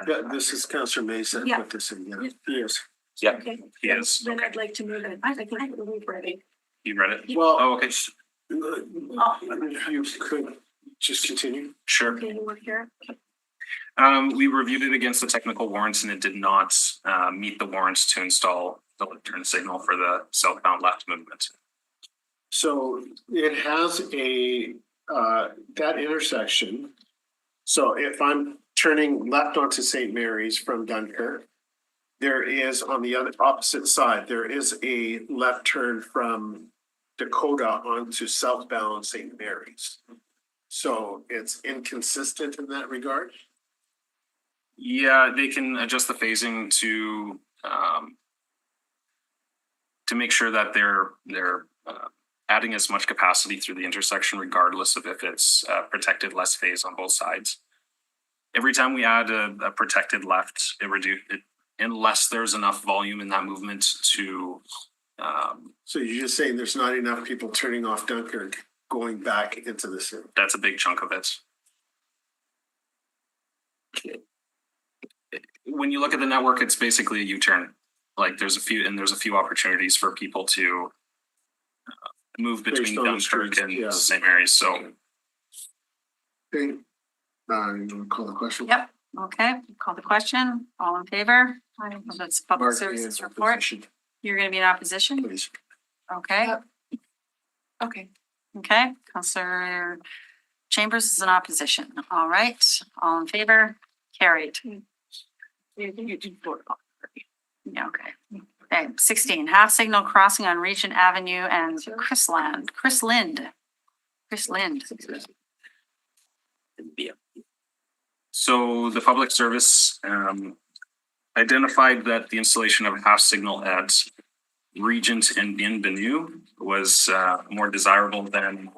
Yeah, this is Councillor Mason. Yeah. Put this in, yeah. Yes. Yeah, Okay. Yes. Then I'd like to move it. I think we've ready. You read it? Well, Oh, okay. if you could just continue. Sure. Okay, you want to hear it? We reviewed it against the technical warrants and it did not meet the warrants to install the left turn signal for the southbound left movement. So it has that intersection. So if I'm turning left onto St. Mary's from Dunkirk, there is on the other opposite side, there is a left turn from Dakota onto southbound St. Mary's. So it's inconsistent in that regard. Yeah, they can adjust the phasing to to make sure that they're adding as much capacity through the intersection regardless of if it's protected left phase on both sides. Every time we add a protected left, unless there's enough volume in that movement to. So you're just saying there's not enough people turning off Dunkirk going back into the city? That's a big chunk of it. When you look at the network, it's basically a U-turn. Like there's a few opportunities for people to move between Dunkirk and St. Mary's. So. Okay. You want to call the question? Yep, okay, call the question, all in favor? That's public Mark, services yeah, report. opposition. You're gonna be in opposition? Please. Okay, Okay. okay, Counselor Chambers is in opposition. All right, all in favor? Carried. Yeah, okay. Okay, 16, half signal crossing on Regent Avenue and Chris Lind. So the public service identified that the installation of a half signal at Regent and Bienvenue was more desirable than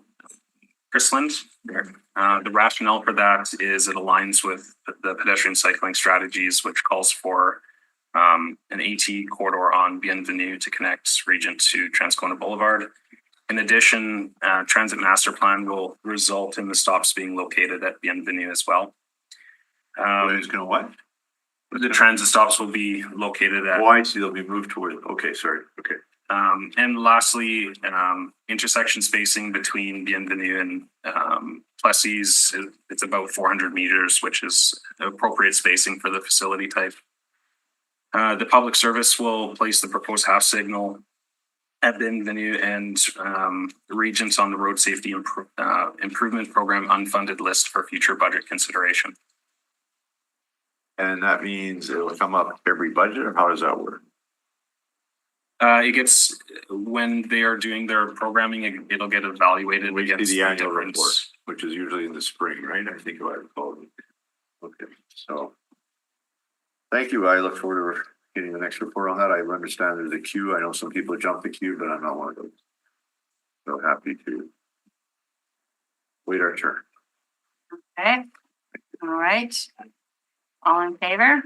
Chrisland. The rationale for that is it aligns with the pedestrian cycling strategies, which calls for an AT corridor on Bienvenue to connect Regent to Transcona Boulevard. In addition, transit master plan will result in the stops being located at Bienvenue as well. It's gonna what? The transit stops will be located at. Oh, I see, they'll be moved toward, okay, sorry, okay. And lastly, intersection spacing between Bienvenue and Plessis, it's about 400 meters, which is appropriate spacing for the facility type. The public service will place the proposed half signal at Bienvenue and Regents on the road safety improvement program unfunded list for future budget consideration. And that means it'll come up every budget, or how does that work? It gets, when they are doing their programming, it'll get evaluated We do against the annual report, difference. which is usually in the spring, right? I think I recall. Okay, so. Thank you. I look forward to getting the next report on that. I understand there's a queue. I know some people jump the queue, but I'm not one of those. So happy to wait our turn. Okay, all right. All in favor?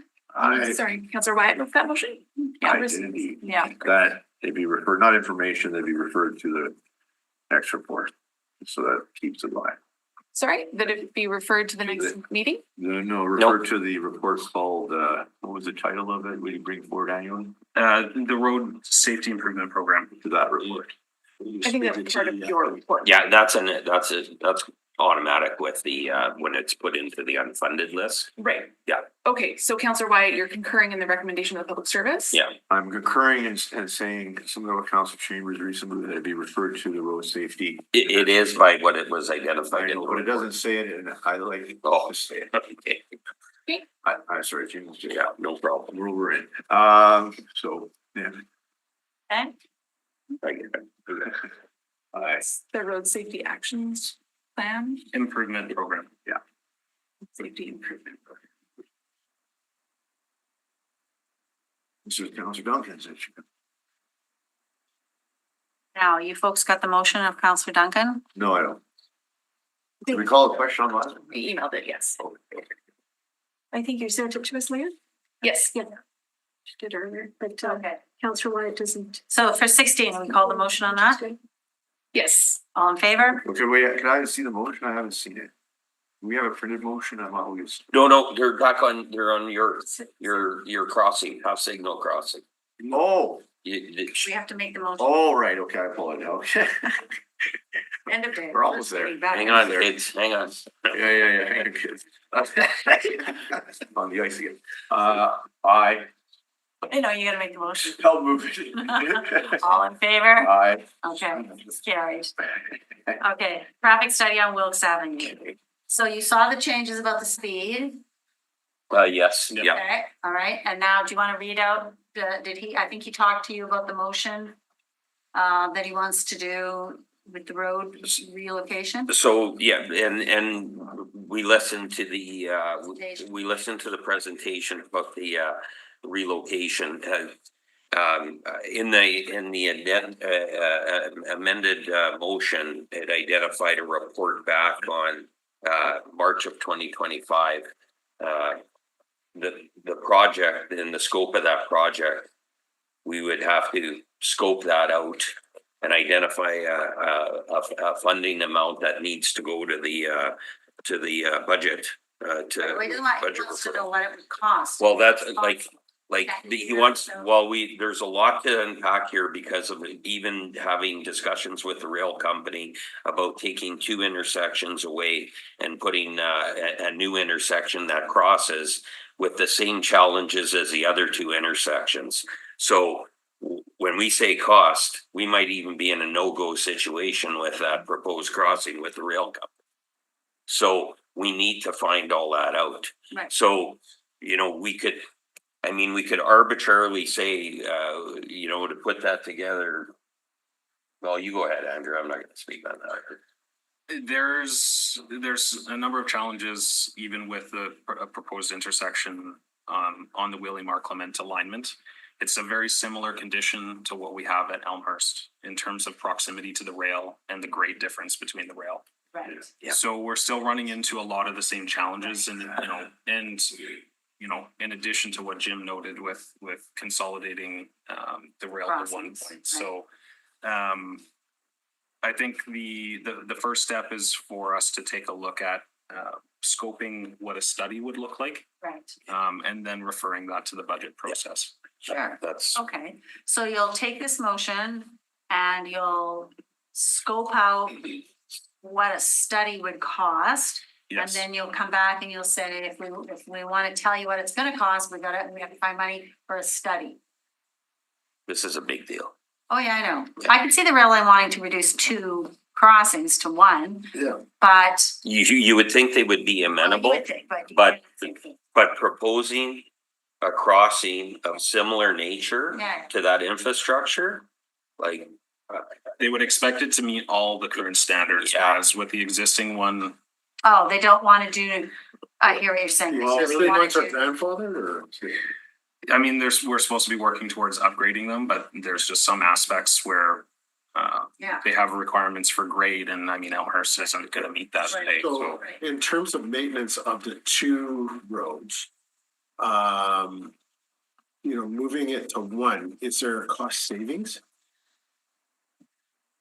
Sorry, Councillor Wyatt with that motion? Yeah. Yeah. That they be referred, not information, they be referred to the next report. So that keeps it live. Sorry, that it be referred to the next meeting? No, refer to the report called, what was the title of it? We bring forward annually The road safety improvement program. to that report. I think that's part of your report. Yeah, that's automatic with the, when it's put into the unfunded list. Right. Yeah. Okay, so Councillor Wyatt, you're concurring in the recommendation of the public service? Yeah. I'm Concurring and saying some of what Council Chambers recently, that it be referred to the road safety. It is by what it was identified in. But it doesn't say it, and I like to say it. Okay. I'm sorry, James. Yeah, no problem. We're in. So, yeah. Okay. The road safety actions plan? Improvement program. Yeah. Safety improvement program. This is Councilor Duncan's issue. Now, you folks got the motion of Councillor Duncan? No, I don't. Did we call a question online? We emailed it, yes. I think you sent it to us, Leah? Yes. Yeah. She did earlier, but Okay. Councillor Wyatt doesn't. So for 16, we call the motion on that? Yes. All in favor? Okay, wait, can I see the motion? I haven't seen it. We have a printed motion. I'm always. No, you're back on, you're on your crossing, half signal crossing. Oh. We have to make the motion. Oh, right, okay, I apologize, okay. End of day. We're almost there. Hang on, kids, hang on. Yeah, hang on, kids. On the ice again. I. I know, you gotta make the motion. Held moving. All in favor? Aye. Okay, it's carried. Okay, traffic study on Wilkes Avenue. So you saw the changes about the speed? Yes, yeah. Okay, all right, and now do you want to read out, I think he talked to you about the motion that he wants to do with the road relocation? So, yeah, and we listened to the presentation about the relocation. in the amended motion, it identified a report back on March of 2025. The project and the scope of that project, we would have to scope that out and identify a funding amount that needs to go to the budget. We wants to know what it would cost. Well, that's he wants, there's a lot to unpack here because of even having discussions with the rail company about taking two intersections away and putting a new intersection that crosses with the same challenges as the other two intersections. So when we say cost, we might even be in a no-go situation with that proposed crossing with the rail company. So we need to find all that out. Right. So, we could arbitrarily say, to put that together. Well, you go ahead, Andrew. I'm not going to speak on that. There's a number of challenges even with the proposed intersection on the Willie Mark Clement alignment. It's a very similar condition to what we have at Elmhurst in terms of proximity to the rail and the grade difference between the rail. Right. Yeah. So we're still running into a lot of the same challenges and, in addition to what Jim noted with consolidating the rail to one point. Right. So I think the first step is for us to take a look at scoping what a study would look like. Right. And then referring that to the budget process. Sure. That's Okay, so you'll take this motion and you'll scope out what a study would cost. Yes. And then you'll come back and you'll say, if we want to tell you what it's gonna cost, we have to find money for a study. this is a big deal. Oh, yeah, I know. I can see the railway wanting to reduce two crossings to one. Yeah. But. You would think they would be amenable, You would think, but proposing a crossing of similar nature Yeah. to that infrastructure, like. They would expect it to meet all the current standards as with the existing one. Oh, they don't want to do, I hear what you're saying. They really want to. grandfather or? I mean, we're supposed to be working towards upgrading them, but there's just some aspects where Yeah. they have requirements for grade, and I mean, Elmhurst isn't gonna meet that today, So so. in terms of maintenance of the two roads, moving it to one, is there a cost savings?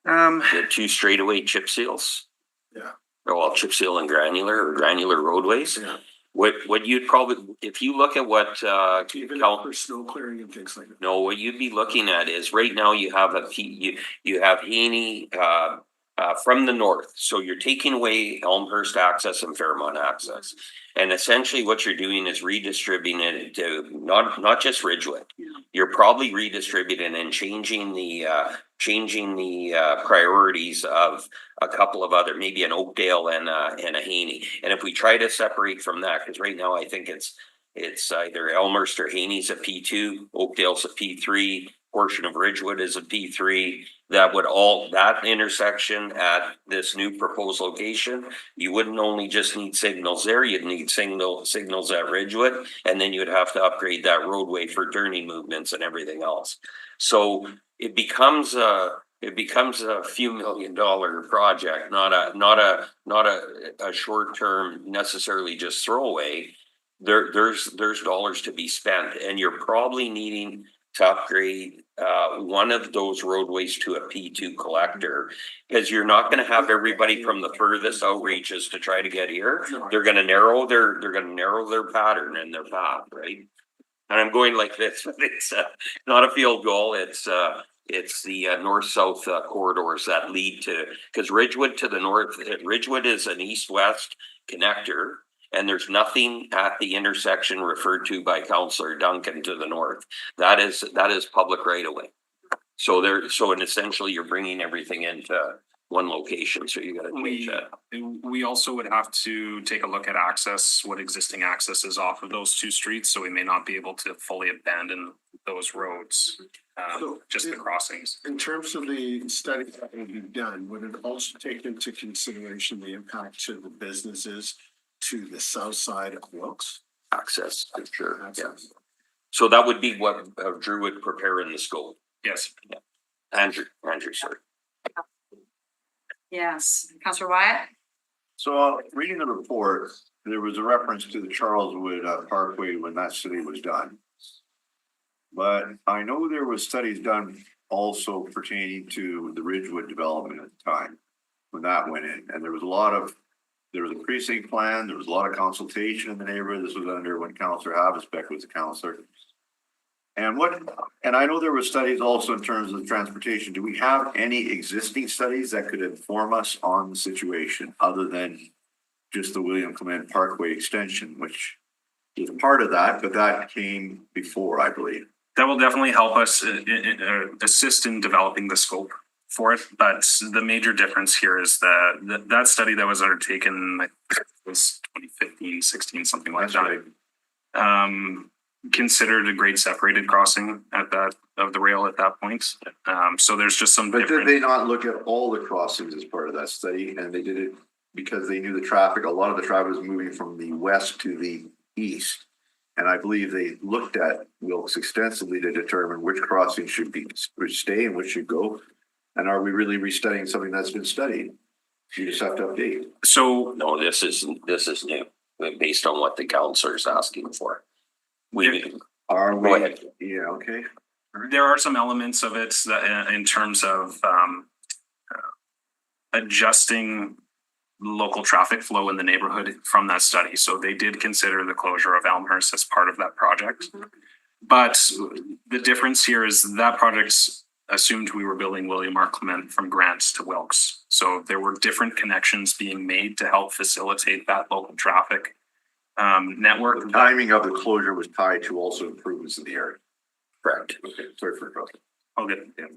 The two straightaway chip seals. Yeah. Well, chip seal and granular roadways. Yeah. What you'd probably, if you look at what, Even for snow clearing and things like that. no, what you'd be looking at is right now you have you have Haney, from the north. So you're taking away Elmhurst access and Fairmont access. And essentially what you're doing is redistributing it to not just Ridgewood. You're probably redistributing and changing the priorities of a couple of other, maybe an Oakdale and a Haney. And if we try to separate from that, because right now I think it's either Elmhurst or Haney's a P2, Oakdale's a P3, portion of Ridgewood is a P3. That intersection at this new proposed location, you wouldn't only just need signals there, you'd need signals at Ridgewood, and then you'd have to upgrade that roadway for turning movements and everything else. So it becomes a few $1 million project, not a short term necessarily just throwaway. There's dollars to be spent, and you're probably needing to upgrade one of those roadways to a P2 collector, because you're not going to have everybody from the furthest outreaches to try to get here. They're going to narrow their pattern and their path, right? And I'm going like this. It's not a field goal. It's the north-south corridors that lead to, because Ridgewood to the north, Ridgewood is an east-west connector. And there's nothing at the intersection referred to by Councillor Duncan to the north. That is public right away. So and essentially you're bringing everything into one location. So you got to change that. We also would have to take a look at access, what existing access is off of those two streets. So we may not be able to fully abandon those roads, just the crossings. In terms of the study that will be done, would it also take into consideration the impact to the businesses to the south side of Wilkes? Access, sure. Yeah. So that would be what Drew would prepare in the scope. Yes. Andrew, sorry. Yes, Councillor Wyatt? So reading the report, there was a reference to the Charleswood Parkway when that study was done. But I know there was studies done also pertaining to the Ridgewood development at the time, when that went in, and there was a precinct plan, there was a lot of consultation in the neighborhood. This was under when Councillor Havisbeck was a councillor. And I know there were studies also in terms of transportation. Do we have any existing studies that could inform us on the situation other than just the William Clement Parkway extension, which is part of that, but that came before, I believe. That will definitely help us assist in developing the scope for it. But the major difference here is that study that was undertaken, I think it was 2015, 16, something like that. Considered a grade separated crossing at that of the rail at that point. So there's just some. But did they not look at all the crossings as part of that study? And they did it because they knew the traffic, a lot of the traffic was moving from the west to the east. And I believe they looked at Wilkes extensively to determine which crossings should stay and which should go. And are we really restudying something that's been studied? You just have to update. So no, this is new based on what the councillor is asking for. Go ahead. Yeah, okay. There are some elements of it that in terms of adjusting local traffic flow in the neighborhood from that study. So they did consider the closure of Elmhurst as part of that project. But the difference here is that project's assumed we were building William R. Clement from Grants to Wilkes. So there were different connections being made to help facilitate that local traffic network. The timing of the closure was tied to also improvements in the area. Correct. Okay, sorry for interrupting. I'll get it.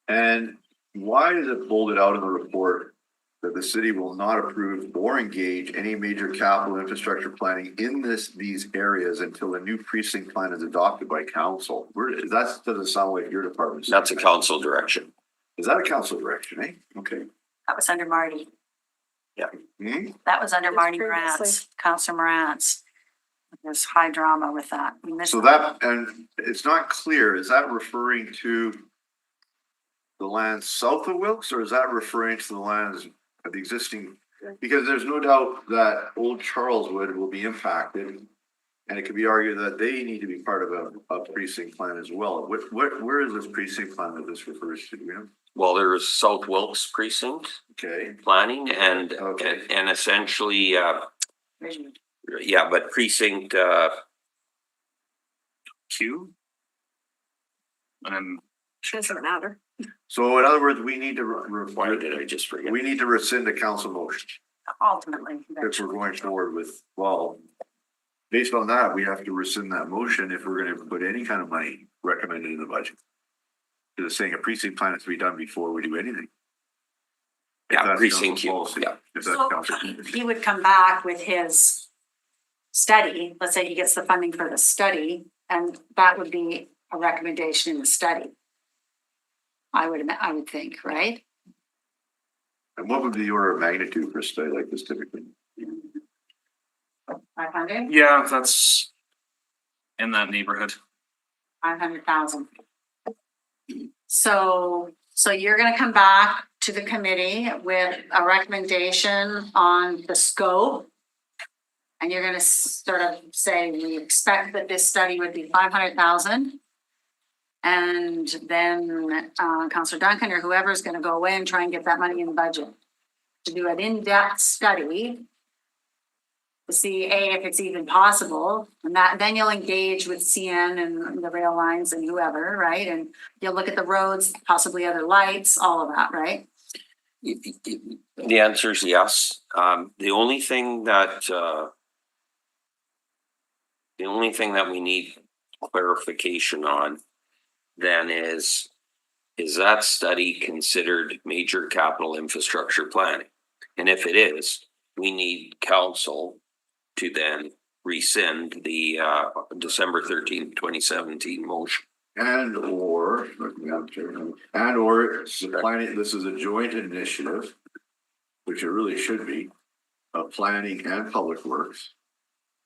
And why is it bolded out in the report that the city will not approve or engage any major capital infrastructure planning in these areas until a new precinct plan is adopted by council? That doesn't sound like your department. That's a council direction. Is that a council direction, eh? Okay. That was under Marty. Yeah. That was under Marty previously. Morantz, Councillor Morantz. There's high drama with that. We missed So that, and it's not clear, is that referring to the land south of Wilkes, or is that referring to the lands of the existing? Because there's no doubt that Old Charleswood will be impacted, and it could be argued that they need to be part of a precinct plan as well. Where is this precinct plan that this refers to? You know? Well, there's South Wilkes precinct. Okay. Planning and essentially, but precinct Q. Doesn't matter. So in other words, we need to, why did I just forget? we need to rescind the council motion. ultimately. If we're going forward with, well, based on that, we have to rescind that motion if we're gonna put any kind of money recommended in the budget. Because it's saying a precinct plan has to be done before we do anything. If Yeah, that's precinct council Q, policy, yeah. if that's So council. he would come back with his study, let's say he gets the funding for the study, and that would be a recommendation in the study. I would think, right? And what would be the order of magnitude for a study like this typically? 500? Yeah, that's in that neighborhood. 500,000. So you're gonna come back to the committee with a recommendation on the scope. And you're gonna sort of say, we expect that this study would be 500,000. And then Councillor Duncan or whoever is gonna go away and try and get that money in the budget. To do an in-depth study. To see if it's even possible, and then you'll engage with CN and the rail lines and whoever, right? And you'll look at the roads, possibly other lights, all of that, right? The answer is yes. The only thing that we need clarification on then is that study considered major capital infrastructure planning? And if it is, we need council to then rescind the December 13th, 2017 motion. And or planning, this is a joint initiative, which it really should be, of planning and public works.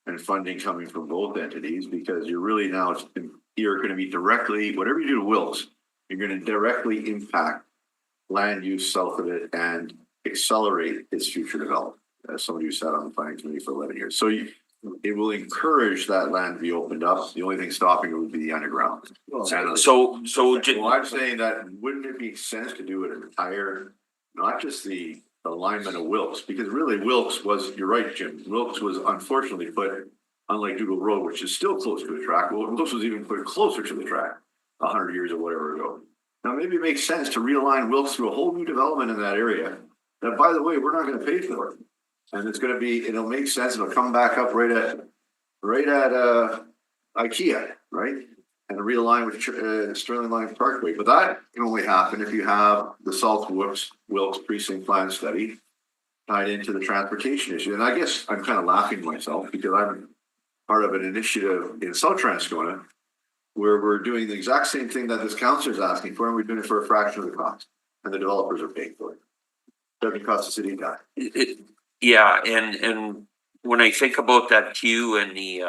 and funding coming from both entities, because you're really now, you're gonna be directly, whatever you do to Wilkes, you're gonna directly impact land use south of it and accelerate its future development. As somebody who sat on the planning committee for 11 years. So it will encourage that land to be opened up. The only thing stopping it would be the underground. So Well, I'm saying that wouldn't it make sense to do an entire, not just the alignment of Wilkes, because really Wilkes was, you're right, Jim, Wilkes was unfortunately put, unlike Doodle Road, which is still close to the track, well, Wilkes was even put closer to the track 100 years or whatever ago. Now, maybe it makes sense to realign Wilkes through a whole new development in that area. That, by the way, we're not gonna pay for it. And it's gonna be, it'll make sense, it'll come back up right at IKEA, right? And realign with Sterling Line Parkway, but that can only happen if you have the South Wilkes precinct plan study tied into the transportation issue. And I guess I'm kind of laughing at myself because I'm part of an initiative in South Transcona where we're doing the exact same thing that this council is asking for, and we're doing it for a fraction of the cost, and the developers are paying for it. Doesn't cost the city a dime. Yeah, and when I think about that queue and the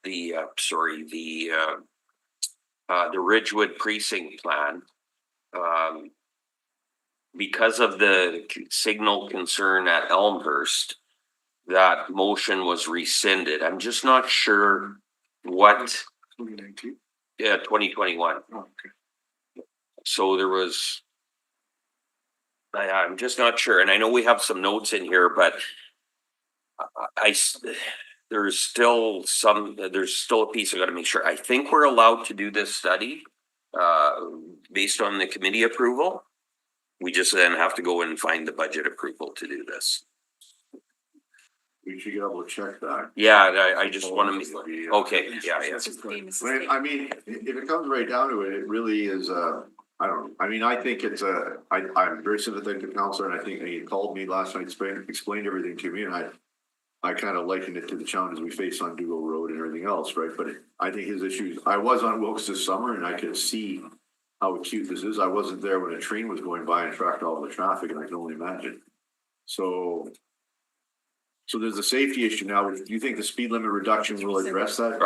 the Ridgewood precinct plan, because of the signal concern at Elmhurst, that motion was rescinded. I'm just not sure what. 2019? Yeah, 2021. Oh, okay. So there was. I'm just not sure, and I know we have some notes in here, but there's still a piece I gotta make sure. I think we're allowed to do this study based on the committee approval. We just then have to go and find the budget approval to do this. We should be able to check that. Yeah, I just wanna okay, yeah. I mean, if it comes right down to it, it really is, I don't know. I mean, I think it's I'm very sympathetic to Counselor, and I think he called me last night, explained everything to me, and I kind of likened it to the challenges we face on Dugal Road and everything else, right? But I think his issues, I was on Wilkes this summer and I could see how acute this is. I wasn't there when a train was going by and tracked all the traffic, and I can only imagine. So there's a safety issue now. Do you think the speed limit reduction will address that?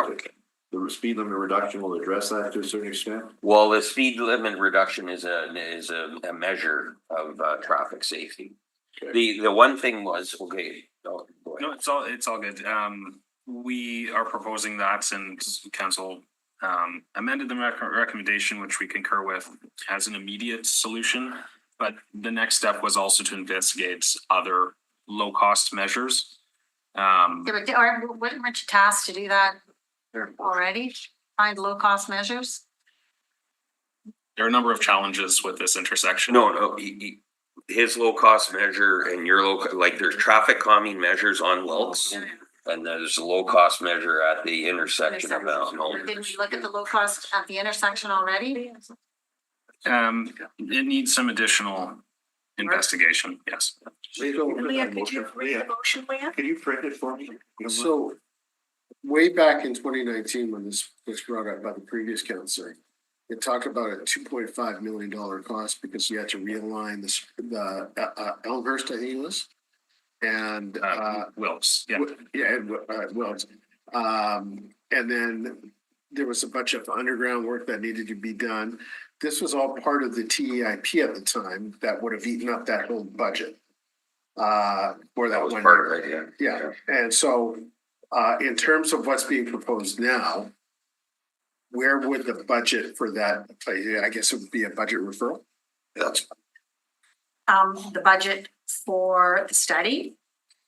The speed limit reduction will address that to a certain extent? Well, the speed limit reduction is a measure of traffic safety. Okay. The one thing was, okay. No, it's all good. We are proposing that, and council amended the recommendation, which we concur with, as an immediate solution. But the next step was also to investigate other low cost measures. Weren't you tasked to do that already? Find low cost measures? There are a number of challenges with this intersection. No, his low cost measure and your like there's traffic calming measures on Wilkes, and there's a low cost measure at the intersection of Elmhurst. Did we look at the low cost at the intersection already? It needs some additional investigation, yes. Leah, could you read the motion, Leah? Can you print it for me? So way back in 2019, when this was brought up by the previous counselor, it talked about a $2.5 million cost because you had to realign the Elmhurst, I think it was. And Wilkes, yeah. Wilkes. And then there was a bunch of underground work that needed to be done. This was all part of the TEIP at the time that would have eaten up that whole budget. For that one part of it, yeah. And so in terms of what's being proposed now, where would the budget for that play? I guess it would be a budget referral. That's the budget for the study.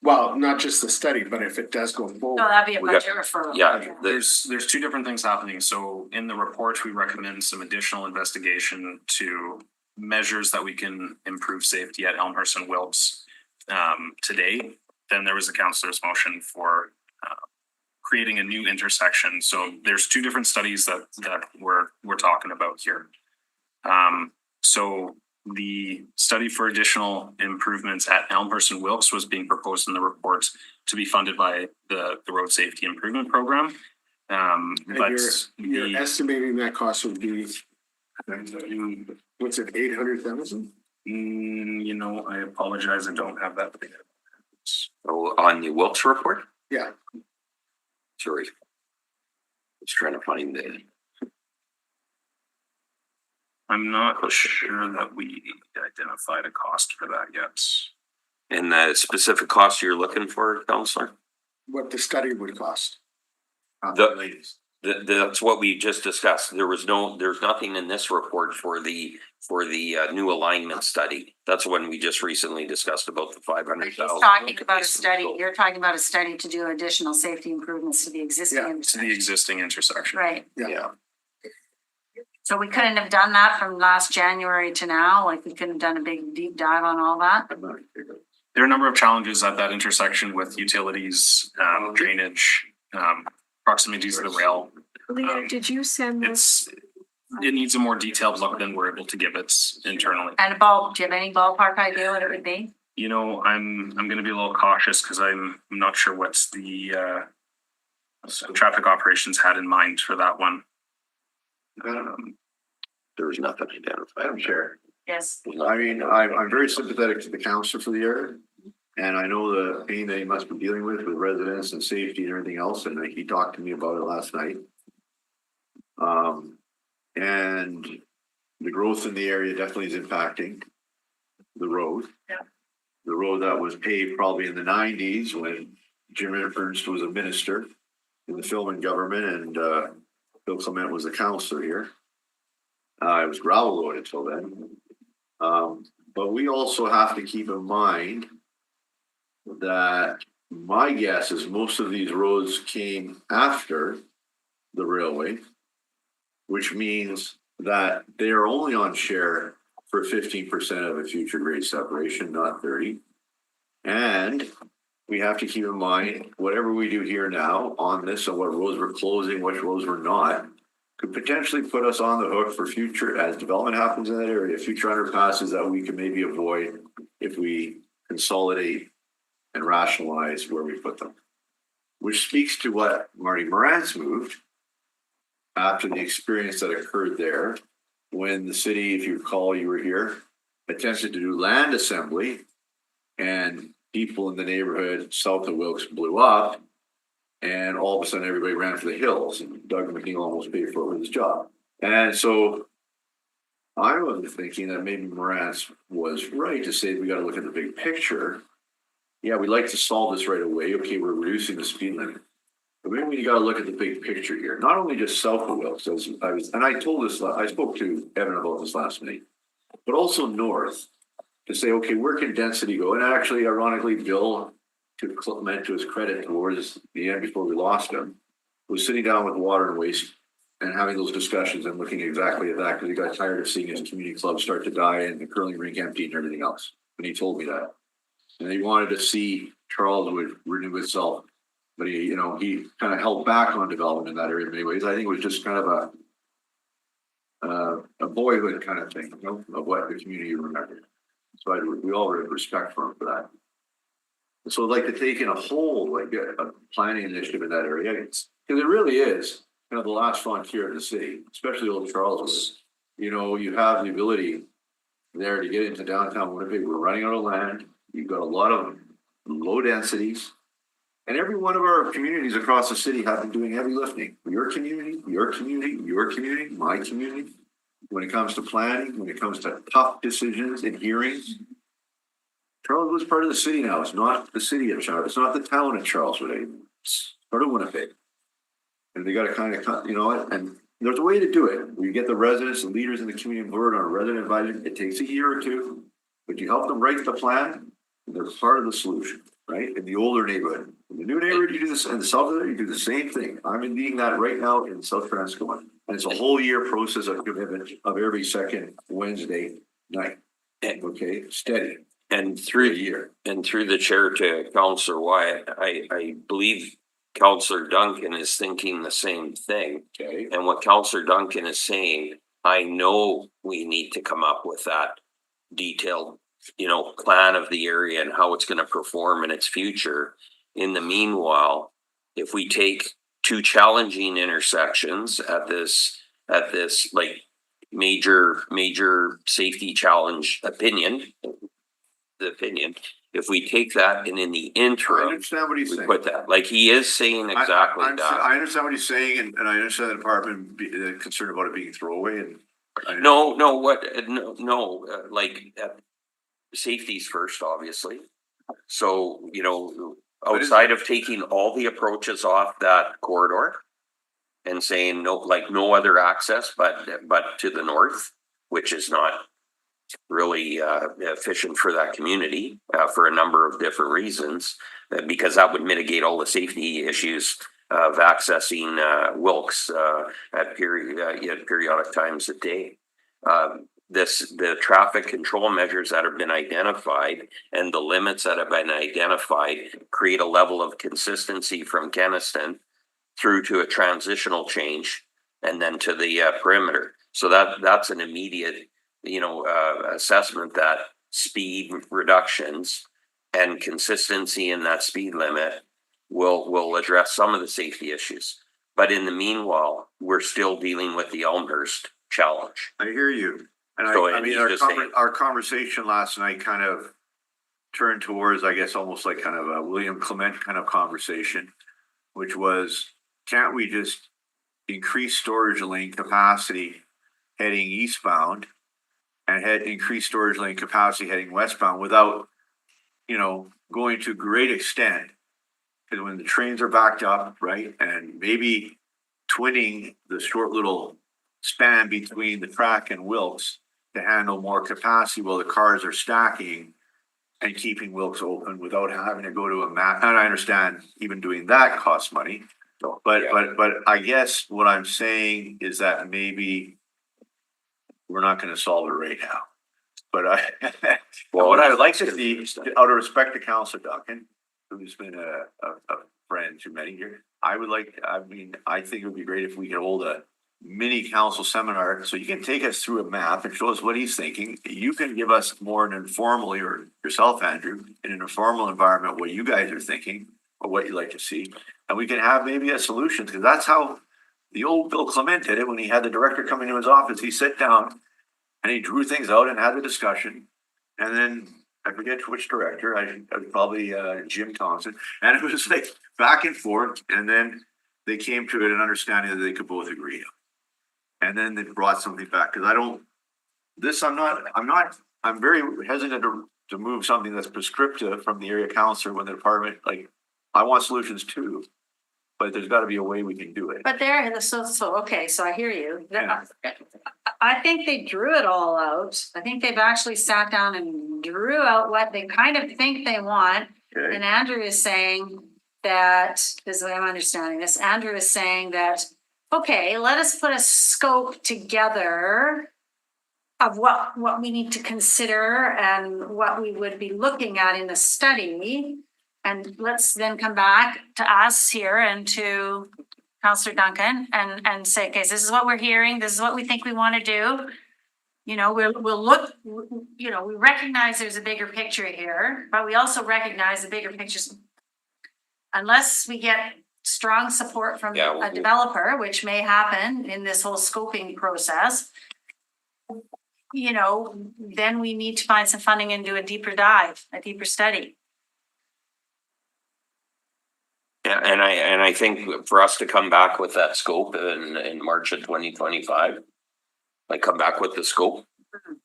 Well, not just the study, but if it does go forward. No, that'd be a budget referral. Yeah, There's two different things happening. So in the report, we recommend some additional investigation to measures that we can improve safety at Elmhurst and Wilkes today. Then there was a councillor's motion for creating a new intersection. So there's two different studies that we're talking about here. So the study for additional improvements at Elmhurst and Wilkes was being proposed in the report to be funded by the Road Safety Improvement Program. But you're estimating that cost would be, what's it, 800,000? You know, I apologize, I don't have that. on the Wilkes report. Yeah. Sorry. Just trying to find the. I'm not sure that we identified a cost for that yet. And the specific cost you're looking for, Counselor? What the study would cost. That's what we just discussed. There's nothing in this report for the new alignment study. That's when we just recently discussed about the 500,000. He's talking about a study, you're talking about a study to do additional safety improvements to the existing. To the intersection. existing intersection. Right, Yeah. so we couldn't have done that from last January to now, like we couldn't have done a big deep dive on all that? There are a number of challenges at that intersection with utilities, drainage, proximity to the rail. Leah, did you send this? It needs a more detailed look than we're able to give it internally. And do you have any ballpark idea what it would be? You know, I'm gonna be a little cautious because I'm not sure what's the traffic operations had in mind for that one. There was nothing identified. I'm sure. Yes. I mean, I'm very sympathetic to the councillor for the area. And I know the pain that he must be dealing with residents and safety and everything else, and he talked to me about it last night. And the growth in the area definitely is impacting the road. Yeah. The road that was paved probably in the 90s when Jim Ernst was a minister in the Philman government and Bill Clement was the councillor here. It was gravel road until then. But we also have to keep in mind that my guess is most of these roads came after the railway, which means that they are only on share for 15% of a future grade separation, not 30. And we have to keep in mind, whatever we do here now on this and what roads we're closing, which roads we're not, could potentially put us on the hook for future, as development happens in that area, future underpasses that we can maybe avoid if we consolidate and rationalize where we put them. Which speaks to what Marty Morantz moved after the experience that occurred there when the city, if you recall, you were here, attempted to do land assembly and people in the neighborhood south of Wilkes blew up and all of a sudden everybody ran for the hills and Doug McNeil almost paid for it with his job. And so I was thinking that maybe Morantz was right to say we got to look at the big picture. Yeah, we'd like to solve this right away. Okay, we're reducing the speed limit. But maybe you got to look at the big picture here, not only just south of Wilkes, I told this, I spoke to Evan about this last night, but also north to say, okay, where can density go? And actually, ironically, Bill, to Clement, to his credit, towards the end before we lost him, was sitting down with Water and Waste and having those discussions and looking exactly at that because he got tired of seeing his community club start to die and the curling rink empty and everything else. And he told me that. And he wanted to see Charleswood renew itself. But he kind of held back on development in that area in many ways. I think it was just kind of a boyhood kind of thing, of what the community remembered. So we all have respect for him for that. And so I'd like to take in a whole, like a planning initiative in that area. Because it really is kind of the last frontier of the city, especially old Charleswood. You have the ability there to get into downtown Winnipeg. We're running out of land. You've got a lot of low densities. And every one of our communities across the city have been doing heavy lifting. Your community, your community, your community, my community. When it comes to planning, when it comes to tough decisions and hearings. Charleswood's part of the city now. It's not the city of Charleswood. It's not the town of Charleswood. It's part of Winnipeg. And they got to kind of, and there's a way to do it. We get the residents and leaders in the community board on a resident advisory. It takes a year or two, but you help them write the plan, and they're part of the solution, right? In the older neighborhood. In the new neighborhood, you do this, and the south of there, you do the same thing. I'm leading that right now in South Transcona. And it's a whole year process of commitment of every second Wednesday night. Okay, steady. And through the chair to Councillor Wyatt, I believe Councillor Duncan is thinking the same thing. Okay. And what Councillor Duncan is saying, I know we need to come up with that detailed, plan of the area and how it's going to perform in its future. In the meanwhile, if we take two challenging intersections at this like major safety challenge opinion, If we take that and in the I interim, understand what he's we saying. put that, like he is saying exactly I that. understand what he's saying and I understand the department concerned about it being throwaway and. No, like, safety's first, obviously. So, you know, outside of taking all the approaches off that corridor and saying no, like no other access, but to the north, which is not really efficient for that community for a number of different reasons, because that would mitigate all the safety issues of accessing Wilkes at periodic times a day. The traffic control measures that have been identified and the limits that have been identified create a level of consistency from Keniston through to a transitional change and then to the perimeter. So that's an immediate, assessment that speed reductions and consistency in that speed limit will address some of the safety issues. But in the meanwhile, we're still dealing with the Elmhurst challenge. I hear you. And So, I and mean, he's just saying- our conversation last night kind of turned towards, I guess, almost like kind of a William Clement kind of conversation, which was, can't we just increase storage lane capacity heading eastbound and increase storage lane capacity heading westbound without, going to great extent? Because when the trains are backed up, right, and maybe twinning the short little span between the track and Wilkes to handle more capacity while the cars are stacking and keeping Wilkes open without having to go to a map. And I understand even doing that costs money. But I guess what I'm saying is that maybe we're not going to solve it right now. But what I would like to see, out of respect to Councillor Duncan, who's been a friend to many years, I think it would be great if we could hold a mini council seminar, so you can take us through a map and show us what he's thinking. You can give us more informally, or yourself, Andrew, in an informal environment, what you guys are thinking or what you'd like to see. And we can have maybe a solution, because that's how the old Bill Clement did it when he had the director come into his office. He sat down and he drew things out and had the discussion. And then I forget which director, I was probably Jim Thompson. And it was like back and forth. And then they came to an understanding that they could both agree on. And then they brought something back, because I'm very hesitant to move something that's prescriptive from the area councillor when the department, like, I want solutions too, but there's gotta be a way we can do it. But okay, so I hear you. Yeah. I think they drew it all out. I think they've actually sat down and drew out what they kind of think they want. Okay. And Andrew is saying that, this is the way I'm understanding this, Andrew is saying that, okay, let us put a scope together of what we need to consider and what we would be looking at in the study. And let's then come back to us here and to Councillor Duncan and say, okay, this is what we're hearing. This is what we think we want to do. We'll look, we recognize there's a bigger picture here, but we also recognize the bigger pictures. Unless we get strong support from a developer, which may happen in this whole scoping process, then we need to find some funding and do a deeper dive, a deeper study. Yeah, and I think for us to come back with that scope in March of 2025, like come back with the scope,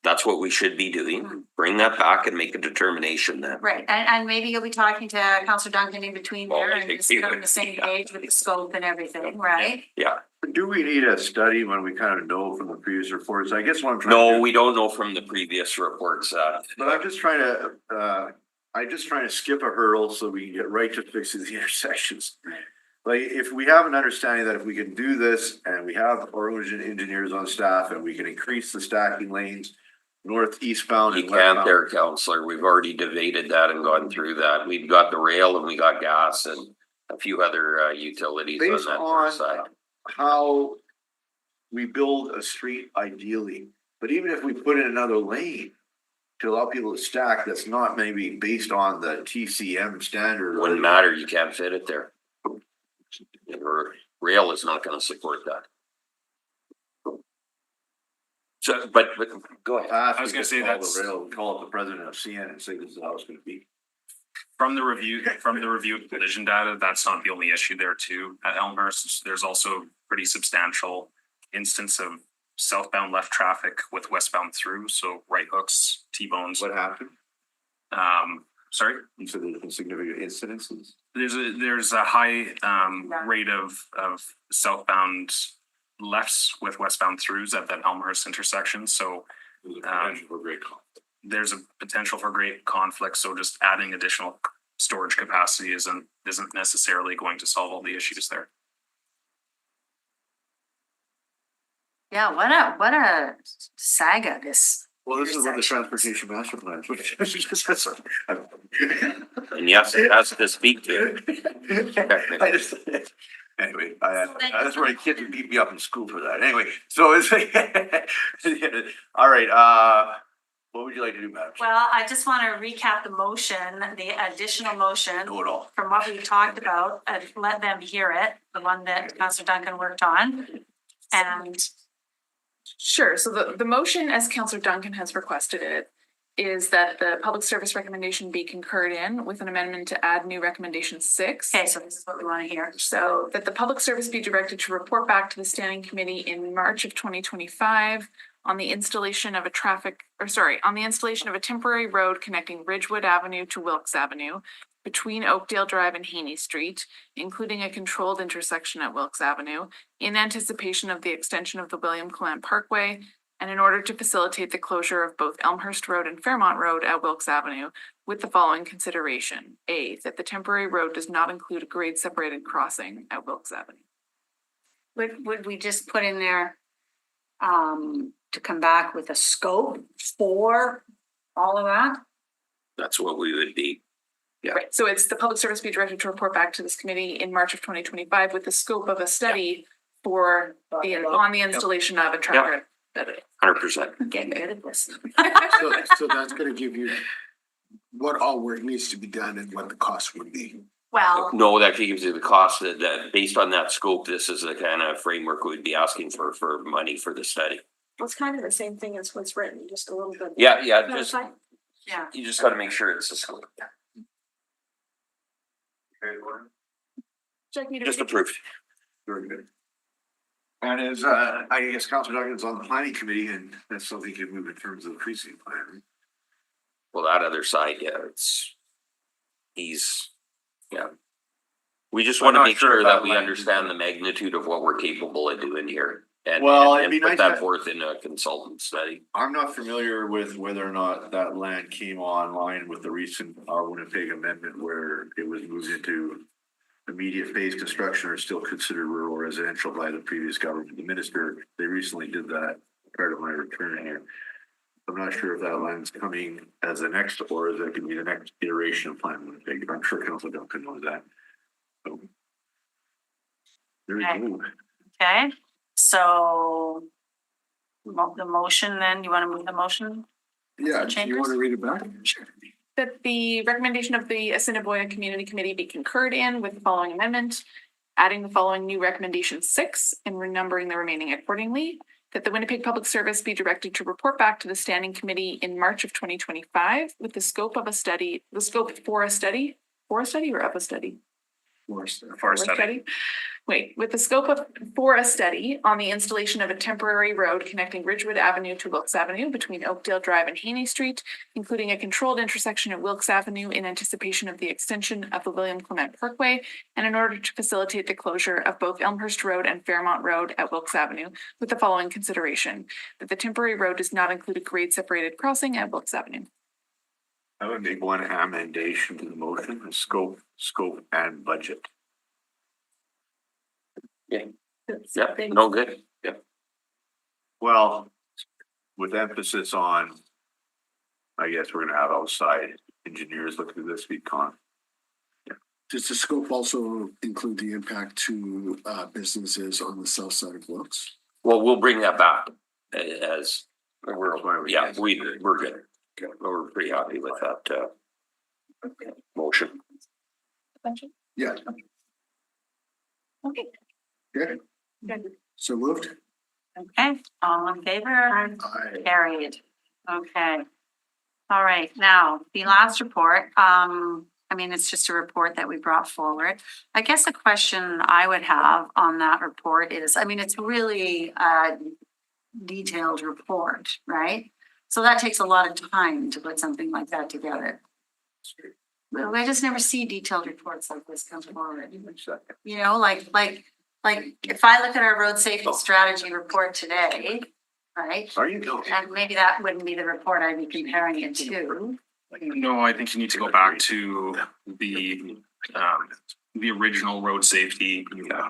that's what we should be doing. Bring that back and make a determination then. Right, and maybe you'll be talking to Councillor Duncan in between there and just get on the same page with the scope and everything, right? Yeah. Do we need a study when we kind of know from the previous reports? I guess what I'm trying to. No, we don't know from the previous reports. But I'm just trying to skip a hurdle so we can get right to fixing the intersections. Like, if we have an understanding that if we can do this and we have our own engineers on staff and we can increase the stacking lanes north, eastbound You and can't westbound. there, Counselor. We've already debated that and gone through that. We've got the rail and we got gas and a few other utilities on Based that north side. on how we build a street ideally, but even if we put in another lane to allow people to stack, that's not maybe based on the TCM standard. Wouldn't matter. You can't fit it there. Rail is not going to support that. So, but go ahead. I was gonna say that's- Call up the president of CN and say this is how it's gonna be. From the review of collision data, that's not the only issue there too. At Elmhurst, there's also pretty substantial instance of southbound left traffic with westbound through, so right hooks, T-bones. What happened? Sorry? You said there's significant incidences? There's a high rate of southbound lefts with westbound throughs at that Elmhurst intersection, so there's a potential for great conflict, so just adding additional storage capacity isn't necessarily going to solve all the issues there. Yeah, what a saga this. Well, this is what the transportation master plan. And yes, it has to speak to it. I just, anyway, that's where the kids would beat me up in school for that. Anyway, so it's, all right, what would you like to do, Madam? Well, I just want to recap the motion, the additional motion Know it all. from what we talked about and let them hear it, the one that Councillor Duncan worked on. And Sure, so the motion, as Councillor Duncan has requested it, is that the public service recommendation be concurred in with an amendment to add new recommendation 6. okay, so this is what we want to hear. So that the public service be directed to report back to the standing committee in March of 2025 on the installation of a temporary road connecting Ridgewood Avenue to Wilkes Avenue between Oakdale Drive and Haney Street, including a controlled intersection at Wilkes Avenue, in anticipation of the extension of the William Clement Parkway, and in order to facilitate the closure of both Elmhurst Road and Fairmont Road at Wilkes Avenue, with the following consideration. A, that the temporary road does not include a grade-separated crossing at Wilkes Avenue. Would we just put in there to come back with a scope for all of that? That's what we would be. Yeah. Right, so it's the public service be directed to report back to this committee in March of 2025 with the scope of a study for on the installation of a tracker. 100%. Getting good at this. So that's gonna give you what all work needs to be done and what the cost would be. Well, No, that gives you the cost that based on that scope, this is the kind of framework we'd be asking for money for the study. It's kind of the same thing as what's written, just a little bit. Yeah, yeah. you just gotta make sure it's a scope. Just approved. Very good. And as, I guess Councilor Duncan's on the planning committee and that's something you can move in terms of the precinct plan. Well, that other side, we just I'm want to not make sure sure about that we land. understand the magnitude of what we're capable of doing here. And Well, it'd be put nice that to- forth in a consultant study. I'm not familiar with whether or not that land came online with the recent Winnipeg amendment where it was moved into immediate phase construction or still considered rural residential by the previous government. The minister, they recently did that part of my return here. I'm not sure if that land's coming as the next, or is that gonna be the next iteration of Plan Winnipeg. I'm sure Councilor Duncan knows that. So. There Okay. you go. Okay, so the motion then, you want to move the motion? Yeah, do you wanna read it back? Sure. That the recommendation of the Assiniboia Community Committee be concurred in with the following amendment, adding the following new recommendation 6 and renumbering the remaining accordingly. That the Winnipeg Public Service be directed to report back to the standing committee in March of 2025 with the scope of a study, the scope for a study or of a study? For a study. Wait, with the scope for a study on the installation of a temporary road connecting Ridgewood Avenue to Wilkes Avenue between Oakdale Drive and Haney Street, including a controlled intersection at Wilkes Avenue in anticipation of the extension of the William Clement Parkway, and in order to facilitate the closure of both Elmhurst Road and Fairmont Road at Wilkes Avenue, with the following consideration, that the temporary road does not include a grade-separated crossing at Wilkes Avenue. I would make one amendation to the motion, the scope and budget. Yeah, no good. Yeah. Well, with emphasis on, I guess we're gonna have outside engineers look at this econ. Does the scope also include the impact to businesses on the south side of Wilkes? Well, we'll bring that back as we're good. We're pretty happy with that motion. Yeah. Okay. Okay, Good. so moved. Okay, all in favor? Aye. Carried. Okay. All right, now, the last report, I mean, it's just a report that we brought forward. I guess a question I would have on that report is, I mean, it's really a detailed report, right? So that takes a lot of time to put something like that together. Well, I just never see detailed reports like this come forward. You know, like if I look at our road safety strategy report today, right? Are you going? And maybe that wouldn't be the report I'd be comparing it to. No, I think you need to go back to the original road safety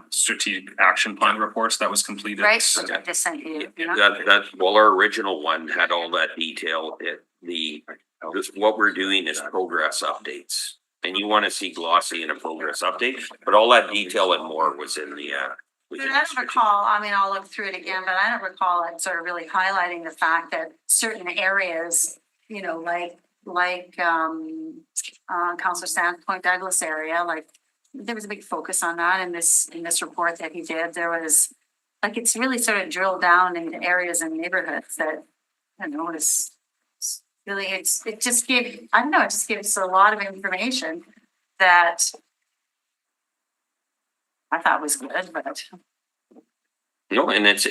strategic action plan reports that was completed. Right, so I just sent you. Well, our original one had all that detail. What we're doing is progress updates. And you want to see glossy in a progress update, but all that detail and more was in the, But I don't recall, I mean, I'll look through it again, but I don't recall it sort of really highlighting the fact that certain areas, you know, Councillor Sandpoint Douglas area, like, there was a big focus on that in this report that he did. There was, like, it's really sort of drilled down into areas and neighborhoods that, I don't know, it's really, it just gave, I don't know, it just gives a lot of information that I thought was good, but. no, and it's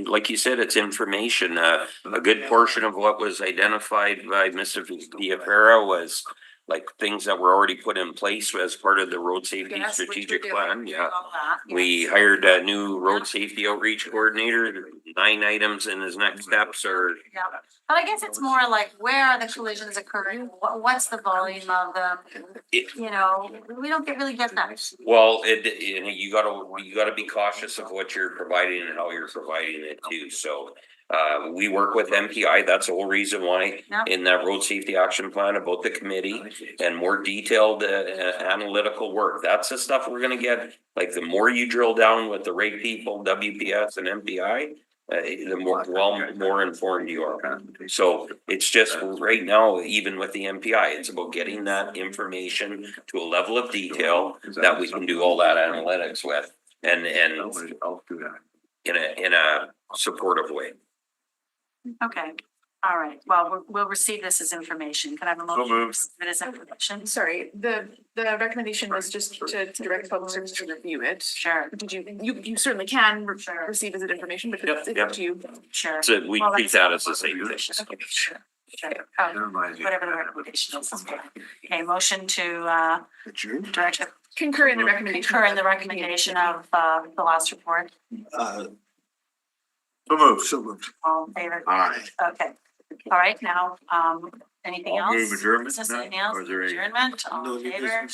like you said, it's information. A good portion of what was identified by Mr. Diafara was like things that were already put in place as part of the road safety Yes, which strategic we're plan. doing, Yeah. all that, yes. We hired a new road safety outreach coordinator, 9 items in his next steps are. Yeah, but I guess it's more like, where are the collisions occurring? What's the volume of them? You know, we don't really get that. Well, you gotta be cautious of what you're providing and how you're providing it too, so. We work with MPI, that's the whole reason why Yeah. in that road safety action plan about the committee and more detailed analytical work. That's the stuff we're gonna get, like the more you drill down with the rate people, WPS and MPI. The more informed you are. So it's just right now, even with the MPI, it's about getting that information to a level of detail that we can do all that analytics with and I'll do that. in a supportive way. Okay, all right, well, we'll receive this as information. Can I have a motion? moved. That is information. Sorry, the recommendation was just to direct public service to review it. Sure, Did you certainly can Sure. receive as information, but it's Yep. up to you. sure. So we Well, treat that as the same thing. Okay, sure. Never mind. Whatever the recommendation is. Okay, motion to direct Concur in the recommendation. concur in the recommendation of the last report. So moved. All in favor? Aye. Okay, all right, now, anything I'll else? move adjournment Is this now, anything else? or is there any- Adjournment, all in favor?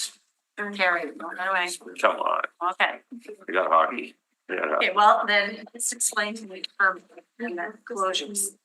Carried, no, no way. Come on, Okay, we got hockey. Yeah. okay, well, then just explain to me for the closures.